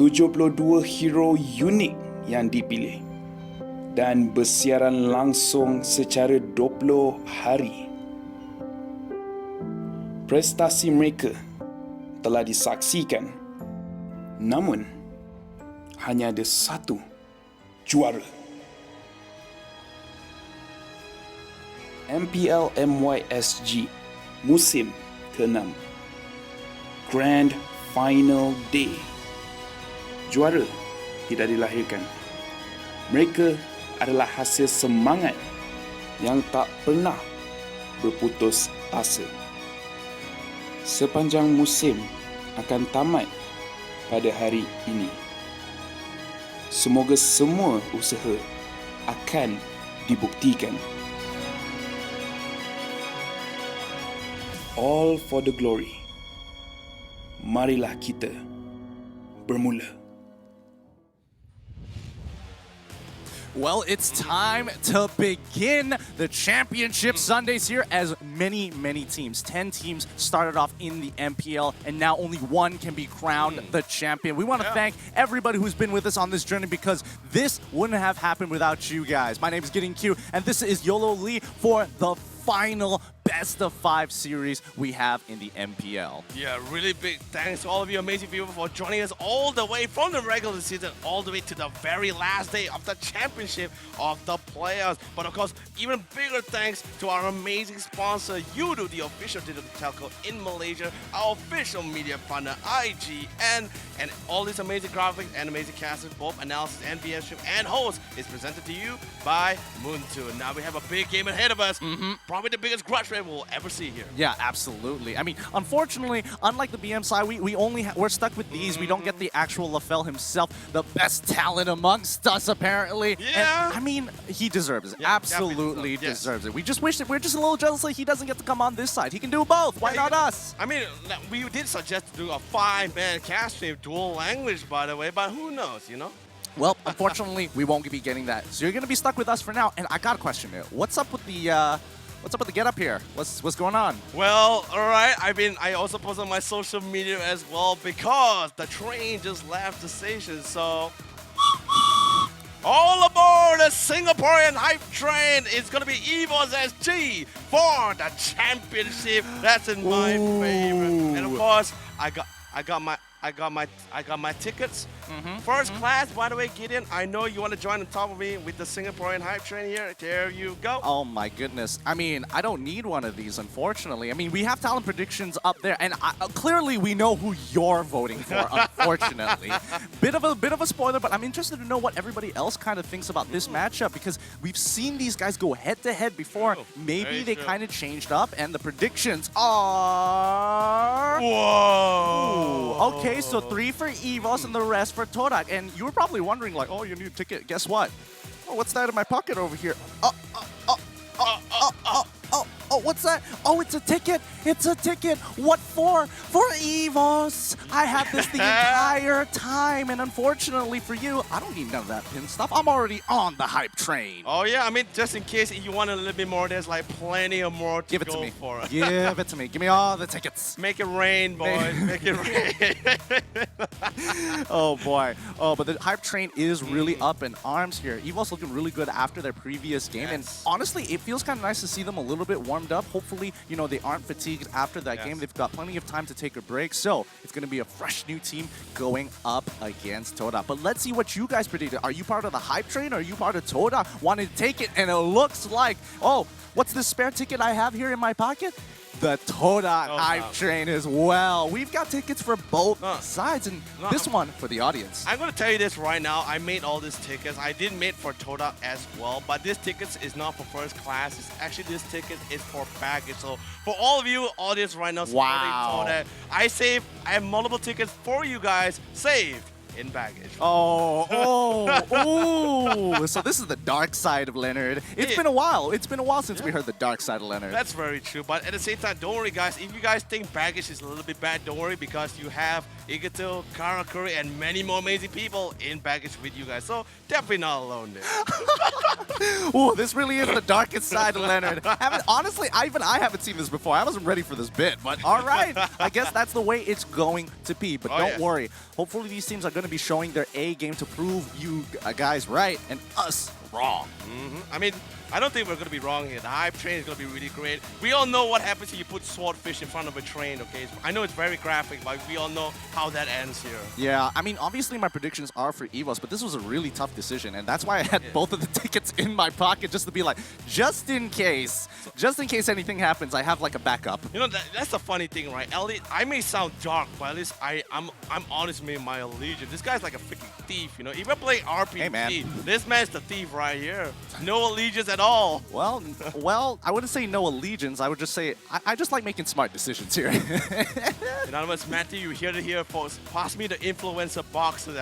72 hero unik yang dipilih dan bersiaran langsung secara 20 hari. Prestasi mereka telah disaksikan, namun hanya ada satu juara. MPL MY musim ke-6 Grand Final Day. Juara tidak dilahirkan. Mereka adalah hasil semangat yang tak pernah berputus asa. Sepanjang musim akan tamat pada hari ini. Semoga semua usaha akan dibuktikan. All for the glory. Marilah kita bermula. Well, it's time to begin the championship Sundays here as many teams, 10 teams started off in the MPL and now only one can be crowned the champion. We want to thank everybody who's been with us on this journey because this wouldn't have happened without you guys. My name is Getting Q and this is YOLO Lee for the final best of 5 series we have in the MPL. Yeah, really big thanks to all of you amazing viewers for joining us all the way from the regular season all the way to the very last day of the championship of the players. But of course, even bigger thanks to our amazing sponsor, Yudu, the official digital telco in Malaysia, our official media partner, IGN, and all these amazing graphics and amazing casting, both analysis and VM stream and host is presented to you by Moontoon. Now we have a big game ahead of us. Probably the biggest grudge raid we'll ever see here. Yeah, absolutely. I mean, unfortunately, unlike the BM side, we're stuck with these. We don't get the actual LaFell himself, the best talent amongst us, apparently. Yeah. And, I mean, he deserves it. Absolutely deserves it. We just wish that we're just a little jealous that he doesn't get to come on this side. He can do both. Why not us? I mean, we did suggest to do a 5-man cast stream, dual language, by the way, but who knows, you know? Well, unfortunately, we won't be getting that. So you're going to be stuck with us for now. And I got a question here. What's up with the get up here? What's going on? Well, all right. I also posted on my social media as well because the train just left the station. So all aboard the Singaporean hype train. It's gonna be Evo's SG for the championship. That's in my favor. And of course, I got my tickets. First class, by the way, Gideon, I know you want to join on top of me with the Singaporean hype train here. There you go. Oh my goodness. I mean, I don't need one of these, unfortunately. I mean, we have talent predictions up there, and clearly we know who you're voting for, unfortunately. Bit of a spoiler, but I'm interested to know what everybody else kind of thinks about this matchup because we've seen these guys go head-to-head before. Maybe they kind of changed up, and the predictions are... Whoa! Ooh, okay, so 3 for Evos and the rest for Torak. And you were probably wondering, like, oh, you need a ticket. Guess what? Oh, what's that in my pocket over here? Oh, what's that? Oh, it's a ticket. It's a ticket. What for? For Evos. I had this the entire time. And unfortunately for you, I don't need none of that pin stuff. I'm already on the hype train. Oh, yeah. I mean, just in case you want a little bit more, there's like plenty of more to go for. Give it to me. Give me all the tickets. Make it rain, boys. Make it rain. Oh, boy. Oh, but the hype train is really up in arms here. Evos looking really good after their previous game. And honestly, it feels kind of nice to see them a little bit warmed up. Hopefully, you know, they aren't fatigued after that game. They've got plenty of time to take a break. So it's going to be a fresh new team going up against Toda. But let's see what you guys predicted. Are you part of the hype train or are you part of Toda? Wanted to take it, and it looks like, oh, what's this spare ticket I have here in my pocket? The Toda hype train as well. We've got tickets for both sides, and this one for the audience. I'm going to tell you this right now. I made all these tickets. I did make for Toda as well, but this ticket is not for first class. It's actually this ticket is for baggage. So for all of you audience right now, Toda, I have multiple tickets for you guys saved in baggage. Oh, so this is the dark side of Leonard. It's been a while. It's been a while since we heard the dark side of Leonard. That's very true. But at the same time, don't worry, guys. If you guys think baggage is a little bit bad, don't worry because you have Igato, Karakuri, and many more amazing people in baggage with you guys. So definitely not alone there. Ooh, this really is the darkest side of Leonard. Honestly, I haven't seen this before. I wasn't ready for this bit, but all right. I guess that's the way it's going to be. But don't worry. Hopefully these teams are going to be showing their A game to prove you guys right and us wrong. I mean, I don't think we're going to be wrong here. The hype train is going to be really great. We all know what happens if you put swordfish in front of a train, okay? I know it's very graphic, but we all know how that ends here. Yeah, I mean, obviously my predictions are for EVOS, but this was a really tough decision, and that's why I had both of the tickets in my pocket just to be like, just in case anything happens, I have like a backup. You know, that's the funny thing, right? Elliot, I may sound dark, but at least I'm honest with my allegiance. This guy's like a freaking thief, you know? If I play RPG, this man's the thief right here. No allegiance at all. Well, I wouldn't say no allegiance. I would just say I just like making smart decisions here. In other words, Matthew, you hear it here, folks. Pass me the influencer box and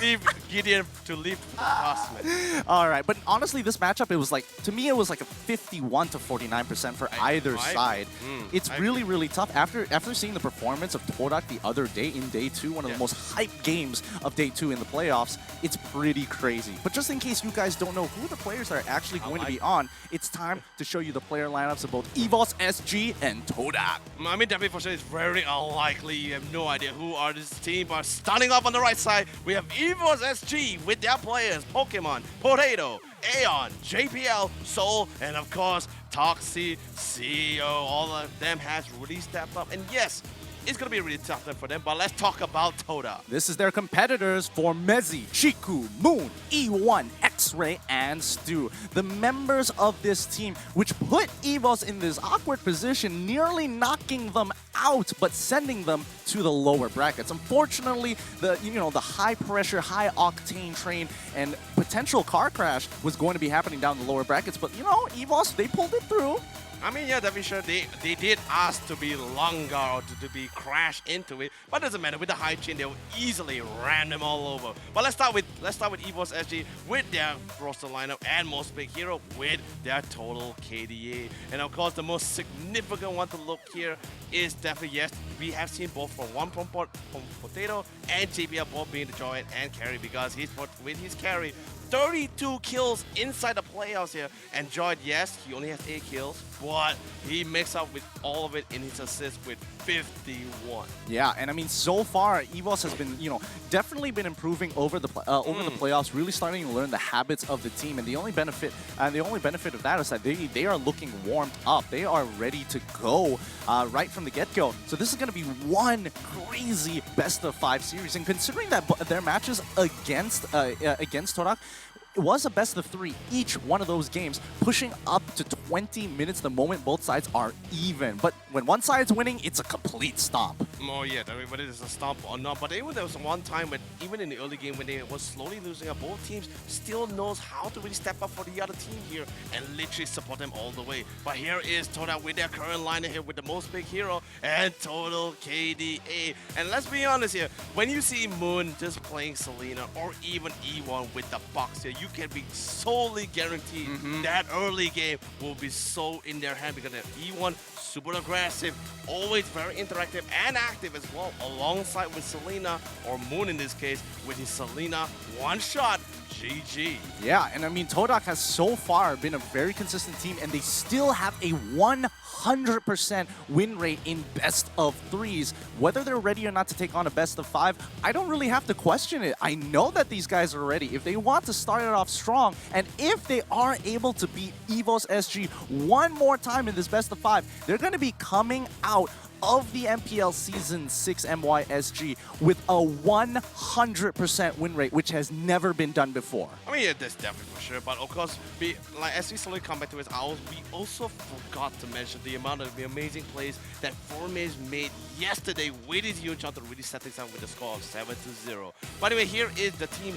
leave Gideon to leave past me. All right, but honestly, this matchup, it was like, to me, it was like a 51 to 49% for either side. It's really, really tough. After seeing the performance of Torak the other day in Day 2, one of the most hyped games of Day 2 in the playoffs, it's pretty crazy. But just in case you guys don't know who the players are actually going to be on, it's time to show you the player lineups of both EVOS SG and Torak. I mean, definitely for sure, it's very unlikely. You have no idea who are this team. But starting off on the right side, we have EVOS SG with their players, Pokemon, Potato, Aeon, JPL, Soul, and of course, Toxie, CEO. All of them has really stepped up. And yes, it's going to be a really tough time for them, but let's talk about Toda. This is their competitors for Mezi, Chiku, Moon, E1, X-Ray, and Stu. The members of this team, which put EVOS in this awkward position, nearly knocking them out, but sending them to the lower brackets. Unfortunately, the high-pressure, high-octane train and potential car crash was going to be happening down the lower brackets, but EVOS, they pulled it through. I mean, yeah, definitely sure they did ask to be longer or to be crashed into it, but it doesn't matter. With the high chain, they will easily ram them all over. But let's start with EVOS SG with their roster lineup and most big hero with their total KDA. And of course, the most significant one to look here is definitely, yes, we have seen both from Potato and JBL both being the joint and carry, because with his carry, 32 kills inside the playoffs here. And Joy, yes, he only has 8 kills, but he makes up with all of it in his assists with 51. Yeah, and I mean, so far, EVOS has been, definitely been improving over the playoffs, really starting to learn the habits of the team. And the only benefit of that is that they are looking warmed up. They are ready to go right from the get-go. So this is going to be one crazy best-of-5 series. And considering that their matches against Torak, it was a best-of-3 each one of those games, pushing up to 20 minutes the moment both sides are even. But when one side's winning, it's a complete stomp. Oh yeah, I mean, whether it's a stomp or not. But even there was one time when, even in the early game, when they were slowly losing up, both teams still knows how to really step up for the other team here and literally support them all the way. But here is Toda with their current lineup here with the most big hero and total KDA. And let's be honest here, when you see Moon just playing Selena or even E1 with the box here, you can be solely guaranteed that early game will be so in their hand, because E1 super aggressive, always very interactive and active as well, alongside with Selena, or Moon in this case, with his Selena one-shot. GG. Yeah, and I mean, Todak has so far been a very consistent team, and they still have a 100% win rate in best-of-3s. Whether they're ready or not to take on a best-of-5, I don't really have to question it. I know that these guys are ready. If they want to start it off strong, and if they are able to beat EVOS SG one more time in this best-of-5, they're going to be coming out of the MPL Season 6 MYSG with a 100% win rate, which has never been done before. I mean, yeah, that's definitely for sure. But of course, as we slowly come back to his owls, we also forgot to mention the amount of the amazing plays that Formaze made yesterday with his huge shot to really set things up with a score of 7-0. By the way, here is the team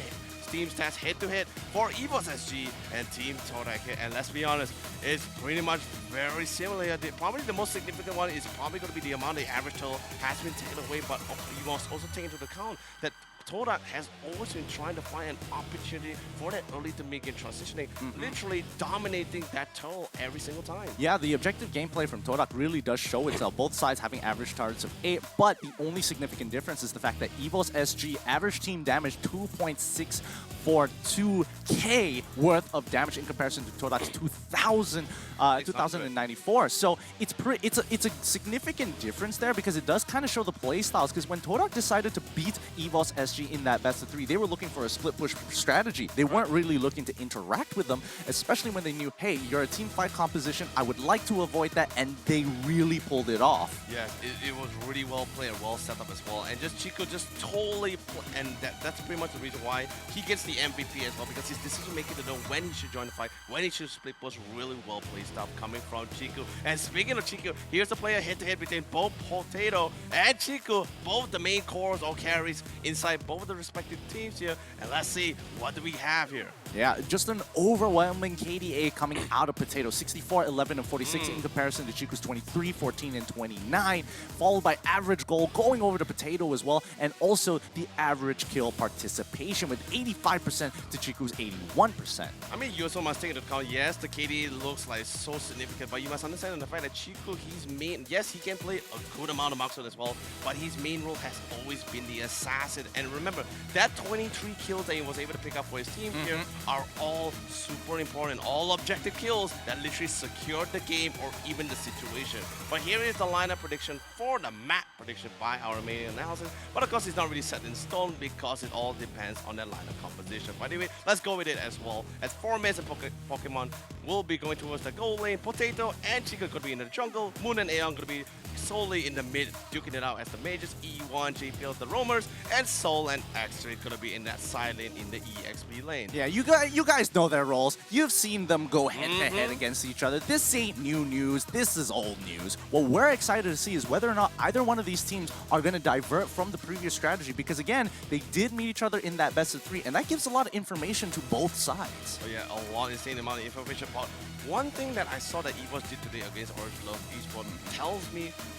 stats head-to-head for EVOS SG and Team Todak. And let's be honest, it's pretty much very similar. Probably the most significant one is probably going to be the amount the average total has been taken away, but you must also take into account that Todak has always been trying to find an opportunity for that early to mid-game transitioning, literally dominating that turtle every single time. Yeah, the objective gameplay from Todak really does show itself. Both sides having average targets of 8, but the only significant difference is the fact that EVOS SG average team damage 2.642k worth of damage in comparison to Todak's 2094. So it's a significant difference there because it does kind of show the play styles. Because when Todak decided to beat EVOS SG in that best of 3, they were looking for a split push strategy. They weren't really looking to interact with them, especially when they knew, hey, you're a team fight composition. I would like to avoid that, and they really pulled it off. Yeah, it was really well played and well set up as well. And just Chico just totally, and that's pretty much the reason why he gets the MVP as well, because his decision making to know when he should join the fight, when he should split was really well played stuff coming from Chico. And speaking of Chico, here's the player head-to-head between both Potato and Chico, both the main cores or carries inside both of the respective teams here. And let's see, what do we have here? Yeah, just an overwhelming KDA coming out of Potato. 64, 11, and 46 in comparison to Chico's 23, 14, and 29. Followed by average goal going over to Potato as well. And also the average kill participation with 85% to Chico's 81%. I mean, you also must take into account, yes, the KDA looks like so significant, but you must understand the fact that Chico, his main, yes, he can play a good amount of marksman as well, but his main role has always been the assassin. And remember, that 23 kills that he was able to pick up for his team here are all super important, all objective kills that literally secured the game or even the situation. But here is the lineup prediction for the map prediction by our main analysis. But of course, it's not really set in stone because it all depends on that lineup composition. But anyway, let's go with it as well. As 4 mains and Pokemon will be going towards the goal lane. Potato and Chica could be in the jungle. Moon and Aeon could be solely in the mid, duking it out as the mages. E1, JPL, the roamers, and Soul and X-Ray gonna be in that side lane in the EXP lane. Yeah, you guys know their roles. You've seen them go head-to-head against each other. This ain't new news. This is old news. What we're excited to see is whether or not either one of these teams are going to divert from the previous strategy, because again, they did meet each other in that best of 3, and that gives a lot of information to both sides. Oh yeah, a lot, insane amount of information. But one thing that I saw that EVOS did today against Orange Love Esports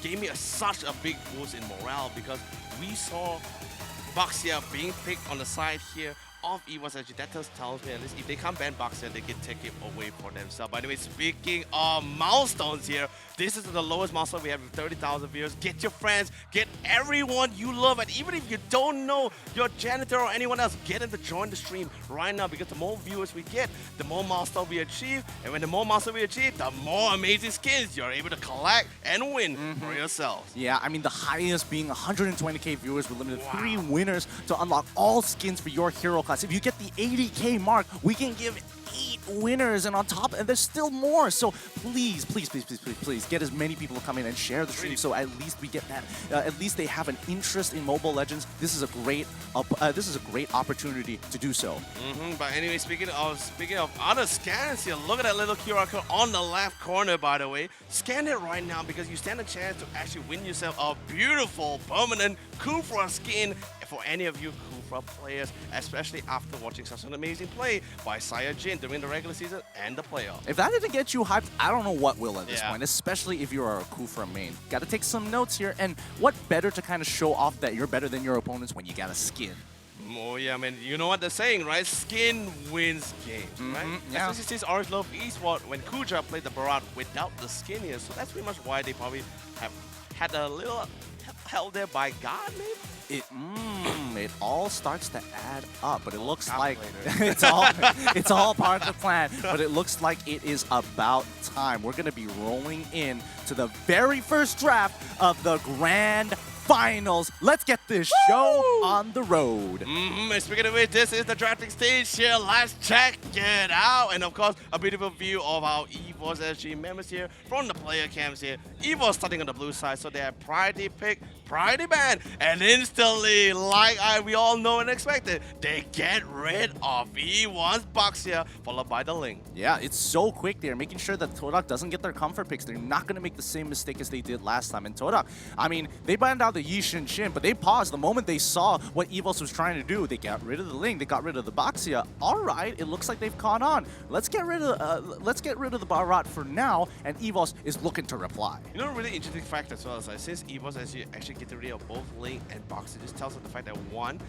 gave me such a big boost in morale, because we saw Baxia being picked on the side here of EVOS SG. That tells me at least if they can't ban Baxia, they can take it away for themselves. By the way, speaking of milestones here, this is the lowest milestone we have with 30,000 viewers. Get your friends, get everyone you love, and even if you don't know your janitor or anyone else, get them to join the stream right now, because the more viewers we get, the more milestone we achieve, and when the more milestone we achieve, the more amazing skins you're able to collect and win for yourselves. Yeah, I mean, the highest being 120k viewers with limited 3 winners to unlock all skins for your hero class. If you get the 80k mark, we can give 8 winners, and on top, and there's still more. So please, please, please, please, please, please get as many people to come in and share the stream, so at least we get that. At least they have an interest in Mobile Legends. This is a great opportunity to do so. But anyway, speaking of other scans here, look at that little QR code on the left corner. By the way, scan it right now, because you stand a chance to actually win yourself a beautiful permanent Kufra skin for any of you Kufra players, especially after watching such an amazing play by Saya Jin during the regular season and the playoffs. If that didn't get you hyped, I don't know what will at this point, especially if you're a Kufra main. Got to take some notes here, and what better to kind of show off that you're better than your opponents when you got a skin. Oh yeah, man, you know what they're saying, right? Skin wins games, right? Yeah. Especially since Orange Love Esports, when Kuja played the Barat without the skin here, so that's pretty much why they probably have had a little held there by God, maybe? It all starts to add up, but it looks like it's all part of the plan. But it looks like it is about time. We're gonna be rolling in to the very first draft of the Grand Finals. Let's get this show on the road. And speaking of which, this is the drafting stage here. Let's check it out. And of course, a beautiful view of our EVOS SG members here from the player camps here. EVOS starting on the blue side, so they have priority pick, priority ban, and instantly, like we all know and expected, they get rid of E1's box here, followed by the Link. Yeah, it's so quick there, making sure that Todak doesn't get their comfort picks. They're not going to make the same mistake as they did last time. And Todak, I mean, they banned out the Yi Shin Shin, but they paused the moment they saw what EVOS was trying to do. They got rid of the Link, they got rid of the Baxia. All right, it looks like they've caught on. Let's get rid of the Barat for now, and EVOS is looking to reply. You know, a really interesting fact as well is like, since EVOS actually get rid of both Link and Baxia, this tells us the fact that one,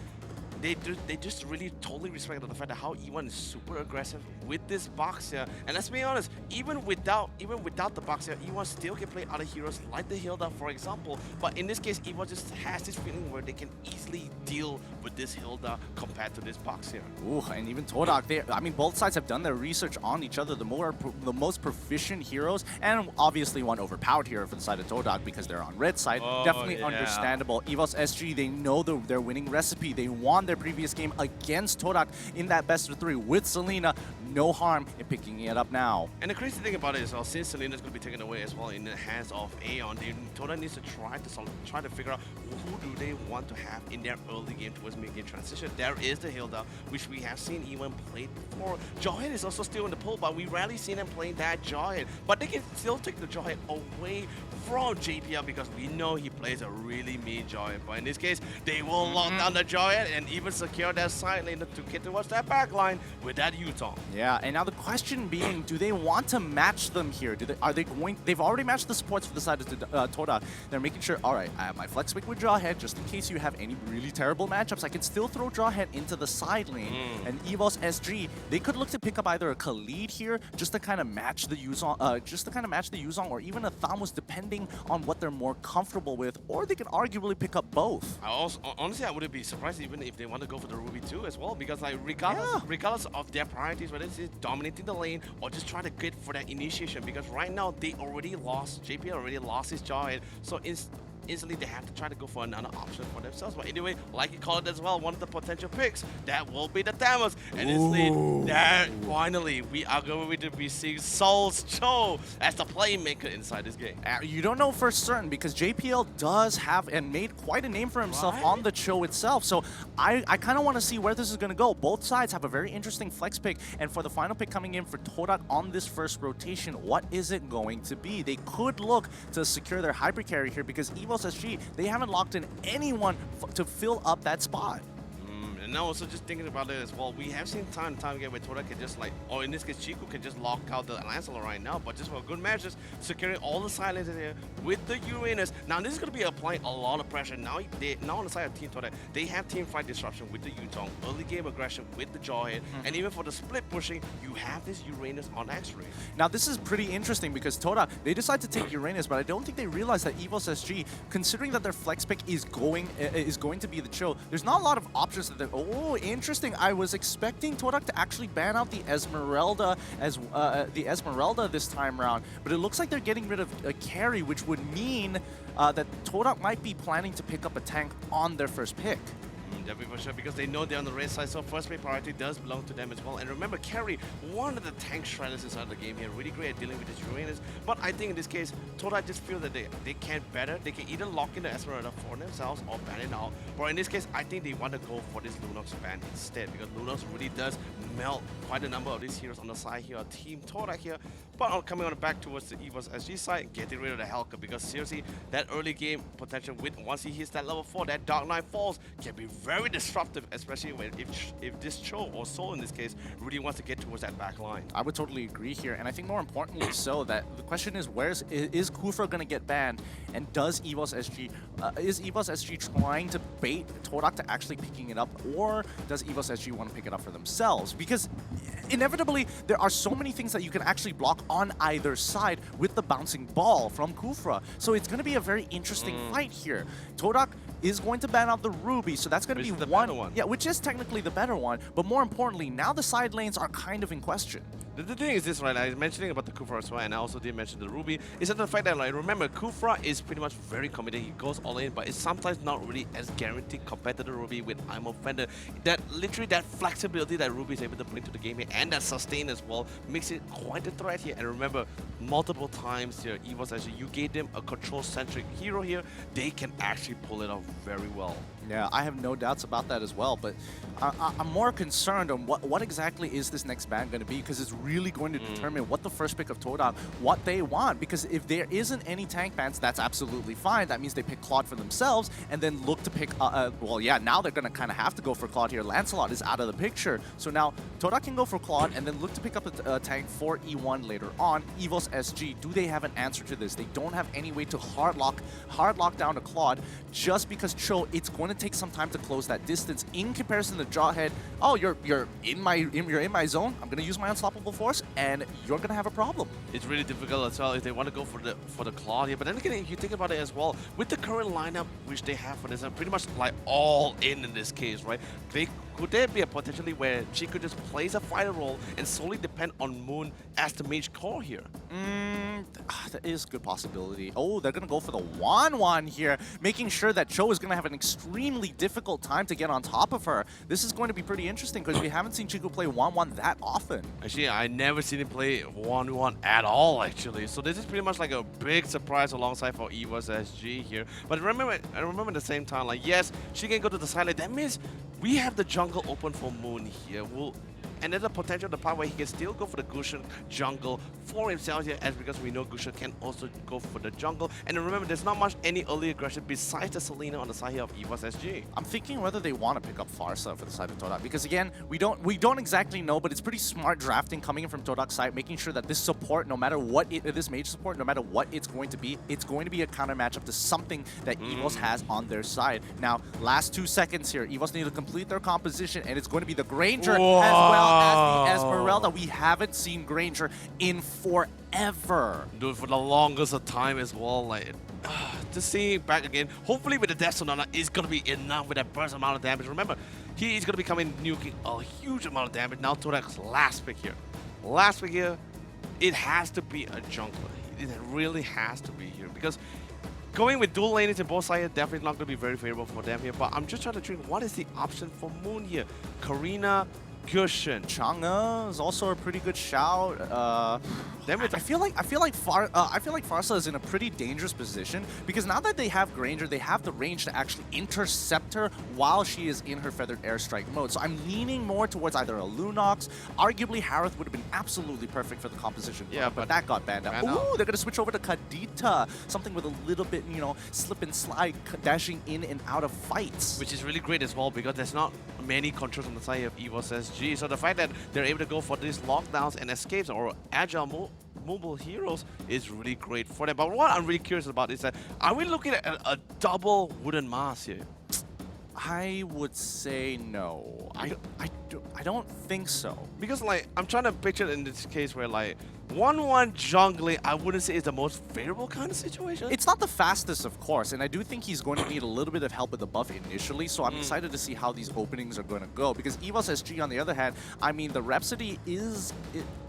they just really totally respect the fact that how E1 is super aggressive with this box here. And let's be honest, even without the box here, E1 still can play other heroes like the Hilda, for example. But in this case, E1 just has this feeling where they can easily deal with this Hilda compared to this box here. Ooh, and even Todak, I mean, both sides have done their research on each other, the most proficient heroes, and obviously one overpowered hero for the side of Todak because they're on red side. Definitely understandable. EVOS SG, they know their winning recipe. They won their previous game against Todak in that best of 3 with Selena. No harm in picking it up now. And the crazy thing about it is, well, since Selena's going to be taken away as well in the hands of Aeon, Todak needs to try to figure out who do they want to have in their early game towards mid-game transition. There is the Hilda, which we have seen E1 played before. Jawhead is also still in the pool, but we rarely seen them playing that Jawhead. But they can still take the Jawhead away from JPL because we know he plays a really mean Jawhead. But in this case, they will lock down the Jawhead and even secure that side lane to get towards that back line with that Yutong. Yeah, and now the question being, do they want to match them here? They've already matched the supports for the side of Todak. They're making sure, all right, I have my flex pick with Jawhead, just in case you have any really terrible matchups, I can still throw Jawhead into the side lane. And EVOS SG, they could look to pick up either a Khalid here, just to kind of match the Yuzong, or even a Thamus, depending on what they're more comfortable with, or they can arguably pick up both. Honestly, I wouldn't be surprised even if they want to go for the Ruby too as well, because like regardless of their priorities, whether it's dominating the lane or just trying to get for that initiation, because right now they already lost, JPL already lost his Jawhead, so instantly they have to try to go for another option for themselves. But anyway, like you call it as well, one of the potential picks, that will be the Thamus. And instantly, that finally we are going to be seeing Soul's Cho as the playmaker inside this game. You don't know for certain because JPL does have and made quite a name for himself on the Cho itself. So I kind of want to see where this is going to go. Both sides have a very interesting flex pick. And for the final pick coming in for Todak on this first rotation, what is it going to be? They could look to secure their hyper carry here because EVOS SG, they haven't locked in anyone to fill up that spot. And now also just thinking about it as well, we have seen time and time again where Todak can just like, or in this case Chico can just lock out the Lancelot right now, but just for a good match, just securing all the silences here with the Uranus. Now this is going to be applying a lot of pressure. Now on the side of Team Todak, they have team fight disruption with the Yutong, early game aggression with the Jawhead, and even for the split pushing, you have this Uranus on X-Ray. Now this is pretty interesting because Todak, they decide to take Uranus, but I don't think they realize that EVOS SG, considering that their flex pick is going to be the Cho, there's not a lot of options that they're. Oh, interesting. I was expecting Todak to actually ban out the Esmeralda this time around, but it looks like they're getting rid of a carry, which would mean that Todak might be planning to pick up a tank on their first pick. Definitely for sure, because they know they're on the red side, so first pick priority does belong to them as well. And remember, carry, one of the tank shredders inside the game here, really great at dealing with this Uranus. But I think in this case, Todak just feel that they can better. They can either lock in the Esmeralda for themselves or ban it out. But in this case, I think they want to go for this Lunox ban instead, because Lunox really does melt quite a number of these heroes on the side here, Team Todak here. But coming on the back towards the EVOS SG side, getting rid of the Helka, because seriously, that early game potential with once he hits that level 4, that Dark Knight falls can be very disruptive, especially when if this Cho or Soul in this case really wants to get towards that back line. I would totally agree here, and I think more importantly so, that the question is is Kufra going to get banned, and does EVOS SG trying to bait Todak to actually picking it up, or does EVOS SG want to pick it up for themselves? Because inevitably there are so many things that you can actually block on either side with the bouncing ball from Kufra. So it's going to be a very interesting fight here. Todak is going to ban out the Ruby, so that's going to be the one. Yeah, which is technically the better one, but more importantly, now the side lanes are kind of in question. The thing is this, right? I was mentioning about the Kufra as well, and I also did mention the Ruby. Is that the fact that, like, remember, Kufra is pretty much very committed. He goes all in, but it's sometimes not really as guaranteed compared to the Ruby with IMO Fender. That literally that flexibility that Ruby is able to bring to the game here, and that sustain as well, makes it quite a threat here. And remember, multiple times here, EVOS actually, you gave them a control-centric hero here, they can actually pull it off very well. Yeah, I have no doubts about that as well, but I'm more concerned on what exactly is this next ban going to be, because it's really going to determine what the first pick of Todak, what they want. Because if there isn't any tank bans, that's absolutely fine. That means they pick Claude for themselves and then look to pick, well, yeah, now they're going to kind of have to go for Claude here. Lancelot is out of the picture. So now Todak can go for Claude and then look to pick up a tank for E1 later on. EVOS SG, do they have an answer to this? They don't have any way to hard lock down a Claude, just because Cho, it's going to take some time to close that distance in comparison to Jawhead. Oh, you're in my zone. I'm gonna use my unstoppable force, and you're gonna have a problem. It's really difficult as well if they want to go for the claw here. But then again, if you think about it as well, with the current lineup which they have for this, pretty much like all in this case, right? Could there be a potentially where she could just plays a fighter role and solely depend on Moon as the mage core here? That is a good possibility. Oh, they're going to go for the 1-1 here, making sure that Cho is going to have an extremely difficult time to get on top of her. This is going to be pretty interesting because we haven't seen Chico play 1-1 that often. Actually, I never seen him play 1-1 at all, actually. So this is pretty much like a big surprise alongside for EVOS SG here. But I remember at the same time, like, yes, she can go to the side. Like, that means we have the jungle open for Moon here. And there's a potential the part where he can still go for the Gusion jungle for himself here, as because we know Gusion can also go for the jungle. And remember, there's not much any early aggression besides the Selena on the side here of EVOS SG. I'm thinking whether they want to pick up Farsa for the side of Todak, because again, we don't exactly know, but it's pretty smart drafting coming in from Todak's side, making sure that this support, no matter what this mage support, no matter what it's going to be a counter matchup to something that EVOS has on their side. Now, last 2 seconds here, EVOS need to complete their composition, and it's going to be the Granger as well as the Esmeralda. We haven't seen Granger in forever. Dude, for the longest of time as well. Like, to see him back again, hopefully with the Death Sonata, it's going to be enough with that burst amount of damage. Remember, he is going to be coming nuking a huge amount of damage. Now Todak's last pick here. Last pick here, it has to be a jungler. It really has to be here, because going with dual lanes in both sides definitely not going to be very favorable for them here. But I'm just trying to think, what is the option for Moon here? Karina, Gusion. Chang'e is also a pretty good shout. I feel like Farsa is in a pretty dangerous position, because now that they have Granger, they have the range to actually intercept her while she is in her Feathered Airstrike mode. So I'm leaning more towards either a Lunox. Arguably, Harith would have been absolutely perfect for the composition. Yeah, but that got banned out. Ooh, they're gonna switch over to Kadita, something with a little bit, slip and slide, dashing in and out of fights. Which is really great as well, because there's not many controls on the side of EVOS SG. So the fact that they're able to go for these lockdowns and escapes or agile mobile heroes is really great for them. But what I'm really curious about is that, are we looking at a double wooden mask here? I would say no. I don't think so. Because, like, I'm trying to picture in this case where, like, 1-1 jungling, I wouldn't say is the most favorable kind of situation. It's not the fastest, of course, and I do think he's going to need a little bit of help with the buff initially, so I'm excited to see how these openings are going to go. Because EVOS SG, on the other hand, I mean, the Rhapsody is...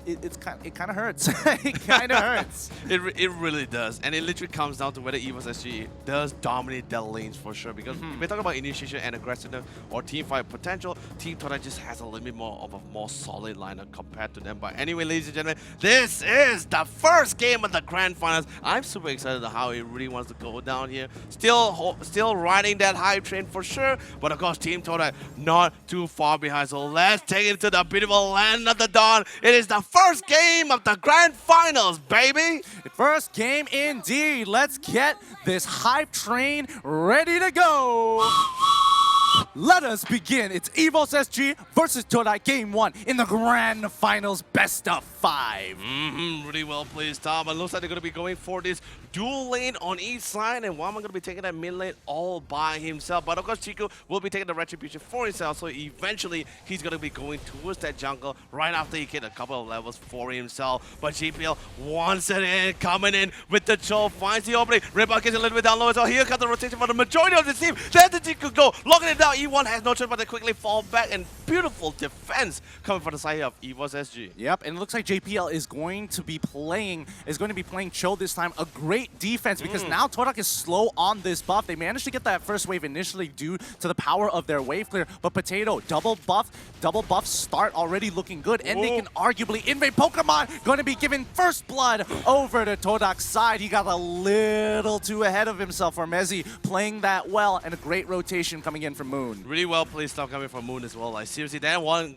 It kind of hurts. It kind of hurts. It really does. And it literally comes down to whether EVOS SG does dominate their lanes for sure. Because we're talking about initiation and aggressiveness or team fight potential, Team Todak just has a little bit more of a more solid lineup compared to them. But anyway, ladies and gentlemen, this is the first game of the Grand Finals. I'm super excited about how it really wants to go down here. Still riding that hype train for sure. But of course, Team Todak not too far behind. So let's take it to the beautiful land of the dawn. It is the first game of the Grand Finals, baby! First game indeed. Let's get this hype train ready to go. Let us begin. It's EVOS SG versus Todak Game 1 in the Grand Finals Best of 5. Really well played, Tom. It looks like they're going to be going for this dual lane on each side, and Wama going to be taking that mid lane all by himself. But of course, Chico will be taking the retribution for himself, so eventually he's going to be going towards that jungle right after he get a couple of levels for himself. But JPL wants it in, coming in with the Cho, finds the opening. Ripper gets a little bit down low as well. Here comes the rotation for the majority of the team. There's the Chico go, locking it down. E1 has no choice but to quickly fall back, and beautiful defense coming from the side of EVOS SG. Yep, and it looks like JPL is going to be playing Cho this time. A great defense, because now Todak is slow on this buff. They managed to get that first wave initially due to the power of their wave clear, but Potato, double buff start already looking good, and they can arguably invade Pokemon. Going to be giving first blood over to Todak's side. He got a little too ahead of himself for Mezzi, playing that well, and a great rotation coming in from Moon. Really well placed stuff coming from Moon as well. Like seriously, that one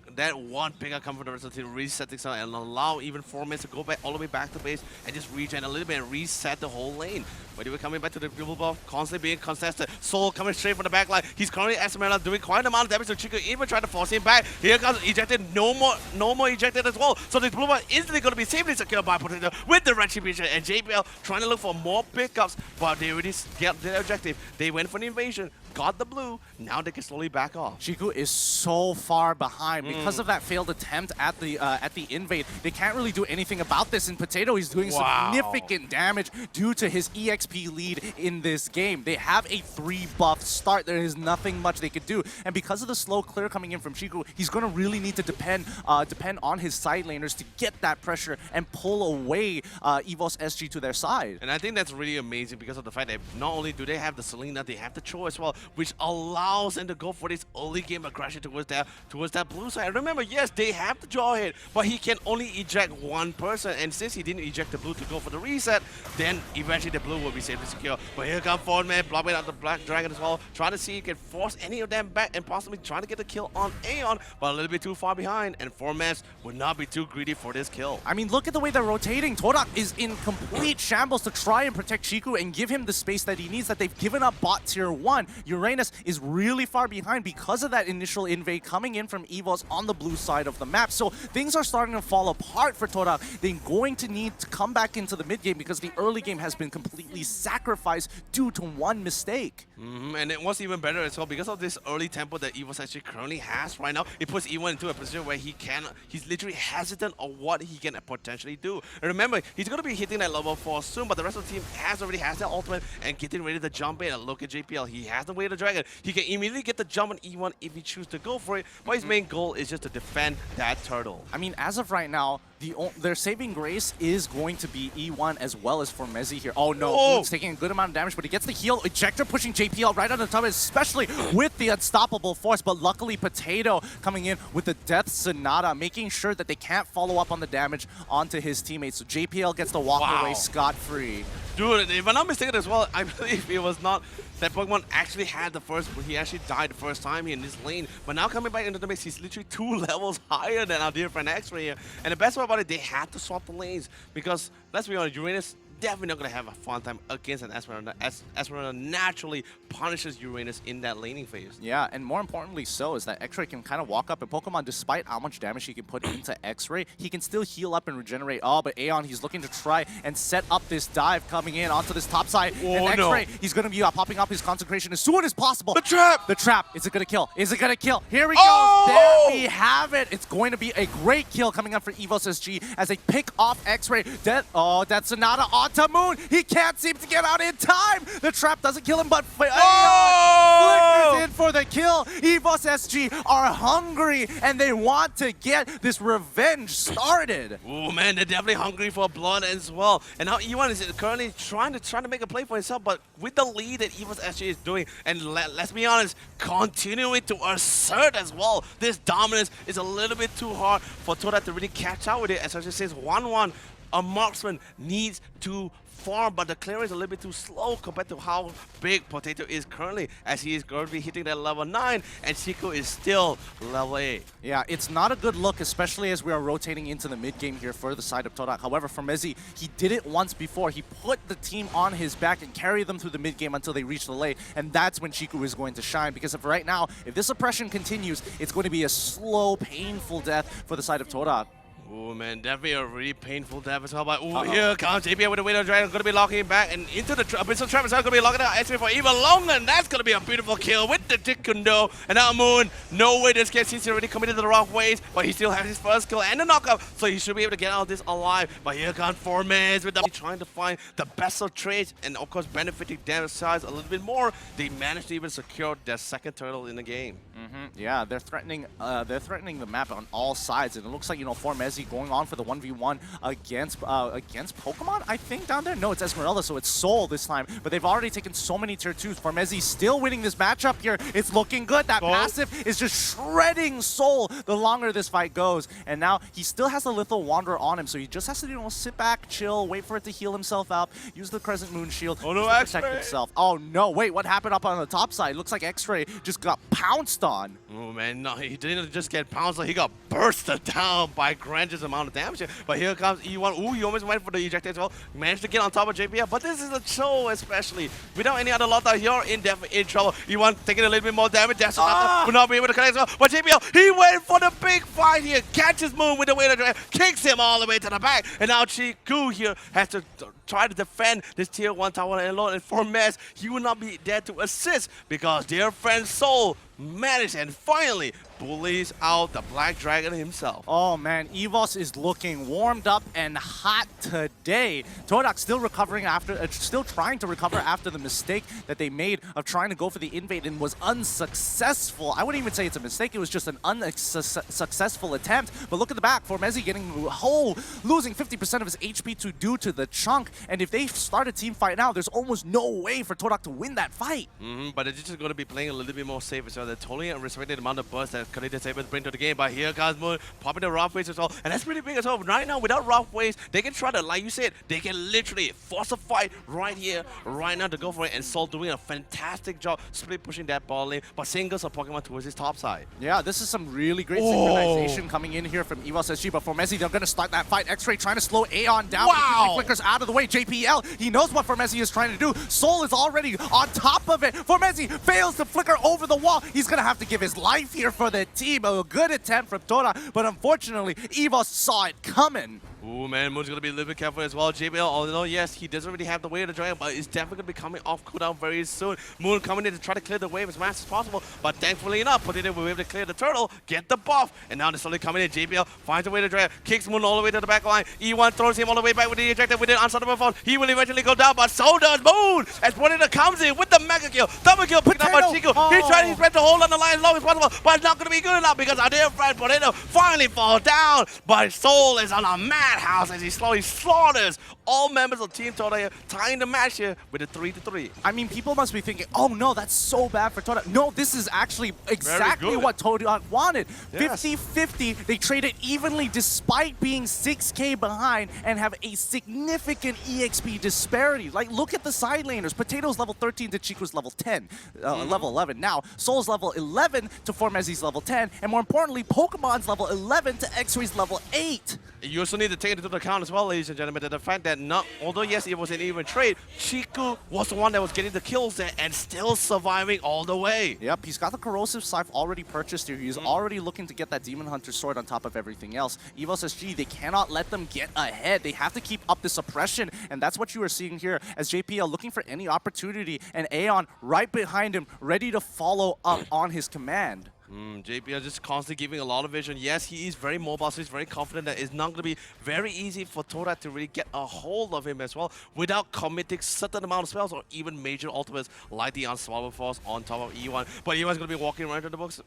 pickup coming from the rest of the team, reset things out and allow even 4 minutes to go back all the way back to base and just regen a little bit and reset the whole lane. But they were coming back to the dribble buff, constantly being contested. Soul coming straight from the back line. He's currently Esmeralda doing quite an amount of damage to Chico, even trying to force him back. Here comes ejected, no more ejected as well. So this blue buff instantly going to be safely secured by Potato with the Retribution, and JPL trying to look for more pickups, but they already get their objective. They went for the invasion, got the blue, now they can slowly back off. Chico is so far behind because of that failed attempt at the invade. They can't really do anything about this, and Potato is doing significant damage due to his EXP lead in this game. They have a 3-buff start. There is nothing much they could do, and because of the slow clear coming in from Chico, he's going to really need to depend on his side laners to get that pressure and pull away EVOS SG to their side. And I think that's really amazing because of the fact that not only do they have the Selena, they have the Cho as well, which allows them to go for this early game aggression towards that blue side. Remember, yes, they have the jaw hit, but he can only eject one person, and since he didn't eject the blue to go for the reset, then eventually the blue will be safely secure. But here comes Forward Man, blocking out the Black Dragon as well, trying to see if he can force any of them back and possibly trying to get the kill on Aeon, but a little bit too far behind, and Forward Man would not be too greedy for this kill. I mean, look at the way they're rotating. Torak is in complete shambles to try and protect Chiku and give him the space that he needs, that they've given up bot tier 1. Uranus is really far behind because of that initial invade coming in from EVOS on the blue side of the map. So things are starting to fall apart for Torak. They're going to need to come back into the mid game because the early game has been completely sacrificed due to one mistake. And it was even better as well because of this early tempo that EVOS actually currently has right now. It puts E1 into a position where he's literally hesitant on what he can potentially do. And remember, he's going to be hitting that level 4 soon, but the rest of the team already has their ultimate and getting ready to jump in. And look at JPL, he has the way to Dragon. He can immediately get the jump on E1 if he chooses to go for it, but his main goal is just to defend that turtle. I mean, as of right now, their saving grace is going to be E1 as well as Formezi here. Oh no, he's taking a good amount of damage, but he gets the heal. Ejector pushing JPL right on the top, especially with the unstoppable force, but luckily Potato coming in with the Death Sonata, making sure that they can't follow up on the damage onto his teammates. So JPL gets to walk away scot-free. Dude, if I'm not mistaken as well, I believe it was not that Pokemon actually had the first, he actually died the first time in this lane. But now coming back into the mix, he's literally 2 levels higher than our dear friend X-Ray here. And the best part about it, they had to swap the lanes because, let's be honest, Uranus definitely not going to have a fun time against an Esmeralda. Esmeralda naturally punishes Uranus in that laning phase. Yeah, and more importantly so is that X-Ray can kind of walk up, and Pokemon, despite how much damage he can put into X-Ray, he can still heal up and regenerate. Oh, but Aeon, he's looking to try and set up this dive coming in onto this top side. And X-Ray, he's going to be popping up his concentration as soon as possible. The trap! The trap. Is it going to kill? Is it going to kill? Here we go. There we have it. It's going to be a great kill coming up for EVOS SG as they pick off X-Ray. Death Sonata onto Moon. He can't seem to get out in time. The trap doesn't kill him, but Aeon flickers in for the kill. EVOS SG are hungry, and they want to get this revenge started. Oh man, they're definitely hungry for blood as well. And now E1 is currently trying to make a play for himself, but with the lead that EVOS SG is doing, and let's be honest, continuing to assert as well. This dominance is a little bit too hard for Torak to really catch out with it, especially since 1-1, a marksman needs to farm, but the clearance is a little bit too slow compared to how big Potato is currently, as he is going to be hitting that level 9, and Chico is still level 8. Yeah, it's not a good look, especially as we are rotating into the mid game here for the side of Torak. However, for Mezi, he did it once before. He put the team on his back and carried them through the mid game until they reach the late, and that's when Chico is going to shine, because if right now, if this oppression continues, it's going to be a slow, painful death for the side of Torak. Oh man, definitely a really painful death as well. But here comes JPL with the Widow Dragon, going to be locking him back, and into the Abyssal Trap is going to be locking out X-Ray for even longer, and that's going to be a beautiful kill with the Tikundo. And now Moon, no way this kid, he's already committed to the wrong ways, but he still has his first kill and the knockup, so he should be able to get out of this alive. But here comes Formez with the trying to find the best of trades, and of course benefiting damage size a little bit more. They managed to even secure their second turtle in the game. Yeah, they're threatening the map on all sides, and it looks like, you know, Formezi going on for the 1v1 against Pokemon, I think, down there. No, it's Esmeralda, so it's Soul this time. But they've already taken so many tier 2s. Formezi still winning this matchup here. It's looking good. That passive is just shredding Soul the longer this fight goes. And now he still has the Lethal Wanderer on him, so he just has to, you know, sit back, chill, wait for it to heal himself out, use the Crescent Moon Shield to protect himself. Oh no, wait, what happened up on the top side? Looks like X-Ray just got pounced on. Oh man, no, he didn't just get pounced, he got bursted down by Grange's amount of damage. But here comes E1. Ooh, he almost went for the eject as well. Managed to get on top of JPL, but this is a show especially. Without any other Lotta, you're in trouble. E1 taking a little bit more damage. That's will not be able to connect as well. But JPL, he went for the big fight here. Catches Moon with the way to kicks him all the way to the back. And now Chiku here has to try to defend this tier 1 tower alone. And for Mez, he will not be there to assist because their friend Soul managed and finally bullies out the Black Dragon himself. Oh man, EVOS is looking warmed up and hot today. Todak still recovering after, still trying to recover after the mistake that they made of trying to go for the invade and was unsuccessful. I wouldn't even say it's a mistake, it was just an unsuccessful attempt. But look at the back, Formezi getting losing 50% of his HP due to the chunk. And if they start a team fight now, there's almost no way for Todak to win that fight. But it's just going to be playing a little bit more safe as well. They're totally unrestricted amount of bursts that Canadian Sabres bring to the game. But here comes Moon, popping the rough waves as well. And that's pretty big as well. Right now, without rough waves, they can try to, like you said, they can literally force a fight right here, right now to go for it. And Sol doing a fantastic job split pushing that ball lane. But singles are Pokemon towards his top side. Yeah, this is some really great synchronization coming in here from EVOS SG. But Formezi, they're going to start that fight. X-Ray trying to slow Aeon down. Wow! Flickers out of the way. JPL, he knows what Formezi is trying to do. Soul is already on top of it. Formezi fails to flicker over the wall. He's going to have to give his life here for the team. A good attempt from Tora, but unfortunately, EVOS saw it coming. Ooh, man, Moon's going to be a little bit careful as well. JBL, although, yes, he doesn't really have the way of the dragon, but it's definitely going to be coming off cooldown very soon. Moon coming in to try to clear the wave as fast as possible, but thankfully enough, Potato will be able to clear the turtle, get the buff, and now they're slowly coming in. JBL finds the way to dragon, kicks Moon all the way to the back line. E1 throws him all the way back with the ejector with an unstoppable phone. He will eventually go down, but so does Moon, as Potato comes in with the mega kill. Double kill picked up by Chico. He's trying his best to hold on the line as long as possible, but it's not going to be good enough because our dear friend Potato finally falls down, but Soul is on a madhouse as he slowly slaughters all members of Team Toda here, tying the match here with a 3-3. I mean, people must be thinking, oh no, that's so bad for Toda. No, this is actually exactly what Toda wanted. 50-50, they traded evenly despite being 6k behind and have a significant EXP disparity. Like, look at the side laners. Potato's level 13 to Chico's level 10, level 11 now. Soul's level 11 to Formezi's level 10, and more importantly, Pokemon's level 11 to X-Ray's level 8. You also need to take into account as well, ladies and gentlemen, that the fact that although yes, it was an even trade, Chiku was the one that was getting the kills there and still surviving all the way. Yep, he's got the Corrosive Scythe already purchased here. He's already looking to get that Demon Hunter sword on top of everything else. EVOS SG, they cannot let them get ahead. They have to keep up the suppression, and that's what you are seeing here as JPL looking for any opportunity, and Aeon right behind him, ready to follow up on his command. JPL just constantly giving a lot of vision. Yes, he is very mobile, so he's very confident that it's not going to be very easy for Toda to really get a hold of him as well without committing certain amount of spells or even major ultimates like the Unswallowable Force on top of E1. But E1 is going to be walking right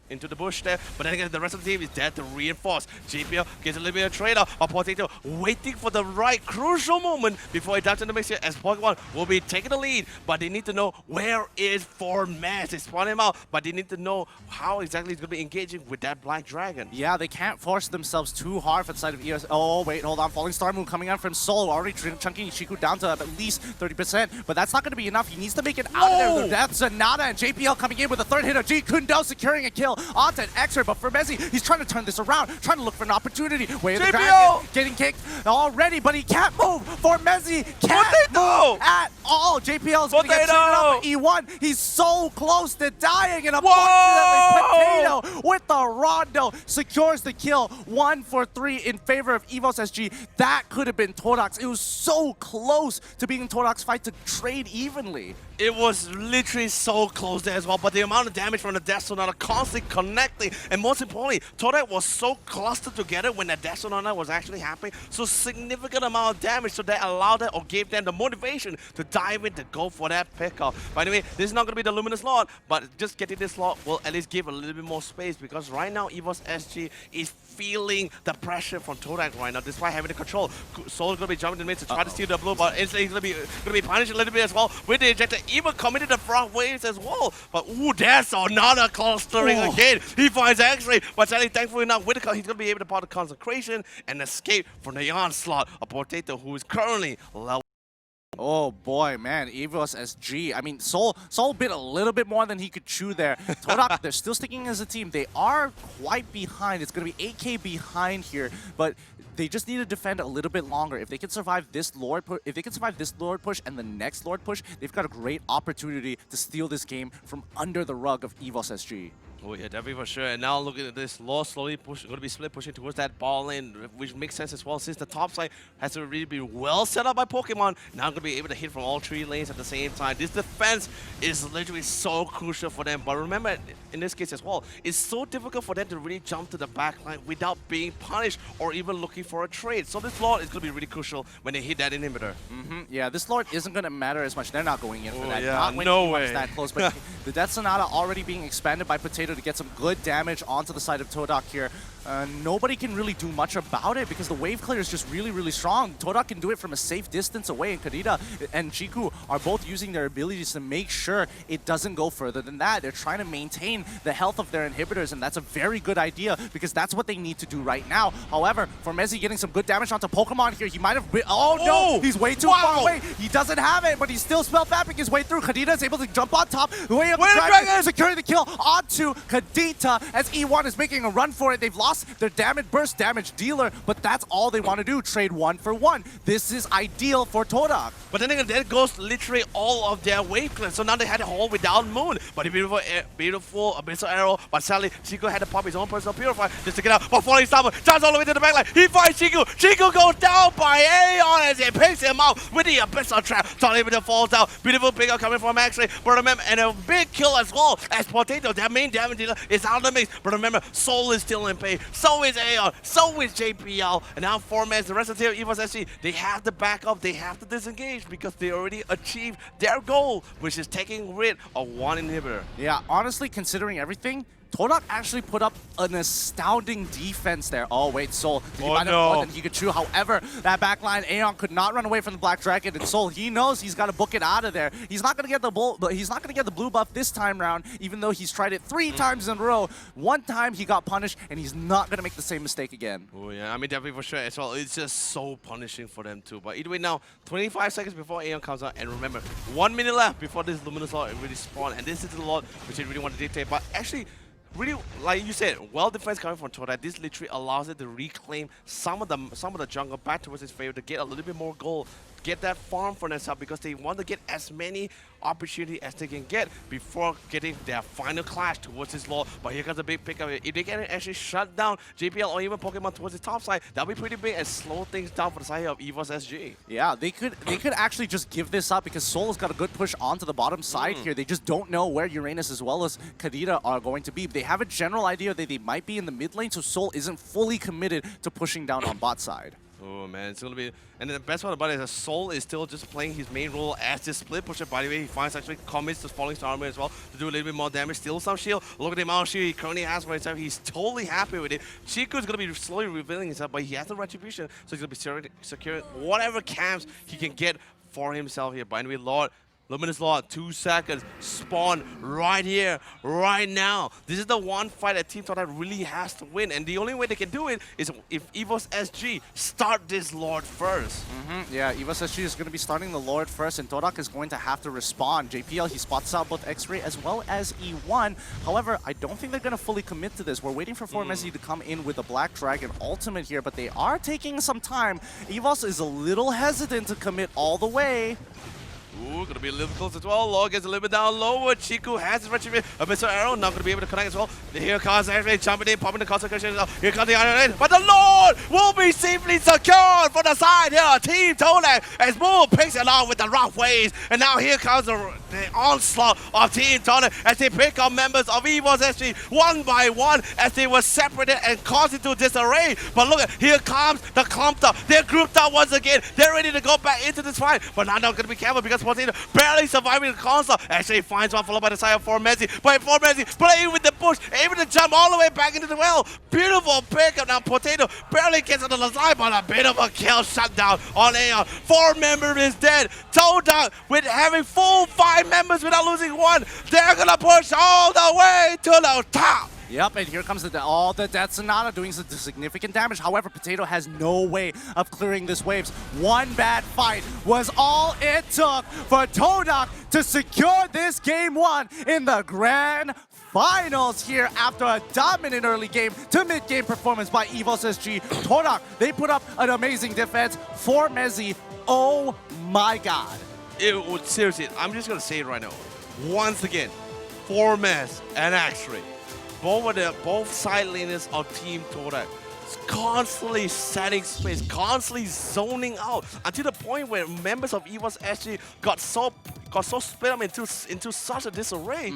into the bush there. But then again, the rest of the team is there to reinforce. JPL gets a little bit of trade-off. But Potato waiting for the right crucial moment before he dives in the mix here as Pokemon will be taking the lead. But they need to know where is Formez. They spawn him out, but they need to know how exactly he's going to be engaging with that Black Dragon. Yeah, they can't force themselves too hard for the side of ES. Oh, wait, hold on. Falling Star Moon coming out from Soul, already chunking Chiku down to at least 30%, but that's not going to be enough. He needs to make it out of there. That's Zanata and JPL coming in with a third hit of G. Kundo securing a kill onto an X-Ray, but Formezi, he's trying to turn this around, trying to look for an opportunity. Way of the dragon, getting kicked already, but he can't move. Formezi can't move at all. JPL's going to get traded up for E1. He's so close to dying, and unfortunately, Potato with the Rondo secures the kill. 1 for 3 in favor of EVOS SG. That could have been Todak's. It was so close to being Todak's fight to trade evenly. It was literally so close there as well, but the amount of damage from the Death Sonata constantly connecting, and most importantly, Todak was so clustered together when the Death Sonata was actually happening, so significant amount of damage, so that allowed them or gave them the motivation to dive in to go for that pickup. By the way, this is not going to be the Luminous Lord, but just getting this Lord will at least give a little bit more space because right now Esports SG is feeling the pressure from Todak right now, despite having the control. Soul is going to be jumping in the mid to try to steal the blue, but instantly he's going to be punished a little bit as well with the ejector. Even committed the front waves as well. But ooh, there's another clustering again. He finds X-Ray, but sadly, thankfully enough, with the he's going to be able to part the concentration and escape from the onslaught of Potato, who is currently level. Oh boy, man, Evos SG. I mean, Soul bit a little bit more than he could chew there. Todak, they're still sticking as a team. They are quite behind. It's going to be 8K behind here, but they just need to defend a little bit longer. If they can survive this Lord push and the next Lord push, they've got a great opportunity to steal this game from under the rug of Evos SG. Oh yeah, definitely for sure. And now looking at this, Law slowly going to be split pushing towards that ball lane, which makes sense as well since the top side has to really be well set up by Pokemon. Now going to be able to hit from all 3 lanes at the same time. This defense is literally so crucial for them. But remember, in this case as well, it's so difficult for them to really jump to the back line without being punished or even looking for a trade. So this Lord is going to be really crucial when they hit that inhibitor. Yeah, this Lord isn't going to matter as much. They're not going in for that. Yeah, not when no way. That close. But the Death Sonata already being expanded by Potato to get some good damage onto the side of Todak here. Nobody can really do much about it because the wave clear is just really, really strong. Todak can do it from a safe distance away, and Kadita and Chiku are both using their abilities to make sure it doesn't go further than that. They're trying to maintain the health of their inhibitors, and that's a very good idea because that's what they need to do right now. However, Formezi getting some good damage onto Pokemon here. He might have... Oh, no! He's way too far away. He doesn't have it, but he's still spell fapping his way through. Kadita is able to jump on top, way up the dragon, securing the kill onto Kadita as E1 is making a run for it. They've lost their damage burst, damage dealer, but that's all they want to do, trade 1 for 1. This is ideal for Todak. But then again, there goes literally all of their wave clear. So now they had a hole without Moon. But a beautiful Abyssal Arrow. But sadly, Chico had to pop his own personal purifier just to get out. But falling stumble, jumps all the way to the back line. He finds Chico. Chico goes down by Aeon as he picks him out with the Abyssal Trap. Tolliver falls down. Beautiful pick up coming from X-Ray. But remember, and a big kill as well as Potato. Their main damage dealer is out of the mix. But remember, Soul is still in pain. So is Aeon. So is JPL. And now 4 men, the rest of the team, Evos SG, they have to back up. They have to disengage because they already achieved their goal, which is taking rid of 1 inhibitor. Yeah, honestly, considering everything, Todak actually put up an astounding defense there. Oh, wait, Soul. Did he find more than he could chew? However, that backline, Aeon could not run away from the Black Dragon, and Soul, he knows he's got to book it out of there. He's not going to get the blue buff this time round, even though he's tried it 3 times in a row. 1 time he got punished, and he's not going to make the same mistake again. Oh, yeah, I mean, definitely for sure as well. It's just so punishing for them too. But either way now, 25 seconds before Aeon comes out, and remember, 1 minute left before this Luminous Lord really spawn, and this is the Lord which they really want to dictate. But actually, really, like you said, well defense coming from Todak. This literally allows it to reclaim some of the jungle back towards his favor to get a little bit more gold, get that farm for themselves because they want to get as many opportunity as they can get before getting their final clash towards his Lord. But here comes a big pickup. If they can actually shut down JPL or even Pokemon towards the top side, that'll be pretty big and slow things down for the side of Evos SG. Yeah, they could actually just give this up because Soul has got a good push onto the bottom side here. They just don't know where Uranus as well as Kadita are going to be. They have a general idea that they might be in the mid lane, so Soul isn't fully committed to pushing down on bot side. Oh man, it's gonna be, and the best part about it is that Soul is still just playing his main role as this split pusher. By the way, he finds actually commits to Falling Star Armor as well to do a little bit more damage, steal some shield. Look at the amount of shield he currently has for himself. He's totally happy with it. Chico's gonna be slowly revealing himself, but he has the retribution, so he's gonna be securing whatever camps he can get for himself here. By the way, Lord, Luminous Lord, 2 seconds, spawn right here, right now. This is the one fight that Team Todak really has to win, and the only way they can do it is if Evos SG start this Lord first. Yeah, Evos SG is going to be starting the Lord first, and Todak is going to have to respond. JPL, he spots out both X-Ray as well as E1. However, I don't think they're going to fully commit to this. We're waiting for Formezi to come in with a Black Dragon ultimate here, but they are taking some time. Evos is a little hesitant to commit all the way. Ooh, gonna be a little close as well. Lord gets a little bit down lower. Chiku has his retribution. Mr. Arrow not gonna be able to connect as well. Here comes X-Ray jumping in, popping the concentration as well. Here comes the Iron Lane. But the Lord will be safely secured for the side here. Team Todak as Moon picks it out with the rough waves. And now here comes the onslaught of Team Todak as they pick up members of Evos SG 1 by 1 as they were separated and caused into disarray. But look at, here comes the clumped up. They're grouped up once again. They're ready to go back into this fight. But now they're gonna be careful because Potato barely surviving the console. Actually finds one followed by the side of Formezi. But Formezi playing with the push, able to jump all the way back into the well. Beautiful pickup. Now Potato barely gets on the side, but a bit of a kill shutdown on Aeon. 4 members is dead. Toadog with having full 5 members without losing one. They're gonna push all the way to the top. Yep, and here comes all the Death Sonata doing some significant damage. However, Potato has no way of clearing this waves. One bad fight was all it took for Toadog to secure this game 1 in the grand finals here after a dominant early game to mid-game performance by Evos SG. Toadog, they put up an amazing defense for Mezzi. Oh my god. Seriously, I'm just gonna say it right now. Once again, Formez and X-Ray, both side laners of Team Toadog, constantly setting space, constantly zoning out until the point where members of Evos SG got so split up into such a disarray.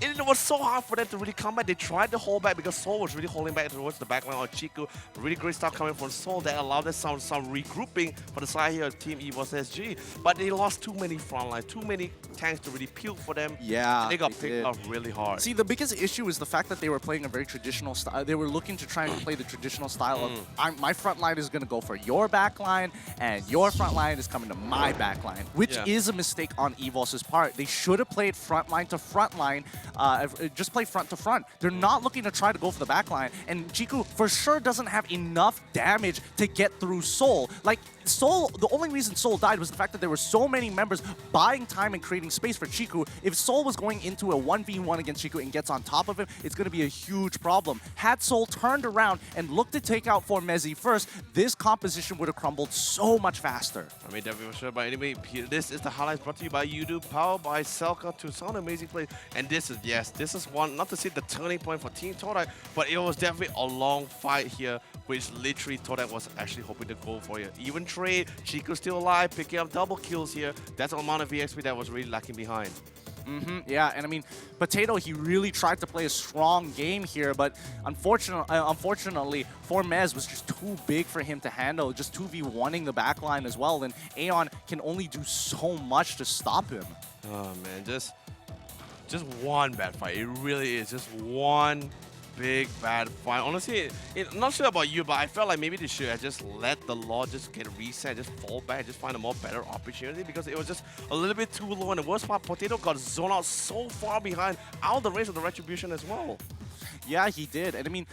It was so hard for them to really come back. They tried to hold back because Soul was really holding back towards the backline of Chiku. Really great stuff coming from Soul that allowed them some regrouping for the side here of Team Evos SG. But they lost too many frontlines, too many tanks to really peel for them. Yeah, and they got picked up really hard. See, the biggest issue is the fact that they were playing a very traditional style. They were looking to try and play the traditional style of my front line is going to go for your back line, and your front line is coming to my back line, which is a mistake on Evos' part. They should have played front line to front line, just play front to front. They're not looking to try to go for the back line, and Chiku for sure doesn't have enough damage to get through Soul. Like, Soul, the only reason Soul died was the fact that there were so many members buying time and creating space for Chiku. If Soul was going into a 1v1 against Chiku and gets on top of him, it's going to be a huge problem. Had Soul turned around and looked to take out Formezi first, this composition would have crumbled so much faster. I mean, definitely for sure. But anyway, this is the highlights brought to you by Yudu, powered by Selka to some amazing plays. And this is one, not to say the turning point for Team Toadog, but it was definitely a long fight here, which literally Toadog was actually hoping to go for here. Even trade, Chico's still alive, picking up double kills here. That's the amount of EXP that was really lacking behind. Yeah, and I mean, Potato, he really tried to play a strong game here, but unfortunately, Formez was just too big for him to handle, just 2v1ing the backline as well, and Aeon can only do so much to stop him. Oh man, just one bad fight. It really is just one big bad fight. Honestly, I'm not sure about you, but I felt like maybe they should have just let the law just get reset, just fall back, just find a more better opportunity, because it was just a little bit too low. And the worst part, Potato got zoned out so far behind, out of the range of the Retribution as well. Yeah, he did. And I mean,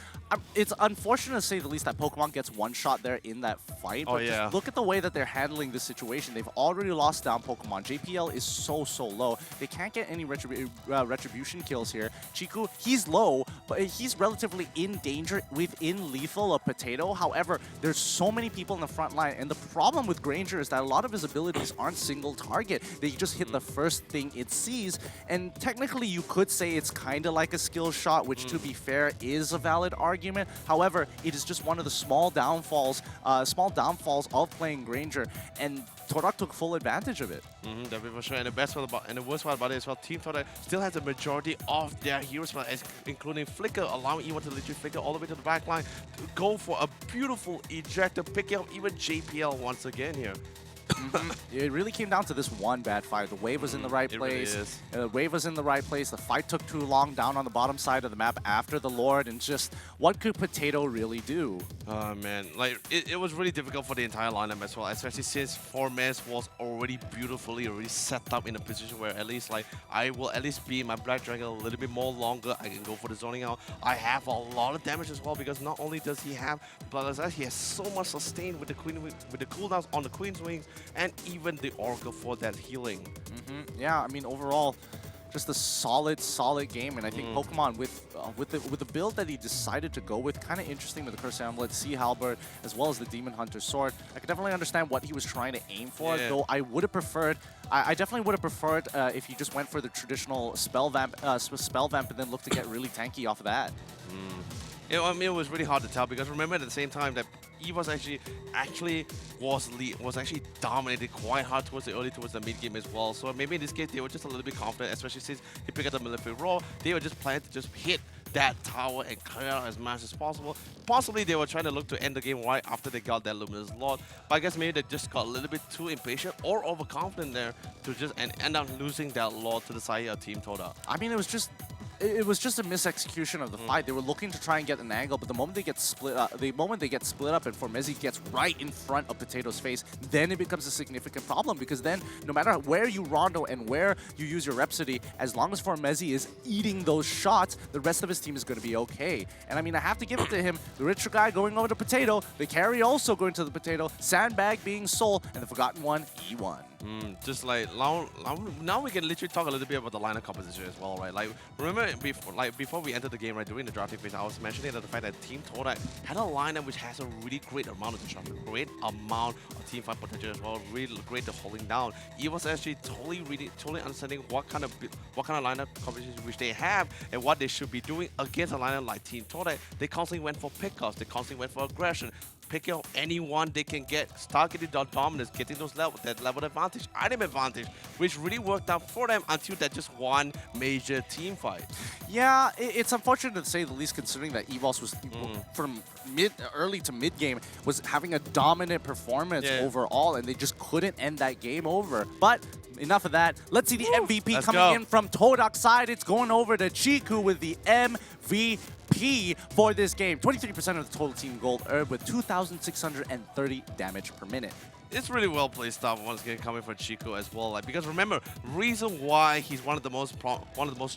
it's unfortunate to say the least that Pokemon gets one shot there in that fight. But just look at the way that they're handling this situation. They've already lost down Pokemon. JPL is so low. They can't get any Retribution kills here. Chiku, he's low, but he's relatively in danger within lethal of Potato. However, there's so many people in the front line. And the problem with Granger is that a lot of his abilities aren't single target. They just hit the first thing it sees. And technically, you could say it's kind of like a skill shot, which to be fair is a valid argument. However, it is just one of the small downfalls of playing Granger, and Toadog took full advantage of it. Definitely for sure. And the worst part about it as well, Team Toadog still has the majority of their heroes, including Flicker, allowing Ewan to literally flicker all the way to the back line to go for a beautiful ejector, picking up even JPL once again here. It really came down to this one bad fight. The wave was in the right place. The wave was in the right place. The fight took too long down on the bottom side of the map after the Lord, and just what could Potato really do? Oh man, like it was really difficult for the entire lineup as well, especially since Formez was already already set up in a position where at least like I will at least be in my Black Dragon a little bit more longer. I can go for the zoning out. I have a lot of damage as well, because not only does he have Blood, he has so much sustain with the cooldowns on the Queen's Wings, and even the Oracle for that healing. Yeah, I mean, overall, just a solid game, and I think Pokemon with the build that he decided to go with, kind of interesting with the Curse Amulet, Sea Halberd, as well as the Demon Hunter Sword. I could definitely understand what he was trying to aim for, though I would have preferred. I definitely would have preferred if he just went for the traditional Spell Vamp, and then looked to get really tanky off of that. I mean, it was really hard to tell, because remember at the same time that Evos actually was actually dominated quite hard towards the mid game as well. So maybe in this case they were just a little bit confident, especially since he picked up the Malefic Roar. They were just planning to just hit that tower and clear out as much as possible. Possibly they were trying to look to end the game right after they got that Luminous Lord, but I guess maybe they just got a little bit too impatient or overconfident there to just end up losing that Lord to the side of Team Toda. I mean, it was just a misexecution of the fight. They were looking to try and get an angle, but the moment they get split up, and Formezi gets right in front of Potato's face, then it becomes a significant problem, because then no matter where you rondo and where you use your Rhapsody, as long as Formezi is eating those shots, the rest of his team is going to be okay. And I mean, I have to give it to him. The richer guy going over to Potato, the carry also going to the Potato, Sandbag being Soul, and the forgotten one, E1. Just like now we can literally talk a little bit about the lineup composition as well, right? Like, remember before we entered the game, right, during the drafting phase, I was mentioning that the fact that Team Toda had a lineup which has a really great amount of disruption, great amount of team fight potential as well, really great to holding down. It was actually totally understanding what kind of lineup composition which they have and what they should be doing against a lineup like Team Toda. They constantly went for pickoffs, they constantly went for aggression, picking out anyone they can get, start getting that dominance, getting that level advantage, item advantage, which really worked out for them until that just one major team fight. Yeah, it's unfortunate to say the least, considering that EVOS was from early to mid game was having a dominant performance overall, and they just couldn't end that game over. But enough of that. Let's see the MVP coming in from Todok's side. It's going over to Chiku with the MVP for this game. 23% of the total team gold earned with 2,630 damage per minute. It's really well played stuff once again coming from Chico as well. Like, because remember, reason why he's one of the most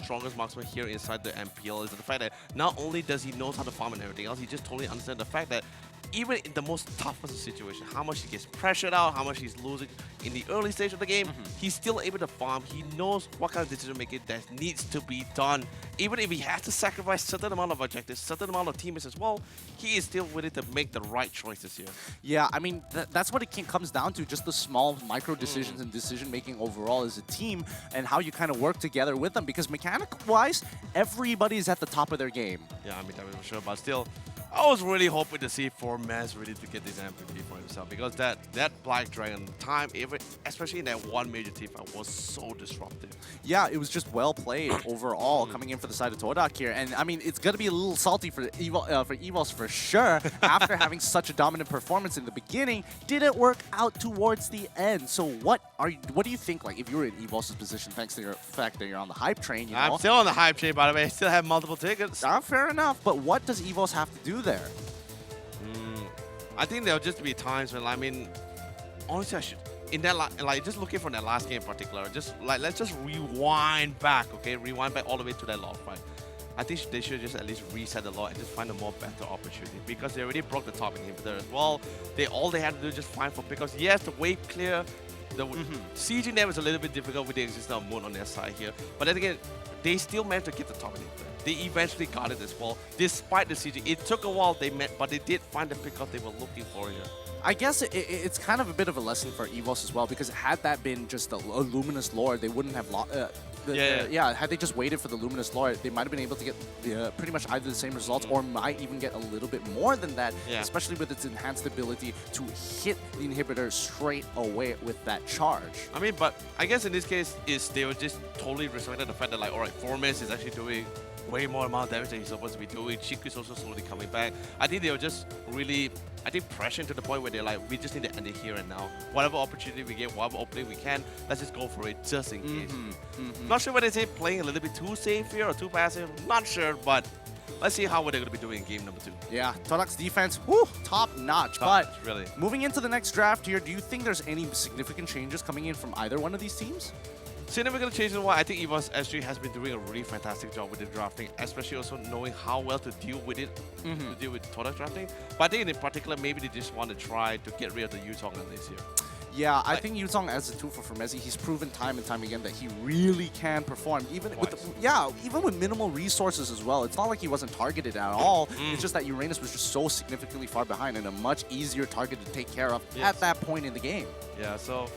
strongest marksmen here inside the MPL is the fact that not only does he knows how to farm and everything else, he just totally understands the fact that even in the most toughest situation, how much he gets pressured out, how much he's losing in the early stage of the game, he's still able to farm. He knows what kind of decision making that needs to be done. Even if he has to sacrifice certain amount of objectives, certain amount of teammates as well, he is still willing to make the right choices here. Yeah, I mean, that's what it comes down to, just the small micro decisions and decision making overall as a team, and how you kind of work together with them, because mechanic-wise, everybody's at the top of their game. Yeah, I mean, that for sure, but still, I was really hoping to see Formez ready to get this MVP for himself, because that Black Dragon time, especially in that one major team fight, was so disruptive. Yeah, it was just well played overall coming in for the side of Todak here. And I mean, it's going to be a little salty for EVOS for sure. After having such a dominant performance in the beginning, didn't work out towards the end. So what do you think, like, if you were in EVOS's position, thanks to your fact that you're on the hype train, you know? I'm still on the hype train, by the way. I still have multiple tickets. Fair enough, but what does EVOS have to do there? I think there'll just be times when, I mean, honestly, I should, in that, like, just looking from that last game in particular, just like, let's just rewind back, okay? Rewind back all the way to that log fight. I think they should just at least reset the log and just find a more better opportunity, because they already broke the top inhibitor as well. All they had to do is just find for pickups. Yes, the wave clear, the sieging them was a little bit difficult with the existence of Moon on their side here, but then again, they still managed to get the top inhibitor. They eventually got it as well, despite the sieging. It took a while, but they did find the pickup they were looking for here. I guess it's kind of a bit of a lesson for EVOS as well, because had that been just a Luminous Lord, they wouldn't have had they just waited for the Luminous Lord, they might have been able to get pretty much either the same results or might even get a little bit more than that, especially with its enhanced ability to hit the inhibitor straight away with that charge. I mean, but I guess in this case, they were just totally respected the fact that, like, alright, Formez is actually doing way more amount of damage than he's supposed to be doing. Chiku is also slowly coming back. I think they were just really, pressuring to the point where they're like, we just need to end it here and now. Whatever opportunity we get, whatever opening we can, let's just go for it just in case. Not sure whether they're playing a little bit too safe here or too passive. Not sure, but let's see how they're going to be doing in game number 2. Yeah, Todok's defense, top notch. But really, moving into the next draft here, do you think there's any significant changes coming in from either one of these teams? Significant changes why I think EVOS SG has been doing a really fantastic job with the drafting, especially also knowing how well to deal with it, to deal with Todak drafting. But I think in particular, maybe they just want to try to get rid of the Yutong at least here. Yeah, I think Yutong as a tool for Formezi, he's proven time and time again that he really can perform, even with minimal resources as well. It's not like he wasn't targeted at all. It's just that Uranus was just so significantly far behind and a much easier target to take care of at that point in the game. Yeah, so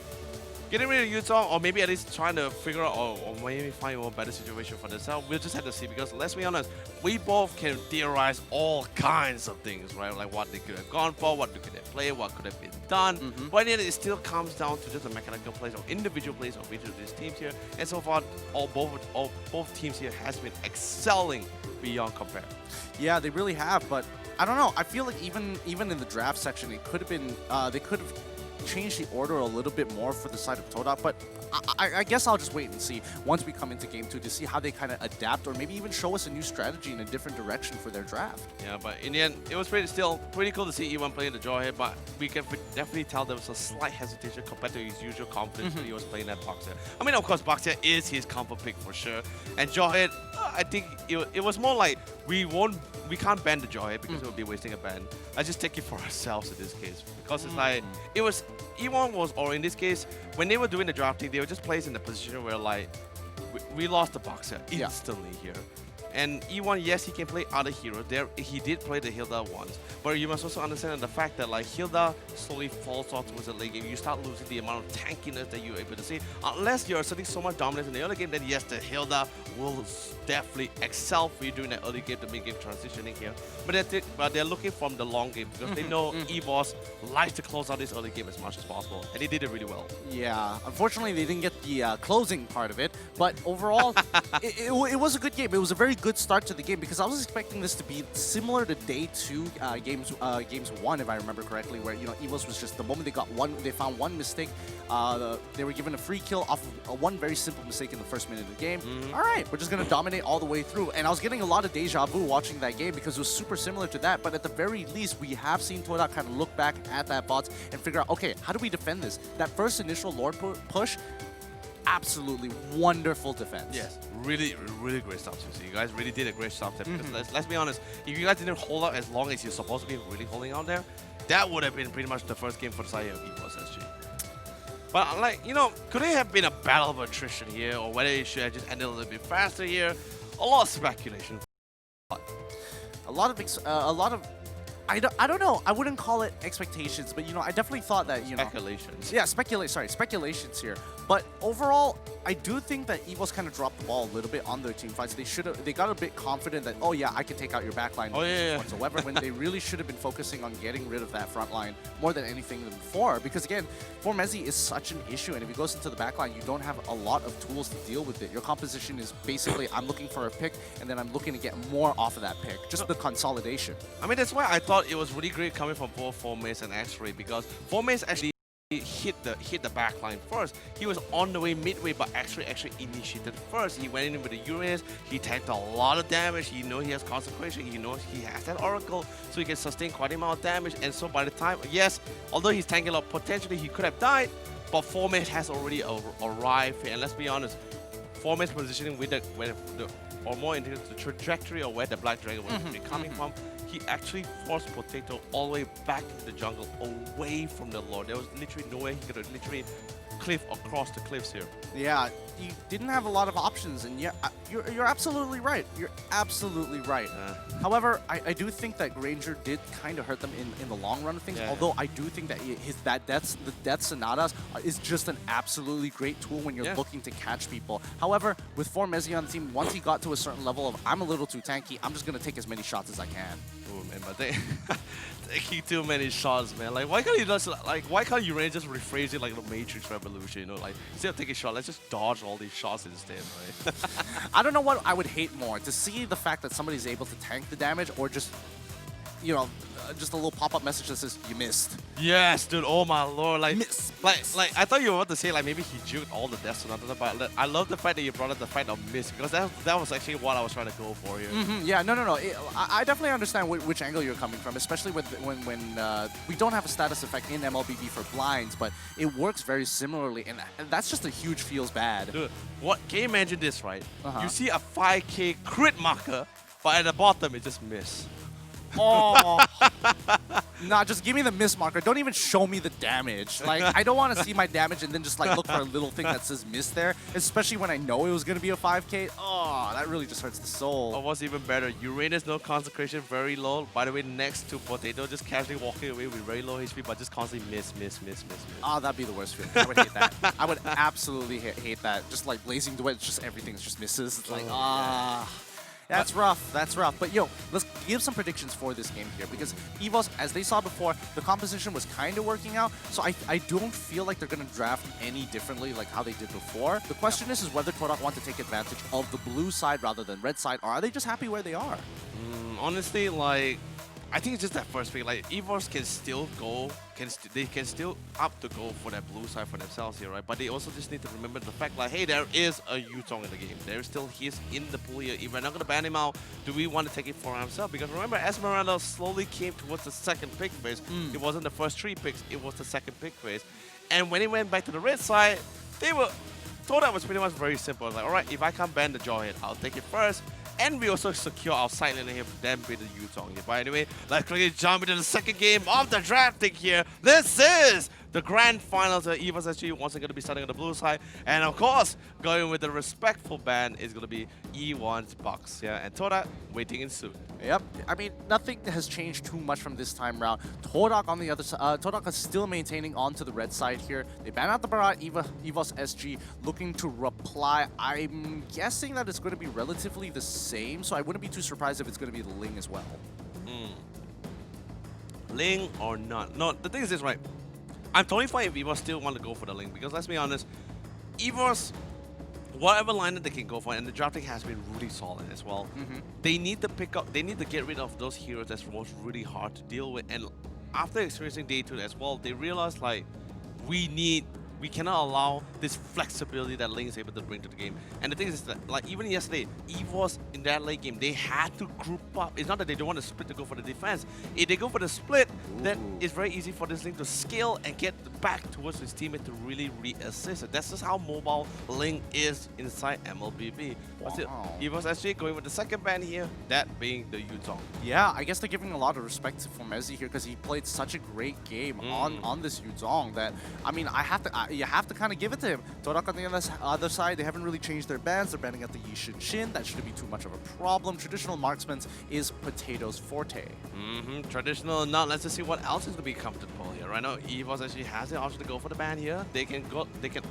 getting rid of Yutong, or maybe at least trying to figure out, or maybe find a better situation for themselves. We'll just have to see, because let's be honest, we both can theorize all kinds of things, right? Like what they could have gone for, what they could have played, what could have been done. But in the end, it still comes down to just the mechanical plays or individual plays of each of these teams here. And so far, both teams here has been excelling beyond compare. Yeah, they really have, but I don't know. I feel like even in the draft section, it could have been they could have changed the order a little bit more for the side of Todak, but I guess I'll just wait and see once we come into Game 2 to see how they kind of adapt, or maybe even show us a new strategy in a different direction for their draft. Yeah, but in the end, it was still pretty cool to see E1 playing the Jawhead, but we can definitely tell there was a slight hesitation compared to his usual confidence when he was playing that Boxer. I mean, of course, Boxer is his comfort pick for sure, and Jawhead, I think it was more like we can't ban the Jawhead because it would be wasting a ban. I just take it for ourselves in this case, because it's like E1 was, or in this case, when they were doing the drafting, they were just placed in the position where like we lost the Boxer instantly here. And E1, yes, he can play other heroes. He did play the Hilda once, but you must also understand the fact that like Hilda slowly falls off towards the late game. You start losing the amount of tankiness that you're able to see. Unless you're asserting so much dominance in the early game, then yes, the Hilda will definitely excel for you during the early game to mid game transitioning here. But they're looking from the long game, because they know EBOS likes to close out this early game as much as possible, and they did it really well. Yeah, unfortunately they didn't get the closing part of it, but overall it was a good game. It was a very good start to the game, because I was expecting this to be similar to day 2 games 1, if I remember correctly, where EVOS was just the moment they found one mistake, they were given a free kill off of one very simple mistake in the first minute of the game. All right, we're just gonna dominate all the way through, and I was getting a lot of deja vu watching that game because it was super similar to that. But at the very least, we have seen Todak kind of look back at that bot and figure out, okay, how do we defend this? That first initial Lord push, absolutely wonderful defense. Yes, really great stuff. So you guys really did a great stuff there. Because let's be honest, if you guys didn't hold out as long as you're supposed to be really holding out there, that would have been pretty much the first game for the side of EVOS SG. But like, could it have been a battle of attrition here, or whether it should have just ended a little bit faster here? A lot of speculation. A lot of I don't know. I wouldn't call it expectations, but I definitely thought that speculations. Yeah, speculations here. But overall, I do think that EVOS kind of dropped the ball a little bit on their team fights. They got a bit confident that, oh yeah, I can take out your backline whatsoever, when they really should have been focusing on getting rid of that front line more than anything before. Because again, Formezi is such an issue, and if he goes into the backline, you don't have a lot of tools to deal with it. Your composition is basically, I'm looking for a pick, and then I'm looking to get more off of that pick. Just the consolidation. I mean, that's why I thought it was really great coming from both Formace and X-Ray, because Formace actually hit the back line first. He was on the way midway, but X-Ray actually initiated first. He went in with the Uranus, he tanked a lot of damage, he knows he has consecration, he knows he has that Oracle, so he can sustain quite an amount of damage. And so by the time, yes, although he's tanking a lot, potentially he could have died, but Formace has already arrived here. And let's be honest, Formace positioning with or more into the trajectory of where the Black Dragon was coming from, he actually forced Potato all the way back into the jungle, away from the Lord. There was literally no way he could have literally cliff across the cliffs here. Yeah, you didn't have a lot of options, and yeah, you're absolutely right. You're absolutely right. However, I do think that Granger did kind of hurt them in the long run of things. Although I do think that the Death Sonatas is just an absolutely great tool when you're looking to catch people. However, with Formezi on the team, once he got to a certain level of I'm a little too tanky, I'm just gonna take as many shots as I can. Oh man, but taking too many shots, man. Like, why can't Uranus just rephrase it like the Matrix Revolution? Like, instead of taking a shot, let's just dodge all these shots instead, right? I don't know what I would hate more, to see the fact that somebody's able to tank the damage, or just, just a little pop-up message that says, you missed. Yes, dude, oh my lord. Like, I thought you were about to say, like, maybe he juked all the Death Sonata, but I love the fact that you brought up the fact of miss, because that was actually what I was trying to go for here. Yeah, no. I definitely understand which angle you're coming from, especially when we don't have a status effect in MLBB for blinds, but it works very similarly, and that's just a huge feels bad. Dude, can you imagine this, right? You see a 5k crit marker, but at the bottom it just missed. Oh. Nah, just give me the miss marker. Don't even show me the damage. Like, I don't want to see my damage and then just like look for a little thing that says miss there, especially when I know it was going to be a 5k. Oh, that really just hurts the soul. Or what's even better, Uranus, no consecration, very low. By the way, next to Potato, just casually walking away with very low HP, but just constantly miss. Oh, that'd be the worst feeling. I would hate that. I would absolutely hate that. Just like Blazing Duet, just everything's just misses. It's like, that's rough. That's rough. But yo, let's give some predictions for this game here, because EVOS, as they saw before, the composition was kind of working out. So I don't feel like they're going to draft any differently like how they did before. The question is whether Todak want to take advantage of the blue side rather than red side, or are they just happy where they are? Honestly, like, I think it's just that first pick. Like, EVOS can still go, they can still up to go for that blue side for themselves here, right? But they also just need to remember the fact, like, hey, there is a Yutong in the game. There is still he's in the pool here. If we're not gonna ban him out, do we want to take it for ourselves? Because remember, Esmeralda slowly came towards the second pick phase. It wasn't the first 3 picks; it was the second pick phase. And when it went back to the red side, Todak was pretty much very simple. Like, all right, if I can't ban the Jawhead, I'll take it first. And we also secure our side lane here, then beat the Yutong here. But anyway, let's quickly jump into the second game of the drafting here. This is the grand finals. EVOS SG once again going to be starting on the blue side. And of course, going with the respectful ban is going to be E1's Bucks. Yeah, and Todak waiting in suit. Yep. I mean, nothing has changed too much from this time round. Todak on the other side, Todak is still maintaining onto the red side here. They ban out the Barat, EVOS SG looking to reply. I'm guessing that it's going to be relatively the same, so I wouldn't be too surprised if it's going to be the Ling as well. Ling or not? No, the thing is this, right? I'm totally fine if EVOS still want to go for the Ling, because let's be honest, EVOS, whatever lineup they can go for, and the drafting has been really solid as well. They need to get rid of those heroes that was really hard to deal with. And after experiencing day 2 as well, they realized like we cannot allow this flexibility that Ling is able to bring to the game. And the thing is that, like, even yesterday, EVOS in that late game, they had to group up. It's not that they don't want to split to go for the defense. If they go for the split, then it's very easy for this Ling to scale and get back towards his teammate to really re-assist it. That's just how mobile Ling is inside MLBB. But still, EVOS SG going with the second ban here, that being the Yutong. Yeah, I guess they're giving a lot of respect to Formezi here because he played such a great game on this Yutong that, I mean, you have to kind of give it to him. Todak on the other side, they haven't really changed their bans. They're banning at the Yishin Shin. That shouldn't be too much of a problem. Traditional marksman is Potato's forte. Traditional or not, let's just see what else is going to be comfortable here. Right now, EVOS actually has the option to go for the ban here. They can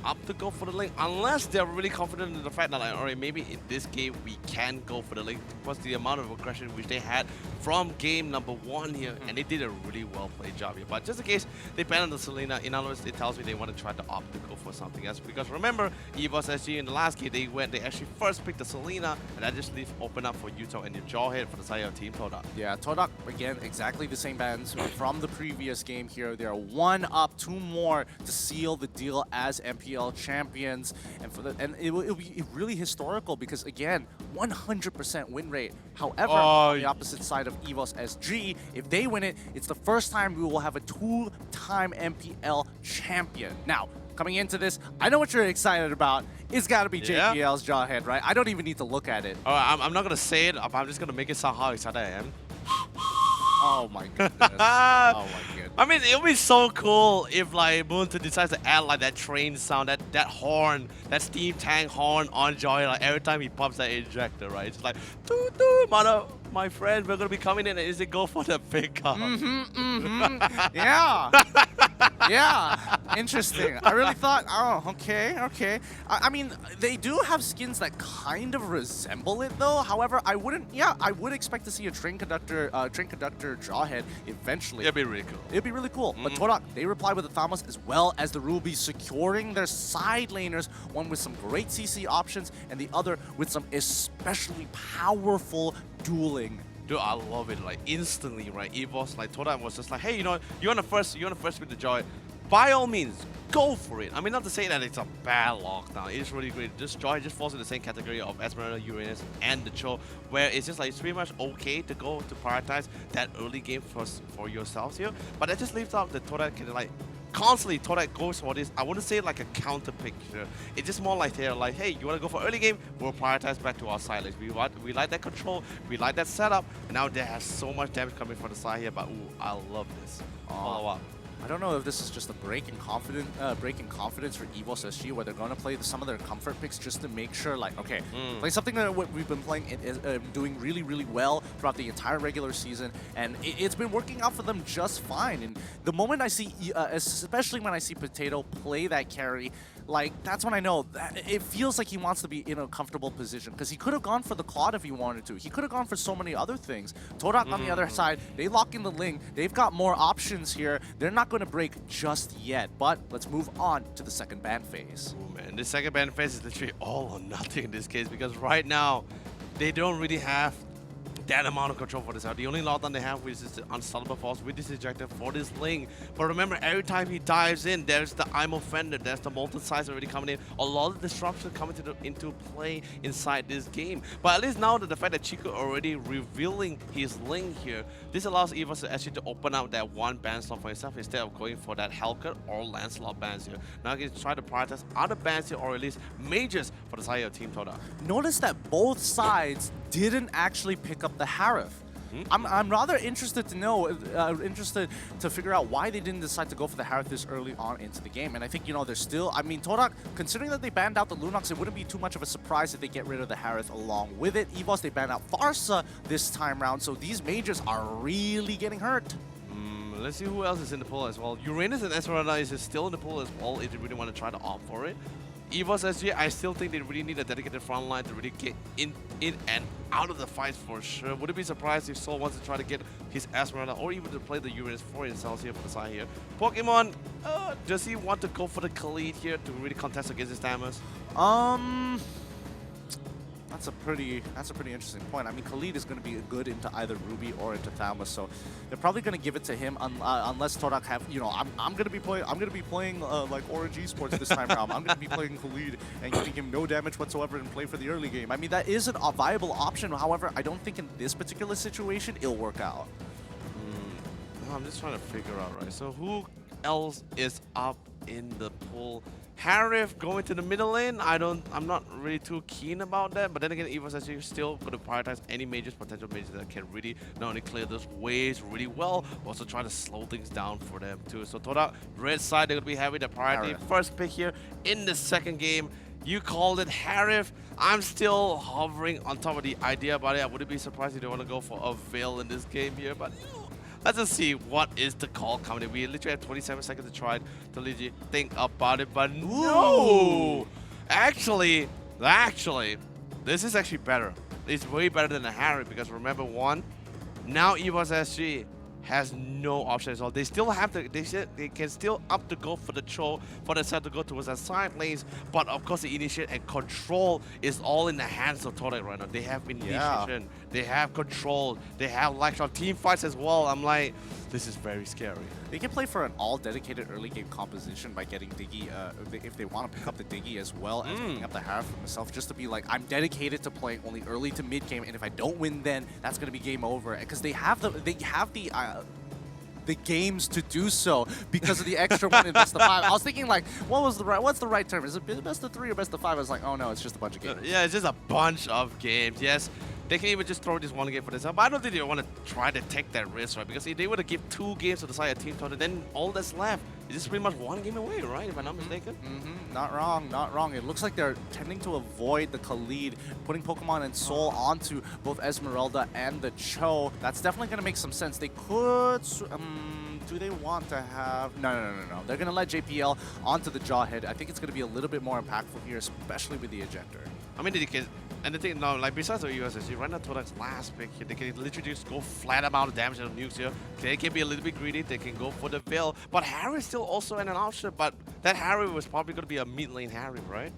opt to go for the Link, unless they're really confident in the fact that, like, alright, maybe in this game we can go for the Link, because the amount of aggression which they had from game number 1 here, and they did a really well played job here. But just in case they ban on the Selena, in other words, it tells me they want to try to opt to go for something else. Because remember, EVOS SG in the last game, they actually first picked the Selena, and that just leaves open up for Yutong and your Jawhead for the side of Team Todak. Yeah, Todak, again, exactly the same bans from the previous game here. They're 1 up, 2 more to seal the deal as MPL champions. And it will be really historical because, again, 100% win rate. However, on the opposite side of EVOS SG, if they win it, it's the first time we will have a 2-time MPL champion. Now, coming into this, I know what you're excited about. It's got to be JPL's Jawhead, right? I don't even need to look at it. I'm not going to say it. I'm just going to make it sound how excited I am. Oh my goodness. Oh my goodness. I mean, it would be so cool if, like, Moonton decides to add, like, that train sound, that horn, that steam tank horn on Joy, like, every time he pops that ejector, right? It's like, doo-doo, mother, my friend, we're gonna be coming in, and is it go for the pickup? Yeah. Yeah. Interesting. I really thought, oh, okay. I mean, they do have skins that kind of resemble it, though. However, I would expect to see a train conductor Jawhead eventually. It'd be really cool. It'd be really cool. But Todak, they reply with the Thamos as well as the Ruby, securing their side laners, one with some great CC options and the other with some especially powerful dueling. Dude, I love it. Like, instantly, right? EVOS, like, Todak was just like, hey, you know, you want to first with the Joy. By all means, go for it. I mean, not to say that it's a bad lockdown. It is really great. This Joy just falls in the same category of Esmeralda, Uranus, and the Cho, where it's just like, it's pretty much okay to go to prioritize that early game for yourselves here. But that just leaves out the Todak can, like, constantly Todak goes for this, I wouldn't say like a counter picture. It's just more like they're like, hey, you want to go for early game? We'll prioritize back to our side lanes. We like that control, we like that setup, and now there has so much damage coming from the side here, but ooh, I love this. Follow up. I don't know if this is just a break in confidence for EVOS SG, where they're going to play some of their comfort picks just to make sure, like, okay, play something that we've been playing, doing really, really well throughout the entire regular season, and it's been working out for them just fine. And the moment I see, especially when I see Potato play that carry, like, that's when I know that it feels like he wants to be in a comfortable position, because he could have gone for the Claude if he wanted to. He could have gone for so many other things. Todak on the other side, they lock in the Ling. They've got more options here. They're not going to break just yet, but let's move on to the second ban phase. Oh man, the second ban phase is literally all or nothing in this case, because right now, they don't really have that amount of control for this out. The only lockdown they have is this Unstoppable Force with this ejector for this Ling. But remember, every time he dives in, there's the IMO Fender, there's the Molten Size already coming in. A lot of disruption coming into play inside this game. But at least now that the fact that Chico already revealing his Ling here, this allows EVOS actually to open up that one ban slot for himself instead of going for that Hellcat or Lancelot bans here. Now he can try to prioritize other bans here, or at least mages for the side of Team Todak. Notice that both sides didn't actually pick up the Harif. I'm rather interested to know, interested to figure out why they didn't decide to go for the Harith this early on into the game. And I think, you know, there's still, I mean, Todak, considering that they banned out the Lunox, it wouldn't be too much of a surprise if they get rid of the Harith along with it. EVOS, they banned out Farsa this time round, so these mages are really getting hurt. Let's see who else is in the pool as well. Uranus and Esmeralda is still in the pool as well if they really want to try to opt for it. EVOS SG, I still think they really need a dedicated front line to really get in and out of the fights for sure. Wouldn't be surprised if Sol wants to try to get his Esmeralda or even to play the Uranus for himself here for the side here. Pokemon, does he want to go for the Khalid here to really contest against his Thamus? That's a pretty interesting point. I mean, Khalid is going to be good into either Ruby or into Thamus, so they're probably going to give it to him unless Todak have, you know, I'm going to be playing like Orange Esports this time around. I'm going to be playing Khalid and giving him no damage whatsoever and play for the early game. I mean, that is a viable option. However, I don't think in this particular situation it'll work out. I'm just trying to figure out, right? So who else is up in the pool? Harif going to the middle lane, I'm not really too keen about that, but then again, EVOS actually still going to prioritize any potential mages that can really not only clear those waves really well, but also try to slow things down for them too. So Todak, red side, they're going to be having the priority. First pick here in the second game. You called it Harif. I'm still hovering on top of the idea about it. I wouldn't be surprised if they want to go for a Veil in this game here, but let's just see what is the call coming in. We literally have 27 seconds to try to legit think about it, but no! Actually, this is actually better. It's way better than the Harry, because remember one, now EVOS SG has no option as well. They still have to, they can still up to go for the Cho, for the set to go towards the side lanes, but of course the initiate and control is all in the hands of Todak right now. They have initiation, they have control, they have like team fights as well. I'm like, this is very scary. They can play for an all-dedicated early game composition by getting Diggy, if they want to pick up the Diggy as well as picking up the Harif for himself, just to be like, I'm dedicated to playing only early to mid game, and if I don't win, then that's going to be game over. Because they have the games to do so because of the extra one in best of 5. I was thinking like, what's the right term? Is it best of 3 or best of 5? I was like, oh no, it's just a bunch of games. Yeah, it's just a bunch of games. Yes, they can even just throw this one game for themselves. But I don't think they want to try to take that risk, right? Because if they were to give 2 games to the side of Team Total, then all that's left is just pretty much 1 game away, right? If I'm not mistaken. Not wrong, not wrong. It looks like they're tending to avoid the Khalid, putting Pokemon and Soul onto both Esmeralda and the Cho. That's definitely going to make some sense. They could... do they want to have... No. They're going to let JPL onto the Jawhead. I think it's going to be a little bit more impactful here, especially with the ejector. I mean, they can... And the thing now, like besides the USSG, right now Todak's last pick here, they can literally just go flat amount of damage on nukes here. They can be a little bit greedy, they can go for the Veil. But Harry is still also an option, but that Harry was probably going to be a mid lane Harry, right?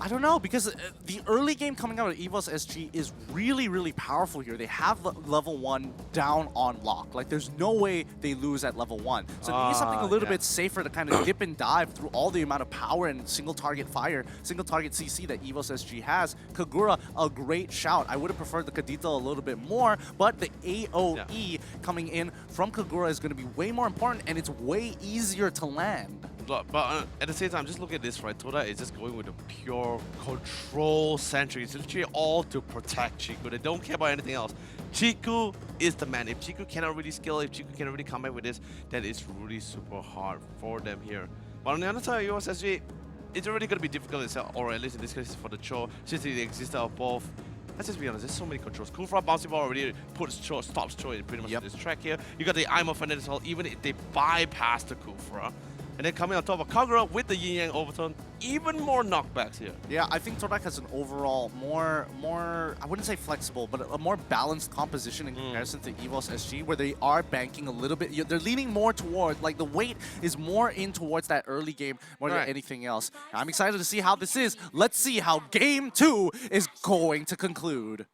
I don't know, because the early game coming out of EVOS SG is really, really powerful here. They have level 1 down on lock. Like, there's no way they lose at level 1. So they need something a little bit safer to kind of dip and dive through all the amount of power and single target fire, single target CC that EVOS SG has. Kagura, a great shout. I would have preferred the Kadita a little bit more, but the AoE coming in from Kagura is going to be way more important, and it's way easier to land. But at the same time, just look at this, right? Toda is just going with a pure control-centric. It's literally all to protect Chiku. They don't care about anything else. Chiku is the man. If Chiku cannot really skill, if Chiku cannot really come back with this, then it's really super hard for them here. But on the other side, USSG, it's already going to be difficult itself, or at least in this case for the Cho, since the existence of both. Let's just be honest, there's so many controls. Kufra bouncing ball already puts Cho, stops Cho in pretty much this track here. You got the I'm of as well, even if they bypass the Kufra. And then coming on top of Kagura with the Yin Yang overturn, even more knockbacks here. Yeah, I think Todak has an overall more, I wouldn't say flexible, but a more balanced composition in comparison to EVOS SG, where they are banking a little bit. They're leaning more toward, like the weight is more in towards that early game more than anything else. I'm excited to see how this is. Let's see how Game 2 is going to conclude.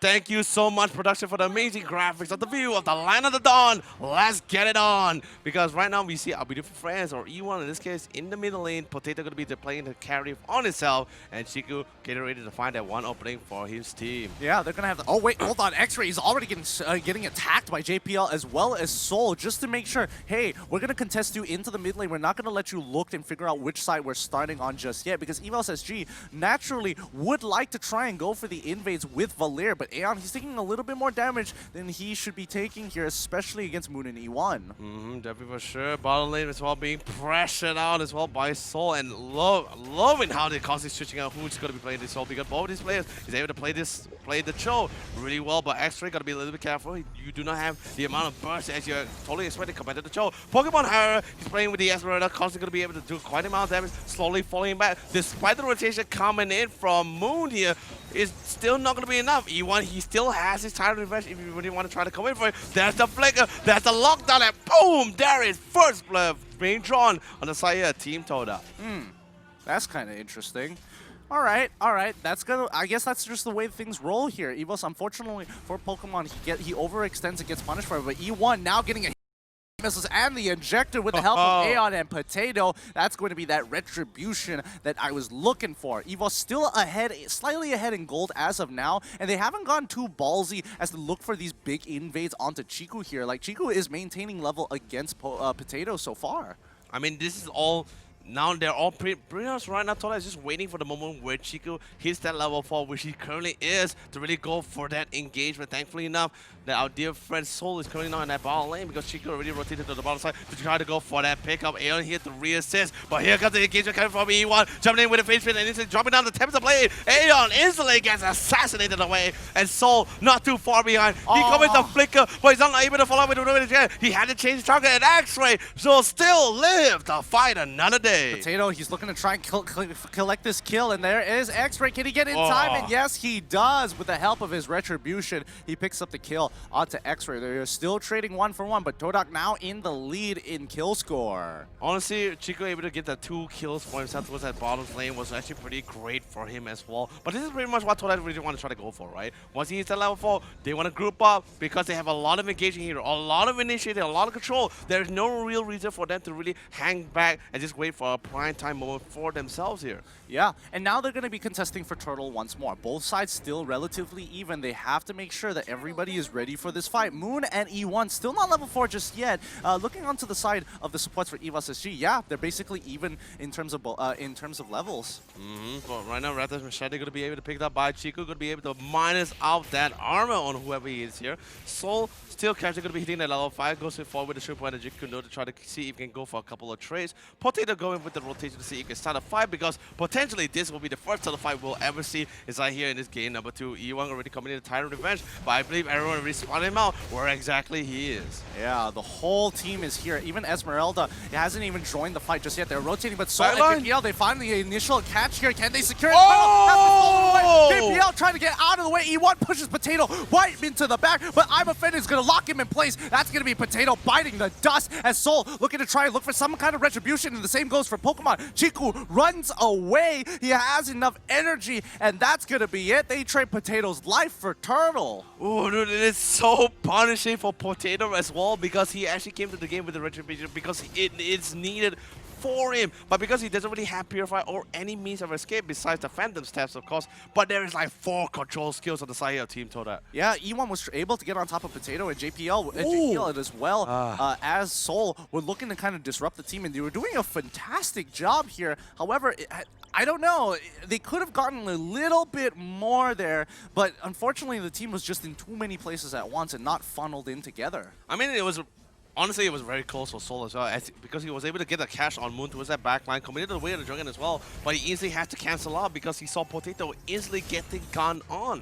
Thank you so much, production, for the amazing graphics of the view of the Land of the Dawn. Let's get it on. Because right now we see our beautiful friends, or E1 in this case, in the middle lane. Potato going to be playing the carry on itself, and Chiku getting ready to find that one opening for his team. Yeah, they're going to have the... Oh, wait, hold on. X-Ray is already getting attacked by JPL as well as Soul, just to make sure, hey, we're going to contest you into the mid lane. We're not going to let you look and figure out which side we're starting on just yet, because EVOS SG naturally would like to try and go for the invades with Valir, but Aeon, he's taking a little bit more damage than he should be taking here, especially against Moon and E1. Definitely for sure. Bottom lane as well being pressured out as well by Soul, and loving how they're constantly switching out who's going to be playing this Soul, because both of these players is able to play the Cho really well, but X-Ray got to be a little bit careful. You do not have the amount of burst as you're totally expecting compared to the Cho. Pokemon Hera, he's playing with the Esmeralda, constantly going to be able to do quite a amount of damage, slowly falling back. Despite the rotation coming in from Moon here, it's still not going to be enough. E1, he still has his title revenge if you really want to try to come in for it. There's the flicker, there's the lockdown, and boom, there is first blood being drawn on the side of Team Toda. That's kind of interesting. All right. That's gonna. I guess that's just the way things roll here. EVOS, unfortunately for Pokemon, he overextends and gets punished for it. But E1 now getting a missiles and the injector with the help of Aeon and Potato. That's going to be that retribution that I was looking for. EVOS still ahead, slightly ahead in gold as of now, and they haven't gone too ballsy as to look for these big invades onto Chiku here. Like, Chiku is maintaining level against Potato so far. I mean, this is all... Now they're all pretty much right now. Toda is just waiting for the moment where Chiku hits that level 4, which he currently is, to really go for that engagement. Thankfully enough, that our dear friend Soul is currently not in that bottom lane, because Chiku already rotated to the bottom side to try to go for that pickup. Aeon here to re-assist, but here comes the engagement coming from E1, jumping in with a face spin and instantly dropping down the Tempest Blade. Aeon instantly gets assassinated away, and Soul not too far behind. He comes to flicker, but he's not able to follow up with the again. He had to change target, and X-Ray will still live to fight another day. Potato, he's looking to try and collect this kill, and there is X-Ray. Can he get in time? And yes, he does. With the help of his retribution, he picks up the kill onto X-Ray. They're still trading 1-for-1, but Todak now in the lead in kill score. Honestly, Chico able to get the 2 kills for himself towards that bottom lane was actually pretty great for him as well. But this is pretty much what Todak really want to try to go for, right? Once he hits that level 4, they want to group up because they have a lot of engaging here, a lot of initiative, a lot of control. There's no real reason for them to really hang back and just wait for a prime time moment for themselves here. Yeah, and now they're going to be contesting for Turtle once more. Both sides still relatively even. They have to make sure that everybody is ready for this fight. Moon and E1 still not level 4 just yet. Looking onto the side of the supports for EVOS SG, yeah, they're basically even in terms of levels. But right now, Raptors Machete going to be able to pick it up by Chico, going to be able to minus out that armor on whoever he is here. Soul still casually going to be hitting that level 5, goes forward with the Shrimp and Kuno to try to see if he can go for a couple of trades. Potato going with the rotation to see if he can start a fight, because potentially this will be the first title fight we'll ever see inside here in this game number 2. E1 already coming in to Tyrant Revenge, but I believe everyone already spotted him out where exactly he is. Yeah, the whole team is here. Even Esmeralda hasn't even joined the fight just yet. They're rotating, but Soul and JPL, they find the initial catch here. Can they secure it? JPL trying to get out of the way. E1 pushes Potato right into the back, but I'm offended is going to lock him in place. That's going to be Potato biting the dust as Soul looking to try and look for some kind of retribution, and the same goes goes for Pokemon. Chiku runs away. He has enough energy, and that's going to be it. They trade Potato's life for Turtle. Oh, dude, it is so punishing for Potato as well because he actually came to the game with the Retribution because it's needed for him, but because he doesn't really have Purify or any means of escape besides the Phantom Steps, of course, but there is like 4 control skills on the side of Team Toda. Yeah, E1 was able to get on top of Potato and JPL as well, as Soul were looking to kind of disrupt the team, and they were doing a fantastic job here. However, I don't know, they could have gotten a little bit more there, but unfortunately the team was just in too many places at once and not funneled in together. I mean, honestly, it was very close for Soul as well, because he was able to get a catch on Moon towards that backline, committed away to the Dragon as well, but he easily had to cancel out because he saw Potato easily getting gunned on.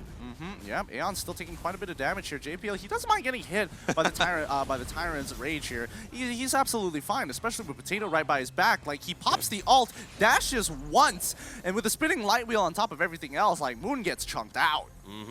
Yeah, Aeon's still taking quite a bit of damage here. JPL, he doesn't mind getting hit by the Tyrant's Rage here. He's absolutely fine, especially with Potato right by his back. Like, he pops the ult, dashes once, and with the spinning light wheel on top of everything else, like, Moon gets chunked out.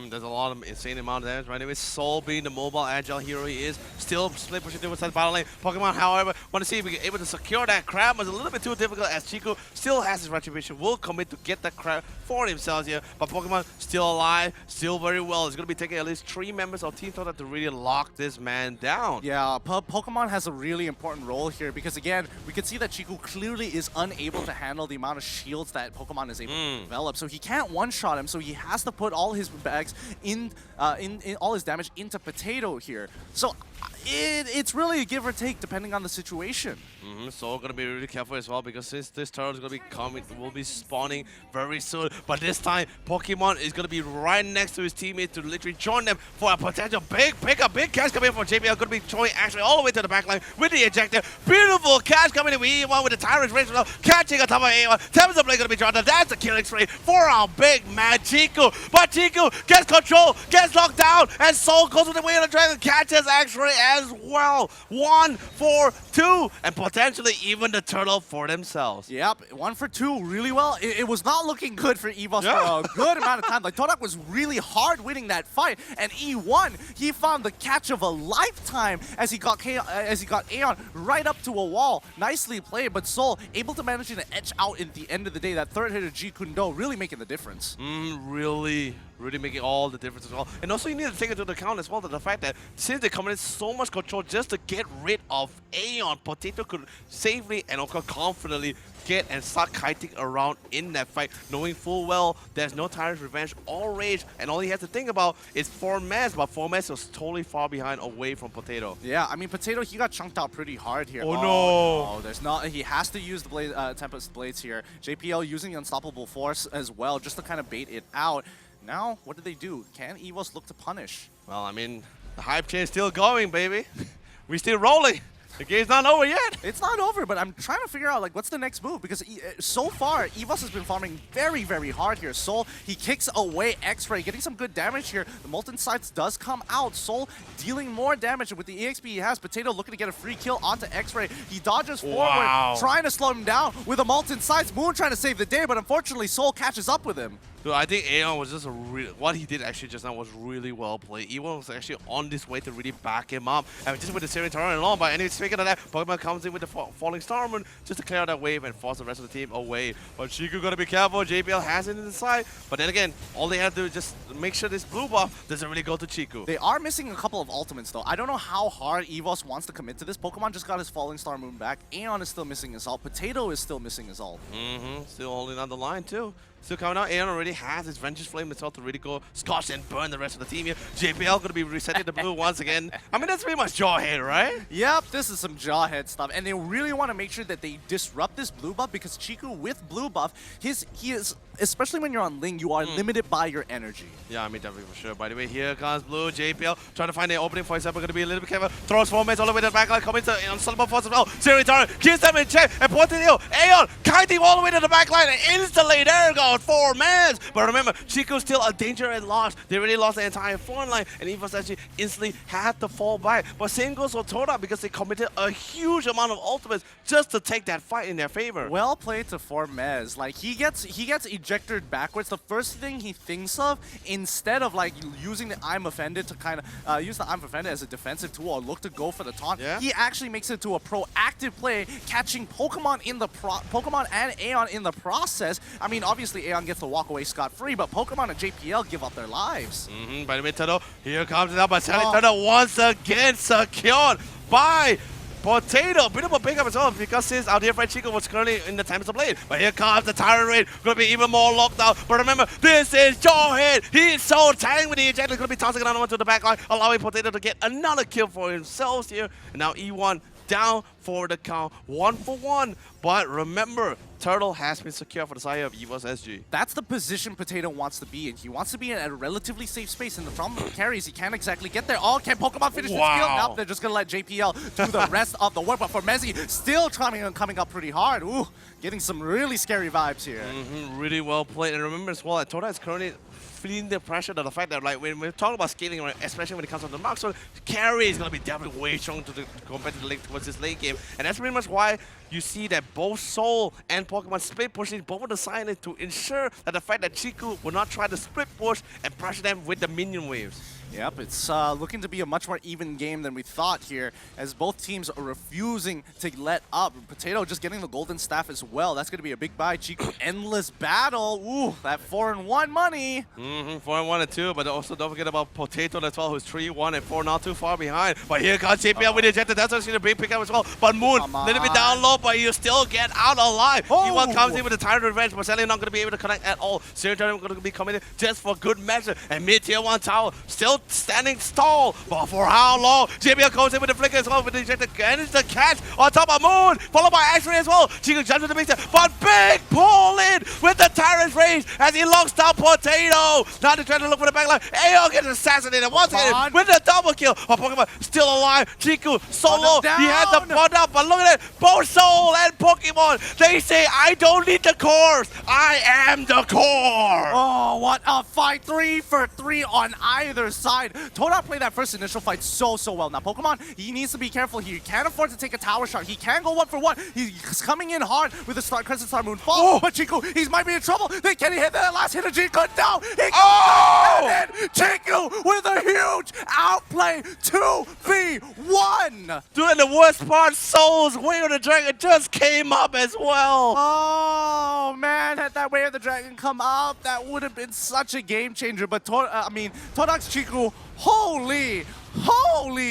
There's a lot of insane amount of damage right now. Soul being the mobile, agile hero he is, still split pushing towards that battle lane. Pokemon, however, want to see if we can able to secure that crab. Was a little bit too difficult as Chiku still has his Retribution, will commit to get that crab for himself here. But Pokemon still alive, still very well. It's going to be taking at least 3 members of Team Toda to really lock this man down. Yeah, Pokemon has a really important role here because, again, we can see that Chiku clearly is unable to handle the amount of shields that Pokemon is able to develop. So he can't one-shot him, so he has to put all his bags in all his damage into Potato here. So it's really a give or take depending on the situation. So gonna be really careful as well because since this turtle is gonna be coming, will be spawning very soon. But this time, Pokemon is gonna be right next to his teammates to literally join them for a potential big pickup. Big catch coming from JPL, gonna be throwing actually all the way to the backline with the ejector. Beautiful catch coming in with E1 with the Tyrant's Rage catching on top of A1. Tempest Blade gonna be dropped. That's the killing spree for our big man Chiku. But Chiku gets control, gets locked down, and Soul goes with the way of the dragon, catches X-Ray as well. 1 for 2, and potentially even the turtle for themselves. Yep, 1 for 2, really well. It was not looking good for EVOS for a good amount of time. Like, Todak was really hard winning that fight, and E1, he found the catch of a lifetime as he got Aeon right up to a wall. Nicely played, but Soul able to manage to edge out at the end of the day. That third hit of G Kundo really making the difference. Really making all the difference as well. And also you need to take into account as well that the fact that since they committed so much control just to get rid of Aeon, Potato could safely and also confidently get and start kiting around in that fight, knowing full well there's no Tyrant's Revenge or Rage, and all he has to think about is 4-Mess, but 4-Mess was totally far behind away from Potato. Yeah, I mean, Potato, he got chunked out pretty hard here. Oh no! No, there's not. He has to use the blade, Tempest Blades here. JPL using the Unstoppable Force as well, just to kind of bait it out. Now, what do they do? Can EVOS look to punish? Well, I mean, the hype chain is still going, baby. We're still rolling. The game's not over yet. It's not over, but I'm trying to figure out, like, what's the next move? Because so far, EVOS has been farming very, very hard here. Soul, he kicks away X-Ray, getting some good damage here. The Molten Sights does come out. Soul dealing more damage. And with the EXP he has, Potato looking to get a free kill onto X-Ray. He dodges forward, trying to slow him down with a Molten Sights. Moon trying to save the day, but unfortunately, Soul catches up with him. Dude, I think Aeon was just what he did actually just now was really well played. Ewan was actually on this way to really back him up. And just with the Searing Torrent along, but anyway, speaking of that, Pokemon comes in with the Falling Star Moon just to clear that wave and force the rest of the team away. But Chiku gotta be careful, JPL has it in the side. But then again, all they have to do is just make sure this blue buff doesn't really go to Chiku. They are missing a couple of ultimates though. I don't know how hard EVOS wants to commit to this. Pokemon just got his Falling Star Moon back. Aeon is still missing his ult. Potato is still missing his ult. Still holding on the line too. Still coming out. Aeon already has his Vengeance Flame itself to really go scorch and burn the rest of the team here. JPL going to be resetting the blue once again. I mean, that's pretty much Jawhead, right? Yep, this is some Jawhead stuff. And they really want to make sure that they disrupt this blue buff because Chiku with blue buff, he is, especially when you're on Ling, you are limited by your energy. Yeah, I mean, definitely for sure. By the way, here comes blue. JPL trying to find an opening for himself. We're going to be a little bit careful. Throws 4-Mates all the way to the backline. Coming to Unstoppable Force as well. Searing Torrent keeps them in check. And Portillo, Aeon kiting all the way to the backline. And instantly, there you go. about 4 mans. But remember, Chico's still a danger at large. They already lost the entire front line, and Esports actually instantly had to fall back. But same goes for Toda because they committed a huge amount of ultimates just to take that fight in their favor. Well played to Formez. Like he gets ejected backwards. The first thing he thinks of, instead of like using the I'm offended to kind of use the I'm offended as a defensive tool or look to go for the taunt, he actually makes it to a proactive play, catching Pokemon in the Pokemon and Aeon in the process. I mean, obviously Aeon gets to walk away scot-free, but Pokemon and JPL give up their lives. By the way, Turtle, here comes it up, but Turtle once again secured by Potato. Bit of a pickup as well because since our dear friend Chico was currently in the time to play. But here comes the Tyrant Raid. Gonna be even more locked out. But remember, this is Jawhead. He's so tank with the ejector. Gonna be tossing another one to the back line, allowing Potato to get another kill for himself here. And now E1 down for the count, 1 for 1. But remember, Turtle has been secure for the side of Evo's SG. That's the position Potato wants to be in. He wants to be in a relatively safe space, and the problem with carries, he can't exactly get there. Oh, can Pokemon finish this kill? Nope, they're just going to let JPL do the rest of the work. But for Mezzy, still coming up pretty hard. Ooh, getting some really scary vibes here. Really well played. And remember as well, that Toda is currently feeling the pressure of the fact that, like, when we talk about scaling, right, especially when it comes to the mark, so carry is going to be definitely way strong compared to the late towards this late game. And that's pretty much why you see that both Soul and Pokemon split pushing both of the sidelines to ensure that the fact that Chiku will not try to split push and pressure them with the minion waves. Yep, it's looking to be a much more even game than we thought here, as both teams are refusing to let up. Potato just getting the golden staff as well. That's going to be a big buy. Chico, endless battle. Ooh, that 4-1 money. 4-1 and 2, but also don't forget about Potato as well, who's 3-1 and 4, not too far behind. But here comes JPL with the ejector. That's actually a big pickup as well. But Moon, a little bit down low, but you still get out alive. E1 comes in with the Tyrant Revenge, but sadly not going to be able to connect at all. Serum going to be committed just for good measure. And mid-tier 1 tower still standing tall, but for how long? JBL goes in with the flicker as well, with the ejector, and it's the catch on top of Moon, followed by X-Ray as well. Chico jumps to the mixer, but big pull in with the Tyrant's Rage as he locks down Potato. Now they're trying to look for the backline. Aeon gets assassinated once again with the double kill. But Pokemon still alive. Chico solo, he had the bond up, but look at it. Both Soul and Pokemon, they say, I don't need the cores, I am the core. Oh, what a fight. 3 for 3 on either side. Toda played that first initial fight so well. Now Pokemon, he needs to be careful here. He can't afford to take a tower shot. He can go 1 for 1. He's coming in hard with the Crescent Star Moon fall. But Chico, he might be in trouble. Then can he hit that last hit of Chico? No! He and then Chico with a huge outplay. 2v1. Dude, and the worst part, Soul's Way of the Dragon just came up as well. Oh man, had that Way of the Dragon come up, that would have been such a game changer. But Todak's Chico, holy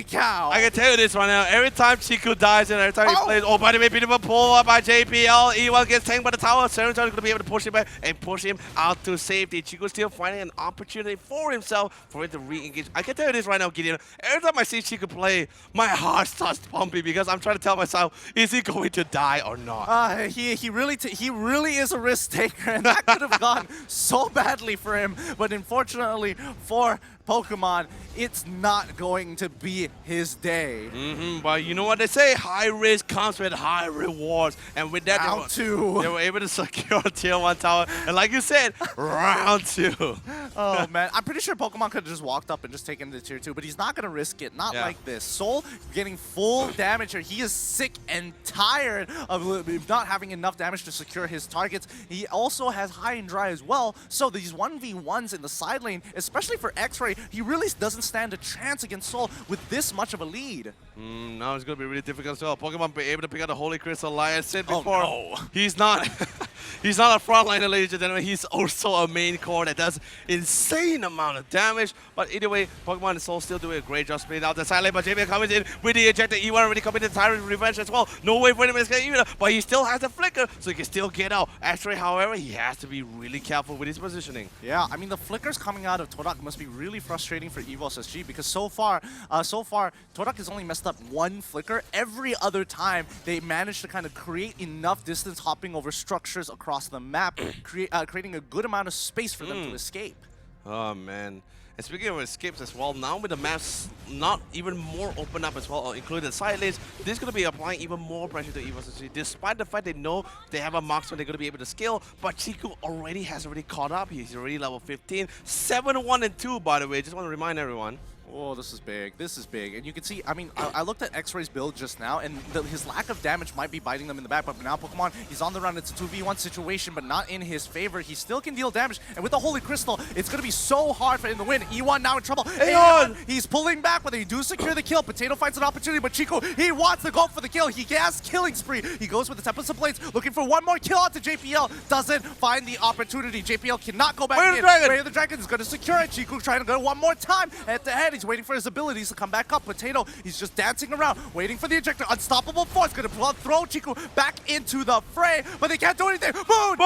cow! I can tell you this right now. Every time Chiku dies and every time he plays, oh, by the way, beautiful pull up by JPL. E1 gets tanked by the tower. Serenton is going to be able to push him back and push him out to safety. Chiku still finding an opportunity for himself for him to re-engage. I can tell you this right now, Gideon. Every time I see Chiku play, my heart starts pumping because I'm trying to tell myself, is he going to die or not? He really is a risk taker, and that could have gone so badly for him. But unfortunately for Pokemon, it's not going to be his day. But you know what they say? High risk comes with high rewards. And with that, they were able to secure tier 1 tower. And like you said, round 2. Oh, man. I'm pretty sure Pokemon could have just walked up and just taken the tier 2, but he's not going to risk it. Not like this. Soul getting full damage here. He is sick and tired of not having enough damage to secure his targets. He also has high and dry as well. So these 1v1s in the side lane, especially for X-Ray, he really doesn't stand a chance against Soul with this much of a lead. Now it's going to be really difficult as well. Pokemon be able to pick out the Holy Crystal. Like I said before, he's not he's not a frontliner, ladies and gentlemen. He's also a main core that does insane amount of damage. But either way, Pokemon and Soul still doing a great job splitting out the side lane. But JP comes in with the ejector. E1 already committed Tyrant Revenge as well. No way for him to escape either, but he still has the flicker, so he can still get out. Astray, however, he has to be really careful with his positioning. Yeah, I mean, the flickers coming out of Todak must be really frustrating for EVOS SG because so far, Todak has only messed up 1 flicker. Every other time, they managed to kind of create enough distance hopping over structures across the map, creating a good amount of space for them to escape. Oh, man. And speaking of escapes as well, now with the maps not even more open up as well, including the side lanes, this is going to be applying even more pressure to Evo's SG. Despite the fact they know they have a marksman they're going to be able to scale, but Chiku has already caught up. He's already level 15. 7-1-2, by the way. Just want to remind everyone. Oh, this is big. This is big. And you can see, I mean, I looked at X-Ray's build just now, and his lack of damage might be biting them in the back, but now Pokemon, he's on the run. It's a 2v1 situation, but not in his favor. He still can deal damage, and with the Holy Crystal, it's going to be so hard for him to win. E1 now in trouble. Aeon! He's pulling back, but they do secure the kill. Potato finds an opportunity, but Chico, he wants to go for the kill. He has killing spree. He goes with the Tempest of Blades, looking for one more kill onto JPL. Doesn't find the opportunity. JPL cannot go back in. Way of the Dragon is going to secure it. Chico trying to go one more time at the head. He's waiting for his abilities to come back up. Potato, he's just dancing around, waiting for the ejector. Unstoppable Force, gonna throw Chico back into the fray, but they can't do anything. Moon!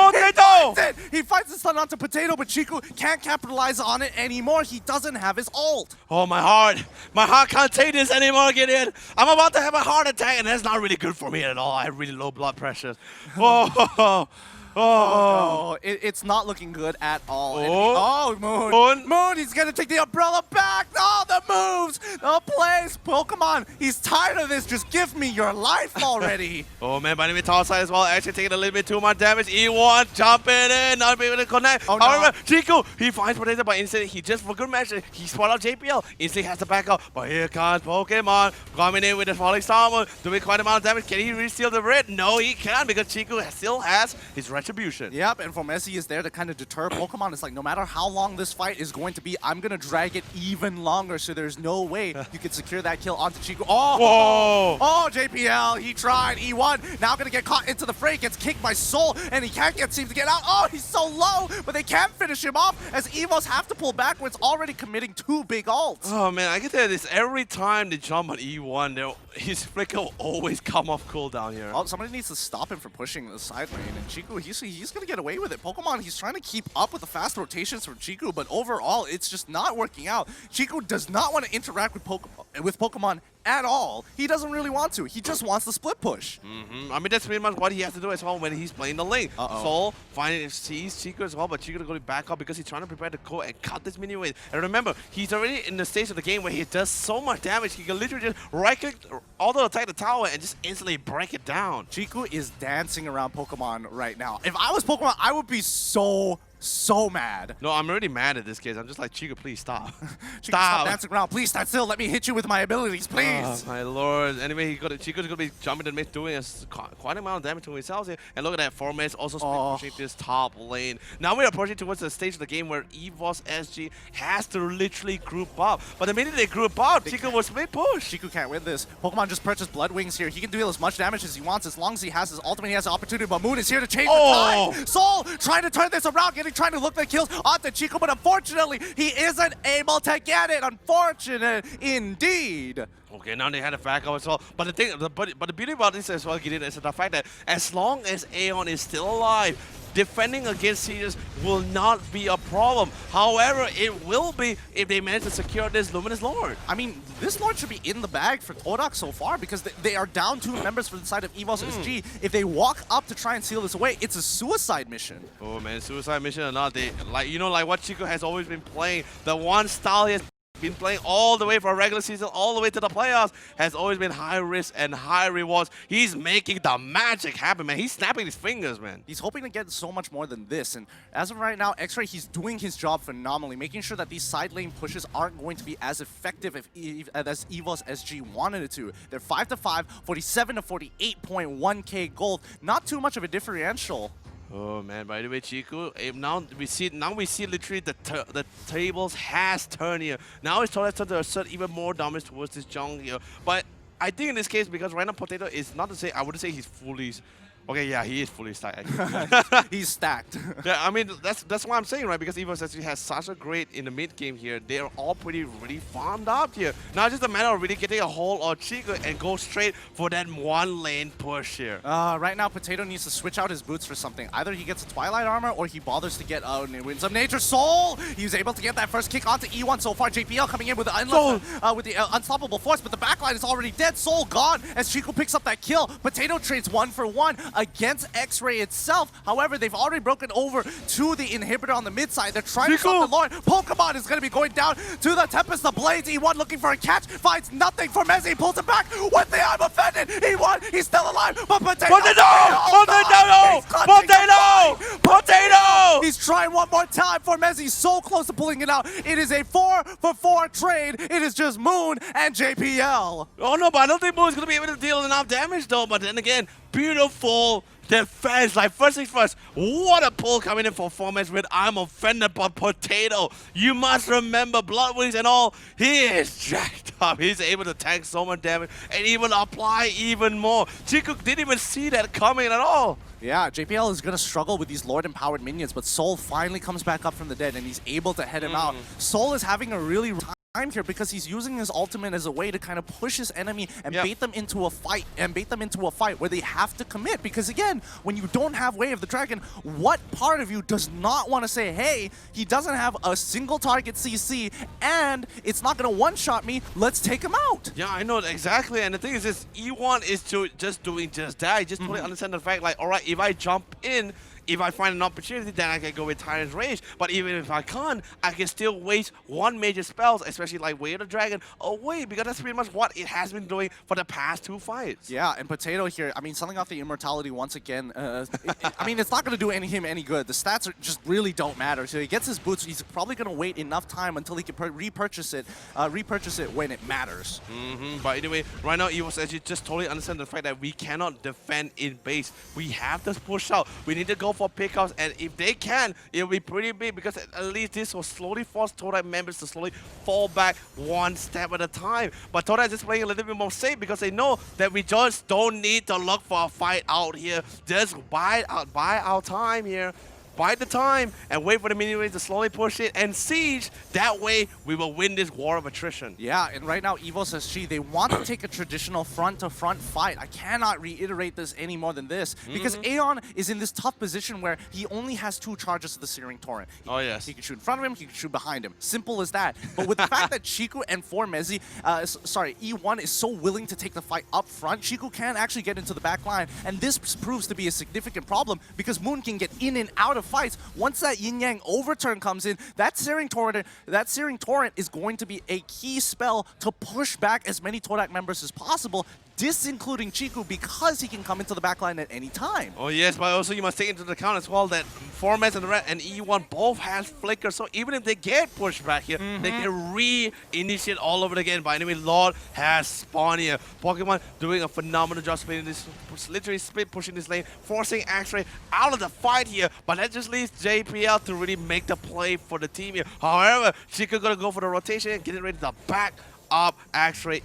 He finds the stun onto Potato, but Chico can't capitalize on it anymore. He doesn't have his ult. Oh, my heart. My heart can't take this anymore, Gideon. I'm about to have a heart attack, and that's not really good for me at all. I have really low blood pressure. Oh. Oh, it's not looking good at all. Moon, he's gonna take the umbrella back. Oh, the moves, the plays. Pokemon, he's tired of this. Just give me your life already. Oh man, by the way, top side as well, actually taking a little bit too much damage. E1 jumping in, not being able to connect. However, Chico, he finds Potato, but instantly he just for good measure, he spot out JPL. Instantly has to back up, but here comes Pokemon coming in with the Falling Star, doing quite a amount of damage. Can he really steal the red? No, he can't, because Chico still has his retribution. Yep, and Formesi is there to kind of deter Pokemon. It's like, no matter how long this fight is going to be, I'm going to drag it even longer, so there's no way you can secure that kill onto Chico. Oh, JPL, he tried. E1, now going to get caught into the fray, gets kicked by Soul, and he can't seem to get out. Oh, he's so low, but they can't finish him off as Evos have to pull backwards, already committing 2 big ults. Oh man, I can tell you this, every time they jump on E1, his flicker will always come off cooldown here. Oh, somebody needs to stop him from pushing the side lane, and Chico, he's going to get away with it. Pokemon, he's trying to keep up with the fast rotations from Chico, but overall, it's just not working out. Chico does not want to interact with Pokemon at all. He doesn't really want to. He just wants the split push. I mean, that's pretty much what he has to do as well when he's playing the lane. Soul finally sees Chico as well, but Chico going to back up because he's trying to prepare to go and cut this mini wave. And remember, he's already in the stage of the game where he does so much damage, he can literally just right-click, auto attack the tower and just instantly break it down. Chico is dancing around Pokemon right now. If I was Pokemon, I would be so mad. No, I'm already mad at this case. I'm just like, Chico, please stop. Chico, stop dancing around. Please stand still. Let me hit you with my abilities, please. Oh, my lord. Anyway, Chico's going to be jumping the mid, doing quite an amount of damage to himself here. And look at that, Formace also pushing this top lane. Now we're approaching towards the stage of the game where EVOS SG has to literally group up. But the minute they group up, Chico will split push. Chico can't win this. Pokemon just purchased Blood Wings here. He can deal as much damage as he wants as long as he has his ultimate. He has the opportunity, but Moon is here to change the tide. Soul trying to turn this around, trying to look the kills onto Chico, but unfortunately, he isn't able to get it. Unfortunate indeed. Okay, now they had a back up as well. But the thing, but the beauty about this as well, Gideon, is the fact that as long as Aeon is still alive, defending against Sirius will not be a problem. However, it will be if they manage to secure this Luminous Lord. I mean, this Lord should be in the bag for Todak so far because they are down 2 members from the side of EVOS SG. If they walk up to try and seal this away, it's a suicide mission. Oh man, suicide mission or not, they like like what Chico has always been playing, the one style he has been playing all the way from regular season, all the way to the playoffs, has always been high risk and high rewards. He's making the magic happen, man. He's snapping his fingers, man. He's hoping to get so much more than this. And as of right now, X-Ray, he's doing his job phenomenally, making sure that these side lane pushes aren't going to be as effective as EVOS SG wanted it to. They're 5-5, 47 to 48.1k gold. Not too much of a differential. Oh man, by the way, Chico, now we see literally the tables has turned here. Now it's turned to assert even more damage towards this jungle here. But I think in this case, because right now Potato is not to say, I wouldn't say he's fully. Okay, yeah, he is fully stacked. He's stacked. Yeah, I mean, that's what I'm saying, right? Because EVOS actually has such a great in the mid game here. They're all really farmed up here. Now it's just a matter of really getting a hold of Chico and go straight for that one lane push here. Right now, Potato needs to switch out his boots for something. Either he gets a Twilight Armor or he bothers to get out and Winds of Nature. Soul! He was able to get that first kick onto E1 so far. JPL coming in with the Unstoppable Force, but the backline is already dead. Soul gone as Chico picks up that kill. Potato trades 1 for 1. against X-Ray itself. However, they've already broken over to the inhibitor on the mid side. They're trying to stop the Lord. Pokemon is going to be going down to the Tempest. The Blades, E1 looking for a catch, finds nothing for Mezzi, pulls it back with the I'm offended. E1, he's still alive, but Potato! Potato! He's trying one more time for Mezzi, so close to pulling it out. It is a 4-for-4 trade. It is just Moon and JPL. Oh no, but I don't think Moon's going to be able to deal enough damage though. But then again, beautiful defense. Like, first things first, what a pull coming in for Formats with I'm offended by Potato. You must remember Blood Wings and all. He is jacked up. He's able to tank so much damage and even apply even more. Chiku didn't even see that coming at all. Yeah, JPL is going to struggle with these Lord-empowered minions, but Soul finally comes back up from the dead and he's able to head him out. Soul is having a really time here because he's using his ultimate as a way to kind of push his enemy and bait them into a fight where they have to commit. Because again, when you don't have Way of the Dragon, what part of you does not want to say, hey, he doesn't have a single target CC and it's not going to one-shot me, let's take him out. Yeah, I know exactly. And the thing is this, E1 is doing just that. I just totally understand the fact, like, all right, if I jump in, if I find an opportunity, then I can go with Tyrant's Rage. But even if I can't, I can still waste one major spell, especially like Way of the Dragon, away, because that's pretty much what it has been doing for the past 2 fights. Yeah, and Potato here, I mean, selling off the Immortality once again, I mean, it's not going to do him any good. The stats just really don't matter. So he gets his boots, he's probably going to wait enough time until he can repurchase it when it matters. But anyway, right now, Esports just totally understand the fact that we cannot defend in base. We have to push out. We need to go for pickups, and if they can, it'll be pretty big because at least this will slowly force Todai members to slowly fall back one step at a time. But Todai is just playing a little bit more safe because they know that we just don't need to look for a fight out here. Just buy our time here. Bide the time and wait for the minions to slowly push it and siege. That way, we will win this war of attrition. Yeah, and right now, Evo SG, they want to take a traditional front-to-front fight. I cannot reiterate this any more than this because Aeon is in this tough position where he only has 2 charges of the Searing Torrent. He can shoot in front of him, he can shoot behind him. Simple as that. But with the fact that Chiku and Formezi, E1 is so willing to take the fight up front, Chiku can actually get into the back line, and this proves to be a significant problem because Moon can get in and out of fights. Once that yin-yang overturn comes in, that Searing Torrent is going to be a key spell to push back as many Todak members as possible, disincluding Chiku, because he can come into the backline at any time. Oh yes, but also you must take into account as well that Formats and E1 both has Flicker, so even if they get pushed back here, they can re-initiate all over again. But anyway, Lord has spawned here. Pokemon doing a phenomenal job spinning this, literally split pushing this lane, forcing X-Ray out of the fight here. But that just leaves JPL to really make the play for the team here. However, Chico gonna go for the rotation and get it ready to back up X-Ray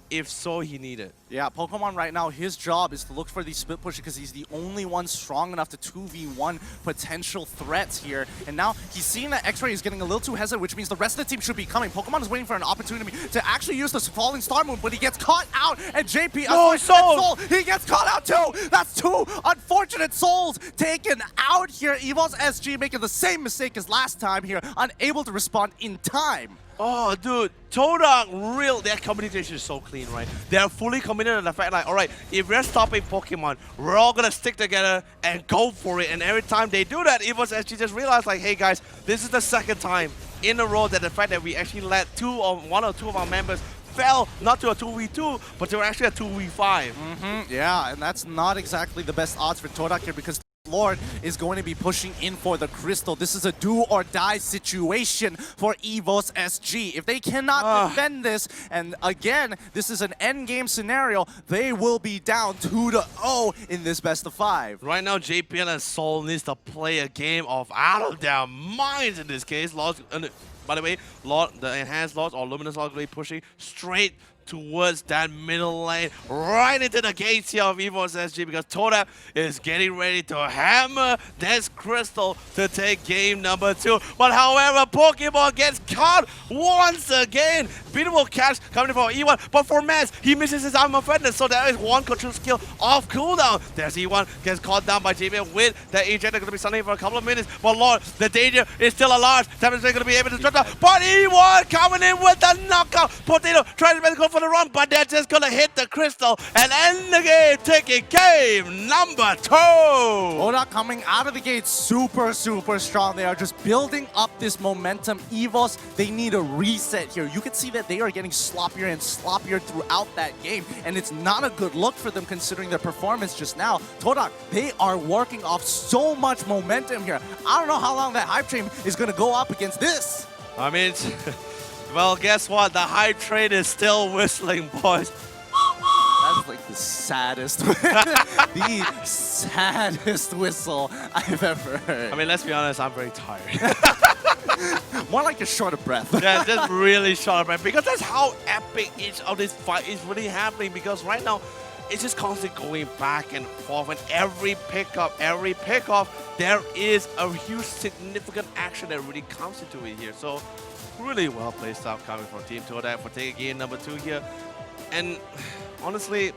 if so he needed. Yeah, Pokemon right now, his job is to look for these split pushes because he's the only one strong enough to 2v1 potential threats here. And now he's seeing that X-Ray is getting a little too hesitant, which means the rest of the team should be coming. Pokemon is waiting for an opportunity to actually use the Falling Star Moon, but he gets caught out, and Soul, he gets caught out too! That's 2 unfortunate souls taken out here. Evo's SG making the same mistake as last time here, unable to respond in time. Oh, dude, Todak, their communication is so clean, right? They're fully committed to the fact, like, all right, if we're stopping Pokemon, we're all gonna stick together and go for it. And every time they do that, Evo's SG just realized, like, hey guys, this is the second time in a row that the fact that we actually let 1 or 2 of our members fell not to a 2v2, but to actually a 2v5. Yeah, and that's not exactly the best odds for Todak here because Lord is going to be pushing in for the crystal. This is a do-or-die situation for Evo's SG. If they cannot defend this, and again, this is an endgame scenario, they will be down 2-0 in this best of 5. Right now, JPL and Soul needs to play a game of out of their minds in this case. By the way, the enhanced Lords or Luminous Lords will be pushing straight towards that middle lane, right into the gates here of Evo's SG because Todak is getting ready to hammer this crystal to take game number 2. But however, Pokemon gets caught once again. Beautiful catch coming from E1, but for Maz, he misses his Arm of Fitness, so there is one control skill off cooldown. There's E1, gets caught down by JBL with the ejector, going to be stunning for a couple of minutes, but Lord, the danger is still large. Tempest going to be able to drop down, but E1 coming in with the knockout. Potato trying to go for the run, but they're just gonna hit the crystal and end the game, taking game number 2. Todak coming out of the gate super strong. They are just building up this momentum. EVOS, they need a reset here. You can see that they are getting sloppier and sloppier throughout that game, and it's not a good look for them considering their performance just now. Todak, they are working off so much momentum here. I don't know how long that hype train is going to go up against this. I mean, well, guess what? The hype train is still whistling, boys. That's like the saddest whistle I've ever heard. I mean, let's be honest, I'm very tired. More like a short of breath. Yeah, just really short of breath, because that's how epic each of this fight is really happening, because right now, it's just constantly going back and forth, and every pickup, every pickoff, there is a huge significant action that really comes into it here. So really well played stuff coming from Team Todak for taking game number 2 here. And honestly,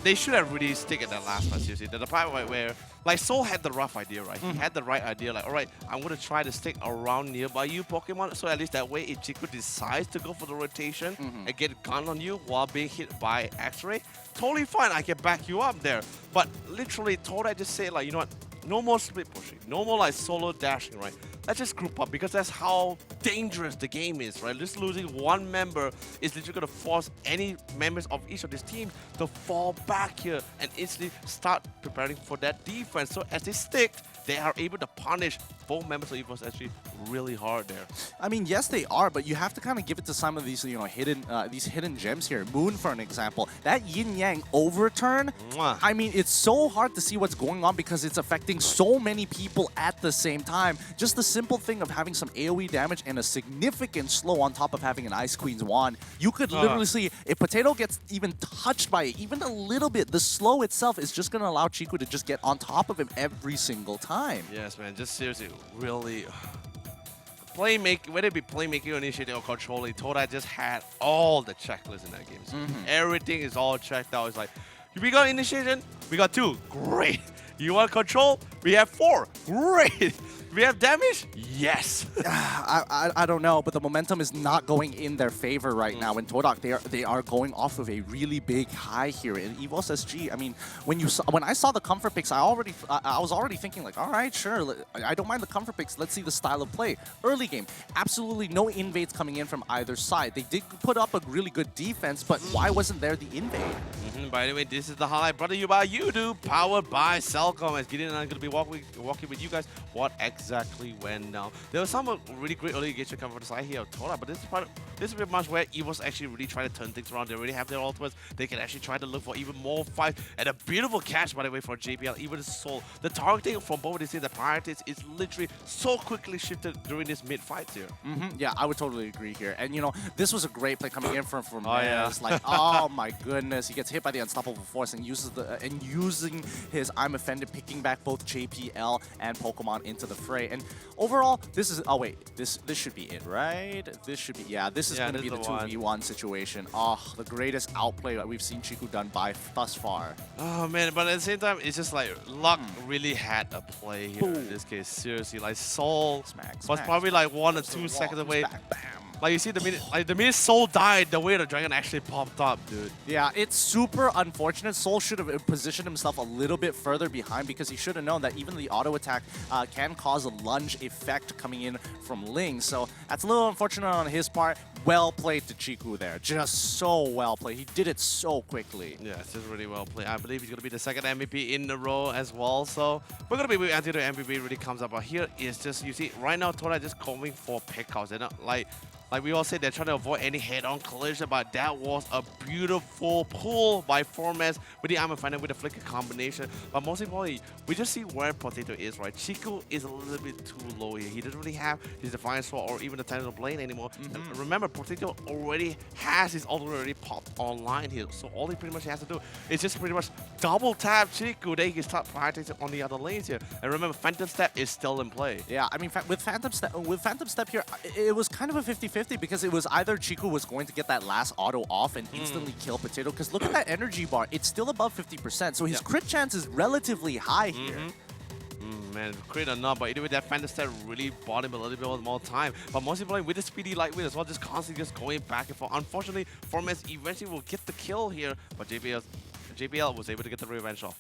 they should have really stick at that last one, seriously. The part where like Soul had the rough idea, right? He had the right idea, like, alright, I'm gonna try to stick around nearby you Pokemon, so at least that way if Chiku decides to go for the rotation and get a gun on you while being hit by X-Ray, totally fine, I can back you up there. But literally, Todak just say like, you know what, no more split pushing, no more like solo dashing, right? Let's just group up, because that's how dangerous the game is, right? Just losing one member is literally going to force any members of each of these teams to fall back here and instantly start preparing for that defense. So as they stick, they are able to punish both members of EVOS actually really hard there. I mean, yes, they are, but you have to kind of give it to some of these, you know, hidden gems here. Moon, for an example, that Yin Yang overturn. I mean, it's so hard to see what's going on because it's affecting so many people at the same time. Just the simple thing of having some AoE damage and a significant slow on top of having an Ice Queen's wand, you could literally see if Potato gets even touched by it, even a little bit, the slow itself is just going to allow Chiku to just get on top of him every single time. Yes, man, just seriously, really. Playmaking, whether it be playmaking or initiating or controlling, Todak just had all the checklists in that game. So everything is all checked out. It's like, we got initiation, we got 2, great. You want control? We have 4, great. We have damage? Yes. I don't know, but the momentum is not going in their favor right now. In Todak, they are going off of a really big high here. In EVOS SG, I mean, when I saw the comfort picks, I was already thinking like, all right, sure, I don't mind the comfort picks. Let's see the style of play. Early game, absolutely no invades coming in from either side. They did put up a really good defense, but why wasn't there the invade? By the way, this is the highlight brought to you by Udo, powered by Cellcom. As Gideon and I'm going to be walking with you guys. What exactly went down? There was some really great early engagement coming from the side here of Todak, but this is pretty much where EVOS actually really try to turn things around. They already have their ultimates. They can actually try to look for even more fights. And a beautiful catch, by the way, for JBL, even the Soul. The targeting from both of these teams, the priorities, is literally so quickly shifted during this mid-fights here. Yeah, I would totally agree here. And, you know, this was a great play coming in from yeah. Like, oh my goodness, he gets hit by the unstoppable force and using his I'm Offended, picking back both JPL and Pokemon into the fray. And overall, this is this should be it, right? This should be this is going to be the 2v1 situation. Oh, the greatest outplay that we've seen Chiku done by thus far. Oh man, but at the same time, it's just like luck really had a play here in this case. Seriously, like Soul was probably like 1 or 2 seconds away. Like you see the minute Soul died, the way the dragon actually popped up, dude. Yeah, it's super unfortunate. Soul should have positioned himself a little bit further behind because he should have known that even the auto attack can cause a lunge effect coming in from Ling. So that's a little unfortunate on his part. Well played to Chiku there. Just so well played. He did it so quickly. Yeah, it's just really well played. I believe he's going to be the second MVP in the row as well. So we're going to be waiting until the MVP really comes up. But here is just, you see, right now Todak just going for pickouts. They're not like we all say, they're trying to avoid any head-on collision, but that was a beautiful pull by Formas with the armor finder with the flicker combination. But most importantly, we just see where Potato is, right? Chiku is a little bit too low here. He doesn't really have his Defiant Sword or even the Tentacle Blade anymore. And remember, Potato already has his ult already popped online here. So all he pretty much has to do is just pretty much double tap Chiku. Then he can start prioritizing on the other lanes here. And remember, Phantom Step is still in play. Yeah, I mean, with Phantom Step here, it was kind of a 50-50 because it was either Chiku was going to get that last auto off and instantly kill Potato, because look at that energy bar, it's still above 50%, so his crit chance is relatively high here. man, great or not, but anyway, that Phantom Stab really bought him a little bit more time. But most importantly, with the speedy lightweight as well, just constantly just going back and forth. Unfortunately, Formes eventually will get the kill here, but JBL was able to get the revenge off.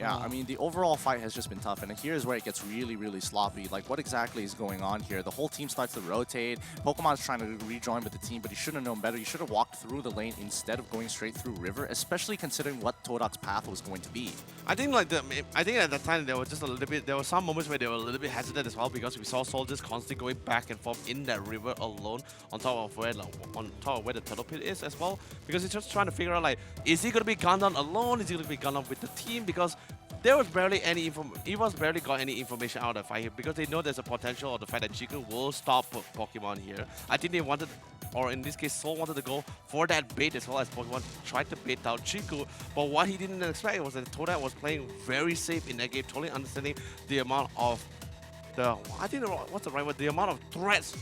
Yeah, I mean, the overall fight has just been tough, and here's where it gets really, really sloppy. Like, what exactly is going on here? The whole team starts to rotate. Pokemon's trying to rejoin with the team, but he should have known better. He should have walked through the lane instead of going straight through River, especially considering what Todok's path was going to be. I think at that time there was just a little bit. There were some moments where they were a little bit hesitant as well because we saw soldiers constantly going back and forth in that river alone on top of where the turtle pit is as well. Because he's just trying to figure out like, is he going to be gunned down alone? Is he going to be gunned down with the team? Because there was barely any barely got any information out of the fight here because they know there's a potential of the fact that Chico will stop Pokemon here. I think they wanted, or in this case, Soul wanted to go for that bait as well as Pokemon tried to bait out Chico. But what he didn't expect was that Todak was playing very safe in that game, totally understanding the amount of what's the right word? The amount of threats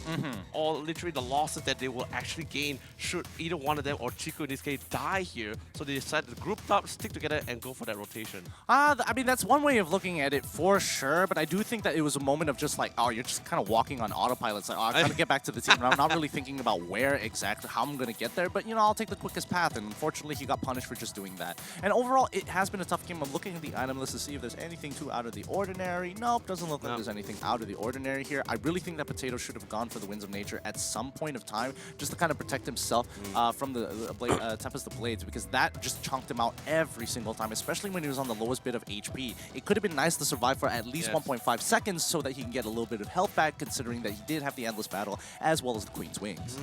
or literally the losses that they will actually gain should either one of them or Chico in this case die here. So they decided to group up, stick together, and go for that rotation. I mean, that's one way of looking at it for sure, but I do think that it was a moment of just like, oh, you're just kind of walking on autopilot. It's like, oh, I gotta get back to the team. And I'm not really thinking about where exactly, how I'm gonna get there, but you know, I'll take the quickest path. And unfortunately, he got punished for just doing that. And overall, it has been a tough game. I'm looking at the item list to see if there's anything too out of the ordinary. Nope, doesn't look like there's anything out of the ordinary here. I really think that Potato should have gone for the Winds of Nature at some point of time, just to kind of protect himself from the Tempest of Blades, because that just chunked him out every single time, especially when he was on the lowest bit of HP. It could have been nice to survive for at least 1.5 seconds so that he can get a little bit of health back, considering that he did have the Endless Battle as well as the Queen's Wings.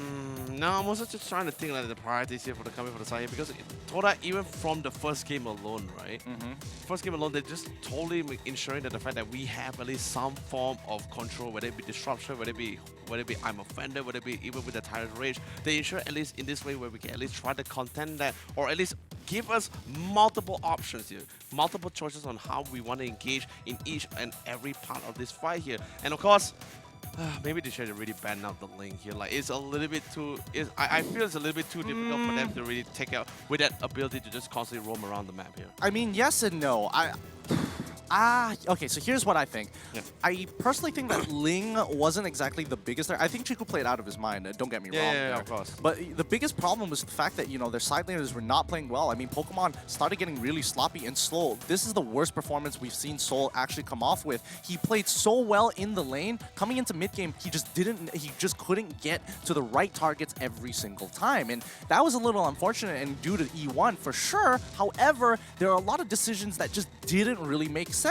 No, I'm also just trying to think like the priorities here for the coming for the side here, because Toda, even from the first game alone, right? First game alone, they're just totally ensuring that the fact that we have at least some form of control, whether it be disruption, whether it be I'm Offender, whether it be even with the Tyrant Rage, they ensure at least in this way where we can at least try to contend that, or at least give us multiple options here, multiple choices on how we want to engage in each and every part of this fight here. And of course, maybe they should have really banned out the link here. Like, it's a little bit too. I feel it's a little bit too difficult for them to really take out with that ability to just constantly roam around the map here. I mean, yes and no. Okay, so here's what I think. I personally think that Ling wasn't exactly the biggest there. I think Chico played out of his mind, don't get me wrong. Yeah, of course. But the biggest problem was the fact that, you know, their side laners were not playing well. I mean, Pokemon started getting really sloppy and slow. This is the worst performance we've seen Soul actually come off with. He played so well in the lane. Coming into mid-game, he just couldn't get to the right targets every single time. And that was a little unfortunate and due to E1 for sure. However, there are a lot of decisions that just didn't really make sense.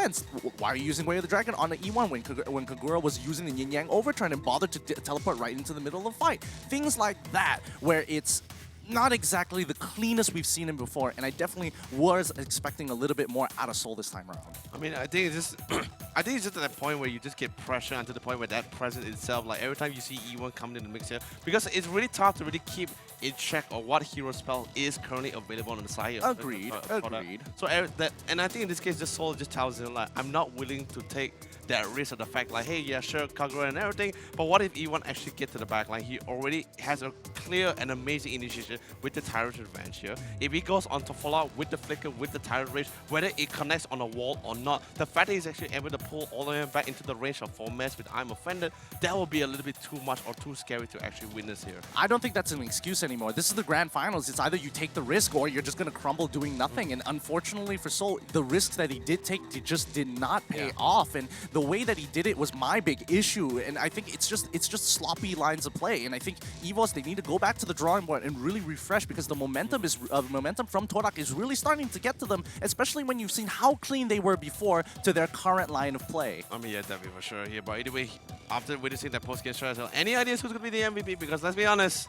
Why are you using Way of the Dragon on the E1 when Kagura was using the Yin Yang Overturn and bothered to teleport right into the middle of the fight? Things like that, where it's not exactly the cleanest we've seen him before, and I definitely was expecting a little bit more out of Soul this time around. I mean, I think it's just at that point where you just get pressure until the point where that presence itself, like every time you see E1 coming in the mix here, because it's really tough to really keep in check of what hero spell is currently available on the side here. Agreed. So and I think in this case, the Soul just tells him like, I'm not willing to take that risk of the fact like, hey, yeah, sure, Kagura and everything, but what if E1 actually get to the back line? He already has a clear and amazing initiation with the Tyrant Revenge here. If he goes on to follow up with the Flicker, with the Tyrant Rage, whether it connects on a wall or not, the fact that he's actually able to pull all the way back into the range of 4-mess with I'm Offended, that will be a little bit too much or too scary to actually witness here. I don't think that's an excuse anymore. This is the grand finals. It's either you take the risk or you're just going to crumble doing nothing. And unfortunately for Soul, the risks that he did take just did not pay off. And the way that he did it was my big issue. And I think it's just sloppy lines of play. And I think EVOS, they need to go back to the drawing board and really refresh, because the momentum from Todak is really starting to get to them, especially when you've seen how clean they were before to their current line of play. I mean, yeah, definitely for sure here. But anyway, after witnessing that post-game strat, any ideas who's going to be the MVP? Because let's be honest,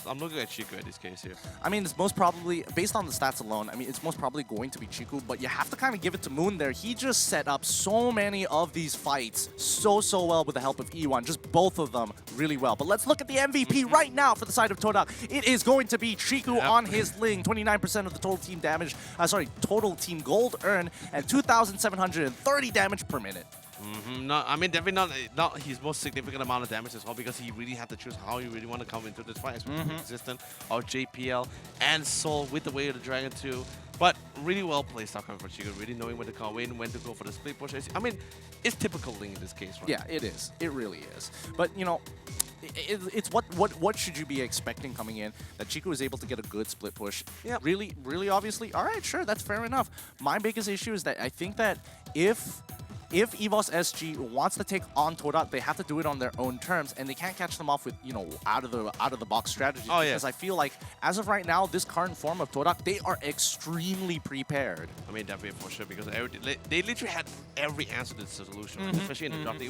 I'm looking at Chico in this case here. I mean, it's most probably, based on the stats alone, I mean, it's most probably going to be Chico, but you have to kind of give it to Moon there. He just set up so many of these fights so well with the help of E1, just both of them really well. But let's look at the MVP right now for the side of Todak. It is going to be Chico on his Ling, 29% of the total team damage, total team gold earned, and 2,730 damage per minute. No, I mean, definitely not his most significant amount of damage as well, because he really had to choose how he really want to come into this fight, especially the existence of JPL and Soul with the Way of the Dragon too. But really well played start coming from Chico, really knowing when to call in, when to go for the split push. I mean, it's typical Ling in this case, right? Yeah, it is. It really is. But, you know, it's what should you be expecting coming in? That Chico is able to get a good split push. Yeah. Really obviously. All right, sure, that's fair enough. My biggest issue is that I think that if EVOS SG wants to take on Todak, they have to do it on their own terms, and they can't catch them off with, you know, out of the box strategies. Oh, because I feel like as of right now, this current form of Todak, they are extremely prepared. I mean, definitely for sure, because they literally had every answer to the solution, especially in the draft,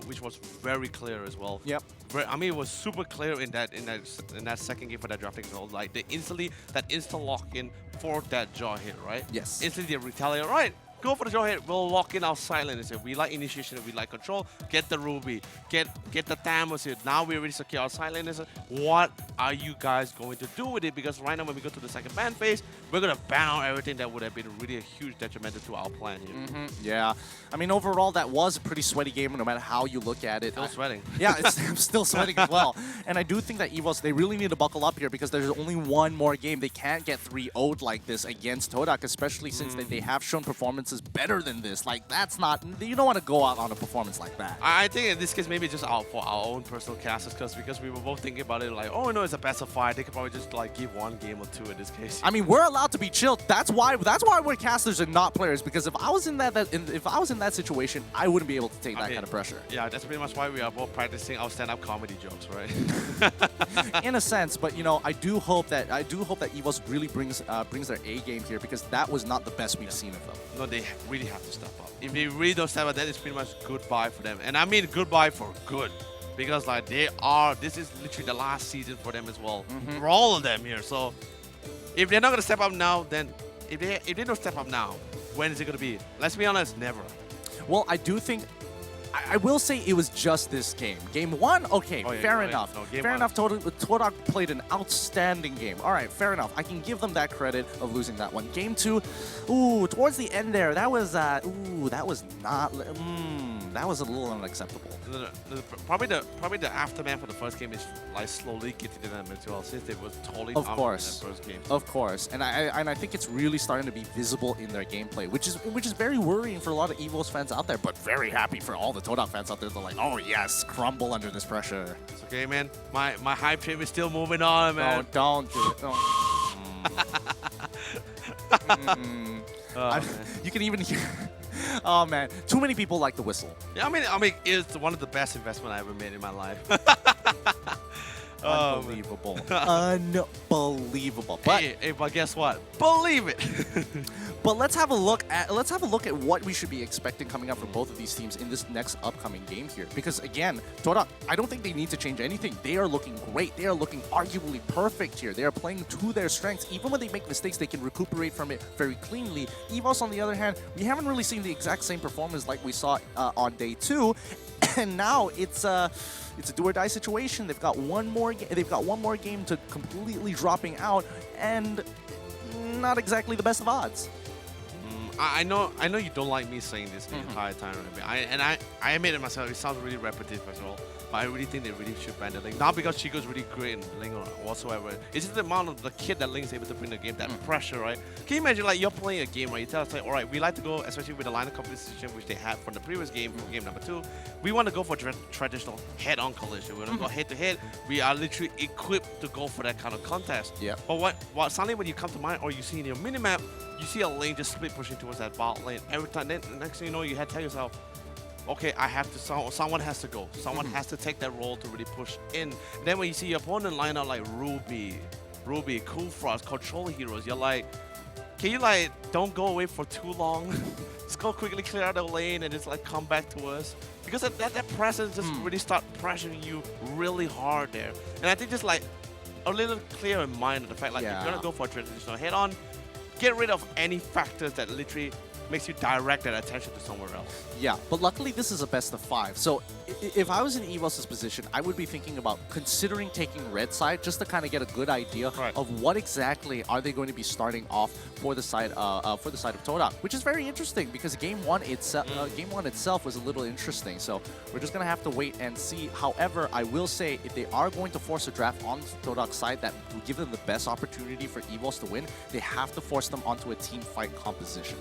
which was very clear as well. Yep. I mean, it was super clear in that second game for that drafting goal. Like they instant lock in for that jaw hit, right? Yes. Instantly they retaliate, right? Go for the jaw hit. We'll lock in our silencer. We like initiation. We like control. Get the ruby. Get the Thanos here. Now we already secure our silencer. What are you guys going to do with it? Because right now when we go to the second ban phase, we're gonna ban out everything that would have been really a huge detriment to our plan here. Yeah. I mean, overall, that was a pretty sweaty game, no matter how you look at it. Still sweating. Yeah, I'm still sweating as well. And I do think that EVOS, they really need to buckle up here because there's only one more game. They can't get 3-0'd like this against Todak, especially since they have shown performances better than this. Like, that's not... You don't want to go out on a performance like that. I think in this case, maybe just for our own personal casters, because we were both thinking about it like, oh, no, it's a best of 5. They could probably just like give 1 game or 2 in this case. I mean, we're allowed to be chilled. That's why we're casters and not players. Because if I was in that situation, I wouldn't be able to take that kind of pressure. Yeah, that's pretty much why we are both practicing our stand-up comedy jokes, right? In a sense, but you know, I do hope that EVOS really brings their A game here, because that was not the best we've seen of them. No, they really have to step up. If they really don't step up, then it's pretty much goodbye for them. And I mean goodbye for good. Because like this is literally the last season for them as well. For all of them here. So if they're not gonna step up now, then if they don't step up now, when is it gonna be? Let's be honest, never. Well, I do think I will say it was just this game. Game 1, okay, fair enough. Fair enough, Todak played an outstanding game. All right, fair enough. I can give them that credit of losing that one. Game 2, ooh, towards the end there, that was not, that was a little unacceptable. Probably the aftermath for the first game is like slowly getting to them as well, since they were totally of dominant course, in that first game. Of course, and I think it's really starting to be visible in their gameplay, which is very worrying for a lot of EVOS fans out there, but very happy for all the Todak fans out there. They're like, oh yes, crumble under this pressure. It's okay, man. My hype train is still moving on, man. No, don't do it. Man. You can even hear. Oh man, too many people like the whistle. Yeah, I mean, it's one of the best investments I ever made in my life. Unbelievable. Unbelievable. But hey, but guess what? Believe it. But let's have a look at what we should be expecting coming up from both of these teams in this next upcoming game here. Because again, Todak, I don't think they need to change anything. They are looking great. They are looking arguably perfect here. They are playing to their strengths. Even when they make mistakes, they can recuperate from it very cleanly. EVOS, on the other hand, we haven't really seen the exact same performance like we saw on day 2, and now it's a do or die situation. They've got one more game to completely dropping out, and not exactly the best of odds. I know you don't like me saying this the entire time, right? I admit it myself. It sounds really repetitive as well, but I really think they really should ban the Ling. Not because Chico's really great in Ling or whatsoever. It's just the amount of the kid that Ling's able to bring the game, that pressure, right? Can you imagine, like, you're playing a game, right? You tell us, like, all right, we like to go, especially with the line of competition which they had from the previous game, from game number 2. We want to go for traditional head-on collision. We want to go head-to-head. We are literally equipped to go for that kind of contest. Yeah. But what suddenly when you come to mind, or you see in your minimap, you see a lane just split pushing towards that bot lane every time. Then the next thing you know, you had to tell yourself, okay, I have to. Someone has to go. Someone has to take that role to really push in. And then when you see your opponent line up like Ruby, Cool Frost, control heroes, you're like, can you like don't go away for too long? Just go quickly clear out the lane and just like come back to us. Because that presence just really start pressuring you really hard there. And I think just like a little clear in mind of the fact, like, if you're gonna go for a traditional head-on, get rid of any factors that literally makes you direct that attention to somewhere else. Yeah, but luckily this is a best of 5. So if I was in EVOS' position, I would be thinking about considering taking red side just to kind of get a good idea of what exactly are they going to be starting off for the side of Todak, which is very interesting because game one itself was a little interesting. So we're just gonna have to wait and see. However, I will say if they are going to force a draft on Todak's side that will give them the best opportunity for EVOS to win, they have to force them onto a team fight composition.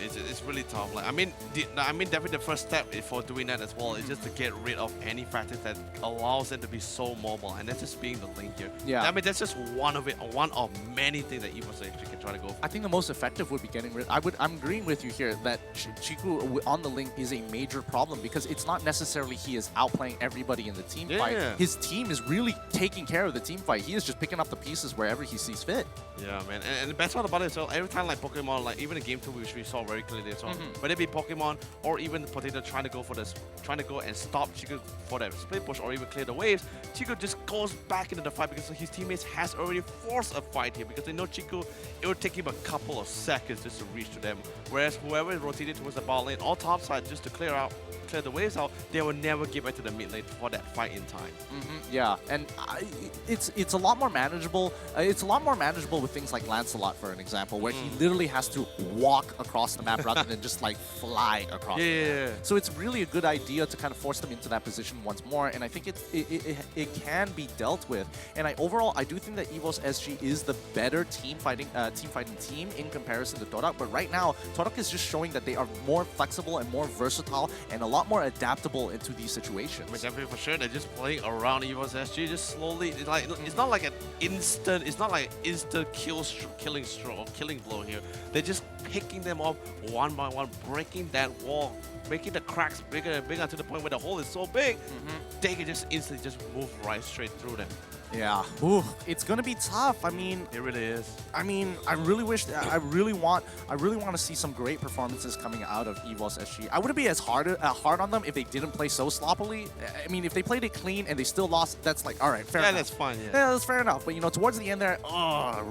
It's really tough. Like I mean, definitely the first step for doing that as well is just to get rid of any factors that allows them to be so mobile, and that's just being the link here. Yeah. I mean, that's just one of many things that EVOS actually can try to go for. I think the most effective would be getting rid. I'm agreeing with you here that Chiku on the link is a major problem because it's not necessarily he is outplaying everybody in the team fight. His team is really taking care of the team fight. He is just picking up the pieces wherever he sees fit. Yeah, man. And the best part about it is, so every time like Pokemon, like even in Game 2, which we saw very clearly, so whether it be Pokemon or even Potato trying to go and stop Chiku for that split push or even clear the waves, Chiku just goes back into the fight because his teammates has already forced a fight here because they know Chiku, it would take him a couple of seconds just to reach to them. Whereas whoever rotated towards the bot lane or top side just to clear the waves out, they will never get back to the mid lane for that fight in time. Yeah, and it's a lot more manageable. It's a lot more manageable with things like Lancelot, for an example, where he literally has to walk across the map rather than just like fly across the map. So it's really a good idea to kind of force them into that position once more, and I think it can be dealt with. And overall, I do think that EVOS SG is the better team fighting team in comparison to Todak. But right now, Todak is just showing that they are more flexible and more versatile and a lot more adaptable into these situations. I mean, definitely for sure, they're just playing around EVOS SG, just slowly. It's not like an instant. It's not like instant killing blow here. They're just picking them off one by one, breaking that wall, making the cracks bigger and bigger to the point where the hole is so big, they can just instantly just move right straight through them. Yeah, ooh, it's gonna be tough. I mean, it really is. I mean, I really want to see some great performances coming out of EVOS SG. I wouldn't be as hard on them if they didn't play so sloppily. I mean, if they played it clean and they still lost, that's like, all right, fair enough. Yeah, that's fine. Yeah, that's fair enough. But you know, towards the end there,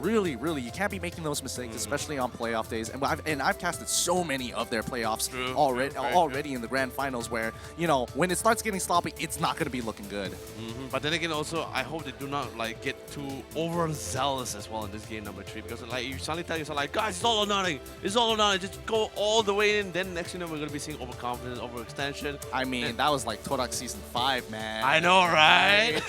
really, you can't be making those mistakes, especially on playoff days. And I've casted so many of their playoffs already in the grand finals, where you know when it starts getting sloppy, it's not gonna be looking good. But then again, also, I hope they do not like get too overzealous as well in this game number 3, because like you suddenly tell yourself like, guys, it's all or nothing, just go all the way in. Then next thing you know, we're gonna be seeing overconfidence, overextension. I mean, that was like Todak season 5, man. I know, right?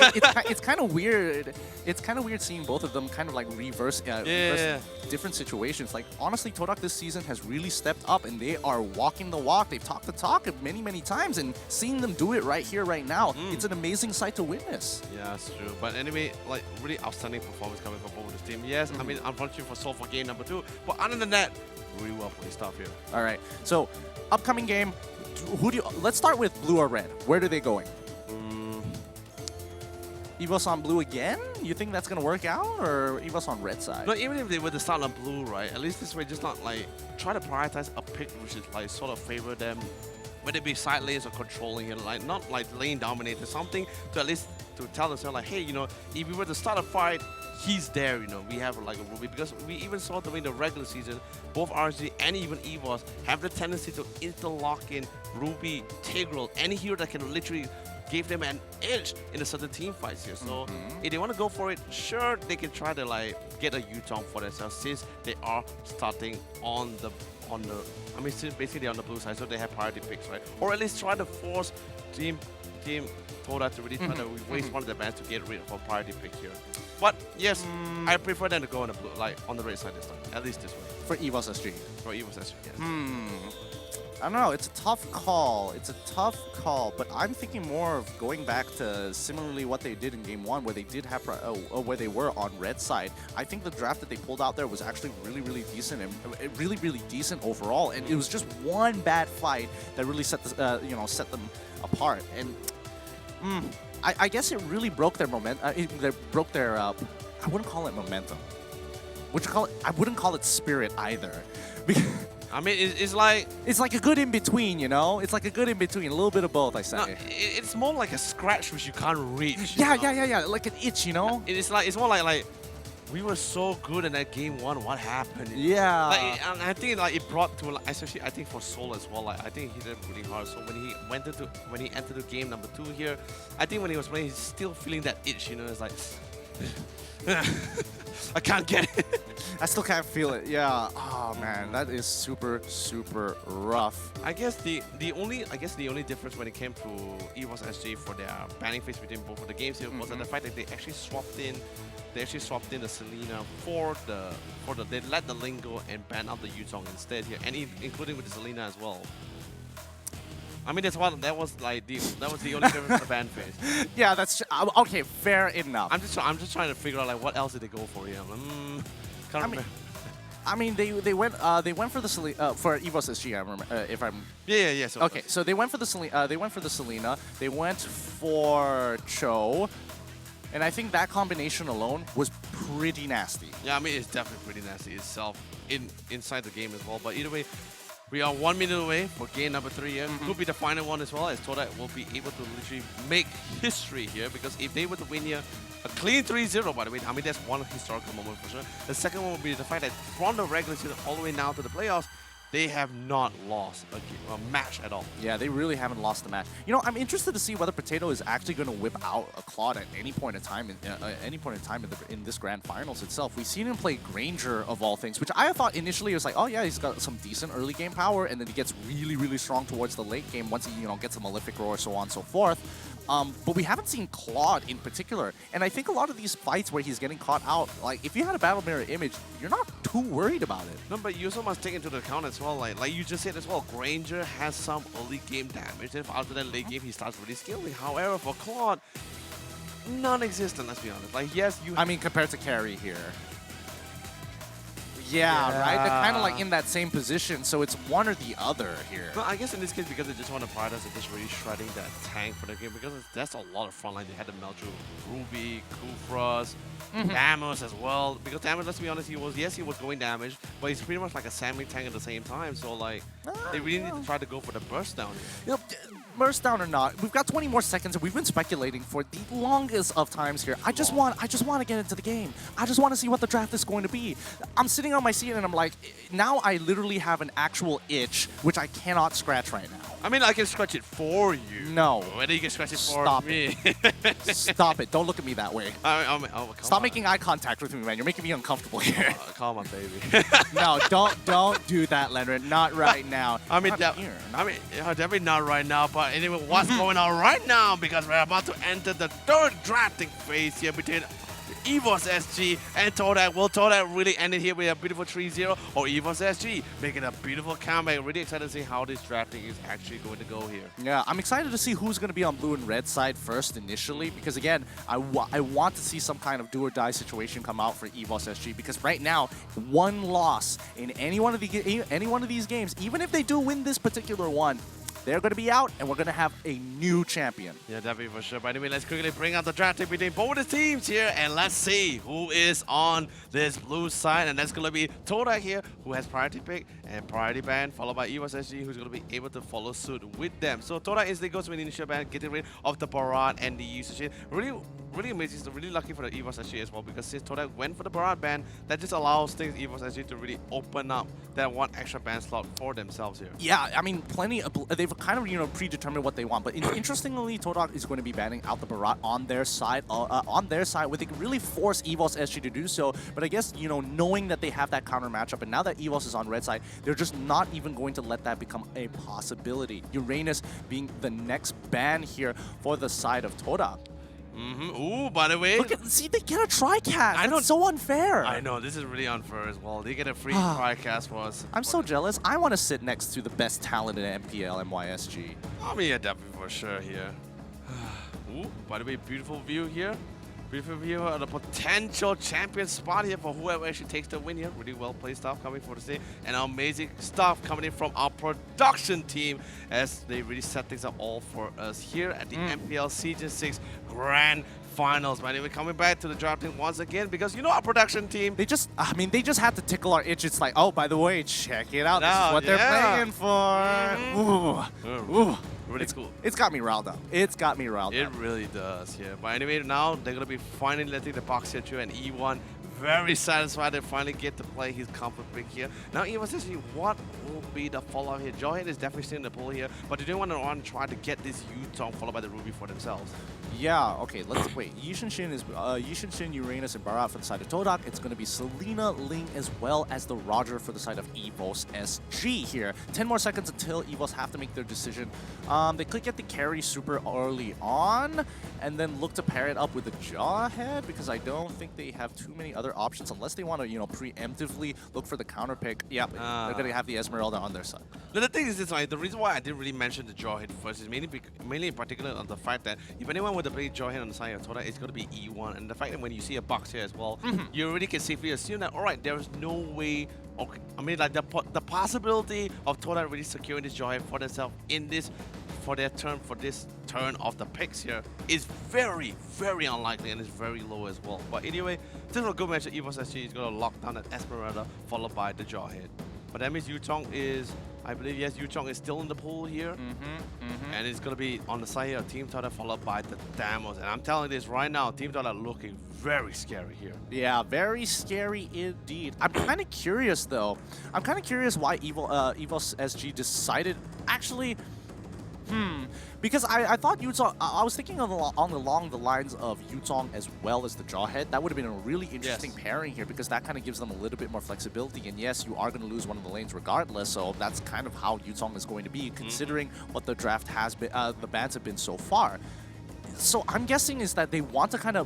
It's kind of weird. It's kind of weird seeing both of them kind of like reverse different situations. Like honestly, Todak this season has really stepped up, and they are walking the walk. They've talked the talk many times, and seeing them do it right here, right now, it's an amazing sight to witness. Yeah, that's true. But anyway, like really outstanding performance coming from both of this team. Yes, I mean, unfortunately for Seoul for game number 2, but other than that, really well played stuff here. All right, so upcoming game, let's start with blue or red. Where are they going? EVOS on blue again? You think that's gonna work out, or EVOS on red side? No, even if they were to start on blue, right? At least this way, just not like try to prioritize a pick which is like sort of favor them, whether it be side lanes or controlling it, like not like lane dominator, something to at least to tell themselves like, hey, you know, if we were to start a fight, he's there, you know, we have like a Ruby, because we even saw during the regular season, both RSG and even EVOS have the tendency to interlock in Ruby, Tigreal, any hero that can literally give them an edge in a certain team fights here. So if they want to go for it, sure, they can try to like get a U-turn for themselves since they are starting on the I mean, since basically on the blue side, so they have priority picks, right? Or at least try to force team Todak to really try to waste one of the bands to get rid of a priority pick here. But yes, I prefer them to go on the blue, like on the red side this time, at least this way. For EVOS SG. For EVOS SG, yes. I don't know, it's a tough call. But I'm thinking more of going back to similarly what they did in game 1, where they did have where they were on red side. I think the draft that they pulled out there was actually really decent and really decent overall. And it was just one bad fight that really set set them apart. And I guess it really broke their momentum. I wouldn't call it momentum. I wouldn't call it spirit either. I mean, it's like a good in between, you know. It's like a good in between, a little bit of both. I say. No, it's more like a scratch which you can't reach. Yeah, like an itch, you know. It's more like we were so good in that game one. What happened? Yeah. Like, and I think like it brought to, like, especially I think for Sol as well. Like I think he hit it really hard. So when he entered the game number 2 here, I think when he was playing, he's still feeling that itch. You know, it's like I can't get it. I still can't feel it. Yeah. Oh man, that is super rough. I guess the only difference when it came to Esports SG for their banning phase between both of the games here was that the fact that they actually swapped in the Selena they let the Ling go and ban out the Yuzong instead here, and including with the Selena as well. I mean, that was the only difference for the ban phase. Yeah, that's okay. Fair enough. I'm just trying to figure out like what else did they go for here. Can't remember. I mean, they went for the Selena for Evo's SG. I remember if I'm yeah. So okay, so they went for the Selena. They went for Cho, and I think that combination alone was pretty nasty. Yeah, I mean it's definitely pretty nasty itself inside the game as well. But either way, we are 1 minute away for game number 3 here. Could be the final one as well, as Toda will be able to literally make history here, because if they were to win here, a clean 3-0 by the way, I mean that's one historical moment for sure. The second one will be the fact that from the regular season all the way now to the playoffs, they have not lost a match at all. Yeah, they really haven't lost the match. You know, I'm interested to see whether Potato is actually going to whip out a Claude at any point in time in this grand finals itself. We've seen him play Granger of all things, which I thought initially was like, oh yeah, he's got some decent early game power, and then he gets really strong towards the late game once he gets a Malefic Roar, so on and so forth. But we haven't seen Claude in particular, and I think a lot of these fights where he's getting caught out, like if you had a battle mirror image, you're not too worried about it. No, but you also must take into account as well, like you just said as well, Granger has some early game damage, and after that late game he starts really scaling. However, for Claude, non-existent, let's be honest. Like yes, I mean, compared to Carry here. Yeah, right? They're kind of like in that same position, so it's one or the other here. No, I guess in this case, because they just want to prioritize it, just really shredding that tank for the game, because that's a lot of frontline. They had to melt through Ruby, Kufras, Damos as well. Because Damos, let's be honest, he was going damage, but he's pretty much like a Sammy tank at the same time. So like, they really need to try to go for the burst down here. Burst down or not, we've got 20 more seconds, and we've been speculating for the longest of times here. I just want to get into the game. I just want to see what the draft is going to be. I'm sitting on my seat and I'm like, now I literally have an actual itch which I cannot scratch right now. I mean, I can scratch it for you. No. Whether you can scratch it for me. Stop it. Don't look at me that way. Stop making eye contact with me, man. You're making me uncomfortable here. Come on, baby. No, don't do that, Lenren. Not right now. I mean, definitely not right now. But anyway, what's going on right now? Because we're about to enter the third drafting phase here between Esports SG and Toda. Will Toda really end it here with a beautiful 3-0, or Esports SG making a beautiful comeback? Really excited to see how this drafting is actually going to go here. Yeah, I'm excited to see who's going to be on blue and red side first initially, because again, I want to see some kind of do or die situation come out for Esports SG, because right now, one loss in any one of these games, even if they do win this particular one, they're going to be out, and we're going to have a new champion. Yeah, definitely for sure. But anyway, let's quickly bring out the draft between both the teams here, and let's see who is on this blue side. And that's going to be Toda here, who has priority pick and priority ban, followed by Esports SG, who's going to be able to follow suit with them. So Toda instantly goes with initial ban, getting rid of the Barat and the usage. Really amazing. So really lucky for the Esports SG as well, because since Toda went for the Barat ban, that just allows things Esports SG to really open up that one extra ban slot for themselves here. Yeah, I mean, they've kind of predetermined what they want, but interestingly, Todak is going to be banning out the Barat on their side, where they can really force Esports SG to do so. But I guess knowing that they have that counter matchup, and now that Esports is on red side, they're just not even going to let that become a possibility. Uranus being the next ban here for the side of Todak. Ooh, by the way, see, they get a TriCast. That's so unfair. I know, this is really unfair as well. They get a free TriCast for us. I'm so jealous. I want to sit next to the best talent in MPL MYSG. I mean, yeah, definitely for sure here. Ooh, by the way, beautiful view here. Beautiful view of the potential champion spot here for whoever actually takes the win here. Really well played stuff coming for the state, and amazing stuff coming in from our production team as they really set things up all for us here at the MPL Season 6 Grand Finals. But anyway, coming back to the drafting once again, because our production team, they just had to tickle our itch. It's like, oh, by the way, check it out. This is what they're playing for. Ooh. Really cool. It's got me riled up. It really does, yeah. But anyway, now they're going to be finally letting the box here through, and E1 very satisfied to finally get to play his comfort pick here. Now, Evos SG, what will be the follow-up here? Jawhead is definitely still in the pool here, but they do want to try to get this Yutong followed by the Ruby for themselves. Yeah, okay, let's wait. Yishin Shin, Uranus, and Barat for the side of Todak. It's going to be Selena, Ling, as well as the Roger for the side of Evos SG here. 10 more seconds until Evos have to make their decision. They could get the carry super early on, and then look to pair it up with the Jawhead, because I don't think they have too many other options unless they want to, preemptively look for the counter pick. Yep, they're going to have the Esmeralda on their side. Now, the thing is this, right? The reason why I didn't really mention the Jawhead first is mainly in particular on the fact that if anyone would have played Jawhead on the side of Toda, it's going to be E1. And the fact that when you see a box here as well, you already can safely assume that, all right, there is no way. Okay, I mean, like the possibility of Toda really securing this Jawhead for themselves in this, for this turn of the picks here is very, very unlikely and is very low as well. But anyway, this is a good match. Evos SG is going to lock down that Esmeralda followed by the Jawhead. But that means Yutong is, I believe, yes, Yutong is still in the pool here. And it's going to be on the side here of Team Toda followed by the Damos. And I'm telling you this right now, Team Toda looking very scary here. Yeah, very scary indeed. I'm kind of curious, though. I'm kind of curious why Evos SG decided, actually, because I thought Yutong, I was thinking along the lines of Yutong as well as the Jawhead. That would have been a really interesting pairing here, because that kind of gives them a little bit more flexibility. And yes, you are going to lose one of the lanes regardless, so that's kind of how Yutong is going to be, considering what the draft has been, the bans have been so far. So I'm guessing is that they want to kind of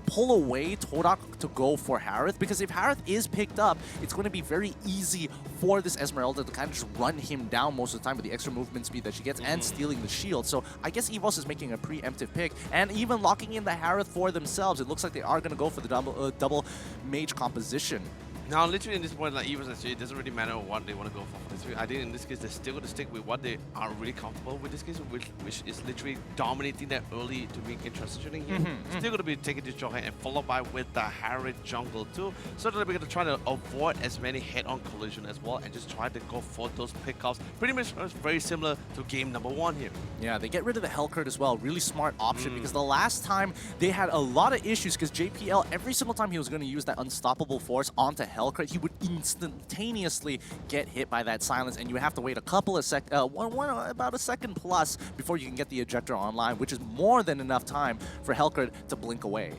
pull away Todak to go for Harith, because if Harith is picked up, it's going to be very easy for this Esmeralda to kind of just run him down most of the time with the extra movement speed that she gets and stealing the shield. So I guess Evos is making a preemptive pick and even locking in the Harith for themselves. It looks like they are going to go for the double mage composition. Now, literally in this point, like Evos SG, it doesn't really matter what they want to go for this. I think in this case, they're still going to stick with what they are really comfortable with this case, which is literally dominating that early to mid-game transitioning here. Still going to be taking this Jawhead and followed by with the Harith jungle too. So that we're going to try to avoid as many head-on collision as well and just try to go for those pickups. Pretty much very similar to game number 1 here. Yeah, they get rid of the Hellcurt as well. Really smart option, because the last time they had a lot of issues, because JPL, every single time he was going to use that unstoppable force onto Hellcurt, he would instantaneously get hit by that silence, and you have to wait a couple of about a second plus before you can get the ejector online, which is more than enough time for Hellcurt to blink away.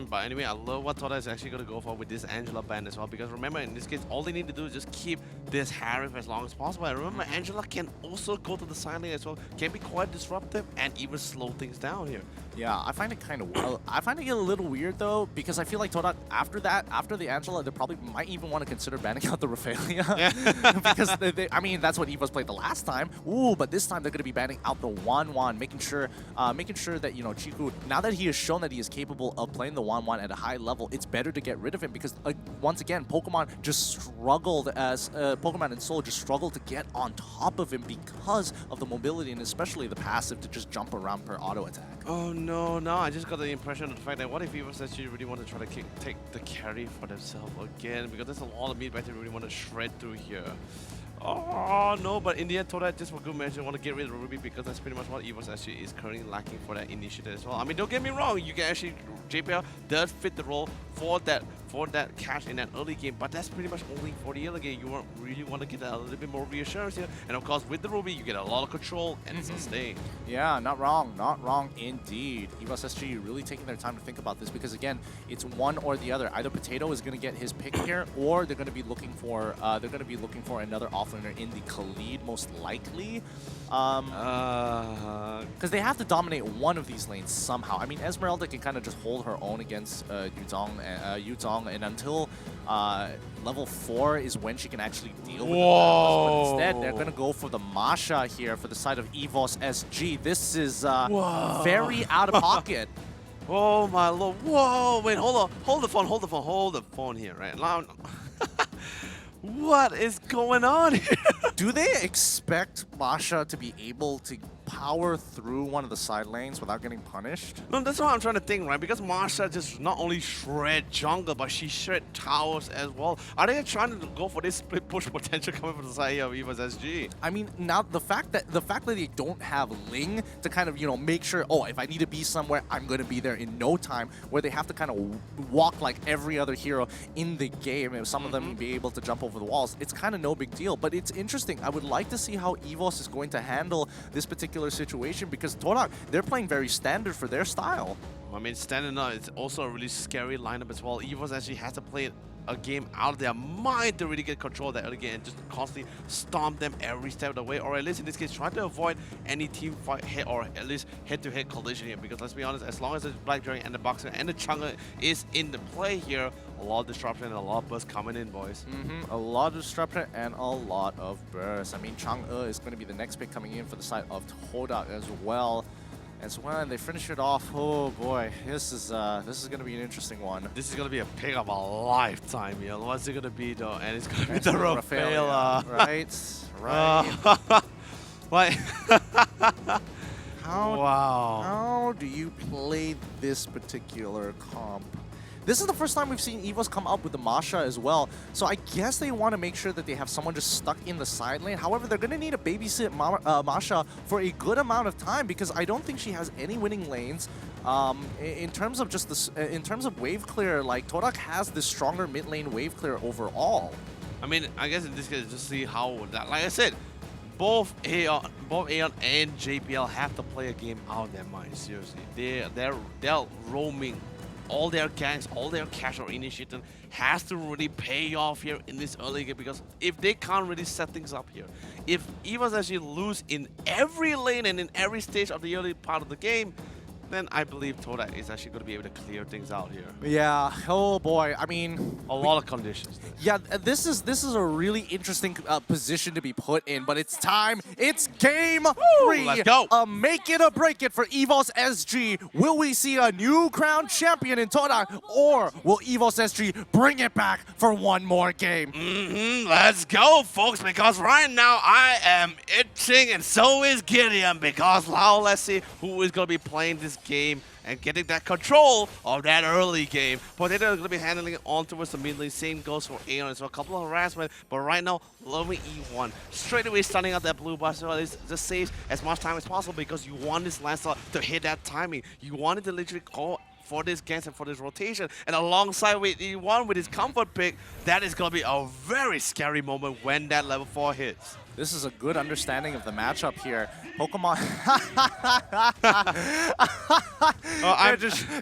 But anyway, I love what Toda is actually going to go for with this Angela ban as well, because remember, in this case, all they need to do is just keep this Harith as long as possible. And remember, Angela can also go to the side lane as well, can be quite disruptive and even slow things down here. Yeah, I find it kind of I find it a little weird though, because I feel like Toda, after the Angela, they probably might even want to consider banning out the Raphaelia. Because I mean, that's what Evos played the last time. Ooh, but this time they're going to be banning out the Wan, making sure that, Chiku, now that he has shown that he is capable of playing the Wan at a high level, it's better to get rid of him, because once again, Pokemon and Soul just struggled to get on top of him because of the mobility and especially the passive to just jump around per auto attack. Oh no, I just got the impression of the fact that what if Evos actually really want to try to take the carry for themselves again, because there's a lot of meat back they really want to shred through here. Oh no, but in the end, Toda, just for good measure, want to get rid of Ruby, because that's pretty much what Evos actually is currently lacking for that initiative as well. I mean, don't get me wrong, you can actually, JPL does fit the role for that cash in that early game, but that's pretty much only for the early game. You really want to get a little bit more reassurance here, and of course with the Ruby you get a lot of control and sustain. Yeah, not wrong indeed. Evos SG really taking their time to think about this, because again, it's one or the other. Either Potato is going to get his pick here, or they're going to be looking for another offlaner in the Khalid, most likely. Because they have to dominate one of these lanes somehow. I mean, Esmeralda can kind of just hold her own against Yutong, and until level 4 is when she can actually deal with the battles. But instead, they're going to go for the Masha here for the side of Evos SG. This is very out of pocket. Oh my lord. Whoa, wait, hold the phone here, right? Now, what is going on here? Do they expect Masha to be able to power through one of the side lanes without getting punished? No, that's what I'm trying to think, right? Because Marsha just not only shred jungle, but she shred towers as well. Are they trying to go for this split push potential coming from the side of Eva's SG? I mean, now the fact that they don't have Ling to kind of, you know, make sure, oh, if I need to be somewhere, I'm going to be there in no time, where they have to kind of walk like every other hero in the game, and some of them be able to jump over the walls, it's kind of no big deal. But it's interesting. I would like to see how EVOS is going to handle this particular situation, because Torak, they're playing very standard for their style. I mean, standing up, it's also a really scary lineup as well. EVOS actually has to play a game out of their mind to really get control of that early game and just constantly stomp them every step of the way, or at least in this case, try to avoid any team fight hit or at least head-to-head collision here. Because let's be honest, as long as the Black Dragon and the Boxer and the Chang'e is in the play here, a lot of disruption and a lot of burst coming in, boys. A lot of disruption and a lot of burst. I mean, Chang'e is going to be the next pick coming in for the side of Todak as well. As when they finish it off, oh boy, this is going to be an interesting one. This is going to be a pick of a lifetime, you know. What's it going to be though? And it's going to be the Rafaela. Right. Like, how do you play this particular comp? This is the first time we've seen EVOS come up with the Masha as well, so I guess they want to make sure that they have someone just stuck in the side lane. However, they're going to need to babysit Masha for a good amount of time, because I don't think she has any winning lanes. In terms of just this, in terms of wave clear, like Torak has the stronger mid lane wave clear overall. I mean, I guess in this case, just see how that. Like I said, both Aeon and JPL have to play a game out of their minds. Seriously, they're roaming. All their ganks, all their cash or initiative has to really pay off here in this early game, because if they can't really set things up here, if EVOS actually lose in every lane and in every stage of the early part of the game, then I believe Todak is actually going to be able to clear things out here. Yeah, oh boy, I mean... A lot of conditions. Yeah, this is a really interesting position to be put in, but it's time. It's game 3. Let's go. Make it or break it for EVOS SG. Will we see a new crown champion in Todak, or will EVOS SG bring it back for one more game? Let's go, folks, because right now I am itching, and so is Gideon, because now let's see who is going to be playing this game and getting that control of that early game. Potato is going to be handling it on towards the mid lane. Same goes for Aeon as well. A couple of harassment, but right now, loving E1. Straight away starting out that blue bar, so at least just saves as much time as possible, because you want this Lancelot to hit that timing. You wanted to literally call for this gank and for this rotation, and alongside with E1 with his comfort pick, that is going to be a very scary moment when that level 4 hits. This is a good understanding of the matchup here. Pokemon,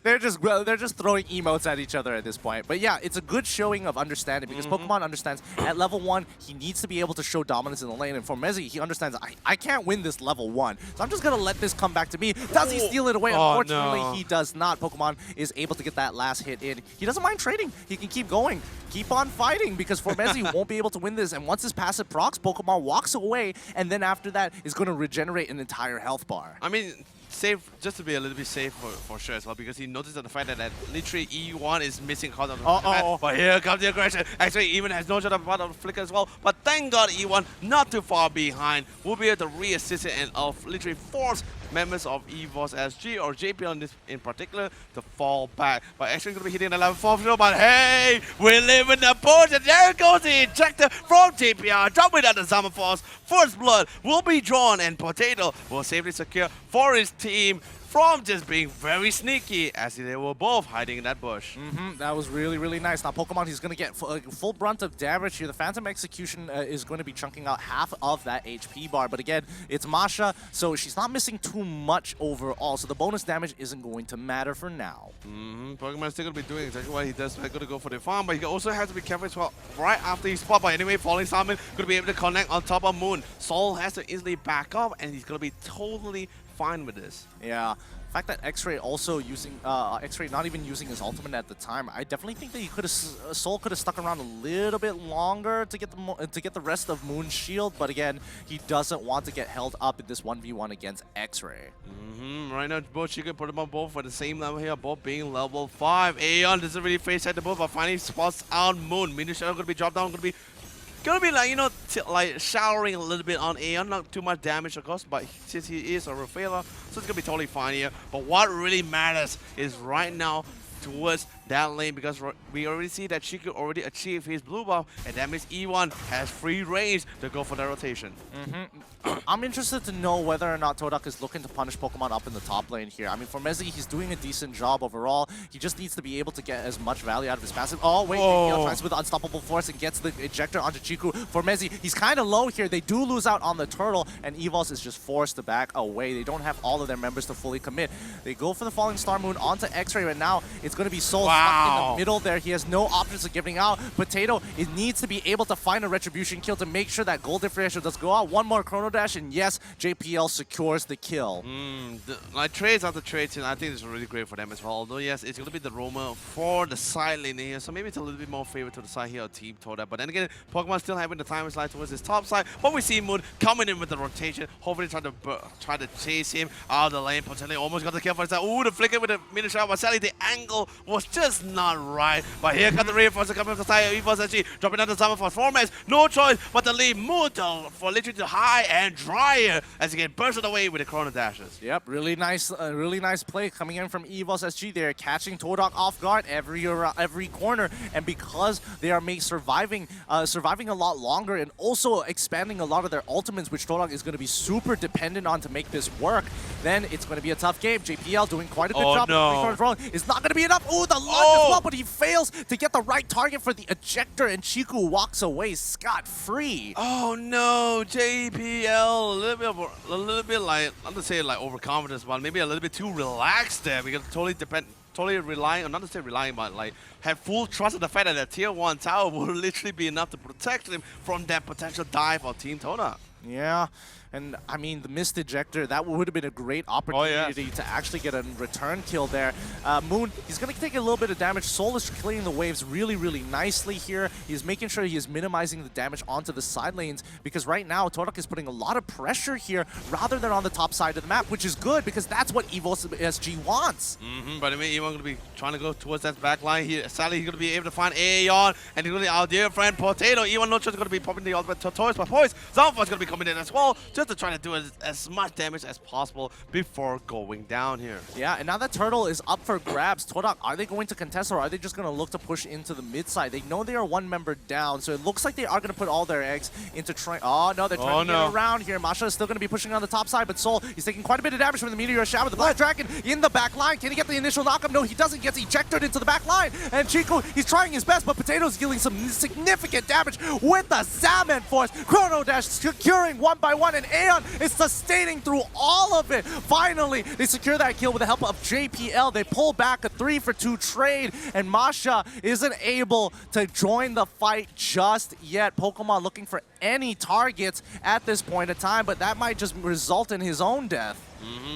they're just throwing emotes at each other at this point. But yeah, it's a good showing of understanding, because Pokemon understands at level 1 he needs to be able to show dominance in the lane, and for Mezzi he understands I can't win this level 1, so I'm just gonna let this come back to me. Does he steal it away? Unfortunately, he does not. Pokemon is able to get that last hit in. He doesn't mind trading. He can keep going, keep on fighting, because Formezi won't be able to win this. And once his passive procs, Pokemon walks away, and then after that is going to regenerate an entire health bar. I mean, safe, just to be a little bit safe for sure as well, because he noticed the fact that literally E1 is missing content of the map. But here comes the aggression. Actually, even has no shot of part of the flicker as well. But thank God E1 not too far behind. Will be able to re-assist it and literally force members of EVOS SG or JPL in particular to fall back. But actually going to be hitting the level 4 show. But hey, we live in the bush, and there goes the ejector from JPL. Dropping down the Summer Force. First blood will be drawn, and Potato will safely secure for his team from just being very sneaky, as they were both hiding in that bush. That was really, really nice. Now Pokemon, he's going to get full brunt of damage here. The Phantom Execution is going to be chunking out half of that HP bar. But again, it's Masha, so she's not missing too much overall. So the bonus damage isn't going to matter for now. Pokemon's still going to be doing exactly what he does. He's going to go for the farm, but he also has to be careful as well. Right after he spot, but anyway, Falling Summon going to be able to connect on top of Moon. Soul has to easily back up, and he's going to be totally fine with this. Yeah. The fact that X-Ray also using X-Ray not even using his ultimate at the time, I definitely think that he could have Soul could have stuck around a little bit longer to get the rest of Moon's shield. But again, he doesn't want to get held up in this 1v1 against X-Ray. Right now, both you can put them on both for the same level here, both being level 5. Aeon doesn't really face at the both, but finally spots out Moon. Minish Shadow going to be dropped down, going to be gonna be like, you know, like showering a little bit on Aeon, not too much damage of course, but since he is a Rafaela, so it's gonna be totally fine here. But what really matters is right now towards that lane, because we already see that Chiku already achieved his blue buff, and that means E1 has free range to go for the rotation. I'm interested to know whether or not Todak is looking to punish Pokemon up in the top lane here. I mean, for Mezzy, he's doing a decent job overall. He just needs to be able to get as much value out of his passive. Oh, wait, he tries with Unstoppable Force and gets the ejector onto Chiku. For Mezzy, he's kind of low here. They do lose out on the turtle, and Evos is just forced to back away. They don't have all of their members to fully commit. They go for the Falling Star Moon onto X-Ray, but now it's going to be Soul stuck in the middle there. He has no options of giving out. Potato, it needs to be able to find a Retribution kill to make sure that gold differential does go out. One more Chrono Dash, and yes, JPL secures the kill. Like trades after trades, I think it's really great for them as well. Although yes, it's going to be the roamer for the side lane here, so maybe it's a little bit more favor to the side here of Team Toda. But then again, Pokemon still having the time slide towards his top side. But we see Moon coming in with the rotation, hopefully try to chase him out of the lane. Potentially almost got the kill for his side. Ooh, the flicker with the mini shot. But sadly, the angle was just not right. But here comes the reinforcer coming from the side of Esports SG, dropping down the summer for Formas. No choice but to leave Moon for literally the high and dryer as he gets bursted away with the Chrono Dashes. Yep, really nice play coming in from Evos SG. They're catching Todak off guard every corner, and because they are surviving a lot longer and also expanding a lot of their ultimates, which Todak is going to be super dependent on to make this work, then it's going to be a tough game. JPL doing quite a good job. No. It's not going to be enough. Ooh, the lunge as well, but he fails to get the right target for the ejector, and Chiku walks away scot-free. Oh no, JPL, a little bit like, not to say like overconfidence, but maybe a little bit too relaxed there, because totally relying, or not to say relying, but like have full trust in the fact that the tier 1 tower will literally be enough to protect him from that potential dive of Team Toda. Yeah, and I mean, the missed ejector, that would have been a great opportunity to actually get a return kill there. Moon, he's going to take a little bit of damage. Soul is clearing the waves really, really nicely here. He's making sure he is minimizing the damage onto the side lanes, because right now, Todak is putting a lot of pressure here rather than on the top side of the map, which is good, because that's what Evos SG wants. But I mean, Ewan going to be trying to go towards that back line here. Sadly, he's going to be able to find Aeon, and he's going to be our dear friend Potato. Ewan no just going to be popping the ultimate Tortoise, but Poise, Zalfa's going to be coming in as well, just to try to do as much damage as possible before going down here. Yeah, and now that turtle is up for grabs. Todak, are they going to contest, or are they just going to look to push into the mid side? They know they are one member down, so it looks like they are going to put all their eggs into trying. Oh no, they're trying to get around here. Masha is still going to be pushing on the top side, but Soul, he's taking quite a bit of damage from the Meteor Shower. The Black Dragon in the back line. Can he get the initial knockup? No, he doesn't. Gets ejected into the back line. And Chico, he's trying his best, but Potato's dealing some significant damage with the Salmon Force. Chrono Dash securing one by one, and Aeon is sustaining through all of it. Finally, they secure that kill with the help of JPL. They pull back a 3-for-2 trade, and Masha isn't able to join the fight just yet. Pokemon looking for any targets at this point in time, but that might just result in his own death.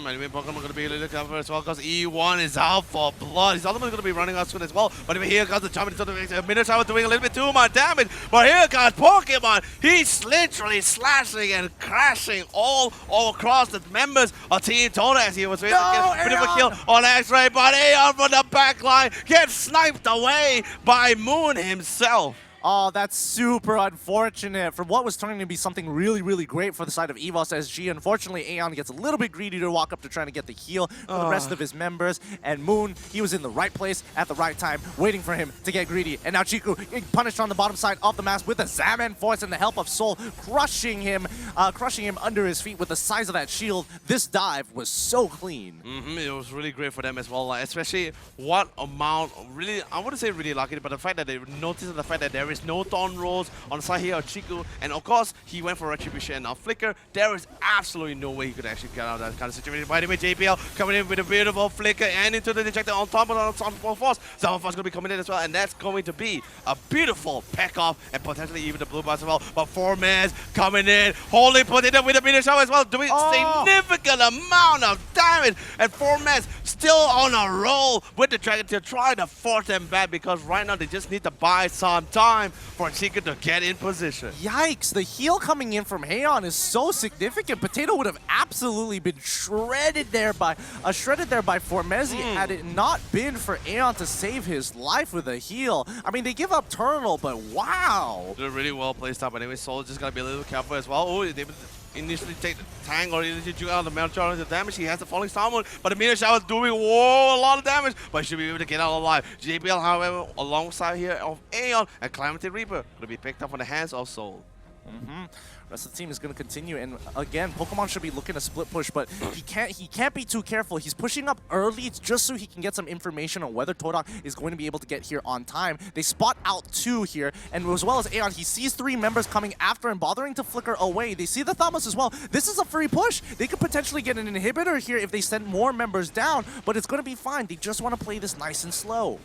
Anyway, Pokemon going to be a little cover as well, because E1 is out for blood. His ultimate is going to be running out soon as well. But anyway, here comes the jump into the Minotaur doing a little bit too much damage. But here comes Pokemon. He's literally slashing and crashing all across the members of Team Toda as he was able to get a bit of a kill on X-Ray. But Aeon from the back line gets sniped away by Moon himself. Oh, that's super unfortunate for what was turning to be something really, really great for the side of Evos SG. Unfortunately, Aeon gets a little bit greedy to walk up to trying to get the heal for the rest of his members. And Moon, he was in the right place at the right time, waiting for him to get greedy. And now Chiku getting punished on the bottom side of the map with the Salmon Force and the help of Soul, crushing him under his feet with the size of that shield. This dive was so clean. It was really great for them as well, especially what amount, really, I wouldn't say really lucky, but the fact that they noticed the fact that there is no Thorn Rolls on the side here of Chiku, and of course he went for Retribution. Now Flicker, there is absolutely no way he could actually get out of that kind of situation. By the way, JPL coming in with a beautiful Flicker and into the Ejector on top of the Unstoppable Force. Zalfa's going to be coming in as well, and that's going to be a beautiful pack off and potentially even the blue bar as well. But Formas coming in, holding Potato with a meter shower as well, doing significant amount of damage, and Formas still on a roll with the Dragon to try to force them back, because right now they just need to buy some time. time for Chica to get in position. Yikes, the heal coming in from Haeon is so significant. Potato would have absolutely been shredded there by Formezi had it not been for Aeon to save his life with a heal. I mean, they give up Turtle, but wow. They're really well placed up. Anyway, Soul just gotta be a little careful as well. Oh, they initially take the tank or initially juke out the majority of the damage. He has the falling star mode, but the meteor shower is doing a lot of damage, but he should be able to get out alive. JBL, however, alongside here of Aeon and Calamity Reaper, gonna be picked up on the hands of Soul. Rest of the team is going to continue, and again, Pokemon should be looking to split push, but he can't be too careful. He's pushing up early just so he can get some information on whether Todak is going to be able to get here on time. They spot out 2 here, and as well as Aeon, he sees 3 members coming after him, bothering to flicker away. They see the Thamos as well. This is a free push. They could potentially get an inhibitor here if they send more members down, but it's going to be fine. They just want to play this nice and slow.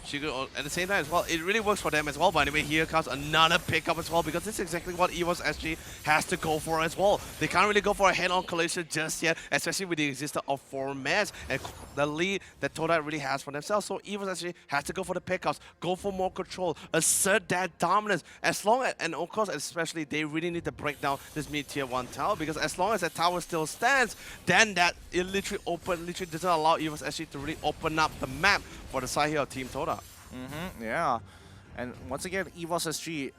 Chico, at the same time as well, it really works for them as well. By the way, here comes another pickup as well, because this is exactly what EVOS SG has to go for as well. They can't really go for a head-on collision just yet, especially with the existence of 4 mans and the lead that Todak really has for themselves. So EVOS SG has to go for the pickups, go for more control, assert that dominance. As long as, and of course, especially, they really need to break down this mid-tier 1 tower, because as long as that tower still stands, then that it literally doesn't allow EVOS SG to really open up the map for the side here of Team Todak. Yeah. And once again, EVOS SG,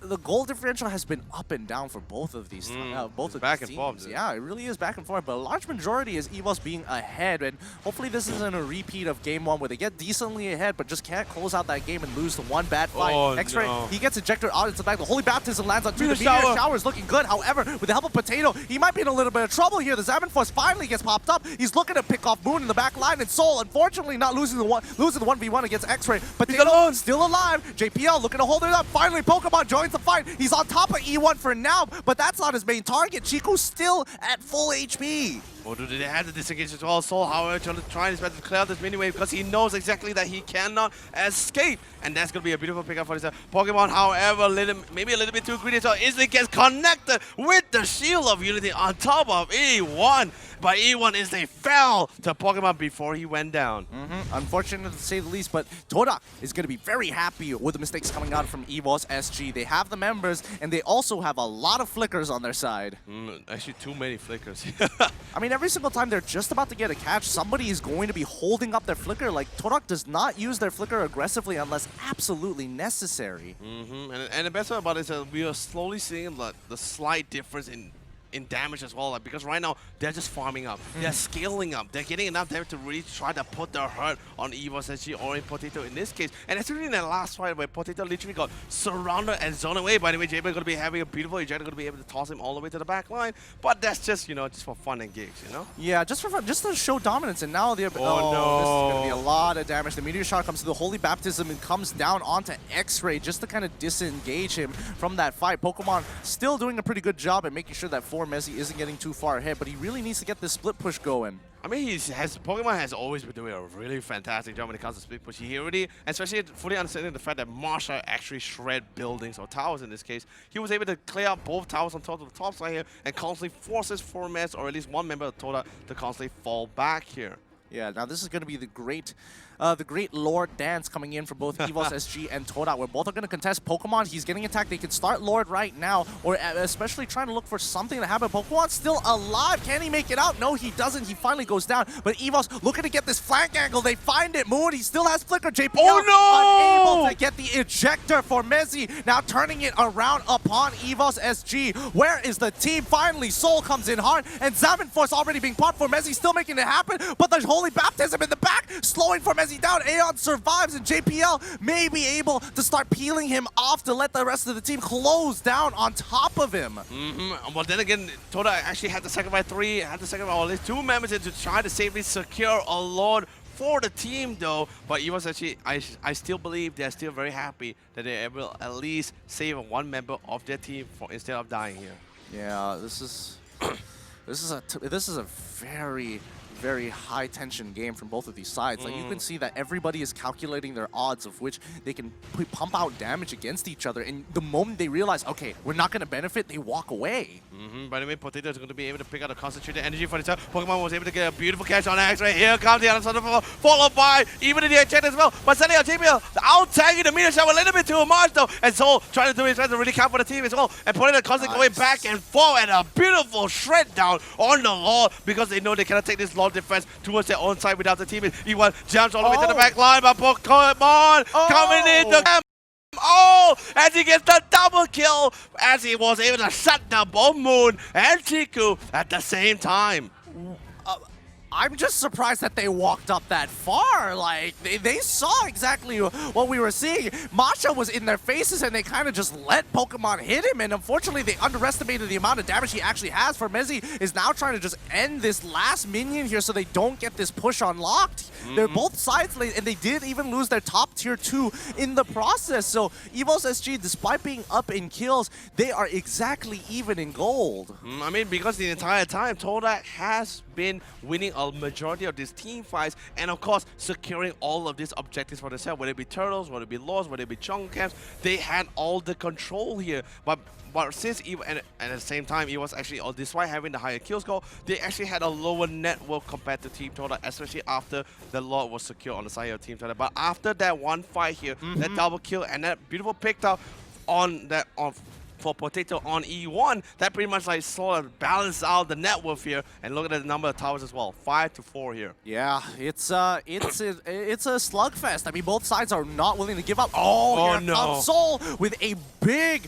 the goal differential has been up and down for both of these teams. Yeah, it really is back and forth, but a large majority is EVOS being ahead, and hopefully this isn't a repeat of game 1 where they get decently ahead but just can't close out that game and lose the 1 bad fight. X-Ray, he gets ejected out into the back. The Holy Baptism lands on 2. The meteor shower is looking good. However, with the help of Potato, he might be in a little bit of trouble here. The Zaman Force finally gets popped up. He's looking to pick off Moon in the back line, and Soul, unfortunately, not losing the 1v1 against X-Ray. Potato still alive. JPL looking to hold it up. Finally, Pokemon joins the fight. He's on top of E1 for now, but that's not his main target. Chico's still at full HP. Or do they have to disengage as well? Soul, however, trying his best to clear out this mini wave because he knows exactly that he cannot escape. And that's going to be a beautiful pickup for this Pokemon. However, maybe a little bit too greedy, so easily gets connected with the Shield of Unity on top of E1. But E1 is they fell to Pokemon before he went down. Unfortunate to say the least, but Todak is going to be very happy with the mistakes coming out from EVOS SG. They have the members, and they also have a lot of flickers on their side. Actually, too many flickers. I mean, every single time they're just about to get a catch, somebody is going to be holding up their flicker. Like, Todak does not use their flicker aggressively unless absolutely necessary. And the best part about it is that we are slowly seeing the slight difference in damage as well, because right now they're just farming up, they're scaling up, they're getting enough damage to really try to put their hurt on EVOS SG or in Potato in this case. And especially in that last fight where Potato literally got surrounded and zoned away. By the way, JB going to be having a beautiful ejector, going to be able to toss him all the way to the back line, but that's just, just for fun and gigs, Yeah, just for fun, just to show dominance. And now they're this is going to be a lot of damage. The meteor shot comes to the Holy Baptism and comes down onto X-Ray just to kind of disengage him from that fight. Pokemon still doing a pretty good job at making sure that Messi isn't getting too far ahead, but he really needs to get this split push going. I mean, Pokemon has always been doing a really fantastic job when it comes to split push. He already, especially fully understanding the fact that Marsha actually shred buildings or towers in this case, he was able to clear out both towers on top of the top side here and constantly forces 4 members or at least 1 member of Toda to constantly fall back here. Yeah, now this is going to be the great Lord dance coming in for both EVOS SG and Todak, where both are going to contest Pokemon. He's getting attacked. They can start Lord right now, or especially trying to look for something to happen. Pokemon's still alive. Can he make it out? No, he doesn't. He finally goes down. But EVOS looking to get this flank angle. They find it. Moon, he still has Flicker. JPL unable to get the ejector for Messi. Now turning it around upon EVOS SG. Where is the team? Finally, Soul comes in hard, and Zaman Force already being popped for Messi, still making it happen, but the Holy Baptism in the back, slowing for Messi down. Aeon survives, and JPL may be able to start peeling him off to let the rest of the team close down on top of him. But then again, Toda actually had to sacrifice 3, had to sacrifice at least 2 members to try to safely secure a Lord for the team though. But EVOS actually, I still believe they're still very happy that they will at least save 1 member of their team instead of dying here. Yeah, this is a very very high tension game from both of these sides. Like you can see that everybody is calculating their odds of which they can pump out damage against each other. And the moment they realize, okay, we're not going to benefit, they walk away. By the way, Potato is going to be able to pick out a concentrated energy for himself. Pokemon was able to get a beautiful catch on X right here. Comes the other side of the floor, followed by even in the eject as well. But suddenly JPL out-tagging the meter shot a little bit too much though. And Soul trying to do his best to really count for the team as well. And Potato constantly going back and forth and a beautiful shred down on the Lord because they know they cannot take this Lord defense towards their own side without the team. E1 jumps all the way to the back line, but Pokemon coming in the camp. As he gets the double kill, as he was able to shut down both Moon and Chiku at the same time. I'm just surprised that they walked up that far. Like, they saw exactly what we were seeing. Masha was in their faces and they kind of just let Pokemon hit him. And unfortunately, they underestimated the amount of damage he actually has. Formezi is now trying to just end this last minion here so they don't get this push unlocked. They're both sides, and they did even lose their top tier 2 in the process. So EVOS SG, despite being up in kills, they are exactly even in gold. I mean, because the entire time, Todak has been winning a majority of these team fights and of course securing all of these objectives for themselves, whether it be turtles, whether it be lords, whether it be chunk camps. They had all the control here, but since EVO, and at the same time, it was actually, despite having the higher kill score, they actually had a lower net worth compared to Team Todak, especially after the Lord was secured on the side of Team Todak. But after that one fight here, that double kill and that beautiful picked up on that for Potato on E1, that pretty much like sort of balanced out the net worth here. And look at the number of towers as well, 5 to 4 here. Yeah, it's a slugfest. I mean, both sides are not willing to give up. Oh, here comes Soul with a big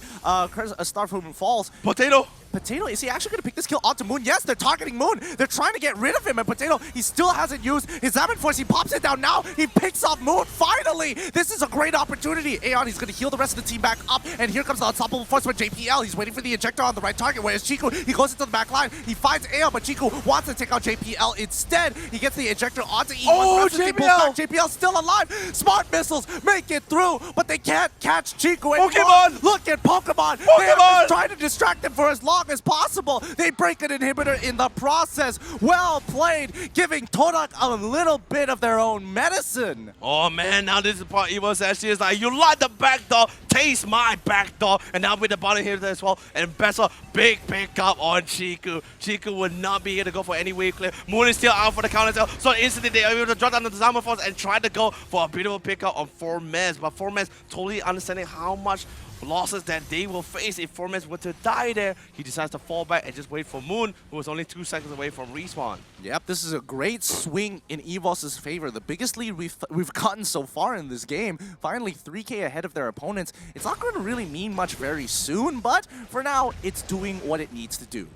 Star from Falls. Potato, is he actually going to pick this kill onto Moon? Yes, they're targeting Moon. They're trying to get rid of him, and Potato, he still hasn't used his Diamond Force. He pops it down now. He picks off Moon. Finally, this is a great opportunity. Aeon, he's going to heal the rest of the team back up, and here comes the unstoppable force for JPL. He's waiting for the ejector on the right target, whereas Chiku, he goes into the back line. He finds Aeon, but Chiku wants to take out JPL instead. He gets the ejector onto E1. Oh, JPL! JPL still alive. Smart missiles make it through, but they can't catch Chiku anymore. Pokemon! Look at Pokemon! They are just trying to distract him for as long as possible. They break an inhibitor in the process. Well played, giving Todak a little bit of their own medicine. Oh man, now this is part EVOS actually is like, you like the back door, taste my back door. And now with the bottom here as well. And Bessa, big pickup on Chiku. Chiku would not be here to go for any wave clear. Moon is still out for the counter as well. So instantly they are able to drop down the Diamond Force and try to go for a beautiful pickup on Formez. But Formez totally understanding how much losses that they will face if Formez were to die there. He decides to fall back and just wait for Moon, who was only 2 seconds away from respawn. Yep, this is a great swing in EVOS' favor. The biggest lead we've gotten so far in this game. Finally 3K ahead of their opponents. It's not going to really mean much very soon, but for now, it's doing what it needs to do.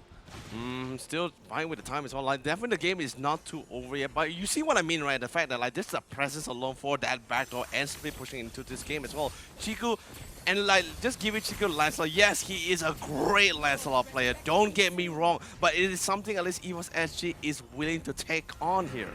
Still fine with the time as well. Like, definitely the game is not too over yet, but you see what I mean, right? The fact that like this is a presence alone for that backdoor and split pushing into this game as well. Chiku, and like, just give it Chiku Lancelot. Yes, he is a great Lancelot player, don't get me wrong, but it is something at least EVOS SG is willing to take on here.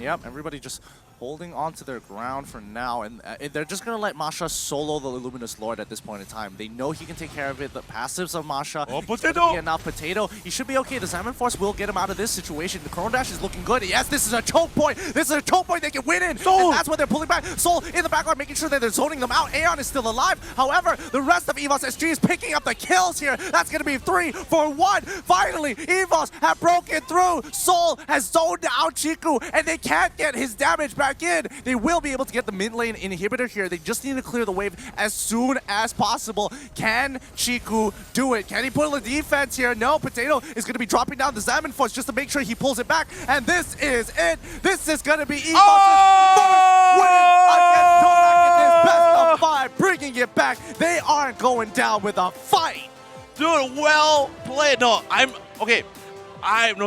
Yep, everybody just holding on to their ground for now, and they're just going to let Masha solo the Luminous Lord at this point in time. They know he can take care of it. The passives of Masha, Potato! Enough Potato. He should be okay. The Diamond Force will get him out of this situation. The Chrono Dash is looking good. Yes, this is a choke point. This is a choke point they can win in. Soul! And that's what they're pulling back. Soul in the background, making sure that they're zoning them out. Aeon is still alive. However, the rest of EVOS SG is picking up the kills here. That's going to be 3 for 1. Finally, EVOS have broken through. Soul has zoned out Chiku, and they can't get his damage back in. They will be able to get the mid lane inhibitor here. They just need to clear the wave as soon as possible. Can Chiku do it? Can he pull a defense here? No, Potato is going to be dropping down the Diamond Force just to make sure he pulls it back. And this is it. This is going to be EVOS' first win against Todak in this best of 5, bringing it back. They aren't going down with a fight. Dude, well played. No,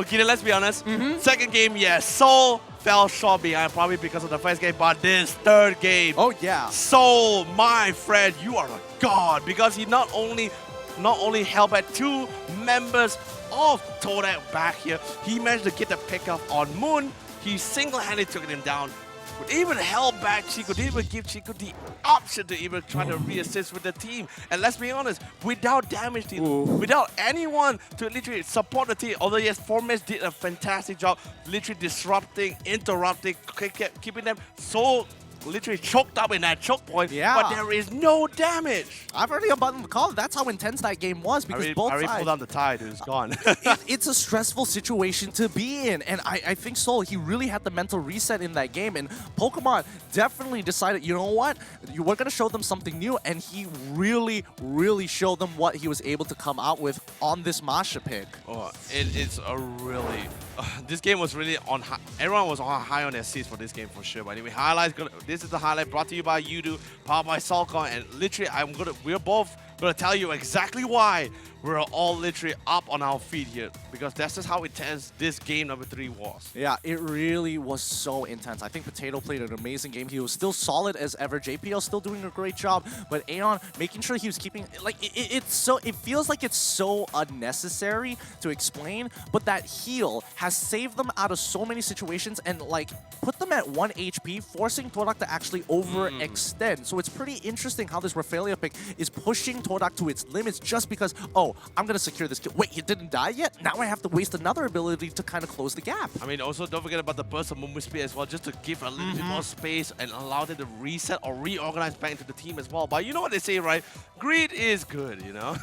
Gideon, let's be honest. Second game, yes, Soul fell short behind, probably because of the first game, but this third game, oh yeah, Soul, my friend, you are a god, because he not only helped at 2 members of Todak back here, he managed to get the pickup on Moon. He single-handedly took him down. They even held back Chico. They even give Chico the option to even try to re-assist with the team. And let's be honest, without damage team, without anyone to literally support the team, although yes, Formes did a fantastic job literally disrupting, interrupting, keeping them so literally choked up in that choke point, but there is no damage. I've already abandoned the call. That's how intense that game was because both sides... I already pulled down the tide, it's gone. It's a stressful situation to be in, and I think Sol, he really had the mental reset in that game, and Pokemon definitely decided, you know what, we're going to show them something new, and he really, really showed them what he was able to come out with on this Masha pick. Oh, it's a really... this game was really on high. Everyone was on high on their seats for this game for sure. But anyway, this is the highlight brought to you by Yudu, powered by Solcon, and literally we're both gonna tell you exactly why we're all literally up on our feet here, because that's just how intense this game number 3 was. Yeah, it really was so intense. I think Potato played an amazing game. He was still solid as ever. JPL still doing a great job, but Aeon making sure he was keeping like it feels like it's so unnecessary to explain, but that heal has saved them out of so many situations and like put them at 1 HP, forcing Todak to actually overextend. So it's pretty interesting how this Raphaelia pick is pushing Todak to its limits just because, oh, I'm going to secure this kill. Wait, he didn't die yet? Now I have to waste another ability to kind of close the gap. I mean, also don't forget about the burst of movement speed as well, just to give a little bit more space and allow them to reset or reorganize back into the team as well. But you know what they say, right? Greed is good, you know?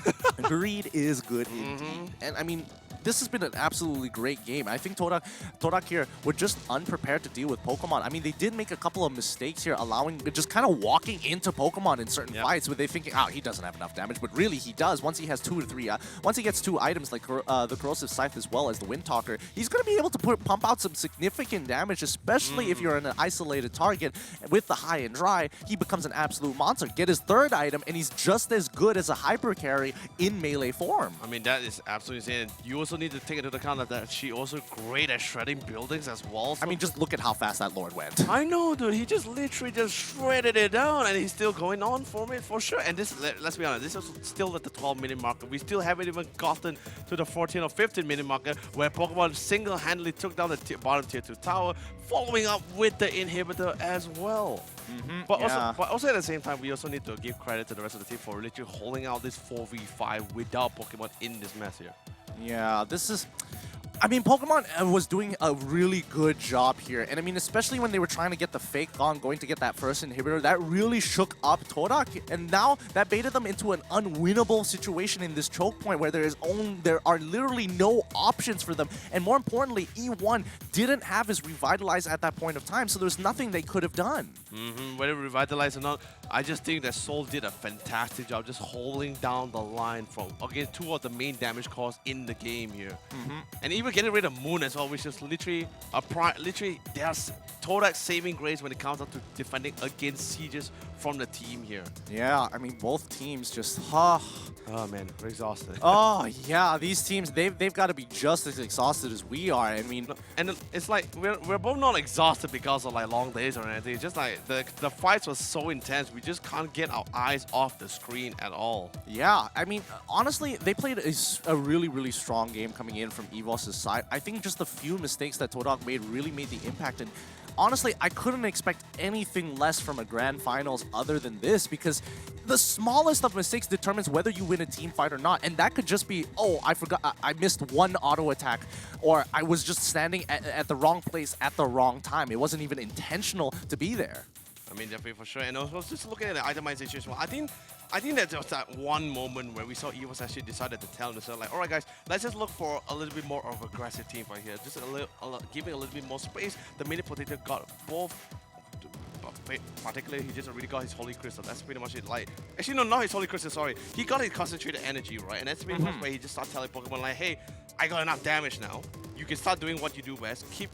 Greed is good indeed. And I mean, this has been an absolutely great game. I think Todak here were just unprepared to deal with Pokemon. I mean, they did make a couple of mistakes here, just kind of walking into Pokemon in certain fights where they're thinking, oh, he doesn't have enough damage, but really he does. Once he has 2 or 3, once he gets 2 items like the Corrosive Scythe as well as the Wind Talker, he's going to be able to pump out some significant damage, especially if you're in an isolated target. With the high and dry, he becomes an absolute monster. Get his 3rd item, and he's just as good as a hyper carry in melee form. I mean, that is absolutely insane. You also need to take into account that she also great at shredding buildings as well. So I mean, just look at how fast that Lord went. I know, dude. He just literally just shredded it down, and he's still going on for it for sure. And this, let's be honest, this is still at the 12-minute marker. We still haven't even gotten to the 14 or 15-minute marker where Pokemon single-handedly took down the bottom tier 2 tower, following up with the inhibitor as well. But also at the same time, we also need to give credit to the rest of the team for literally holding out this 4v5 without Pokemon in this mess here. Yeah, this is... I mean, Pokemon was doing a really good job here. And I mean, especially when they were trying to get the fake on, going to get that first inhibitor, that really shook up Todak. And now that baited them into an unwinnable situation in this choke point where there are literally no options for them. And more importantly, E1 didn't have his Revitalize at that point of time, so there's nothing they could have done. Whether Revitalize or not, I just think that Sol did a fantastic job just holding down the line from against 2 of the main damage cause in the game here. And even getting rid of Moon as well, which is literally there's Todak's saving grace when it comes down to defending against sieges from the team here. Yeah, I mean, both teams just... Oh man, we're exhausted. Oh yeah, these teams, they've got to be just as exhausted as we are. I mean, and it's like we're both not exhausted because of like long days or anything. It's just like the fights were so intense, we just can't get our eyes off the screen at all. Yeah, I mean, honestly, they played a really, really strong game coming in from EVOS' side. I think just the few mistakes that Todak made really made the impact. And honestly, I couldn't expect anything less from a grand finals other than this, because the smallest of mistakes determines whether you win a team fight or not. And that could just be, oh, I forgot, I missed one auto attack, or I was just standing at the wrong place at the wrong time. It wasn't even intentional to be there. I mean, definitely for sure. And also just looking at the itemization as well, I think that there was that one moment where we saw EVOS actually decided to tell themselves, like, all right, guys, let's just look for a little bit more of aggressive team fight here. Just giving a little bit more space. The Mini Potato got both. Particularly, he just already got his Holy Crystal. That's pretty much it. Like, actually, no, not his Holy Crystal, sorry. He got his Concentrated Energy, right? And that's pretty much where he just started telling Pokemon, like, hey, I got enough damage now. You can start doing what you do best. Keep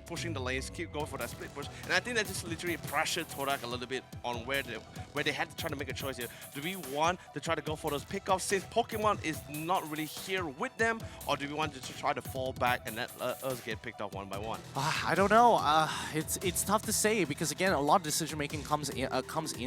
pushing the lanes. Keep going for that split push. And I think that just literally pressured Todak a little bit on where they had to try to make a choice here. Do we want to try to go for those pickoffs since Pokemon is not really here with them, or do we want to try to fall back and let us get picked up one by one? I don't know. It's tough to say because again, a lot of decision making comes in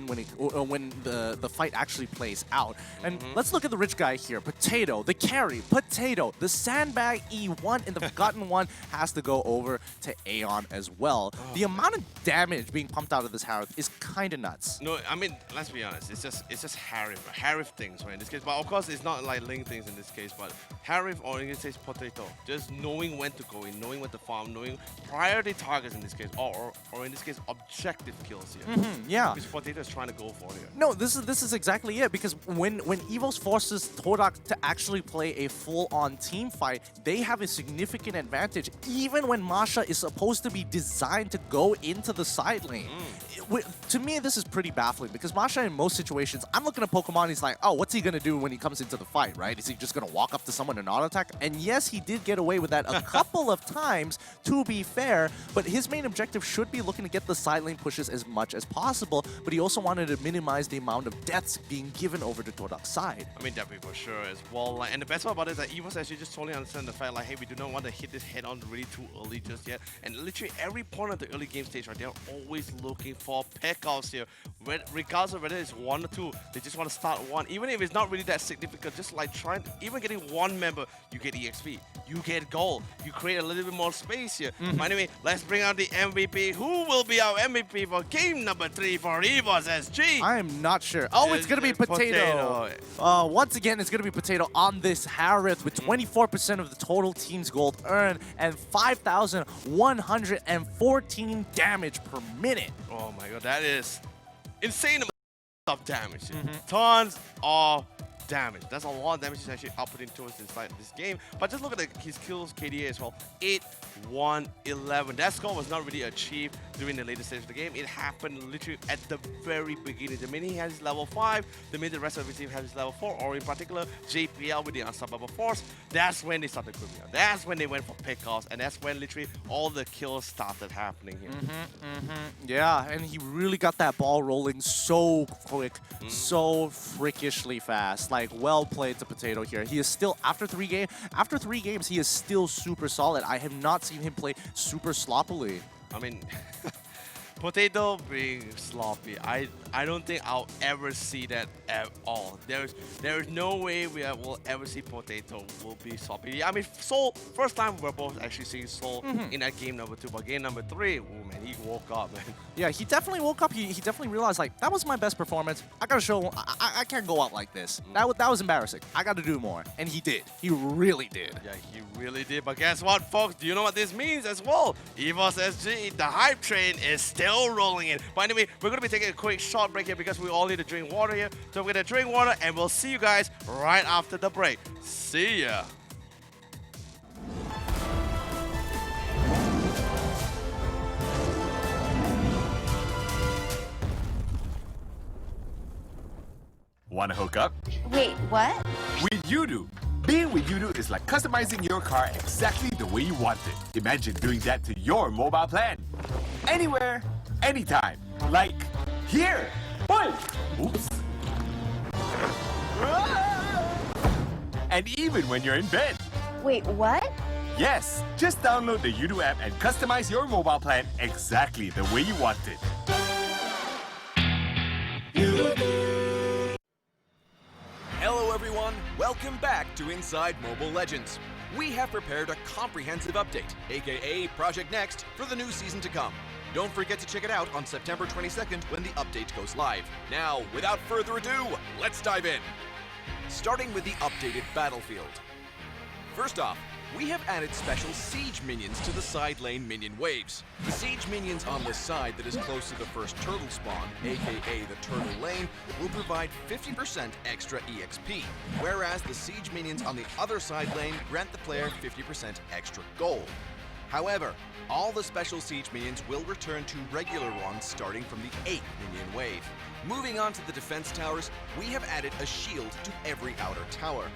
when the fight actually plays out. And let's look at the rich guy here. Potato, the carry. Potato, the sandbag E1 in the Forgotten One has to go over to Aeon as well. The amount of damage being pumped out of this Harith is kind of nuts. No, I mean, let's be honest. It's just Harith things, right? In this case, but of course, it's not like Ling things in this case. But Harith, or in this case, Potato, just knowing when to go in, knowing when to farm, knowing priority targets in this case, or in this case, objective kills here. Yeah. Which Potato is trying to go for here. No, this is exactly it, because when EVOS forces Todak to actually play a full-on team fight, they have a significant advantage, even when Masha is supposed to be designed to go into the side lane. To me, this is pretty baffling, because Masha, in most situations, I'm looking at Pokemon, he's like, oh, what's he going to do when he comes into the fight, right? Is he just going to walk up to someone and auto-attack? And yes, he did get away with that a couple of times, to be fair, but his main objective should be looking to get the side lane pushes as much as possible, but he also wanted to minimize the amount of deaths being given over to Todak's side. I mean, definitely for sure as well. Like, and the best part about it is that EVOS actually just totally understand the fact, like, hey, we do not want to hit this head on really too early just yet. And literally every point of the early game stage, right, they're always looking for pickoffs here. Regardless of whether it's 1 or 2, they just want to start 1. Even if it's not really that significant, just like even getting 1 member, you get EXP, you get gold, you create a little bit more space here. But anyway, let's bring out the MVP. Who will be our MVP for game number 3 for EVOS SG? I am not sure. Oh, it's going to be Potato. Once again, it's going to be Potato on this Harith with 24% of the total team's gold earned and 5,114 damage per minute. Oh my god, that is insane amount of damage. Tons of damage. That's a lot of damage he's actually outputting towards inside this game. But just look at his kills KDA as well. 8-1-11. That score was not really achieved during the later stage of the game. It happened literally at the very beginning. The minute he had his level 5, the minute the rest of his team had his level 4, or in particular JPL with the Unstoppable Force, that's when they started grouping up. That's when they went for pickoffs, and that's when literally all the kills started happening here. Yeah, and he really got that ball rolling so quick, so freakishly fast. Like, well played to Potato here. He is still, after 3 games, he is still super solid. I have not seen him play super sloppily. I mean, Potato being sloppy, I don't think I'll ever see that at all. There is no way we will ever see Potato will be sloppy. I mean, Soul, first time we're both actually seeing Soul in that game number 2, but game number 3, oh man, he woke up, man. Yeah, he definitely woke up. He definitely realized, like, that was my best performance. I gotta show, I can't go out like this. That was embarrassing. I gotta do more. And he did. He really did. Yeah, he really did. But guess what, folks? Do you know what this means as well? EVOS SG, the hype train is still rolling in. But anyway, we're gonna be taking a quick short break here because we all need to drink water here. So we're gonna drink water and we'll see you guys right after the break. See ya. Wanna hook up? Wait, what? With Yudu. Being with Yudu is like customizing your car exactly the way you want it. Imagine doing that to your mobile plan. Anywhere, anytime. Like here. Boy! Oops. And even when you're in bed. Wait, what? Yes, just download the Yudu app and customize your mobile plan exactly the way you want it. Hello everyone, welcome back to Inside Mobile Legends. We have prepared a comprehensive update, aka Project Next, for the new season to come. Don't forget to check it out on September 22nd when the update goes live. Now, without further ado, let's dive in. Starting with the updated battlefield. First off, we have added special siege minions to the side lane minion waves. The siege minions on the side that is close to the first turtle spawn, aka the turtle lane, will provide 50% extra EXP, whereas the siege minions on the other side lane grant the player 50% extra gold. However, all the special siege minions will return to regular ones starting from the 8th minion wave. Moving on to the defense towers, we have added a shield to every outer tower.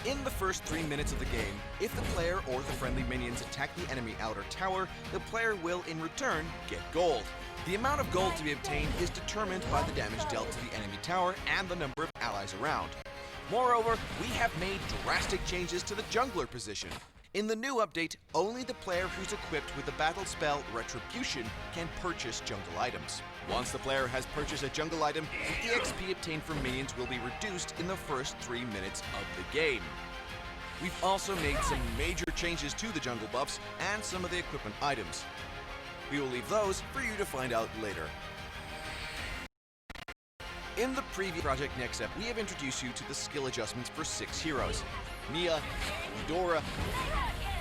In the first 3 minutes of the game, if the player or the friendly minions attack the enemy outer tower, the player will in return get gold. The amount of gold to be obtained is determined by the damage dealt to the enemy tower and the number of allies around. Moreover, we have made drastic changes to the jungler position. In the new update, only the player who's equipped with the battle spell Retribution can purchase jungle items. Once the player has purchased a jungle item, the EXP obtained from minions will be reduced in the first 3 minutes of the game. We've also made some major changes to the jungle buffs and some of the equipment items. We will leave those for you to find out later. In the previous Project Next Step, we have introduced you to the skill adjustments for 6 heroes: Mia, Eudora,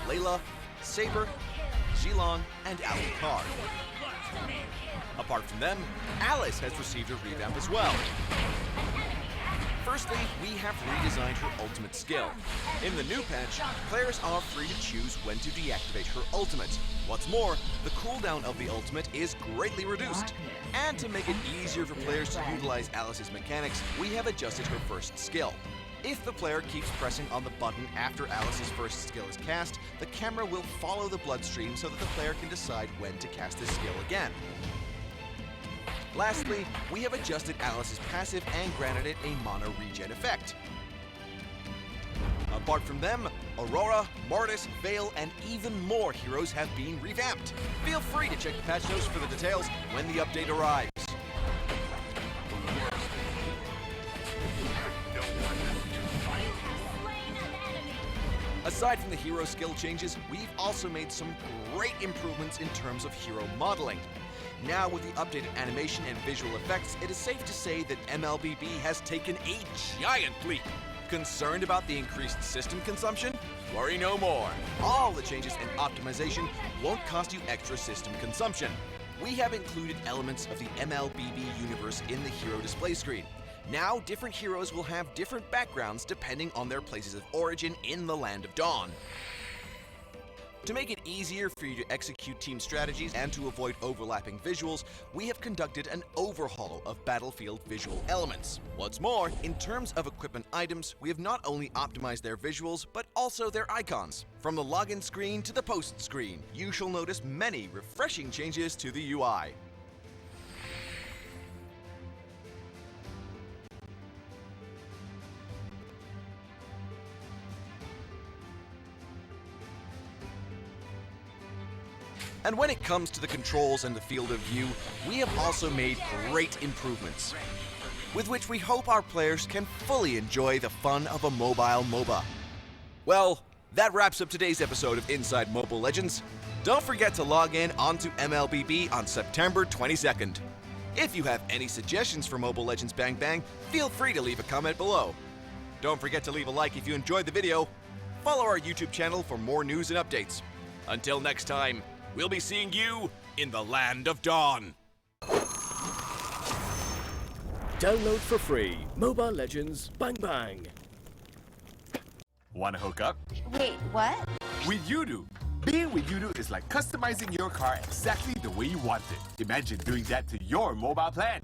Layla, Saber, Zilong, and Alucard. Apart from them, Alice has received a revamp as well. Firstly, we have redesigned her ultimate skill. In the new patch, players are free to choose when to deactivate her ultimate. What's more, the cooldown of the ultimate is greatly reduced. And to make it easier for players to utilize Alice's mechanics, we have adjusted her first skill. If the player keeps pressing on the button after Alice's first skill is cast, the camera will follow the bloodstream so that the player can decide when to cast this skill again. Lastly, we have adjusted Alice's passive and granted it a mana regen effect. Apart from them, Aurora, Mortis, Vale, and even more heroes have been revamped. Feel free to check the patch notes for the details when the update arrives. Aside from the hero skill changes, we've also made some great improvements in terms of hero modeling. Now, with the updated animation and visual effects, it is safe to say that MLBB has taken a giant leap. Concerned about the increased system consumption? Worry no more. All the changes and optimization won't cost you extra system consumption. We have included elements of the MLBB universe in the hero display screen. Now, different heroes will have different backgrounds depending on their places of origin in the Land of Dawn. To make it easier for you to execute team strategies and to avoid overlapping visuals, we have conducted an overhaul of battlefield visual elements. What's more, in terms of equipment items, we have not only optimized their visuals, but also their icons. From the login screen to the post screen, you shall notice many refreshing changes to the UI. And when it comes to the controls and the field of view, we have also made great improvements, with which we hope our players can fully enjoy the fun of a mobile MOBA. Well, that wraps up today's episode of Inside Mobile Legends. Don't forget to log in onto MLBB on September 22nd. If you have any suggestions for Mobile Legends Bang Bang, feel free to leave a comment below. Don't forget to leave a like if you enjoyed the video. Follow our YouTube channel for more news and updates. Until next time, we'll be seeing you in the Land of Dawn. Download for free Mobile Legends Bang Bang. Want to hook up? Wait, what? With Yudu. Being with Yudu is like customizing your car exactly the way you want it. Imagine doing that to your mobile plan.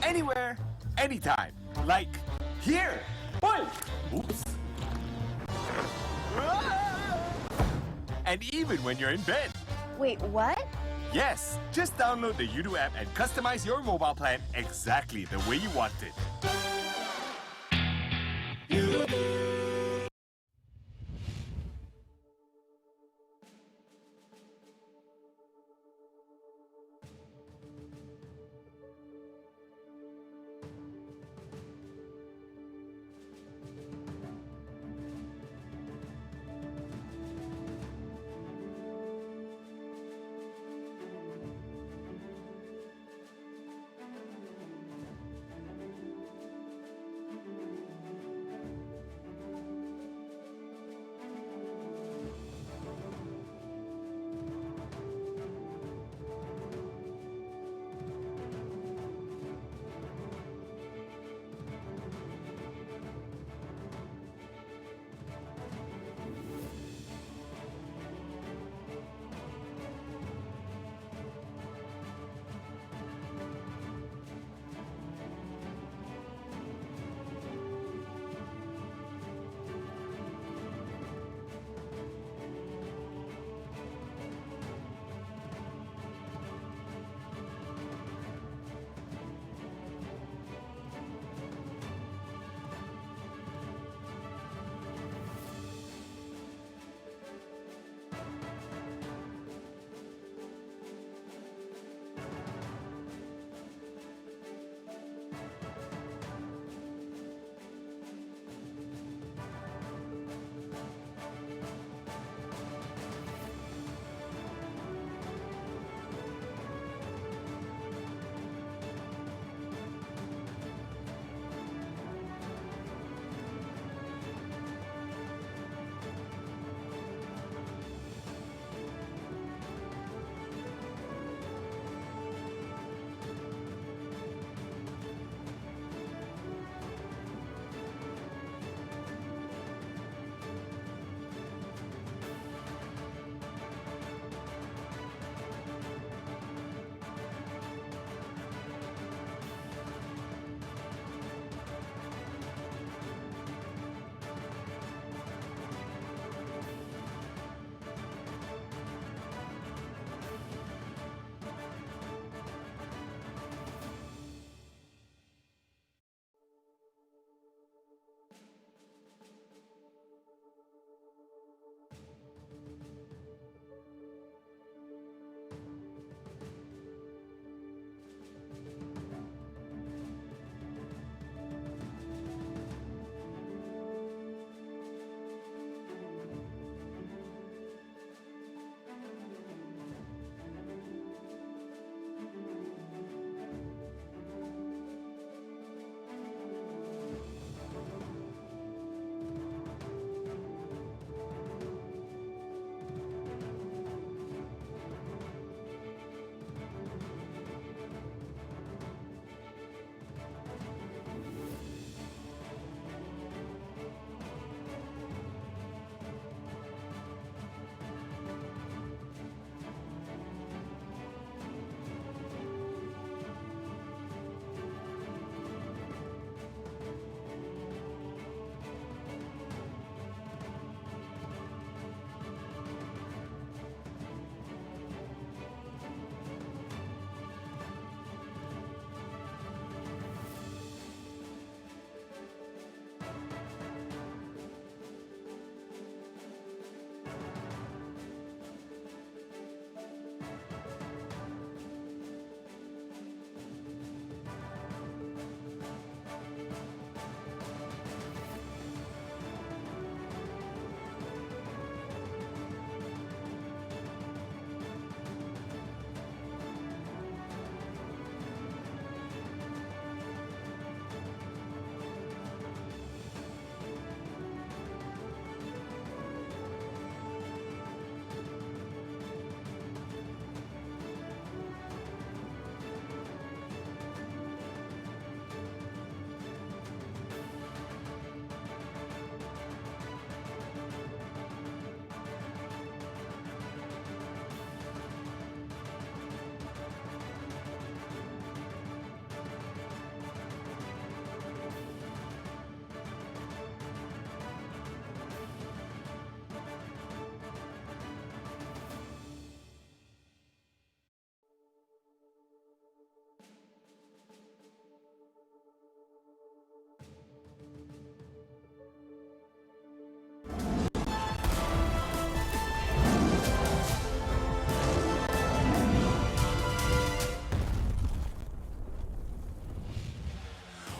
Anywhere, anytime. Like here. Oops. And even when you're in bed. Wait, what? Yes, just download the Yudu app and customize your mobile plan exactly the way you want it.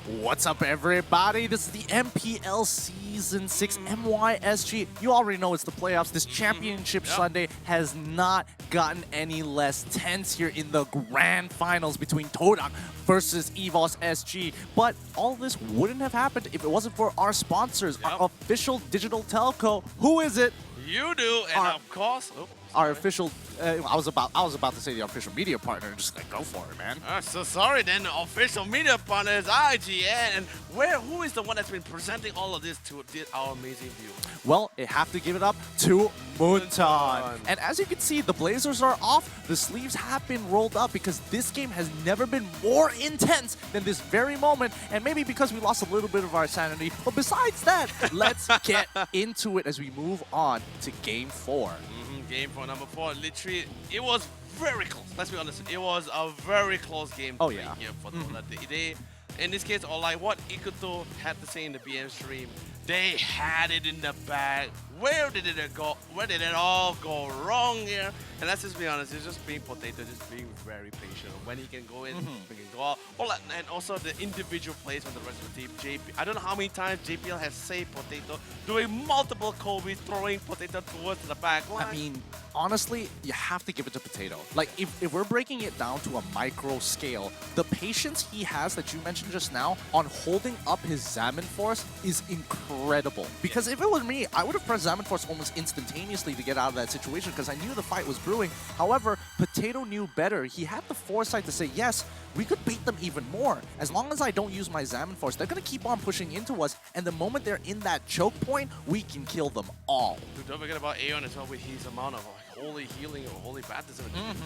What's up, everybody? This is the MPL Season 6 MYSG. You already know it's the playoffs. This championship Sunday has not gotten any less tense here in the grand finals between Todak versus EVOS SG. But all this wouldn't have happened if it wasn't for our sponsors, our official digital telco. Who is it? You do, and of course, our official, I was about to say the official media partner, just like go for it, man. So sorry then, the official media partner is IGN, and who is the one that's been presenting all of this to our amazing viewers? Well, I have to give it up to Muntan. And as you can see, the blazers are off, the sleeves have been rolled up because this game has never been more intense than this very moment, and maybe because we lost a little bit of our sanity, but besides that, let's get into it as we move on to Game 4. Game for number 4, literally, it was very close. Let's be honest, it was a very close game. Oh yeah. Here for they, in this case, or like what Ikuto had to say in the BM stream, they had it in the bag. Where did it go? Where did it all go wrong here? And let's just be honest, it's just being Potato, just being very patient. When he can go in, he can go out. And also the individual plays from the rest of the team. JP, I don't know how many times JPL has saved Potato, doing multiple Kobe's, throwing Potato towards the back line. I mean, honestly, you have to give it to Potato. Like, if we're breaking it down to a micro scale, the patience he has that you mentioned just now on holding up his Zaman Force is incredible. Because if it was me, I would have pressed Zaman Force almost instantaneously to get out of that situation because I knew the fight was brewing. However, Potato knew better. He had the foresight to say, yes, we could beat them even more. As long as I don't use my Zaman Force, they're going to keep on pushing into us, and the moment they're in that choke point, we can kill them all. Dude, don't forget about Aeon as well with his amount of holy healing or holy baptism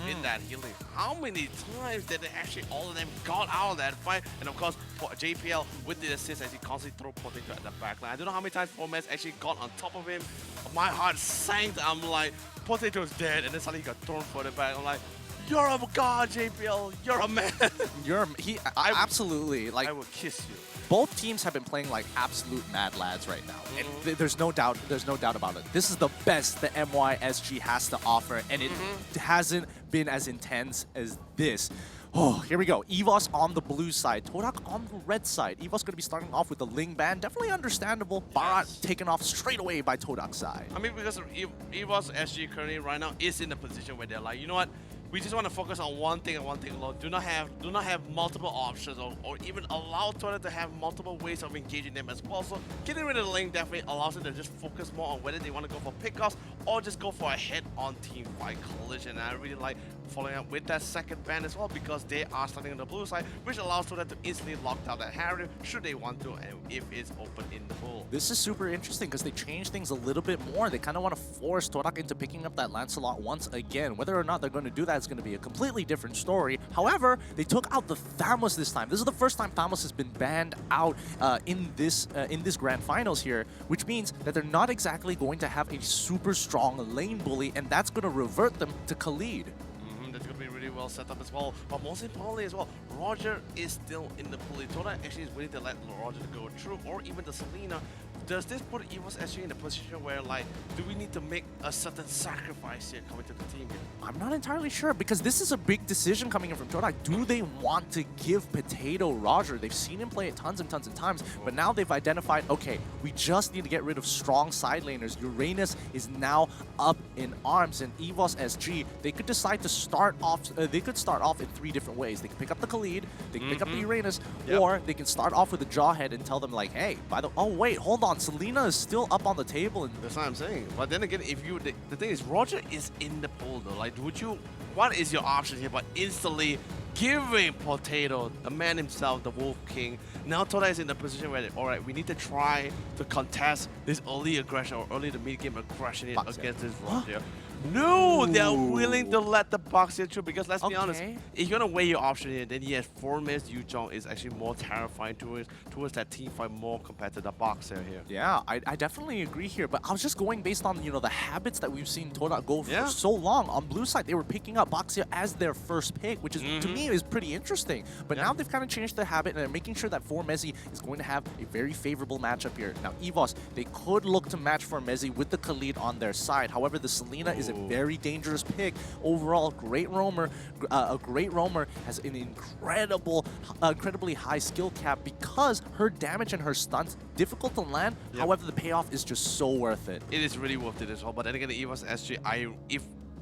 in that healing. How many times did they actually, all of them got out of that fight? And of course, JPL with the assist as he constantly throw Potato at the back line. I don't know how many times Formez actually got on top of him. My heart sank. I'm like, Potato's dead, and then suddenly he got thrown for the back. I'm like, you're a god, JPL. You're a man. Absolutely. Like, I will kiss you. Both teams have been playing like absolute mad lads right now, and there's no doubt about it. This is the best the MYSG has to offer, and it hasn't been as intense as this. Oh, here we go. EVOS on the blue side, Todak on the red side. EVOS going to be starting off with the Ling ban. Definitely understandable. Barat taken off straight away by Todak's side. I mean, because EVOS SG currently right now is in a position where they're like, you know what? We just want to focus on one thing and one thing alone. Do not have multiple options or even allow Todak to have multiple ways of engaging them as well. So getting rid of the Ling definitely allows them to just focus more on whether they want to go for pickoffs or just go for a head-on team fight collision. And I really like following up with that second ban as well because they are starting on the blue side, which allows Todak to instantly lock down that Harrier should they want to, and if it's open in the pool. This is super interesting because they changed things a little bit more. They kind of want to force Todak into picking up that Lancelot once again. Whether or not they're going to do that is going to be a completely different story. However, they took out the Thamos this time. This is the first time Thamos has been banned out in this grand finals here, which means that they're not exactly going to have a super strong lane bully, and that's going to revert them to Khalid. That's going to be really well set up as well. But most importantly as well, Roger is still in the pool. Todak actually is willing to let Roger go through, or even the Selena. Does this put EVOS SG in a position where, like, do we need to make a certain sacrifice here coming to the team here? I'm not entirely sure, because this is a big decision coming in from Todak. Do they want to give Potato Roger? They've seen him play it tons and tons of times, but now they've identified, okay, we just need to get rid of strong side laners. Uranus is now up in arms, and EVOS SG, they could decide to start off, in 3 different ways. They can pick up the Khalid, they can pick up the Uranus, or they can start off with the Jawhead and tell them, like, hey, oh wait, hold on, Selena is still up on the table. And that's what I'm saying. But then again, if you, the thing is, Roger is in the pool though. Like, what is your option here but instantly giving Potato, the man himself, the Wolf King? Now Todak is in the position where, alright, we need to try to contest this early aggression or early to mid-game aggression against this Roger. No, they're willing to let the box get through because let's be honest, if you're gonna weigh your option here, then yes, Formez Yuzhong is actually more terrifying towards that team fight more compared to the boxer here. Yeah, I definitely agree here, but I was just going based on, you know, the habits that we've seen Todak go for so long. On blue side, they were picking up Boxia as their first pick, which is to me is pretty interesting. But now they've kind of changed the habit and they're making sure that Formezi is going to have a very favorable matchup here. Now EVOS, they could look to match Formezi with the Khalid on their side. However, the Selena is a very dangerous pick. Overall, great roamer. A great roamer has an incredibly high skill cap because her damage and her stunts difficult to land. However, the payoff is just so worth it. It is really worth it as well. But then again, the EVOS SG,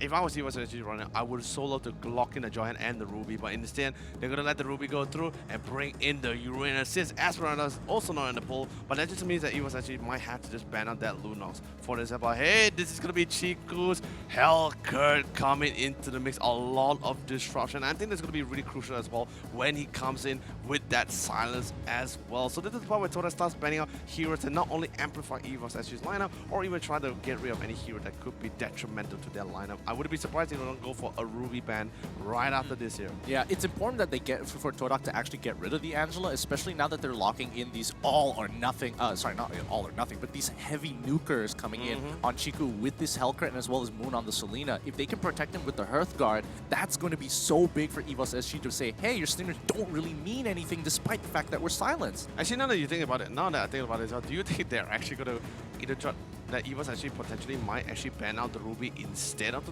if I was EVOS SG runner, I would so love to lock in the Johan and the Ruby, but instead, they're going to let the Ruby go through and bring in the Uranus, since Esperanza is also not in the pool, but that just means that EVOS SG might have to just ban out that Lunox. For example, hey, this is going to be Chiku's Hellcurt coming into the mix, a lot of disruption. I think that's going to be really crucial as well when he comes in with that silence as well. So this is the part where Toda starts banning out heroes to not only amplify EVOS SG's lineup, or even try to get rid of any hero that could be detrimental to their lineup. I wouldn't be surprised if they don't go for a Ruby ban right after this here. Yeah, it's important that they get for Todak to actually get rid of the Angela, especially now that they're locking in these all or nothing, sorry, not all or nothing, but these heavy nukers coming in on Chiku with this Hellcurt and as well as Moon on the Selena. If they can protect him with the Hearthguard, that's going to be so big for EVOS SG to say, hey, your Stingers don't really mean anything despite the fact that we're silenced. Actually, now that you think about it, do you think they're actually going to either try that EVOS actually potentially might actually ban out the Ruby instead of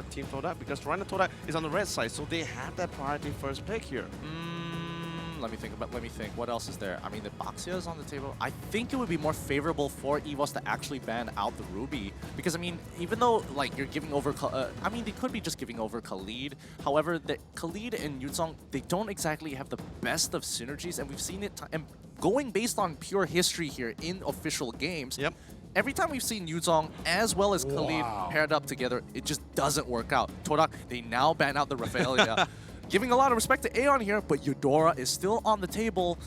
Team Toda, because Rhino Toda is on the red side, so they have that priority first pick here. Let me think. What else is there? I mean, the Baxia is on the table. I think it would be more favorable for EVOS to actually ban out the Ruby, because I mean, even though like you're giving over, I mean, they could be just giving over Khalid. However, the Khalid and Yuzong, they don't exactly have the best of synergies, and we've seen it. And going based on pure history here in official games. Yep. Every time we've seen Yuzong as well as Khalid paired up together, it just doesn't work out. Todak, they now ban out the Raphaelia. Giving a lot of respect to Aeon here, but Eudora is still on the table.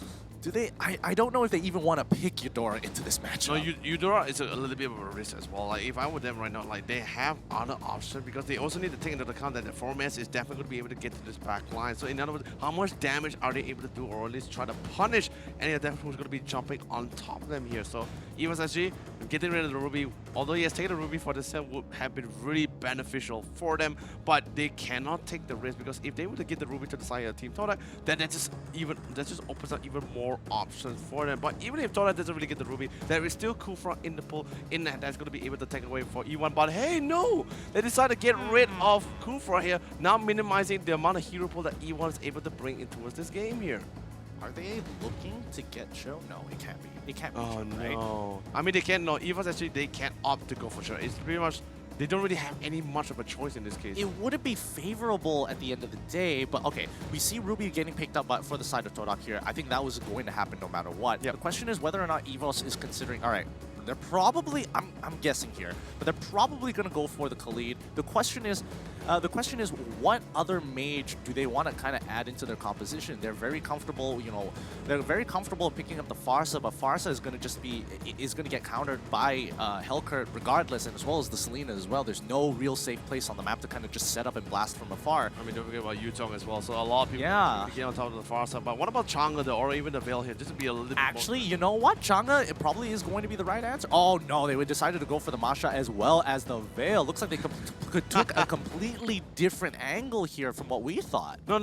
Do they? I don't know if they even want to pick Eudora into this matchup. No, Eudora is a little bit of a risk as well. Like, if I were them right now, like, they have other options, because they also need to take into account that the 4-man is definitely going to be able to get to this back line. So in other words, how much damage are they able to do, or at least try to punish any of them who's going to be jumping on top of them here? So EVOS SG, getting rid of the Ruby, although he has taken the Ruby for this set, would have been really beneficial for them, but they cannot take the risk, because if they were to get the Ruby to the side of Team Toda, then that just opens up even more options for them. But even if Toda doesn't really get the Ruby, there is still Kufra in the pool that's going to be able to take away for E1. But hey, no! They decided to get rid of Kufra here, now minimizing the amount of hero pool that E1 is able to bring in towards this game here. Are they looking to get Cho? No, it can't be. It can't be. Oh, Cho, right? no. I mean, they can't. No, EVOS actually, they can't opt to go for Cho. It's pretty much, they don't really have any much of a choice in this case. It wouldn't be favorable at the end of the day, but okay, we see Ruby getting picked up for the side of Todak here. I think that was going to happen no matter what. Yep. The question is whether or not EVOS is considering, all right, they're probably, I'm guessing here, but they're probably going to go for the Khalid. The question is what other mage do they want to kind of add into their composition? They're very comfortable, you know, they're very comfortable picking up the Farsa, but Farsa is going to just be, is going to get countered by Hellcurt regardless, and as well as the Selena as well. There's no real safe place on the map to kind of just set up and blast from afar. I mean, don't forget about Yuzong as well, so a lot of people get on top of the Farsa. But what about Chang'e though, or even the Veil here, just to be a little bit Actually, you know what? Chang'e, it probably is going to be the right answer. Oh no, they decided to go for the Masha as well as the Veil. Looks like they took a completely different angle here from what we thought. No.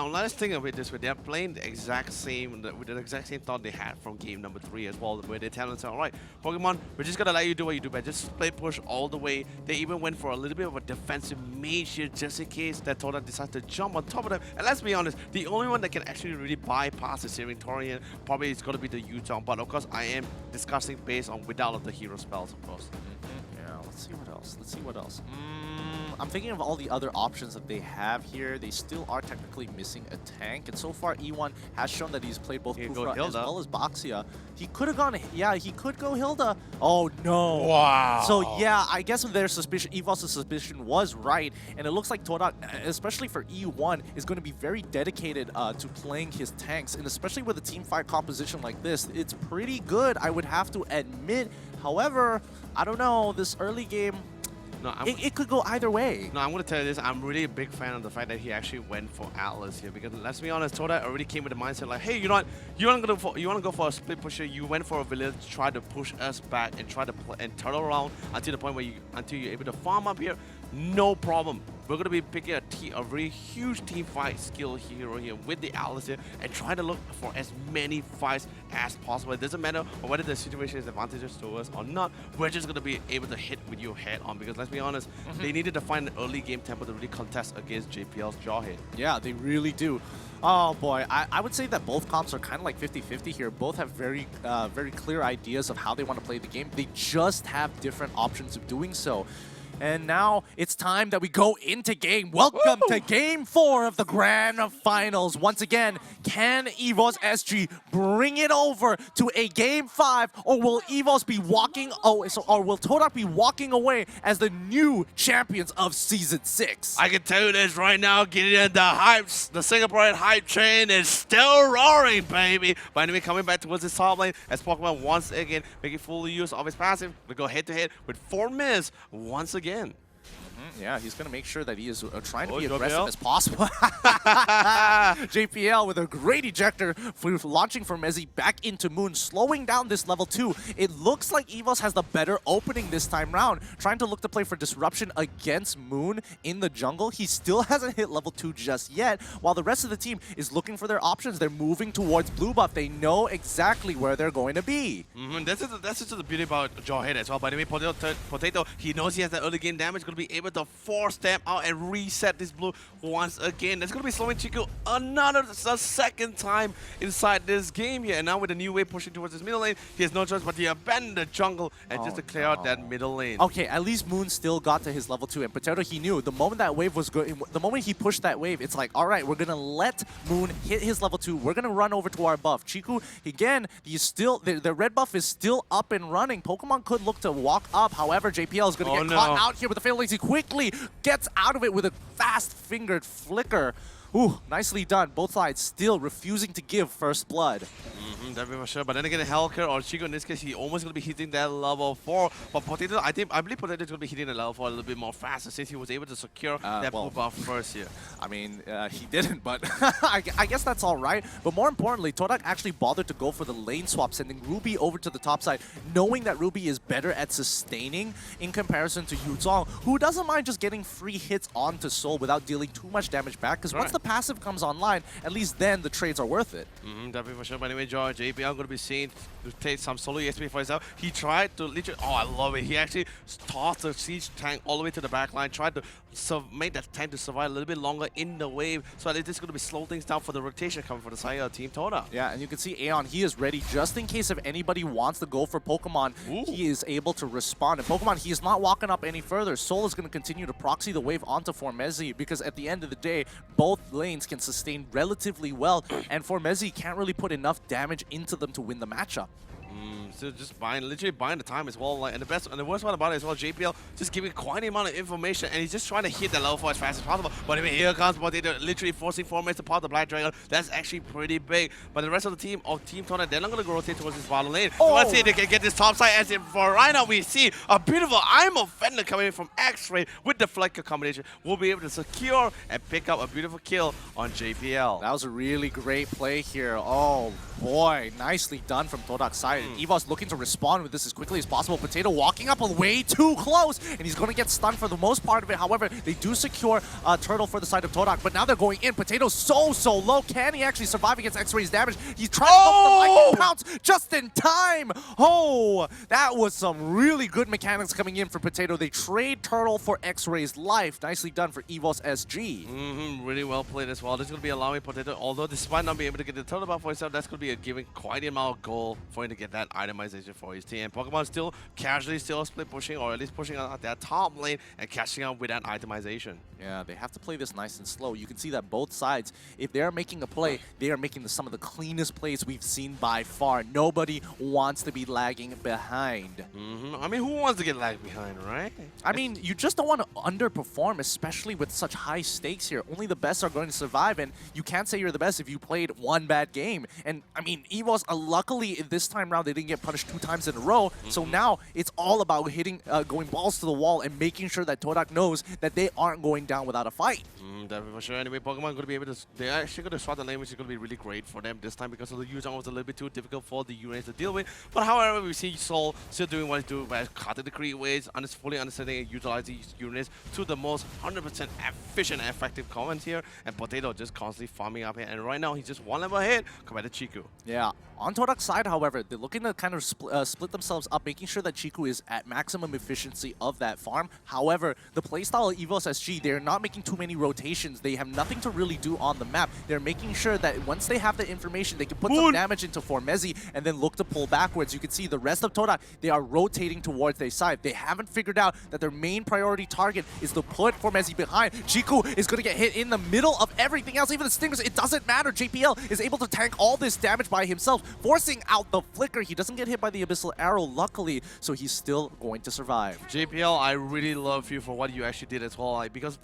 Let's think of it this way. They're playing the exact same, with the exact same thought they had from game number 3 as well, where they tell us, all right, Pokemon, we're just gonna let you do what you do, but just play push all the way. They even went for a little bit of a defensive mage here, just in case that Toda decides to jump on top of them. And let's be honest, the only one that can actually really bypass the Searing Torian probably is gonna be the Yuzong. But of course, I am discussing based on without of the hero spells, of course. Yeah, let's see what else. I'm thinking of all the other options that they have here. They still are technically missing a tank, and so far E1 has shown that he's played both Kufra as well as Baxia. He could have gone, he could go Hilda. Oh no! Wow. So yeah, I guess their suspicion, EVOS' suspicion was right, and it looks like Todak, especially for E1, is going to be very dedicated to playing his tanks, and especially with a team fight composition like this, it's pretty good, I would have to admit. However, I don't know, this early game, no, it could go either way. No, I'm going to tell you this. I'm really a big fan of the fact that he actually went for Atlas here, because let's be honest, Toda already came with the mindset like, hey, you know what? You want to go for a split pusher. You went for a village to try to push us back and try to and turtle around until the point where until you're able to farm up here. no problem. We're going to be picking a very huge team fight skill hero here with the Alistair and trying to look for as many fights as possible. It doesn't matter whether the situation is advantageous to us or not. We're just going to be able to hit with you head on because let's be honest, they needed to find an early game tempo to really contest against JPL's Jawhead. Yeah, they really do. Oh boy, I would say that both comps are kind of like 50-50 here. Both have very clear ideas of how they want to play the game. They just have different options of doing so. And now it's time that we go into game. Welcome to Game 4 of the Grand Finals. Once again, can EVOS SG bring it over to a Game 5, or will EVOS be walking? Or will Todak be walking away as the new champions of Season 6? I can tell you this right now, Gideon, the hypes, the Singaporean hype train is still roaring, baby. But anyway, coming back towards his top lane as Pokemon once again making full use of his passive. We go head-to-head with 4 Miz once again. Yeah, he's going to make sure that he is trying to be JPL. aggressive as possible. JPL with a great ejector for launching from Mezzy back into Moon, slowing down this level 2. It looks like EVOS has the better opening this time round, trying to look to play for disruption against Moon in the jungle. He still hasn't hit level 2 just yet, while the rest of the team is looking for their options. They're moving towards blue buff. They know exactly where they're going to be. That's just the beauty about Jawhead as well. By the way, Potato, he knows he has that early game damage, going to be able to force them out and reset this blue once again. That's going to be slowing Chico a second time inside this game here. And now with the new wave pushing towards his middle lane, he has no choice but to abandon the jungle and just to clear out that middle lane. Okay, at least Moon still got to his level 2, and Potato, he knew the moment that wave was going, the moment he pushed that wave, it's like, all right, we're gonna let Moon hit his level 2. We're gonna run over to our buff. Chiku, again, he's still the red buff is still up and running. Pokemon could look to walk up. However, JPL is gonna get caught out here with the fatal lazy. Quickly gets out of it with a fast-fingered flicker. Ooh, nicely done. Both sides still refusing to give first blood. Definitely for sure. But then again, Hellker or Chico in this case, he almost going to be hitting that level 4. But Potato, I believe Potato is going to be hitting the level 4 a little bit more faster since he was able to secure that blue buff first here. I mean, he didn't, but I guess that's all right. But more importantly, Todak actually bothered to go for the lane swap, sending Ruby over to the top side, knowing that Ruby is better at sustaining in comparison to Yuzong, who doesn't mind just getting free hits onto Soul without dealing too much damage back, because once the passive comes online, at least then the trades are worth it. Definitely for sure. But anyway, JPL going to be seen to take some solo EXP for himself. He tried to literally, oh, I love it. He actually tossed the siege tank all the way to the back line, tried to make that tank to survive a little bit longer in the wave. So this is going to be slow things down for the rotation coming from the side of Team Toda. Yeah, and you can see Aeon, he is ready just in case if anybody wants to go for Pokemon, he is able to respond. And Pokemon, he is not walking up any further. Soul is going to continue to proxy the wave onto Formezi because at the end of the day, both lanes can sustain relatively well, and Formezi can't really put enough damage into them to win the matchup. So just literally buying the time as well. And the worst part about it as well, JPL just giving quite an amount of information, and he's just trying to hit the level 4 as fast as possible. But I mean, here comes Potato, literally forcing Formez to pop the Black Dragon. That's actually pretty big. But the rest of the team of Team Tona, they're not going to rotate towards this bottom lane. So let's see if they can get this top side. As in for right now, we see a beautiful I'm Offender coming in from X-Ray with the Flecker combination. We'll be able to secure and pick up a beautiful kill on JPL. That was a really great play here. Oh boy, nicely done from Todak's side. EVOS looking to respond with this as quickly as possible. Potato walking up way too close, and he's going to get stunned for the most part of it. However, they do secure Turtle for the side of Todak, but now they're going in. Potato's so low. Can he actually survive against X-Ray's damage? He's trying to go for the lightning pounce just in time. Oh, that was some really good mechanics coming in for Potato. They trade Turtle for X-Ray's life. Nicely done for EVOS SG. Really well played as well. This is going to be allowing Potato, although despite not being able to get the Turtle buff for himself, that's going to be giving quite an amount of goal for him to get that itemization for his team. And Pokemon still casually split pushing, or at least pushing out that top lane and catching up with that itemization. Yeah, they have to play this nice and slow. You can see that both sides, if they're making a play, they are making some of the cleanest plays we've seen by far. Nobody wants to be lagging behind. I mean, who wants to get lagged behind, right? I mean, you just don't want to underperform, especially with such high stakes here. Only the best are going to survive, and you can't say you're the best if you played one bad game. And I mean, EVOS, luckily this time round, round, they didn't get punished 2 times in a row. So now it's all about hitting, going balls to the wall and making sure that Todak knows that they aren't going down without a fight. Definitely for sure. Anyway, Pokemon going to be able to... They're actually going to swat the lane, which is going to be really great for them this time because of the Yuzong was a little bit too difficult for the units to deal with. But however, we see Soul still doing what he's doing by cutting the creepaways, fully understanding and utilizing these units to the most 100% efficient and effective comments here. And Potato just constantly farming up here. And right now, he's just 1 level ahead compared to Chiku. Yeah. On Todak's side, however, they're looking to kind of split themselves up, making sure that Chiku is at maximum efficiency of that farm. However, the playstyle of EVOS SG, they're not making too many rotations. They have nothing to really do on the map. They're making sure that once they have the information, they can put some damage into Formezi and then look to pull backwards. You can see the rest of Todak, they are rotating towards their side. They haven't figured out that their main priority target is to put Formezi behind. Chiku is going to get hit in the middle of everything else, even the Stingers. It doesn't matter. JPL is able to tank all this damage by himself, forcing out the flicker. He doesn't get hit by the Abyssal Arrow, luckily, so he's still going to survive. JPL, I really love you for what you actually did as well, like, because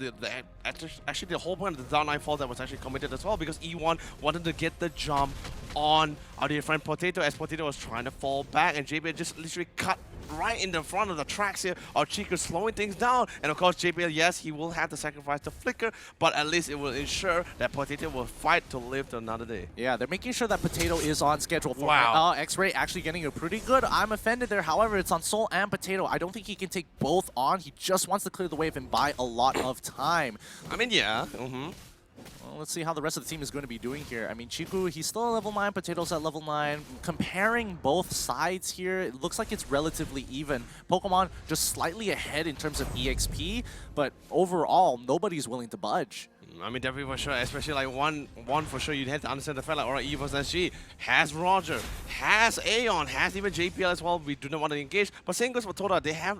actually the whole point of the down 9 fall that was actually committed as well, because E1 wanted to get the jump on our dear friend Potato as Potato was trying to fall back, and JPL just literally cut right in the front of the tracks here. Our Chico slowing things down, and of course JPL, yes, he will have to sacrifice the flicker, but at least it will ensure that Potato will fight to live to another day. Yeah, they're making sure that Potato is on schedule for X-Ray actually getting a pretty good I'm offended there. However, it's on Soul and Potato. I don't think he can take both on. He just wants to clear the wave and buy a lot of time. I mean, yeah. Well, let's see how the rest of the team is going to be doing here. I mean, Chiku, he's still at level 9, Potato's at level 9. Comparing both sides here, it looks like it's relatively even. Pokemon just slightly ahead in terms of EXP, but overall, nobody's willing to budge. I mean, definitely for sure, especially like one for sure, you'd have to understand the fact like, alright, EVOS SG has Roger, has Aeon, has even JPL as well. We do not want to engage, but same goes for Toda. They have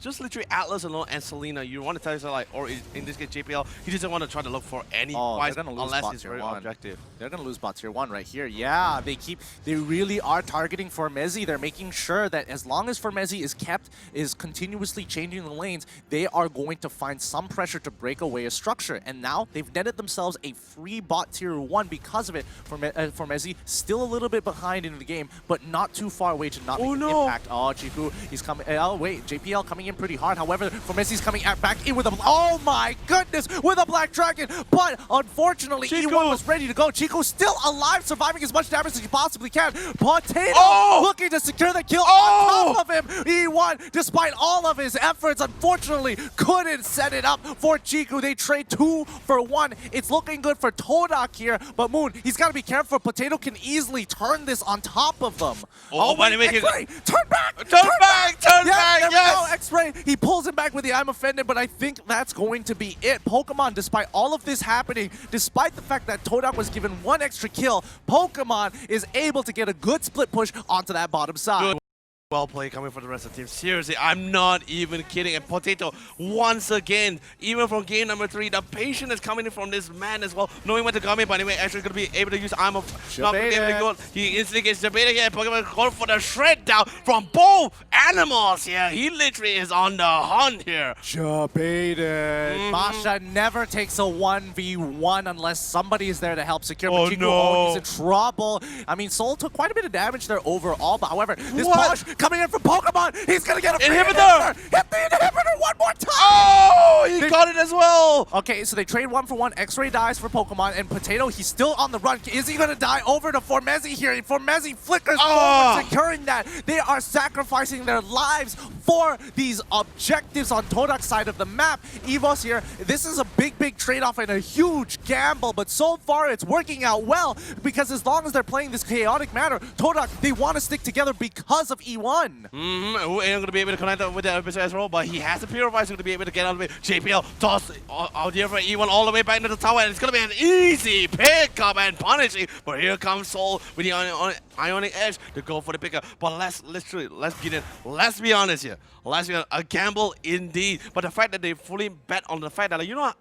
just literally Atlas alone and Selena. You want to tell yourself like, or in this case JPL, he doesn't want to try to look for any fights unless it's very objective. They're gonna lose bot tier 1 right here. Yeah, they really are targeting Formezi. They're making sure that as long as Formezi is continuously changing the lanes, they are going to find some pressure to break away a structure. And now they've netted themselves a free bot tier 1 because of it. Formezi still a little bit behind in the game, but not too far away to not make an impact. Oh, Chiku, he's coming. Oh, wait, JPL coming in pretty hard. However, Formezi's coming back in with a... Oh my goodness, with a Black Dragon. But unfortunately, E1 was ready to go. Chico's still alive, surviving as much damage as he possibly can. Potato looking to secure the kill on top of him. E1, despite all of his efforts, unfortunately couldn't set it up for Chiku. They trade 2 for 1. It's looking good for Todak here, but Moon, he's got to be careful. Potato can easily turn this on top of them. Wait, X-Ray, turn back! Turn back! Yes! X-Ray, he pulls him back with the I'm offended, but I think that's going to be it. Pokemon, despite all of this happening, despite the fact that Todak was given 1 extra kill, Pokemon is able to get a good split push onto that bottom side. Good. Well played coming from the rest of the team. Seriously, I'm not even kidding. And Potato, once again, even from game number 3, the patience is coming in from this man as well, knowing when to come in. But anyway, actually going to be able to use Armor. Not be able to go. He instantly gets Jabeda here. Pokemon going for the shred down from both animals here. He literally is on the hunt here. Jabeda. Masha never takes a 1v1 unless somebody is there to help secure. Oh, Chico, no. He's in trouble. I mean, Soul took quite a bit of damage there overall, but however, this push coming in from Pokemon, he's gonna get a inhibitor! Hit the inhibitor one more time! Oh, he got it as well! Okay, so they trade 1 for 1. X-Ray dies for Pokemon, and Potato, he's still on the run. Is he gonna die over to Formezi here? Formezi flickers forward, securing that. They are sacrificing their lives for these objectives on Todak's side of the map. EVOS here, this is a big trade-off and a huge gamble, but so far it's working out well, because as long as they're playing this chaotic manner, Todak, they want to stick together because of E1. Ain't going to be able to connect up with the episode as well, but he has the Purify, so going to be able to get out of it. JPL toss out here for E1 all the way back into the tower, and it's going to be an easy pickup and punishing. But here comes Soul with the Ionic Edge to go for the pickup. But let's be honest here. A gamble indeed. But the fact that they fully bet on the fact that, like, you know what?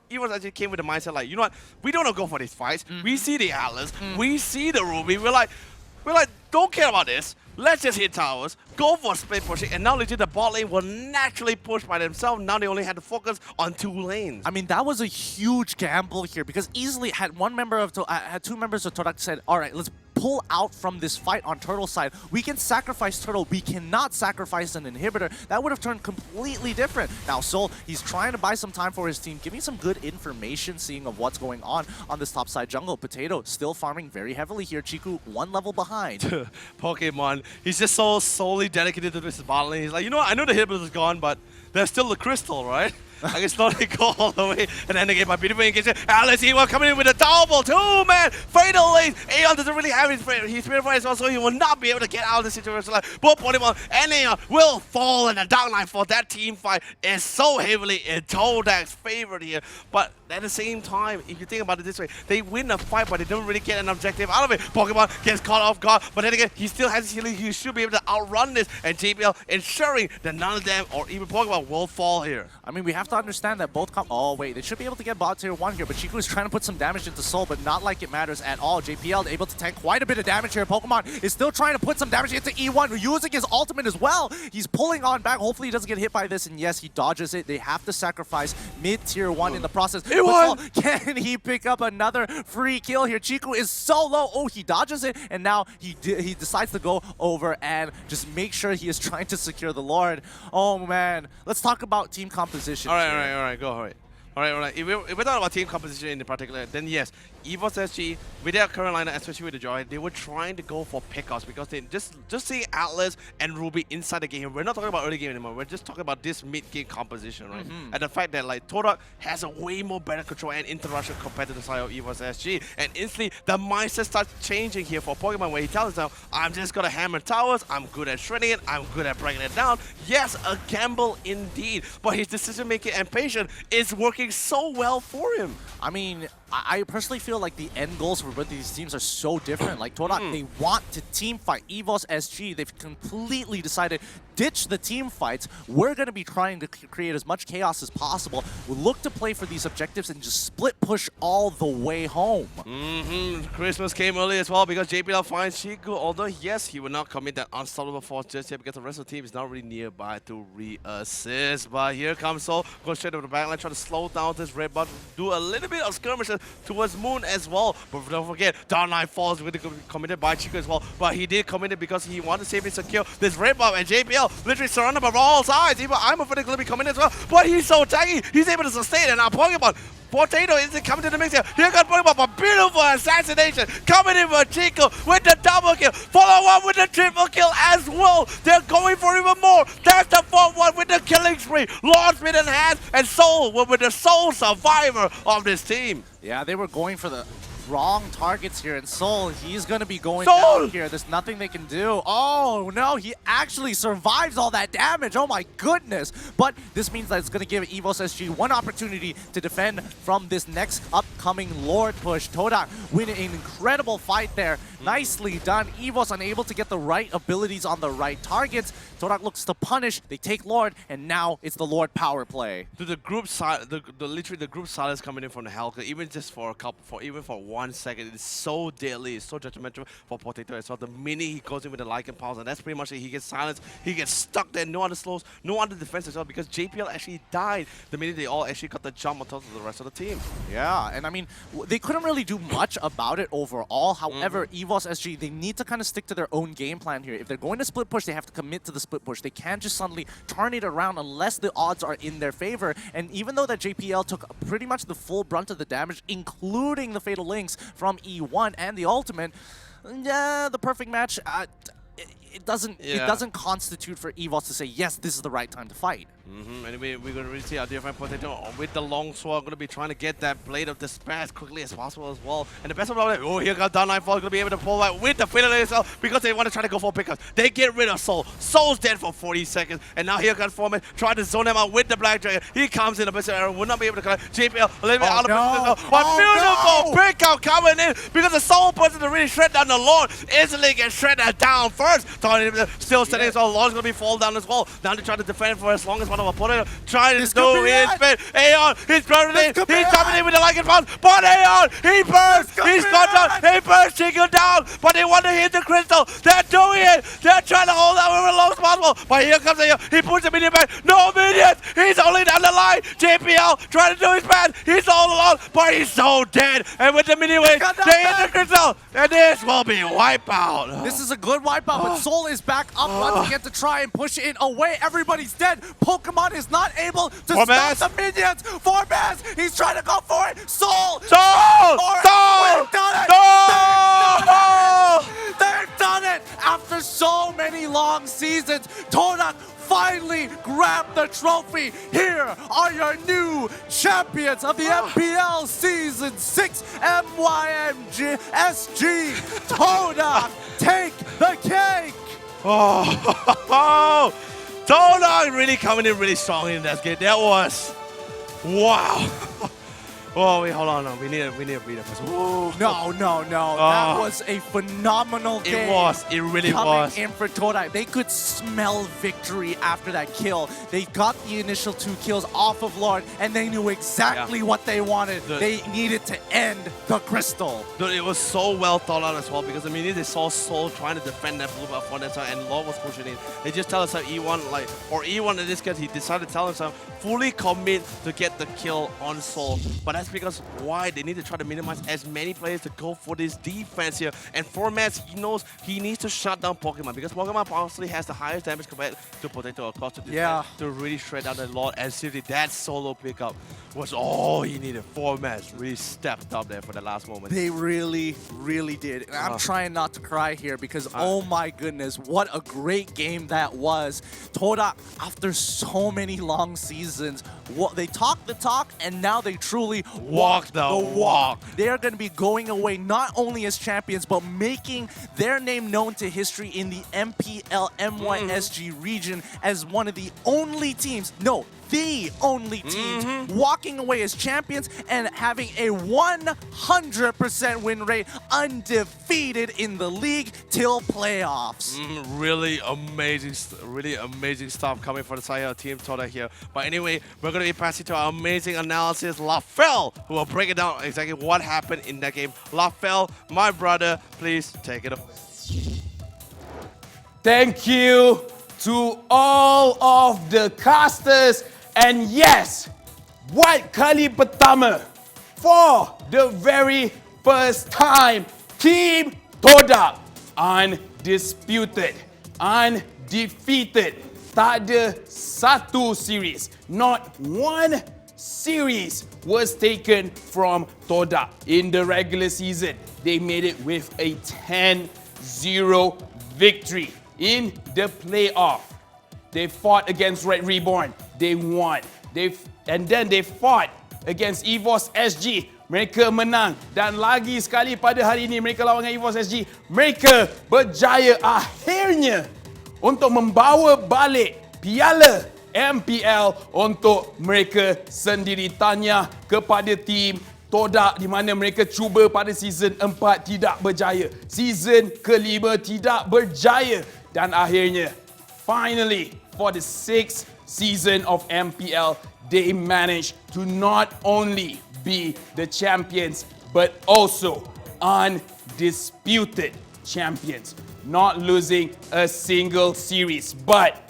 Even actually came with the mindset like, you know what? We don't go for these fights. We see the Atlas. We see the Ruby. We're like, don't care about this. Let's just hit towers, go for split pushing, and now legit the bot lane will naturally push by themselves. Now they only had to focus on 2 lanes. I mean, that was a huge gamble here, because easily had 2 members of Todak said, all right, let's pull out from this fight on Turtle's side. We can sacrifice Turtle. We cannot sacrifice an inhibitor. That would have turned completely different. Now, Soul, he's trying to buy some time for his team, giving some good information, seeing of what's going on this top side jungle. Potato still farming very heavily here. Chiku 1 level behind. Pokemon, he's just so solely dedicated to this bot lane. He's like, you know what, I know the inhibitor is gone, but there's still the crystal, right? I can slowly go all the way and then again my beautiful engagement. Let's see what coming in with a double 2-man fatal lane. Aeon doesn't really have his spirit fire as well, so he will not be able to get out of the situation. Like both Pokemon and Aeon will fall in the down line for that team fight is so heavily in Todak's favor here. But at the same time, if you think about it this way, they win the fight, but they don't really get an objective out of it. Pokemon gets caught off guard, but then again, he still has his healing. He should be able to outrun this, and JBL ensuring that none of them or even Pokemon will fall here. I mean, we have to understand that both oh wait, they should be able to get bot tier 1 here, but Chiku is trying to put some damage into Soul, but not like it matters at all. JPL able to tank quite a bit of damage here. Pokemon is still trying to put some damage into E1, using his ultimate as well. He's pulling on back. Hopefully he doesn't get hit by this, and yes, he dodges it. They have to sacrifice mid tier 1 in the process. Can he pick up another free kill here? Chiku is so low. Oh, he dodges it, and now he decides to go over and just make sure he is trying to secure the Lord. Oh man, let's talk about team composition. All right, go. All right. If we're talking about team composition in particular, then yes, Esports SG, with their current lineup, especially with the Joy, they were trying to go for pickoffs because they just seeing Atlas and Ruby inside the game. We're not talking about early game anymore. We're just talking about this mid-game composition, right? And the fact that like Todak has a way more better control and interaction compared to the side of Esports SG. And instantly, the mindset starts changing here for Pokemon, where he tells himself, I'm just gonna hammer towers, I'm good at shredding it, I'm good at breaking it down. Yes, a gamble indeed, but his decision-making and patience is working so well for him. I mean, I personally feel like the end goals for both these teams are so different. Like Todak, they want to team fight. EVOS SG, they've completely decided, ditch the team fights. We're going to be trying to create as much chaos as possible. We'll look to play for these objectives and just split push all the way home. Christmas came early as well because JPL finds Chiku, although yes, he will not commit that unstoppable force just yet because the rest of the team is not really nearby to re-assist. But here comes Soul, goes straight over the backline, trying to slow down this red button, do a little bit of skirmishes towards Moon as well. But don't forget, downline falls with the committed by Chiku as well. But he did commit it because he wanted to safely secure this red buff, and JPL literally surrounded by all sides. Even I'm afraid going to be coming as well. But he's so tanky, he's able to sustain it. And now Pokemon, Potato isn't coming to the mix here. Here comes Pokemon, a beautiful assassination coming in for Chico with the double kill. Follow up with the triple kill as well. They're going for even more. That's the 4-1 with the killing spree. Lord Smith in hand, and Soul with the sole survivor of this team. Yeah, they were going for the wrong targets here, and Soul, he's going to be going down here. There's nothing they can do. Oh, no, he actually survives all that damage. Oh, my goodness. But this means that it's going to give EVOS SG one opportunity to defend from this next upcoming Lord push. Todak winning an incredible fight there. Nicely done. EVOS unable to get the right abilities on the right targets. Todak looks to punish. They take Lord, and now it's the Lord power play. The group side, literally the group silence coming in from the Hulk, even just for a couple, even for 1 second, it's so deadly, it's so judgmental for Potato as well. The minute he goes in with the Lycan Pulse, and that's pretty much it. He gets silenced, he gets stuck there, no other slows, no other defense as well, because JPL actually died the minute they all actually got the jump on top of the rest of the team. Yeah, and I mean, they couldn't really do much about it overall. However, EVOS SG, they need to kind of stick to their own game plan here. If they're going to split push, they have to commit to the split push. They can't just suddenly turn it around unless the odds are in their favor. And even though that JPL took pretty much the full brunt of the damage, including the Fatal Links from E1 and the ultimate, yeah, the perfect match, it doesn't constitute for EVOS to say, yes, this is the right time to fight. Anyway, we're going to really see our dear friend Potato with the long sword, going to be trying to get that Blade of Despair as quickly as possible as well. And the best of all, oh, here comes downline fall, going to be able to pull that with the Fatal itself because they want to try to go for pickups. They get rid of Soul. Soul's dead for 40 seconds, and now here comes Foreman trying to zone him out with the Black Dragon. He comes in, the best arrow will not be able to collect. JPL a little bit out of position. But beautiful pickup coming in because the Soul person to really shred down the Lord instantly gets shredded down first. still standing as well. Lord's going to be fall down as well. Now to try to defend for as long as one of opponent. Trying to do his bit. Aeon, he's burning in. He's coming in with the like advance. But Aeon, he burns. He's got down. He burns Chico down. But they want to hit the crystal. They're doing it. They're trying to hold that as long as possible. But here comes Aeon. He puts the minion back. No minions. He's only down the line. JPL trying to do his best. He's all alone. But he's so dead. And with the minion wave, they hit the crystal. And this will be wipeout. This is a good wipeout, but Soul is back up once again to try and push it away. Everybody's dead. Pokemon is not able to stop the minions. Forbes, he's trying to go for it. Soul! Soul! We've done it! No! They've done it! After so many long seasons, Todak finally grabbed the trophy. Here are your new champions of the MPL Season 6 MYMG SG. Todak, take the cake! Oh, Todak really coming in really strong in that game. That was, wow. Oh, wait, hold on. No. We need a breather first. No. That was a phenomenal game. It was. It really was. Coming in for Todak. They could smell victory after that kill. They got the initial 2 kills off of Lord, and they knew exactly what they wanted. They needed to end the crystal. Dude, it was so well thought out as well, because immediately they saw Soul trying to defend that blue buff on that side, and Lord was pushing in. They just tell us how E1 in this case, he decided to tell himself fully commit to get the kill on Soul. But that's because why? They need to try to minimize as many players to go for this defense here. And Formats, he knows he needs to shut down Pokemon, because Pokemon honestly has the highest damage compared to Potato across the defense to really shred down the Lord. And simply that solo pickup was all he needed. Formats really stepped up there for the last moment. They really, really did. And I'm trying not to cry here, because oh my goodness, what a great game that was. Todak, after so many long seasons, they talk the talk, and now they truly walk the walk. They are going to be going away not only as champions, but making their name known to history in the MPL MY SG region as one of the only teams, the only teams walking away as champions and having a 100% win rate, undefeated in the league till playoffs. Really amazing stuff coming from the side of Team Todak here. But anyway, we're going to be passing to our amazing analysis, Lafell, who will break it down exactly what happened in that game. Lafell, my brother, please take it away. Thank you to all of the casters. And yes, White Kali Pertama, for the very first time, Team Todak, undisputed, undefeated. Tak ada satu series, not one series was taken from Todak. In the regular season, they made it with a 10-0 victory. In the playoff, they fought against Red Reborn. They won. And then they fought against EVOS SG. Mereka menang. Dan lagi sekali pada hari ini mereka lawan dengan EVOS SG. Mereka berjaya akhirnya untuk membawa balik piala MPL untuk mereka sendiri. Tanya kepada tim Todak di mana mereka cuba pada season 4 tidak berjaya. Season kelima tidak berjaya. Dan akhirnya, finally, for the 6th season of MPL, they managed to not only be the champions, but also undisputed champions. Not losing a single series, but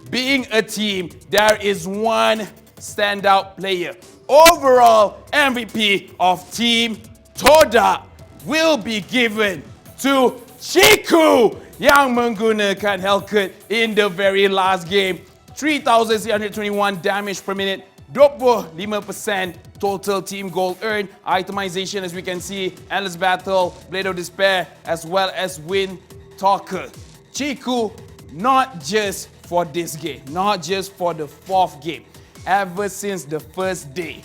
being a team, there is one standout player. Overall MVP of Team Todak will be given to Chiku, yang menggunakan Hellcat in the very last game. 3,621 damage per minute, 25% total team gold earned, itemization as we can see, Endless Battle, Blade of Despair, as well as Wind Talker. Chiku, not just for this game, not just for the 4th game, ever since the first day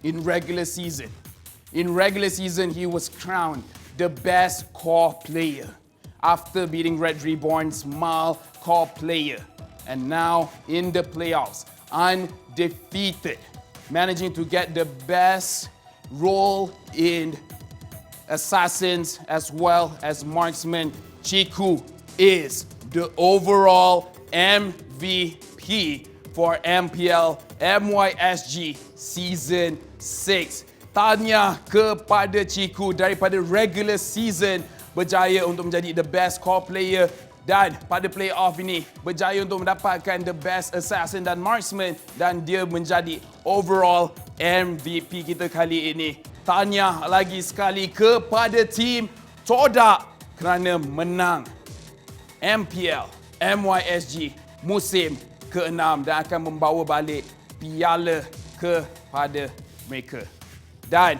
in regular season. In regular season, he was crowned the best core player after beating Red Reborn's Mal core player. And now in the playoffs, undefeated, managing to get the best role in assassins as well as marksman. Chiku is the overall MVP for MPL MYSG Season 6. Tahniah kepada Ciku daripada regular season berjaya untuk menjadi the best core player dan pada playoff ini berjaya untuk mendapatkan the best assassin dan marksman dan dia menjadi overall MVP kita kali ini. Tahniah lagi sekali kepada tim Todak kerana menang MPL MYSG musim ke-6 dan akan membawa balik piala kepada mereka. Dan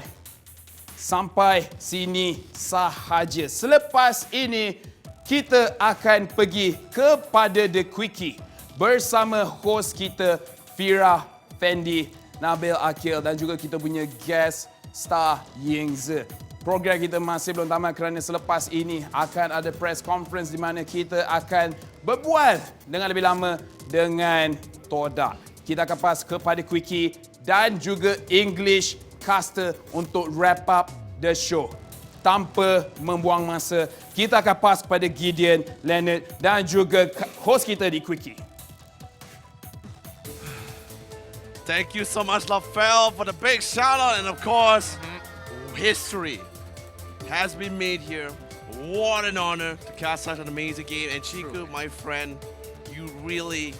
sampai sini sahaja. Selepas ini kita akan pergi kepada The Quickie bersama host kita Fira Fendi, Nabil Akil dan juga kita punya guest star Yingzi. Program kita masih belum tamat kerana selepas ini akan ada press conference di mana kita akan berbual dengan lebih lama dengan Todak. Kita akan pas kepada Quickie dan juga English caster untuk wrap up the show. Tanpa membuang masa, kita akan pas kepada Gideon, Leonard dan juga host kita di Quickie. Thank you so much, LaFell, for the big shout out. And of course, history has been made here. What an honor to cast such an amazing game. And Chiku, my friend, you really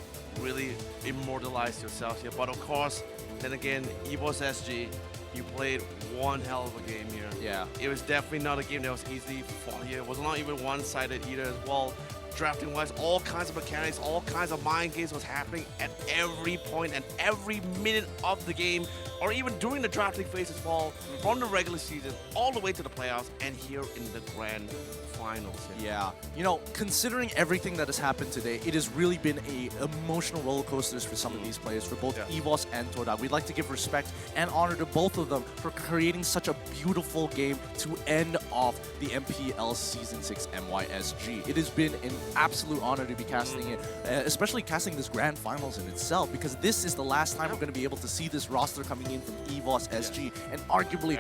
immortalized yourself here. But of course, then again, Esports SG, you played one hell of a game here. Yeah. It was definitely not a game that was easy fought here. It was not even one-sided either as well. Drafting-wise, all kinds of mechanics, all kinds of mind games was happening at every point and every minute of the game, or even during the drafting phase as well, from the regular season all the way to the playoffs and here in the grand finals. Yeah, you know, considering everything that has happened today, it has really been a emotional roller coasters for some of these players, for both EVOS and Todak. We'd like to give respect and honor to both of them for creating such a beautiful game to end off the MPL Season 6 MYSG. It has been an absolute honor to be casting it, especially casting this grand finals in itself, because this is the last time we're going to be able to see this roster coming in from EVOS SG, and arguably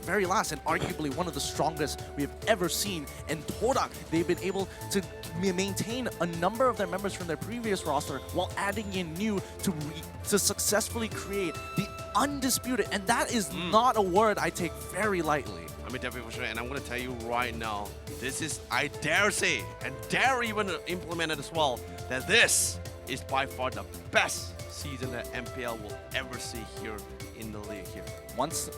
very last and arguably one of the strongest we have ever seen. And Todak, they've been able to maintain a number of their members from their previous roster while adding in new to successfully create the undisputed, and that is not a word I take very lightly. I mean, definitely for sure. And I'm going to tell you right now, this is, I dare say, and dare even implement it as well, that this is by far the best season that MPL will ever see here in the league here. Once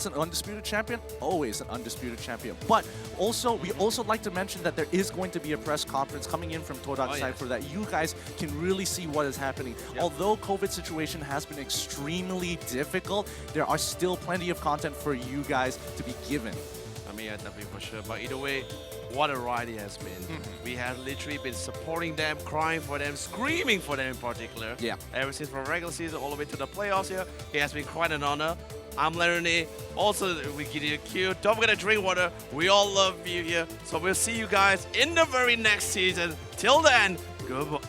an undisputed champion, always an undisputed champion. But also, we also like to mention that there is going to be a press conference coming in from Todak's side for that you guys can really see what is happening. Although COVID situation has been extremely difficult, there are still plenty of content for you guys to be given. I mean, yeah, definitely for sure. But either way, what a ride it has been. We have literally been supporting them, crying for them, screaming for them in particular. Yeah. Ever since from regular season all the way to the playoffs here, it has been quite an honor. I'm Leonard. Also, we give you a cue. Don't forget to drink water. We all love you here. So we'll see you guys in the very next season. Till then, goodbye.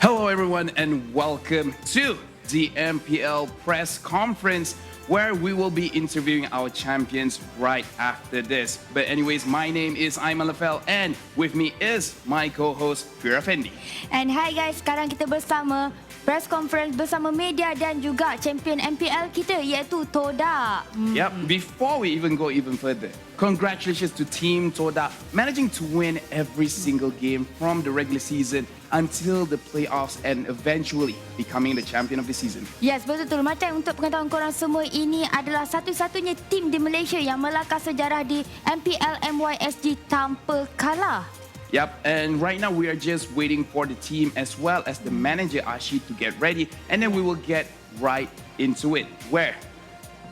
Hello, everyone, and welcome to the MPL press conference, where we will be interviewing our champions right after this. But anyways, my name is MLBB, and with me is my co-host Fira Fendi. And hi guys, sekarang kita bersama press conference bersama media dan juga champion MPL kita iaitu Toda. Yep, before we even go even further, congratulations to Team Toda managing to win every single game from the regular season until the playoffs and eventually becoming the champion of the season. Yes, betul-betul. Macam untuk pengetahuan korang semua, ini adalah satu-satunya tim di Malaysia yang melakar sejarah di MPL MY SG tanpa kalah. Yep, and right now we are just waiting for the team as well as the manager Ashi to get ready, and then we will get right into it. Where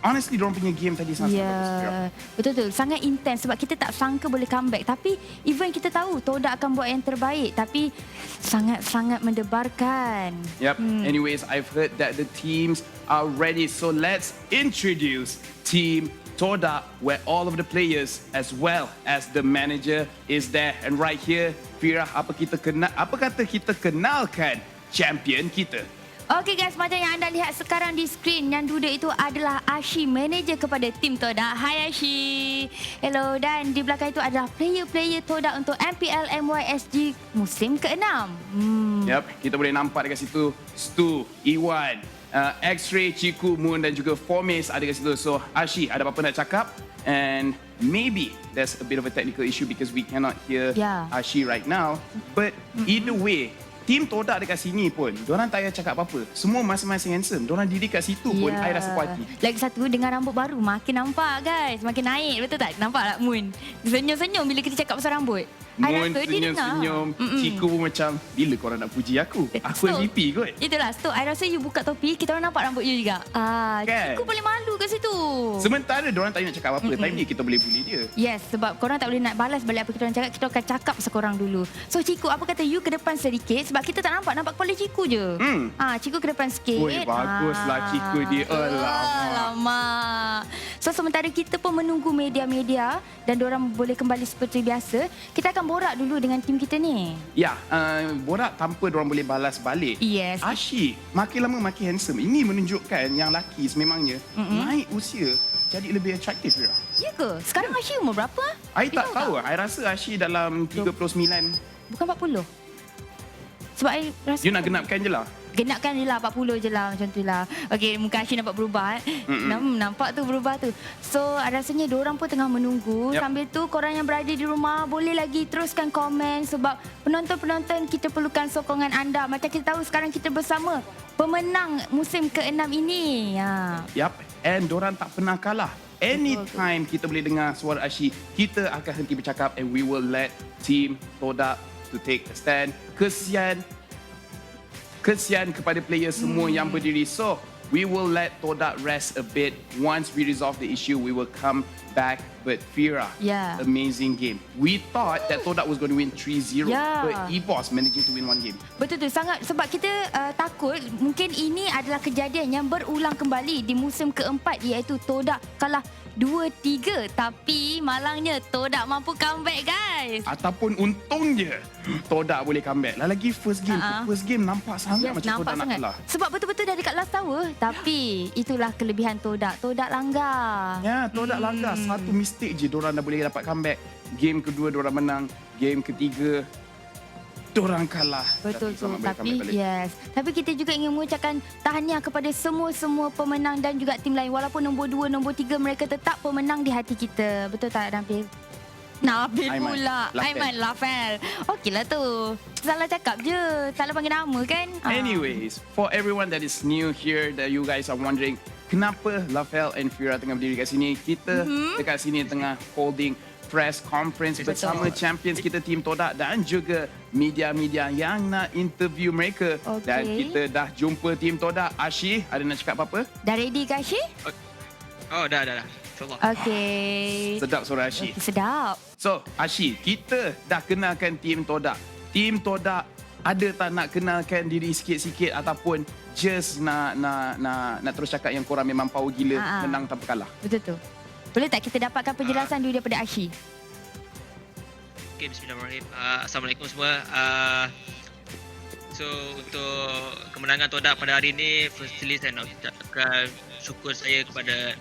honestly, diorang punya game tadi sangat bagus. Betul-betul. Sangat intens sebab kita tak sangka boleh comeback. Tapi even kita tahu Toda akan buat yang terbaik, tapi sangat-sangat mendebarkan. Yep. Anyways, I've heard that the teams are ready, so let's introduce Team Toda, where all of the players as well as the manager is there. And right here, Fira, apa kata kita kenalkan champion kita? Okey guys, macam yang anda lihat sekarang di skrin, yang duduk itu adalah Ashi, manager kepada tim Toda. Hai Ashi. Hello, dan di belakang itu adalah player-player Toda untuk MPL MY SG musim ke-6. Yep, kita boleh nampak dekat situ Stu, Iwan, X-Ray, Ciku, Moon dan juga Formis ada dekat situ. So Ashi, ada apa-apa nak cakap? And maybe there's a bit of a technical issue because we cannot hear Ashi right now. But either way, Tim Toda dekat sini pun, diorang tak payah cakap apa-apa. Semua masing-masing handsome. Diorang diri kat situ pun, I rasa puas hati. Lagi satu, dengan rambut baru, makin nampak guys. Makin naik, betul tak? Nampak tak Moon? Senyum-senyum bila kita cakap pasal rambut. Moon senyum-senyum, Ciku pun macam, bila korang nak puji aku? Aku MVP kot. Itulah, Stok. I rasa you buka topi, kita orang nampak rambut you juga. Ciku paling malu kat situ. Sementara diorang tak nak cakap apa-apa, time ni kita boleh bully dia. Yes, sebab korang tak boleh nak balas balik apa kita orang cakap, kita akan cakap sekorang dulu. So Ciku, apa kata you ke depan sedikit, sebab kita tak nampak kepala Ciku je. Ciku ke depan sikit. Oi, baguslah Ciku dia. Alamak. So sementara kita pun menunggu media-media dan diorang boleh kembali seperti biasa, kita akan borak dulu dengan tim kita ni. Ya, borak tanpa diorang boleh balas balik. Yes. Ashi, makin lama makin handsome. Ini menunjukkan yang lelaki sememangnya naik usia jadi lebih atraktif. Ya ke? Sekarang Ashi umur berapa? I tak tahu. I rasa Ashi dalam 39. Bukan 40? Sebab I rasa you nak genapkan je lah. Genapkan je lah, 40 je lah, macam tu lah. Okey, muka Ashi nampak berubah. Nampak tu berubah tu. So, rasanya diorang pun tengah menunggu. Sambil tu, korang yang berada di rumah boleh lagi teruskan komen sebab penonton-penonton kita perlukan sokongan anda. Macam kita tahu sekarang kita bersama pemenang musim ke-6 ini. Yup, and diorang tak pernah kalah. Anytime kita boleh dengar suara Ashi, kita akan henti bercakap and we will let Team Toda to take a stand. Kesian kepada player semua yang berdiri. So, we will let Toda rest a bit. Once we resolve the issue, we will come back. But Fira, amazing game. We thought that Toda was going to win 3-0, but Esports managing to win one game. Betul tu, sangat. Sebab kita takut mungkin ini adalah kejadian yang berulang kembali di musim keempat, iaitu Toda kalah 2-3, tapi malangnya Toda mampu comeback guys. Ataupun untungnya Toda boleh comeback. Lagi first game nampak sangat macam Toda nak kalah. Sebab betul-betul dah dekat last tower, tapi itulah kelebihan Toda. Toda langgar. Ya, Toda langgar. Satu mistake je diorang dah boleh dapat comeback. Game kedua diorang menang, game ketiga diorang kalah. Betul tu. Tapi kita juga ingin mengucapkan tahniah kepada semua pemenang dan juga tim lain. Walaupun nombor 2, nombor 3 mereka tetap pemenang di hati kita. Betul tak, Nabil? Nabil pula. Aiman Lafel. Okeylah tu. Salah cakap je. Salah panggil nama kan? Anyways, for everyone that is new here, that you guys are wondering, kenapa Lafel and Fira tengah berdiri kat sini? Kita dekat sini tengah holding press conference bersama champions kita Team Toda dan juga media-media yang nak interview mereka. Dan kita dah jumpa Team Toda. Ashi, ada nak cakap apa-apa? Dah ready ke Ashi? Oh, dah. Okey. Sedap suara Ashi. Sedap. So, Ashi, kita dah kenalkan Team Toda. Team Toda, ada tak nak kenalkan diri sikit-sikit ataupun just nak terus cakap yang korang memang power gila, menang tanpa kalah? Betul tu. Boleh tak kita dapatkan penjelasan dulu daripada Ashi? Okay, bismillahirrahmanirrahim. Assalamualaikum semua. So untuk kemenangan Todak pada hari ini, firstly saya nak ucapkan syukur saya kepada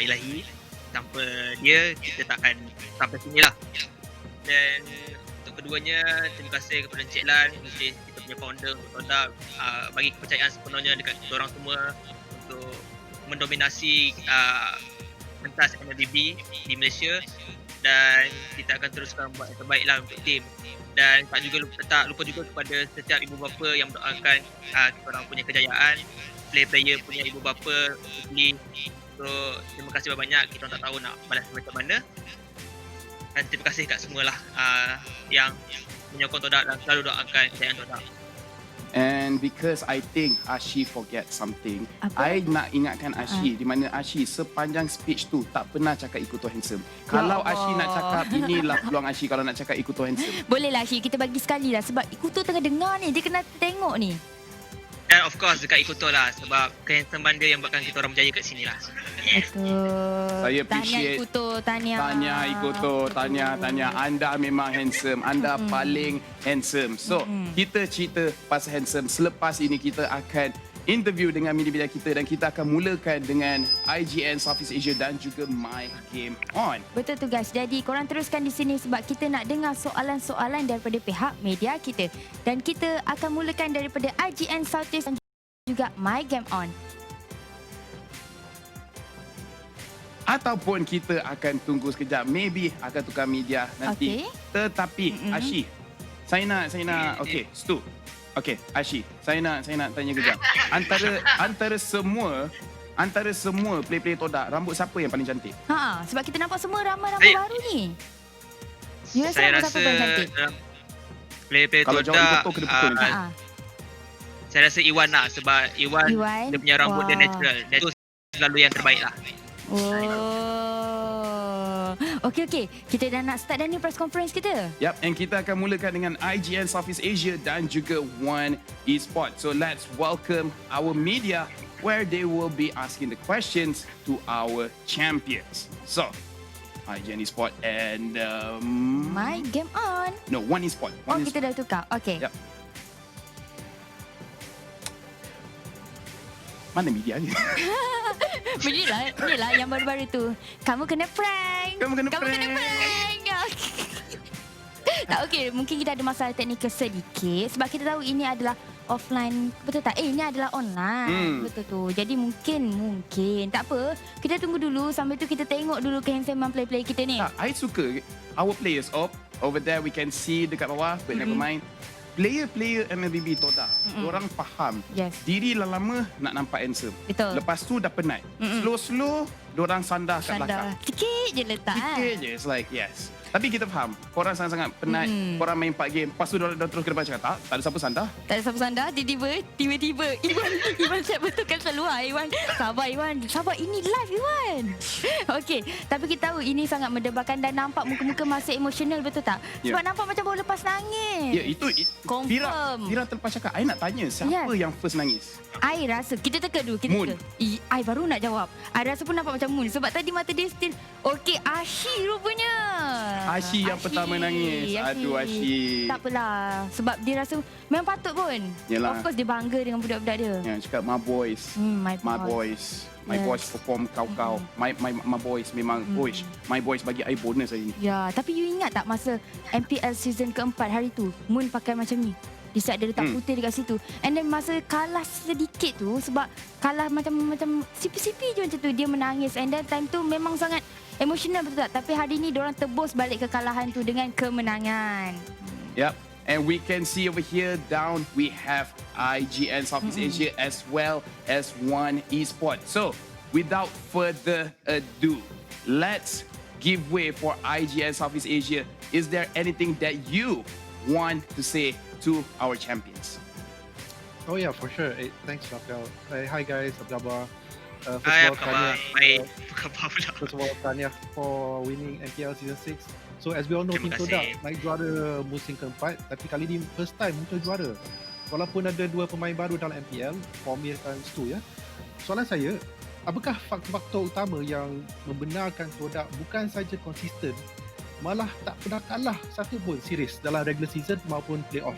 Ilahi. Tanpa dia kita tak akan sampai sini lah. Dan untuk keduanya, terima kasih kepada Encik Lan, Encik kita punya founder untuk Todak, bagi kepercayaan sepenuhnya dekat kita orang semua untuk mendominasi pentas MLBB di Malaysia, dan kita akan teruskan buat yang terbaik lah untuk tim. Dan tak lupa juga kepada setiap ibu bapa yang mendoakan kita orang punya kejayaan, player-player punya ibu bapa. So terima kasih banyak, kita tak tahu nak balas macam mana. Dan terima kasih kat semualah yang menyokong Todak dan selalu doakan kejayaan Todak. And because I think Ashi forget something, I nak ingatkan Ashi di mana Ashi sepanjang speech tu tak pernah cakap Ikuto handsome. Kalau Ashi nak cakap, inilah peluang Ashi kalau nak cakap Ikuto handsome. Boleh lah Ashi, kita bagi sekali lah sebab Ikuto tengah dengar ni, dia kena tengok ni. And of course dekat Ikuto lah, sebab kehandsomean dia yang buatkan kita orang berjaya kat sini lah. Betul. Saya appreciate. Tahniah Ikuto, Tahniah. Anda memang handsome. Anda paling handsome. So, kita cerita pasal handsome. Selepas ini kita akan interview dengan media-media kita dan kita akan mulakan dengan IGN Southeast Asia dan juga My Game On. Betul tu guys. Jadi korang teruskan di sini sebab kita nak dengar soalan-soalan daripada pihak media kita. Dan kita akan mulakan daripada IGN Southeast dan juga My Game On. Ataupun kita akan tunggu sekejap. Maybe akan tukar media nanti. Tetapi Ashi, saya nak okey, Stu. Okey, Ashi, saya nak tanya kejap. Antara semua play-play Todak, rambut siapa yang paling cantik? Sebab kita nampak semua ramai rambut baru ni. You rasa rambut siapa paling cantik? Play-play Kalau Todak, jawab betul kena pukul nanti. saya rasa Iwan lah, sebab Iwan dia punya rambut dia natural. Dia tu selalu yang terbaik lah. Okey. Kita dah nak start dah ni press conference kita. Yep, and kita akan mulakan dengan IGN Southeast Asia dan juga One Esports. So let's welcome our media where they will be asking the questions to our champions. So, IGN Esports and My Game On. No, One Esports. Kita dah tukar. Okey. Yep. Mana media ni? Inilah yang baru-baru tu. Kamu kena prank. Kamu kena prank. Tak okey, mungkin kita ada masalah teknikal sedikit sebab kita tahu ini adalah offline. Betul tak? Ini adalah online. Betul tu. Jadi mungkin tak apa. Kita tunggu dulu sampai tu kita tengok dulu kehandsomean play-play kita ni. I suka our players over there we can see dekat bawah, but never mind. Player MLBB Todak, orang faham diri lama nak nampak handsome. Betul. Lepas tu dah penat. Slow, diorang sandar kat belakang. Sikit je letak. Sikit je, it's like yes. Tapi kita faham, korang sangat-sangat penat, korang main 4 game, lepas tu diorang terus ke depan cakap, tak ada siapa sandar. Tak ada siapa sandar, tiba-tiba Iwan siap betulkan selalu Iwan. Sabar, ini live Iwan. Okey, tapi kita tahu ini sangat mendebarkan dan nampak muka-muka masih emosional, betul tak? Sebab nampak macam baru lepas nangis. Ya, itu confirm. Fira terlepas cakap, I nak tanya siapa yang first nangis? I rasa, kita teka dulu, I baru nak jawab. I rasa pun nampak macam Moon sebab tadi mata dia still. Okey, Ashi rupanya. Ashi yang pertama nangis. Aduh, Ashi. Tak apalah. Sebab dia rasa memang patut pun. Yalah. Of course dia bangga dengan budak-budak dia. Ya, cakap my boys. My boys perform kau-kau. My boys memang push. My boys bagi I bonus hari ni. Ya, tapi you ingat tak masa MPL season keempat hari tu, Moon pakai macam ni. Di saat dia letak putih dekat situ. And then masa kalah sedikit tu, sebab kalah macam sipi-sipi je macam tu, dia menangis. And then time tu memang sangat emosional, betul tak? Tapi hari ni diorang tebus balik kekalahan tu dengan kemenangan. Yep. And we can see over here down, we have IGN Southeast Asia as well as One Esports. So, without further ado, let's give way for IGN Southeast Asia. Is there anything that you want to say to our champions? Oh yeah, for sure. Thanks, Rafael. Hi guys, apa khabar? First of all, tahniah for winning MPL Season 6. So as we all know, Team Todak naik juara musim keempat, tapi kali ini first time muncul juara. Walaupun ada 2 pemain baru dalam MPL, Formir dan Stu ya. Soalan saya, apakah faktor-faktor utama yang membenarkan Todak bukan saja konsisten malah tak pernah kalah satu pun series dalam regular season maupun playoff.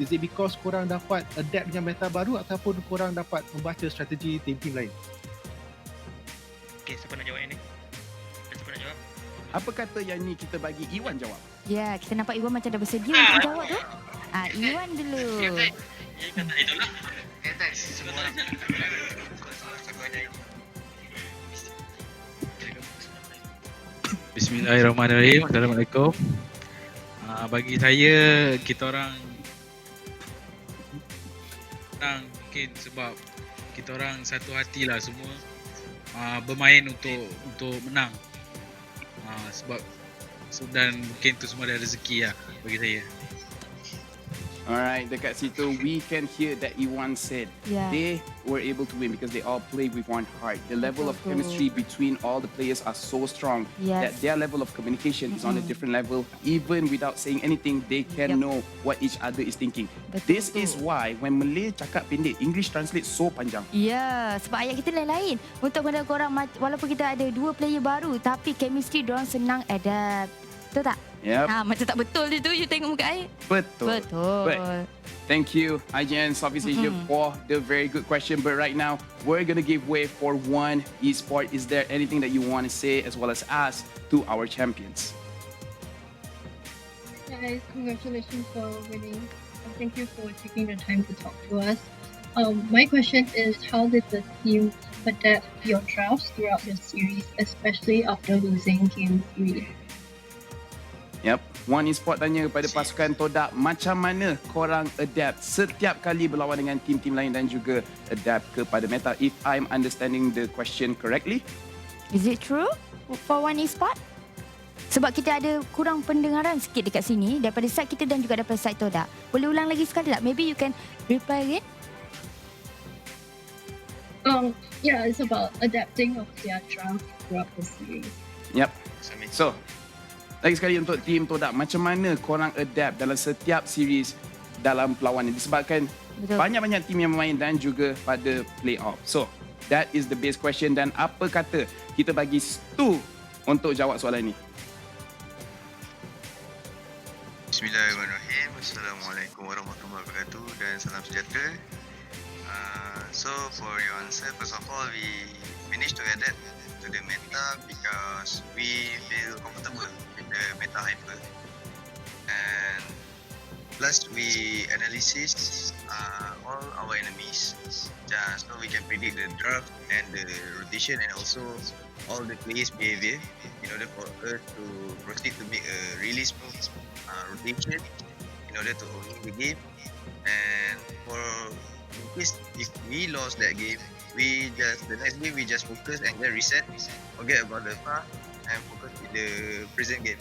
Is it because korang dapat adapt dengan meta baru ataupun korang dapat membaca strategi tim-tim lain? Okay, siapa nak jawab yang ni? Siapa nak jawab? Apa kata yang ni kita bagi Iwan jawab? Ya, kita nampak Iwan macam dah bersedia untuk jawab tu. Iwan dulu. Ya, kata itulah. Bismillahirrahmanirrahim. Assalamualaikum. Bagi saya, kita orang menang mungkin sebab kita orang satu hati lah semua bermain untuk menang. Sebab dan mungkin tu semua ada rezeki lah bagi saya. Alright, dekat situ we can hear that Iwan said they were able to win because they all play with one heart. The level of chemistry between all the players are so strong that their level of communication is on a different level. Even without saying anything, they can know what each other is thinking. This is why when Malay cakap pendek, English translate so panjang. Ya, sebab ayat kita lain-lain. Untuk korang, walaupun kita ada 2 player baru, tapi chemistry diorang senang adapt. Betul tak? Yep. Macam tak betul je tu, you tengok muka air. Betul. But thank you, IGN Southeast Asia, for the very good question. But right now, we're going to give way for one esport. Is there anything that you want to say as well as ask to our champions? Guys, congratulations for winning. And thank you for taking the time to talk to us. My question is, how did the team adapt your drafts throughout the series, especially after losing Game 3? Yep. One Esport tanya kepada pasukan Todak, macam mana korang adapt setiap kali berlawan dengan tim-tim lain dan juga adapt kepada meta, if I'm understanding the question correctly? Is it true for One Esport? Sebab kita ada kurang pendengaran sikit dekat sini daripada side kita dan juga daripada side Todak. Boleh ulang lagi sekali tak? Maybe you can reply again. Yeah, it's about adapting of their draft throughout the series. Yep. So, lagi sekali untuk tim Todak, macam mana korang adapt dalam setiap series dalam perlawanan disebabkan banyak-banyak tim yang bermain dan juga pada playoff. So, that is the base question dan apa kata kita bagi Stu untuk jawab soalan ni? Bismillahirrahmanirrahim. Assalamualaikum warahmatullahi wabarakatuh dan salam sejahtera. So for your answer, first of all, we managed to adapt to the meta because we feel comfortable with the meta hyper, and plus we analysis all our enemies just so we can predict the draft and the rotation and also all the players' behavior in order for us to proceed to make a really smooth rotation in order to win the game. And for in case if we lost that game, the next game we just focus and then reset, forget about the past and focus with the present game.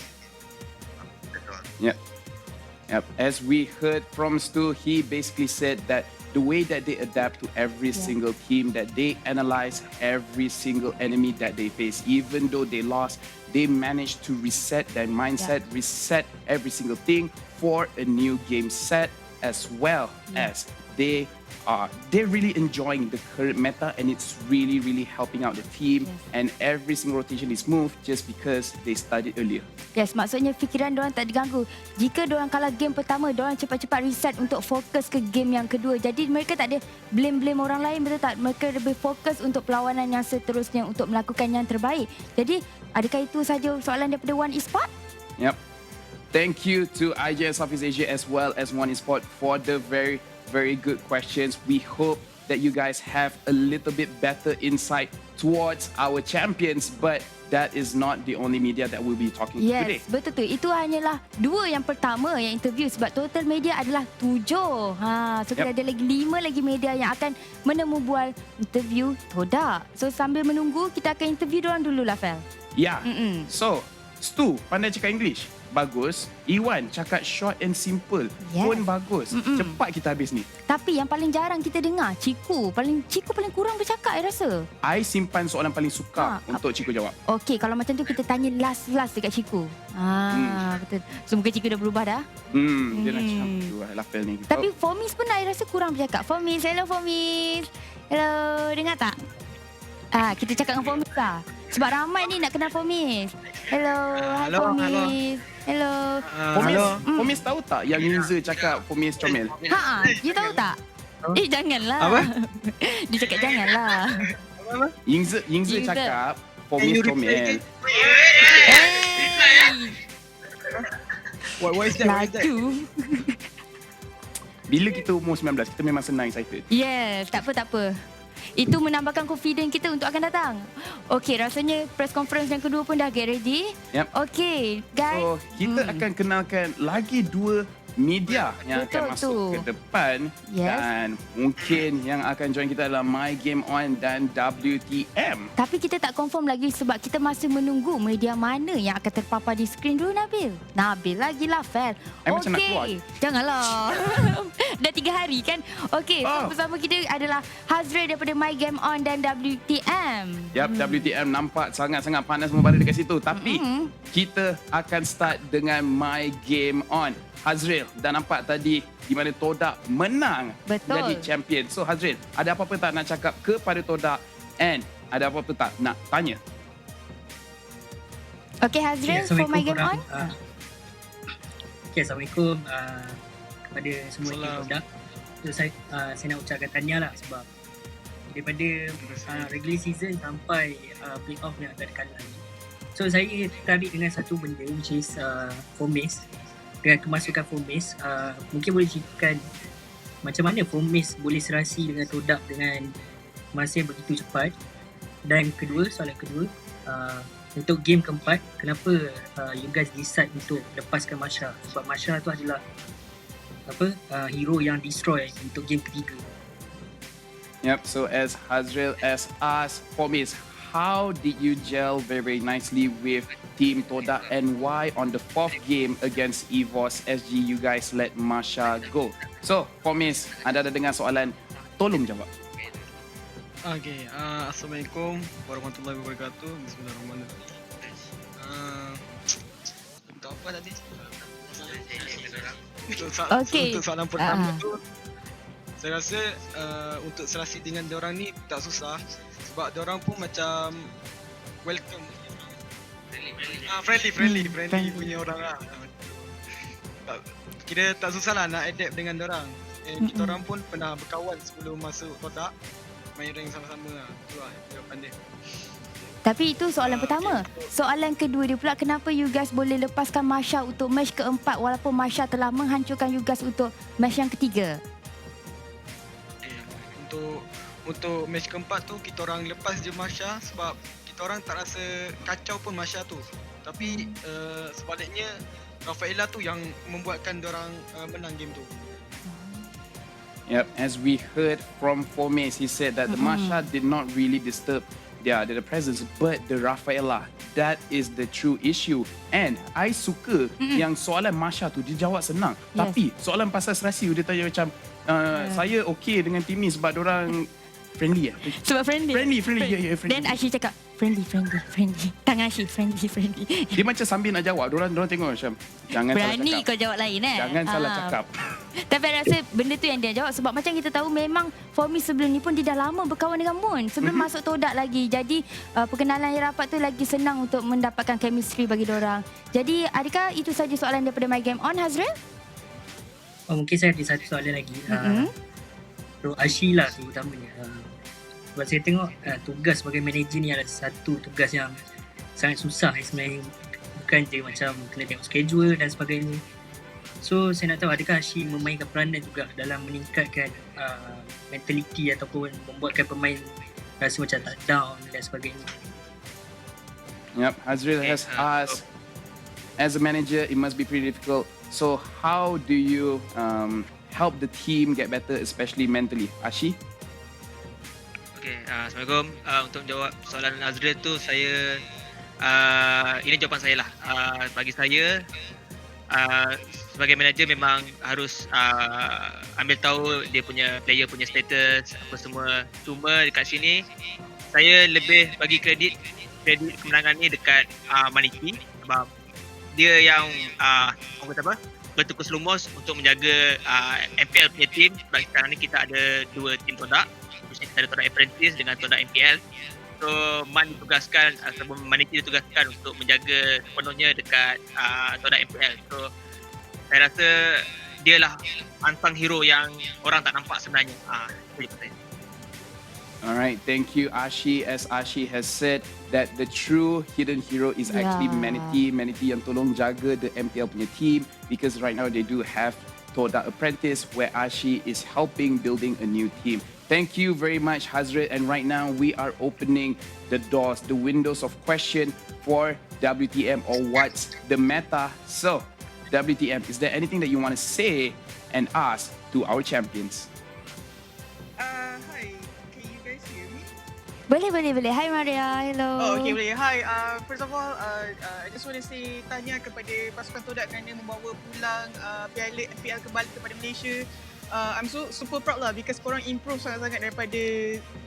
That's all. Yep. As we heard from Stu, he basically said that the way that they adapt to every single team, that they analyze every single enemy that they face, even though they lost, they managed to reset their mindset, reset every single thing for a new game set, as well as they're really enjoying the current meta and it's really helping out the team, and every single rotation is smooth just because they studied earlier. Yes, maksudnya fikiran diorang tak diganggu. Jika diorang kalah game pertama, diorang cepat-cepat reset untuk fokus ke game yang kedua. Jadi mereka tak ada blame orang lain, betul tak? Mereka lebih fokus untuk perlawanan yang seterusnya untuk melakukan yang terbaik. Jadi adakah itu saja soalan daripada One Esport? Yep. Thank you to IGN Southeast Asia as well as One Esport for the very good questions. We hope that you guys have a little bit better insight towards our champions, but that is not the only media that we'll be talking to today. Yes, betul tu. Itu hanyalah 2 yang pertama yang interview sebab total media adalah 7. So kita ada lagi 5 lagi media yang akan menemu bual interview Todak. So sambil menunggu, kita akan interview diorang dululah, Fel. Yeah. So, Stu pandai cakap English. Bagus. Iwan cakap short and simple. Pun bagus. Cepat kita habis ni. Tapi yang paling jarang kita dengar, Ciku paling kurang bercakap, I rasa. I simpan soalan paling suka untuk Ciku jawab. Okey, kalau macam tu kita tanya last dekat Ciku. Betul. So mungkin Ciku dah berubah dah. Dia nak cakap Lafel ni. Tapi Fomis pun I rasa kurang bercakap. Fomis, hello Fomis. Hello, dengar tak? Kita cakap dengan Fomis lah. Sebab ramai ni nak kenal Fomis. Hello, hi Hello, Fomis. Hello. Fomis tahu tak yang user cakap Fomis comel? You tahu tak? Janganlah. Apa? Dia cakap janganlah. Yingzi cakap Fomis comel. What is that? Laju. Bila kita umur 19, kita memang senang excited. Yes, tak apa. Itu menambahkan confidence kita untuk akan datang. Okay, rasanya press conference yang kedua pun dah get ready. Yep. Okay, guys. So, kita akan kenalkan lagi 2 media yang akan masuk ke depan. Dan mungkin yang akan join kita adalah My Game On dan WTM. Tapi kita tak confirm lagi sebab kita masih menunggu media mana yang akan terpapar di skrin dulu, Nabil. Nabil lagilah fair. Macam nak keluar. Janganlah. Dah 3 hari kan? Okay, so bersama kita adalah Hazril daripada My Game On dan WTM. Yap, WTM nampak sangat-sangat panas membara dekat situ. Tapi kita akan start dengan My Game On. Hazril, dah nampak tadi di mana Todak menang jadi champion. So Hazril, ada apa-apa tak nak cakap kepada Todak and ada apa-apa tak nak tanya? Okay Hazril, for My Game On. Okay, Assalamualaikum kepada semua tim Todak. So saya nak ucapkan tahniah lah sebab daripada regular season sampai playoff yang akan datang lagi. So saya tertarik dengan satu benda which is Fomis. Dengan kemasukan Fomis, mungkin boleh ceritakan macam mana Fomis boleh serasi dengan Todak dengan masa yang begitu cepat. Dan soalan kedua, untuk game keempat, kenapa you guys decide untuk lepaskan Masha? Sebab Masha tu adalah hero yang destroy untuk game ketiga. Yep, so as Hazril asked Fomis, how did you gel very nicely with Team Todak and why on the 4th game against EVOS SG you guys let Masha go? So, Fomis, anda ada dengar soalan, tolong jawab. Okay, Assalamualaikum warahmatullahi wabarakatuh. Bismillahirrahmanirrahim. Untuk apa tadi? Untuk soalan pertama tu, saya rasa untuk serasi dengan diorang ni tak susah sebab diorang pun macam welcome, friendly punya orang lah. Kira tak susah lah nak adapt dengan diorang. Kita orang pun pernah berkawan sebelum masuk Todak, main rank sama-sama lah. Itu lah jawapan dia. Tapi itu soalan pertama. Soalan kedua dia pula, kenapa you guys boleh lepaskan Masha untuk match keempat walaupun Masha telah menghancurkan you guys untuk match yang ketiga? Untuk match keempat tu kita orang lepas je Masha sebab kita orang tak rasa kacau pun Masha tu. Tapi sebaliknya Rafaela tu yang membuatkan diorang menang game tu. Yep, as we heard from Fomis, he said that the Masha did not really disturb their presence, but the Rafaela, that is the true issue. And I suka yang soalan Masha tu dia jawab senang. Tapi soalan pasal serasi dia tanya macam saya okay dengan tim ni sebab diorang friendly ya. Sebab friendly. Friendly. Dan Ashi cakap friendly. Tangan Ashi friendly. Dia macam sambil nak jawab, diorang tengok macam jangan berani salah cakap. Kau jawab lain Jangan salah cakap. Tapi I rasa benda tu yang dia jawab sebab macam kita tahu memang Fomis sebelum ni pun dia dah lama berkawan dengan Moon sebelum masuk Todak lagi. Jadi perkenalan yang rapat tu lagi senang untuk mendapatkan chemistry bagi diorang. Jadi adakah itu saja soalan daripada My Game On, Hazril? Mungkin saya ada satu soalan lagi. So Ashi lah tu utamanya. Sebab saya tengok tugas sebagai manager ni adalah satu tugas yang sangat susah sebenarnya. Bukan je macam kena tengok schedule dan sebagainya. So saya nak tahu adakah Ashi memainkan peranan juga dalam meningkatkan mentality ataupun membuatkan pemain rasa macam tak down dan sebagainya. Yep, Hazril has asked, as a manager it must be pretty difficult. So how do you help the team get better, especially mentally? Ashi? Okay, Assalamualaikum. Untuk jawab soalan Azril tu, saya ini jawapan saya lah. Bagi saya, sebagai manager memang harus ambil tahu dia punya player punya status apa semua. Cuma dekat sini saya lebih bagi kredit kemenangan ni dekat Maniki sebab dia yang orang kata apa, bertukus lumus untuk menjaga MPL punya team. Sebab sekarang ni kita ada dua team Todak. Kita ada Todak Apprentice dengan Todak MPL. So Man ditugaskan ataupun manager ditugaskan untuk menjaga sepenuhnya dekat Todak MPL. So saya rasa dia lah unsung hero yang orang tak nampak sebenarnya. Itu je pasal. Alright, thank you Ashi. As Ashi has said that the true hidden hero is actually Manatee. Manatee yang tolong jaga the MPL punya team, because right now they do have Todak Apprentice where Ashi is helping building a new team. Thank you very much, Hazret. And right now we are opening the doors, the windows of question for WTM, or what's the meta. So, WTM, is there anything that you want to say and ask to our champions? Hi, can you guys hear me? Boleh. Hi Maria, hello. Oh, okay, boleh. Hi, first of all, I just want to say tanya kepada pasukan Todak kerana membawa pulang MPL kembali kepada Malaysia. I'm so super proud lah because korang improve sangat-sangat daripada,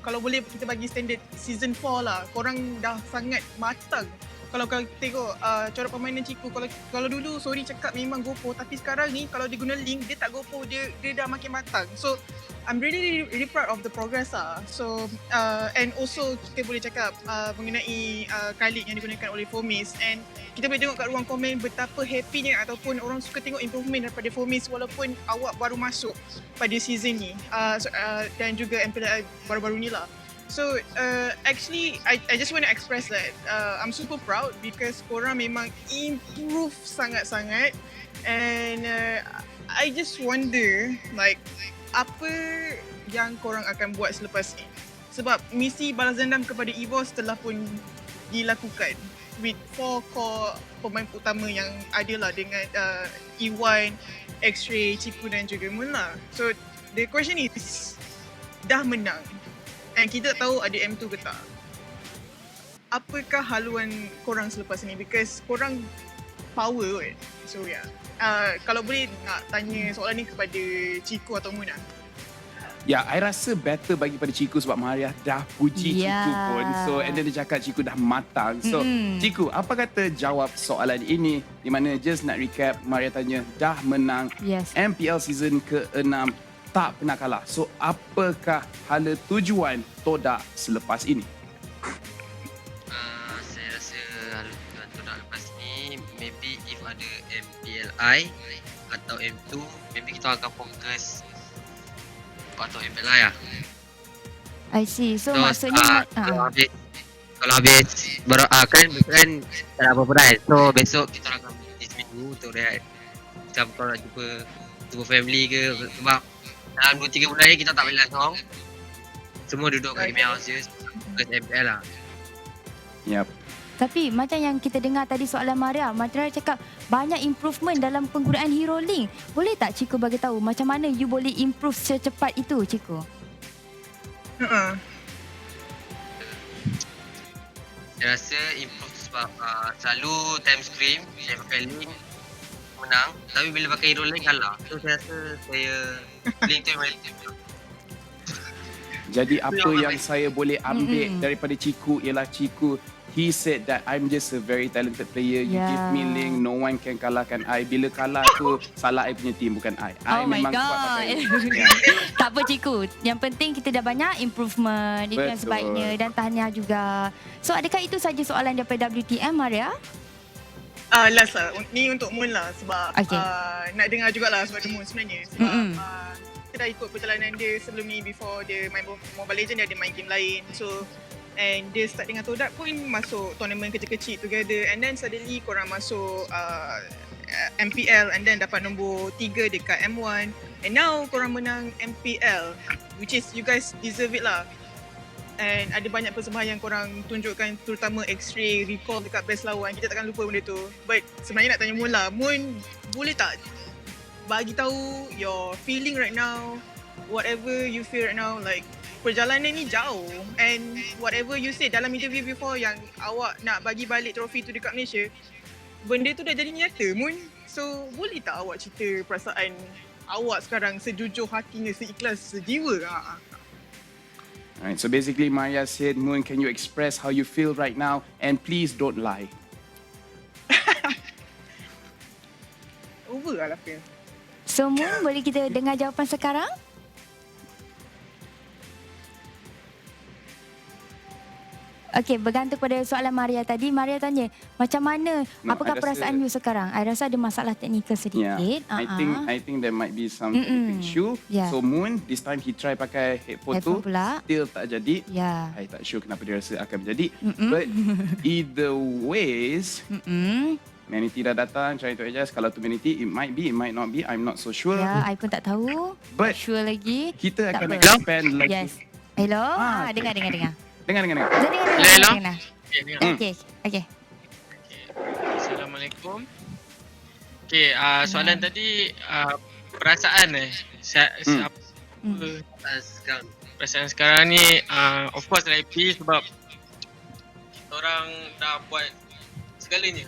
kalau boleh kita bagi standard season 4 lah. Korang dah sangat matang. Kalau kau tengok corak permainan Ciku, kalau dulu sorry cakap memang GoPro, tapi sekarang ni kalau dia guna link dia tak GoPro, dia dah makin matang. So I'm really proud of the progress lah. So and also kita boleh cakap mengenai Khalid yang digunakan oleh Fomis, and kita boleh tengok kat ruang komen betapa happynya ataupun orang suka tengok improvement daripada Fomis walaupun awak baru masuk pada season ni dan juga MPL baru-baru ni lah. So actually I just want to express that I'm super proud because korang memang improve sangat-sangat, and I just wonder like apa yang korang akan buat selepas ni, sebab misi balas dendam kepada EVOS telah pun dilakukan with 4 core pemain utama yang ada lah dengan E1, X-Ray, Ciku dan juga Mula. So the question is, dah menang and kita tak tahu ada M2 ke tak. Apakah haluan korang selepas ni? Because korang power kan. So yeah. Kalau boleh nak tanya soalan ni kepada Ciku atau Muna. Ya, I rasa better bagi pada Ciku sebab Maria dah puji Ciku pun. So, and then dia cakap Ciku dah matang. So, Ciku, apa kata jawab soalan ini? Di mana just nak recap, Maria tanya dah menang MPL season ke-6, tak pernah kalah. So, apakah hala tujuan Todak selepas ini? Saya rasa hala tujuan Todak lepas ni, maybe if ada MPLI atau M2, maybe kita akan fokus atau MPLI lah. I see. So maksudnya kalau habis kan tak ada apa-apa dah. So besok kita akan berhenti seminggu untuk rehat. Macam kalau nak jumpa family ke, sebab dalam 2-3 bulan ni kita tak boleh song. Semua duduk kat game house je, fokus MPL lah. Yep. Tapi macam yang kita dengar tadi soalan Maria cakap banyak improvement dalam penggunaan Hero Link. Boleh tak Ciku bagi tahu macam mana you boleh improve secepat itu, Ciku? Saya rasa improve sebab selalu time screen saya pakai Link menang, tapi bila pakai Hero Link kalah. So saya rasa Link tu memang Jadi apa yang saya boleh ambil daripada Ciku ialah Ciku, he said that I'm just a very talented player. You give me link, no one can kalahkan I. Bila kalah tu salah I punya team, bukan I. I memang kuat pakai. Tak apa Ciku. Yang penting kita dah banyak improvement. Itu yang sebaiknya, dan tahniah juga. So adakah itu saja soalan daripada WTM, Maria? Last lah. Ni untuk Moon lah sebab nak dengar jugalah suara Moon sebenarnya. Sebab kita dah ikut perjalanan dia sebelum ni, before dia main Mobile Legends, dia ada main game lain. So and dia start dengan Todak pun masuk tournament kecil-kecil together, and then suddenly korang masuk MPL and then dapat nombor 3 dekat M1, and now korang menang MPL, which is you guys deserve it lah. And ada banyak persembahan yang korang tunjukkan, terutama X-Ray, recall dekat best lawan, kita takkan lupa benda tu. But sebenarnya nak tanya Moon lah, Moon boleh tak bagi tahu your feeling right now, whatever you feel right now, like perjalanan ni jauh, and whatever you said dalam interview before yang awak nak bagi balik trofi tu dekat Malaysia, benda tu dah jadi nyata, Moon. So boleh tak awak cerita perasaan awak sekarang sejujur hatinya, seikhlas sejiwa? Alright, so basically Maria said, Moon, can you express how you feel right now, and please don't lie. Over lah feel. So Moon, boleh kita dengar jawapan sekarang? Okay, bergantung pada soalan Maria tadi. Maria tanya, macam mana, apakah I rasa- perasaan you sekarang? I rasa ada masalah teknikal sedikit. Yeah, I think there might be some technical issue. Yeah. So Moon, this time he try pakai headphone Headphone tu, pula. still tak jadi. Yeah. I tak sure kenapa dia rasa akan menjadi. But either ways, Manity dah datang, try to adjust. Kalau tu Manity, it might be, it might not be. I'm not so sure. Ya, I pun tak tahu. But sure lagi. Kita Tak akan apa. expand lagi. Yes. Hello? Ah, Dengar. Dengar. Dengar. Okay. Assalamualaikum. Okay, soalan tadi perasaan perasaan sekarang ni of course happy sebab kita orang dah buat segalanya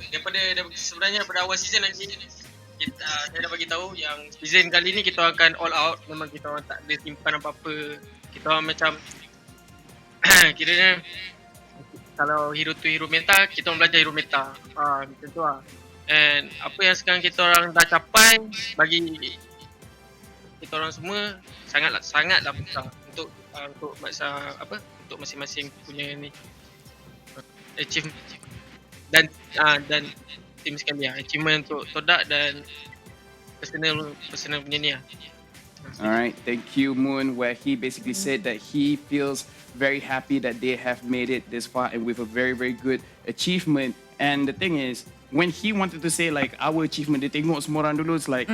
sebenarnya daripada awal season lagi kita saya dah bagi tahu yang season kali ni kita akan all out, memang kita orang tak ada simpan apa-apa, kita orang macam kiranya kalau hero tu hero meta, kita orang belajar hero meta. Macam tu lah. And apa yang sekarang kita orang dah capai bagi kita orang semua sangatlah besar untuk masa untuk masing-masing punya ni achievement dan tim sekali achievement untuk Todak dan personal punya ni lah. Alright, thank you Moon, where he basically said that he feels very happy that they have made it this far and with a very, very good achievement. And the thing is, when he wanted to say like our achievement, dia tengok semua orang dulu, it's like,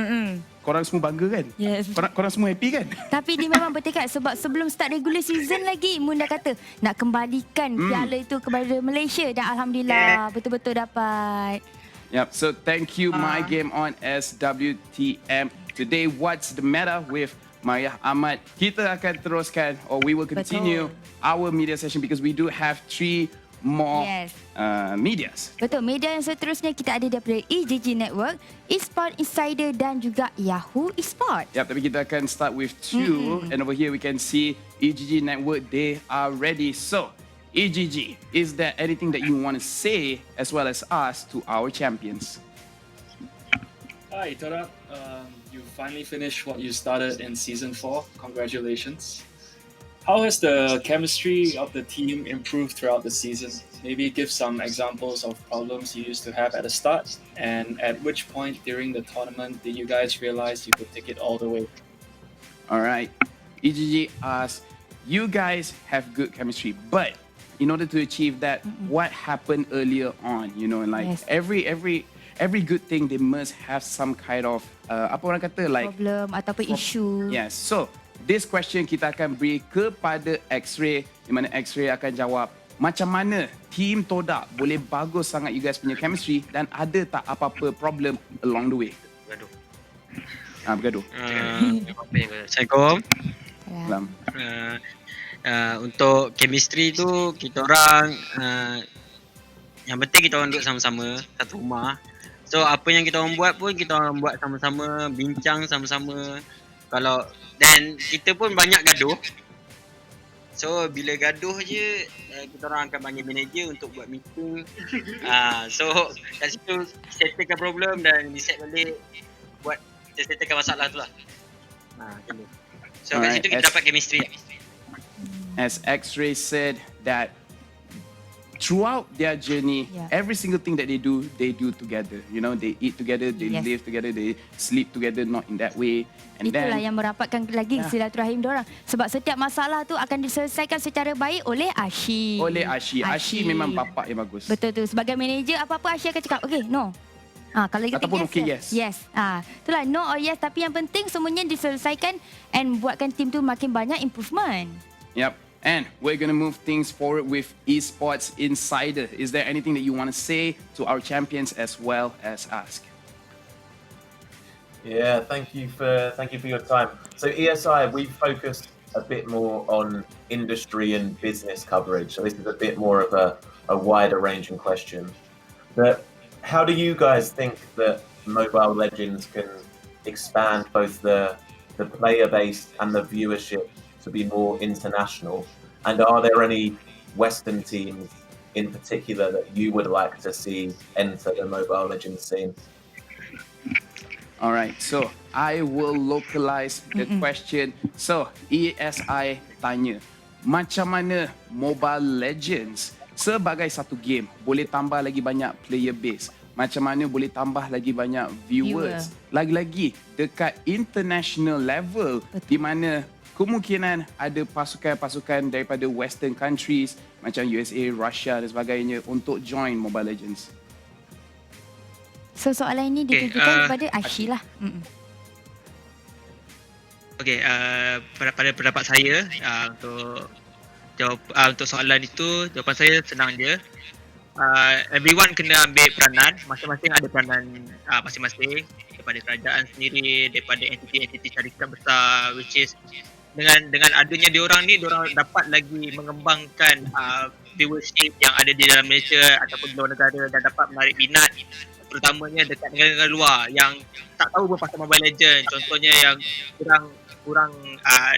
korang semua bangga kan? Yes. Korang semua happy kan? Tapi dia memang bertekad sebab sebelum start regular season lagi, Moon dah kata nak kembalikan piala itu kepada Malaysia dan Alhamdulillah betul-betul dapat. Yep, so thank you My Game On SWTM. Today, what's the matter with Maria Ahmad? Kita akan teruskan or we will continue our media session because we do have 3 more medias. Betul, media yang seterusnya kita ada daripada EGG Network, Esports Insider dan juga Yahoo Esports. Yep, tapi kita akan start with 2 and over here we can see EGG Network, they are ready. So, EGG, is there anything that you want to say as well as us to our champions? Hi, Todak. You finally finished what you started in Season 4. Congratulations. How has the chemistry of the team improved throughout the season? Maybe give some examples of problems you used to have at the start, and at which point during the tournament did you guys realize you could take it all the way? Alright, EGG asks, you guys have good chemistry, but in order to achieve that, what happened earlier on? You know, and like every good thing, they must have some kind of apa orang kata like problem ataupun issue. Yes. So this question kita akan beri kepada X-Ray, di mana X-Ray akan jawab macam mana team Todak boleh bagus sangat you guys punya chemistry dan ada tak apa-apa problem along the way? Bergaduh. Assalamualaikum. Salam. Untuk chemistry tu kita orang yang penting kita orang duduk sama-sama satu rumah. So apa yang kita orang buat pun kita orang buat sama-sama, bincang sama-sama. Dan kita pun banyak gaduh. So bila gaduh je kita orang akan panggil manager untuk buat meeting. So kat situ settlekan problem dan reset balik buat kita settlekan masalah tu lah. So kat situ kita dapat chemistry. As X-Ray said that throughout their journey, every single thing that they do together. You know, they eat together, they live together, they sleep together, not in that way. And Itulah then yang merapatkan lagi silaturahim diorang. Sebab setiap masalah tu akan diselesaikan secara baik oleh Ashi. Ashi memang bapak yang bagus. Betul tu. Sebagai manager, apa-apa Ashi akan cakap, okay, no. Kalau you ataupun kata yes. Yes. Itulah no or yes. Tapi yang penting semuanya diselesaikan and buatkan tim tu makin banyak improvement. Yep. And we're going to move things forward with Esports Insider. Is there anything that you want to say to our champions as well as ask? Yeah, thank you for your time. So ESI, we focused a bit more on industry and business coverage. So this is a bit more of a wider ranging question. But how do you guys think that Mobile Legends can expand both the player base and the viewership to be more international? And are there any Western teams in particular that you would like to see enter the Mobile Legends scene? All right, so I will localize the question. So ESI tanya, macam mana Mobile Legends sebagai satu game boleh tambah lagi banyak player base, macam mana boleh tambah lagi banyak viewers, lagi-lagi dekat international level. Di mana kemungkinan ada pasukan-pasukan daripada western countries macam USA, Russia dan sebagainya untuk join Mobile Legends. So soalan ini ditujukan kepada Ashi lah. Okey, pada pendapat saya untuk soalan itu, jawapan saya senang je. Everyone kena ambil peranan, masing-masing ada peranan masing-masing, daripada kerajaan sendiri, daripada entiti-entiti syarikat besar, which is dengan adanya diorang ni, diorang dapat lagi mengembangkan viewership yang ada di dalam Malaysia ataupun di luar negara dan dapat menarik minat, terutamanya dekat negara-negara luar yang tak tahu pun pasal Mobile Legends. Contohnya yang kurang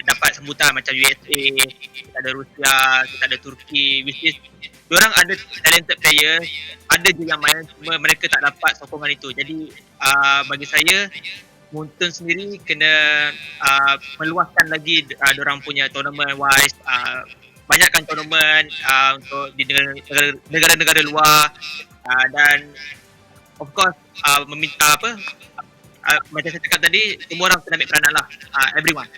dapat sambutan macam USA, kita ada Rusia, kita ada Turki, which is diorang ada talented player, ada je yang main, cuma mereka tak dapat sokongan itu. Jadi bagi saya, Moonton sendiri kena meluaskan lagi diorang punya tournament wise, banyakkan tournament untuk di negara-negara luar, dan of course meminta macam saya cakap tadi, semua orang kena ambil peranan lah, everyone.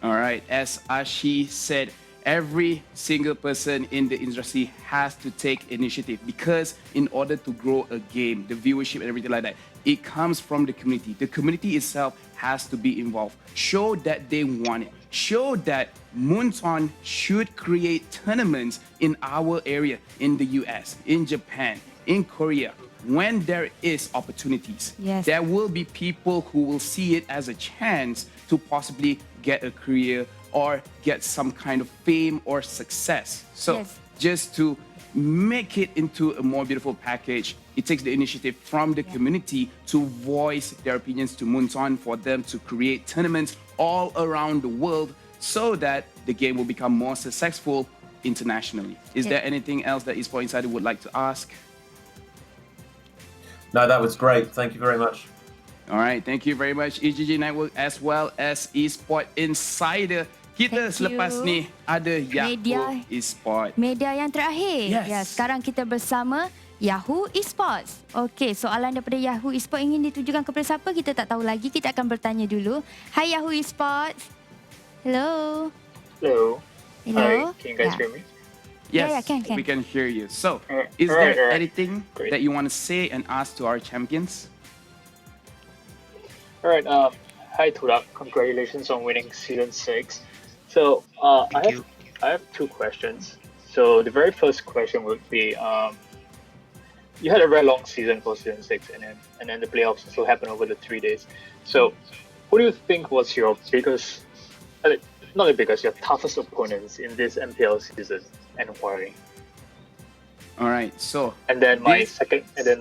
Alright, as Ashi said, every single person in the industry has to take initiative, because in order to grow a game, the viewership and everything like that, it comes from the community. The community itself has to be involved. Show that they want it. Show that Moonton should create tournaments in our area, in the US, in Japan, in Korea. When there is opportunities, there will be people who will see it as a chance to possibly get a career or get some kind of fame or success. So just to make it into a more beautiful package, it takes the initiative from the community to voice their opinions to Moonton, for them to create tournaments all around the world so that the game will become more successful internationally. Is there anything else that Esports Insider would like to ask? No, that was great. Thank you very much. All right, thank you very much EGG Network as well as Esports Insider. Kita selepas ni ada Yahoo Esports. Media yang terakhir. Yes. Ya, sekarang kita bersama Yahoo Esports. Okey, soalan daripada Yahoo Esports ingin ditujukan kepada siapa? Kita tak tahu lagi. Kita akan bertanya dulu. Hai Yahoo Esports. Hello. Hello. Hello. Hi, can you guys hear me? Yes, can. we can hear you. So, is there anything that you want to say and ask to our champions? All right. Hi, Tudak. Congratulations on winning Season 6. So, I have two questions. So, the very first question would be, you had a very long season for Season 6, and then the playoffs still happened over the 3 days. So, who do you think was your biggest, not the biggest, your toughest opponents in this MPL season, and why? All right, so. And then my second, and then.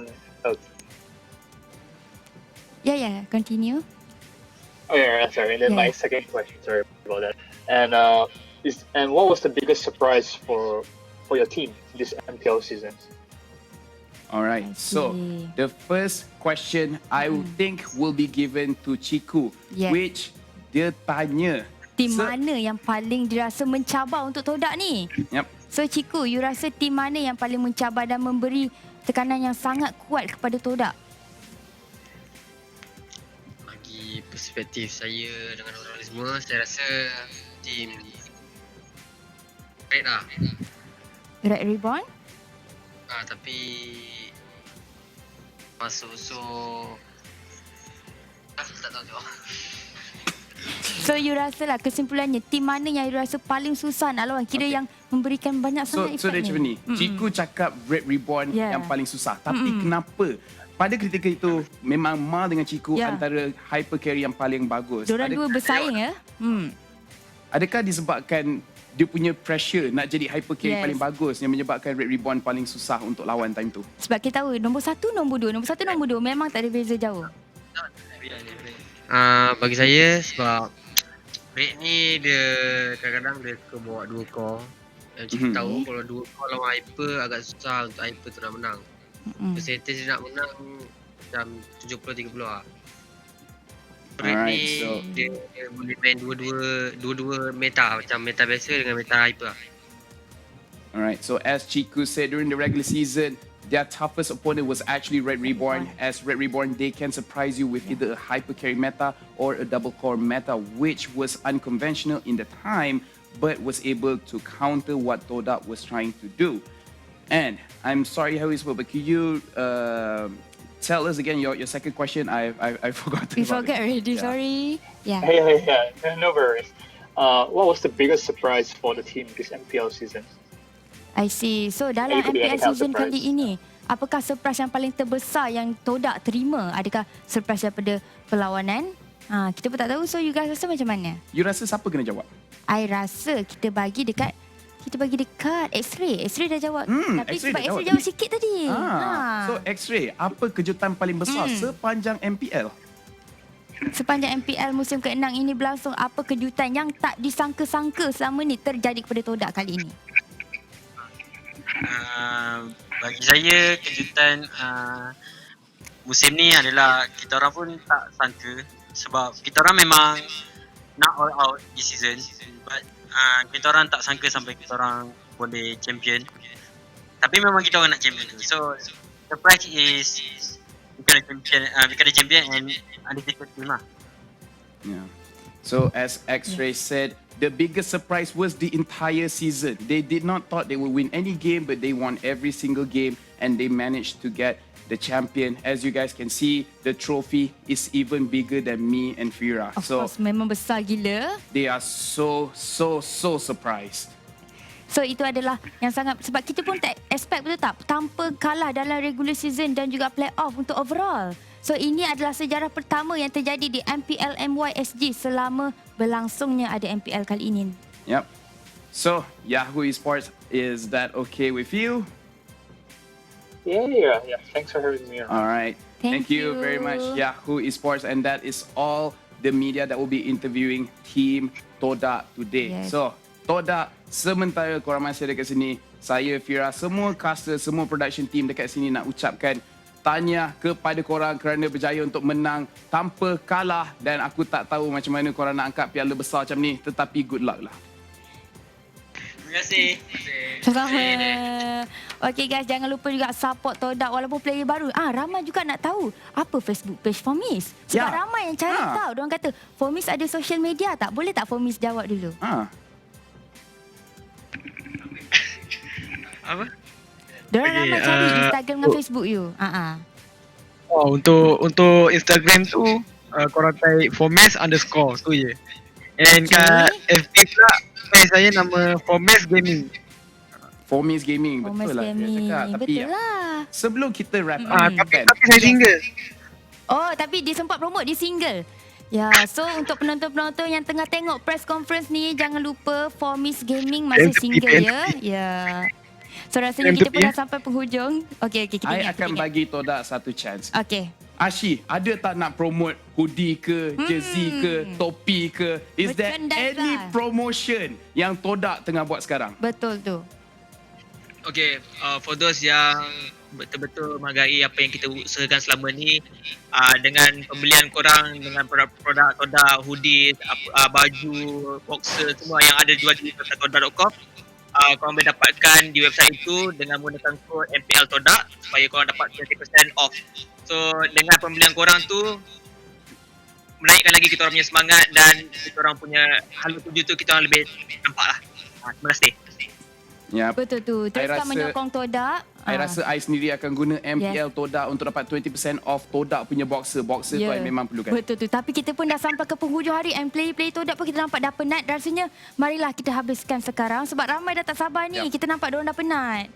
Yeah, continue. Oh yeah, sorry. And then my second question, sorry about that. And what was the biggest surprise for your team this MPL season? All right, so the first question I would think will be given to Chiku, which dia tanya tim mana yang paling dirasa mencabar untuk Todak ni? Yep. So Chiku, you rasa tim mana yang paling mencabar dan memberi tekanan yang sangat kuat kepada Todak? Bagi perspektif saya dengan orang semua, saya rasa tim Red lah. Red Ribbon? Tapi masuk-masuk tak tahu tu. So you rasa lah kesimpulannya tim mana yang you rasa paling susah nak lawan, kira yang memberikan banyak sangat So dia macam ni, Ciku cakap Red Ribbon yang paling susah, tapi kenapa pada ketika itu memang Ma dengan Ciku antara hyper carry yang paling bagus? Diorang dua bersaing ya? Adakah disebabkan dia punya pressure nak jadi hyper carry paling bagus yang menyebabkan Red Ribbon paling susah untuk lawan time tu? Sebab kita tahu nombor 1, nombor 2, nombor 1, nombor 2 memang tak ada beza jauh. Bagi saya sebab Red ni dia kadang-kadang dia suka bawa 2 core. Yang kita tahu kalau 2 core lawan hyper agak susah untuk hyper tu nak menang. Percentage dia nak menang macam 70-30 lah. Red ni dia boleh main dua-dua meta, macam meta biasa dengan meta hyper lah. All right, so as Chiku said, during the regular season, their toughest opponent was actually Red Reborn. As Red Reborn, they can surprise you with either a hyper carry meta or a double core meta, which was unconventional in the time, but was able to counter what Todak was trying to do. And I'm sorry how it's but could you tell us again your second question? I forgot. We forgot already, sorry. Yeah. Yeah, no worries. What was the biggest surprise for the team this MPL season? I see. So dalam It could be MPL any kind of season surprise. kali ini, apakah surprise yang paling terbesar yang Todak terima? Adakah surprise daripada perlawanan? Kita pun tak tahu. So you guys rasa macam mana? You rasa siapa kena jawab? I rasa kita bagi dekat X-Ray. X-Ray dah jawab. Tapi X-Ray sebab dah X-Ray jawab. jawab sikit tadi. So X-Ray, apa kejutan paling besar sepanjang MPL? Sepanjang MPL musim ke-6 ini berlangsung, apa kejutan yang tak disangka-sangka selama ni terjadi kepada Todak kali ini? Bagi saya kejutan musim ni adalah kita orang pun tak sangka sebab kita orang memang nak all out di season, but kita orang tak sangka sampai kita orang boleh champion. Tapi memang kita orang nak champion. So surprise is become a champion and undefeated team lah. Yeah. So as X-Ray said, the biggest surprise was the entire season. They did not thought they would win any game, but they won every single game and they managed to get the champion. As you guys can see, the trophy is even bigger than me and Fira. Of course, memang besar gila. They are so surprised. So itu adalah yang sangat, sebab kita pun tak expect, betul tak, tanpa kalah dalam regular season dan juga playoff untuk overall. So ini adalah sejarah pertama yang terjadi di MPL MY SG selama berlangsungnya ada MPL kali ini. Yep. So Yahoo Esports, is that okay with you? Yeah. Thanks for having me. All right. Thank you you very much, Yahoo Esports, and that is all the media that will be interviewing Team Todak today. Yes. So Todak, sementara korang masih dekat sini, saya, Fira, semua caster, semua production team dekat sini nak ucapkan tahniah kepada korang kerana berjaya untuk menang tanpa kalah, dan aku tak tahu macam mana korang nak angkat piala besar macam ni, tetapi good luck lah. Terima kasih. Sama. Okay guys, jangan lupa juga support Todak walaupun player baru. Ramai juga nak tahu apa Facebook page Formis. Sebab ramai yang cari tahu. Diorang kata, Formis ada social media tak? Boleh tak Formis jawab dulu? Apa? Diorang ramai cari Instagram dengan Facebook you. Untuk Instagram tu korang type Formes _ tu je. And kat FB pula page saya nama Formes Gaming. Formis Gaming, Formis betul lah Gaming. dia cakap. Tapi Betul lah. sebelum kita wrap up, tapi saya single. Oh, tapi dia sempat promote dia single. Ya, so untuk penonton-penonton yang tengah tengok press conference ni, jangan lupa Formis Gaming masih single ya. Ya. So rasanya kita pun dah sampai penghujung. Okay, kita ingat. I akan bagi Todak satu chance. Okay. Ashi, ada tak nak promote hoodie ke, jersey ke, topi ke? Is there any promotion yang Todak tengah buat sekarang? Betul tu. Okay, for those yang betul-betul menghargai apa yang kita usahakan selama ni, dengan pembelian korang dengan produk Todak, hoodie, baju, boxer, semua yang ada jual di website todak.com, korang boleh dapatkan di website itu dengan menggunakan kod MPL Todak supaya korang dapat 20% off. So dengan pembelian korang tu menaikkan lagi kita orang punya semangat dan kita orang punya halu tuju tu kita orang lebih nampak lah. Terima kasih. Yep. Betul tu. Teruskan menyokong Todak. I rasa I sendiri akan guna MPL Todak untuk dapat 20% off Todak punya boxer. Boxer tu I memang perlukan. Betul tu. Tapi kita pun dah sampai ke penghujung hari and player Todak pun kita nampak dah penat. Rasanya marilah kita habiskan sekarang sebab ramai dah tak sabar ni. Kita nampak diorang dah penat.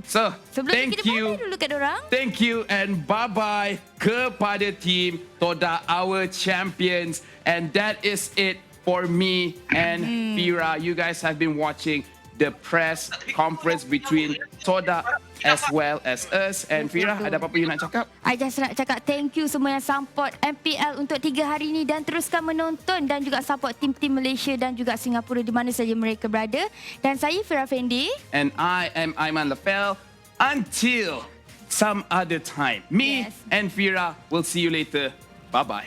So, sebelum kita bye dulu kat diorang. Thank you and bye-bye kepada team Todak, our champions. And that is it for me and Fira. You guys have been watching the press conference between Todak as well as us. And Fira, ada apa-apa you nak cakap? I just nak cakap thank you semua yang support MPL untuk 3 hari ini dan teruskan menonton dan juga support tim-tim Malaysia dan juga Singapura di mana saja mereka berada. Dan saya Fira Fendi. And I am Aiman Lafel. Until some other time, me and Fira will see you later. Bye-bye.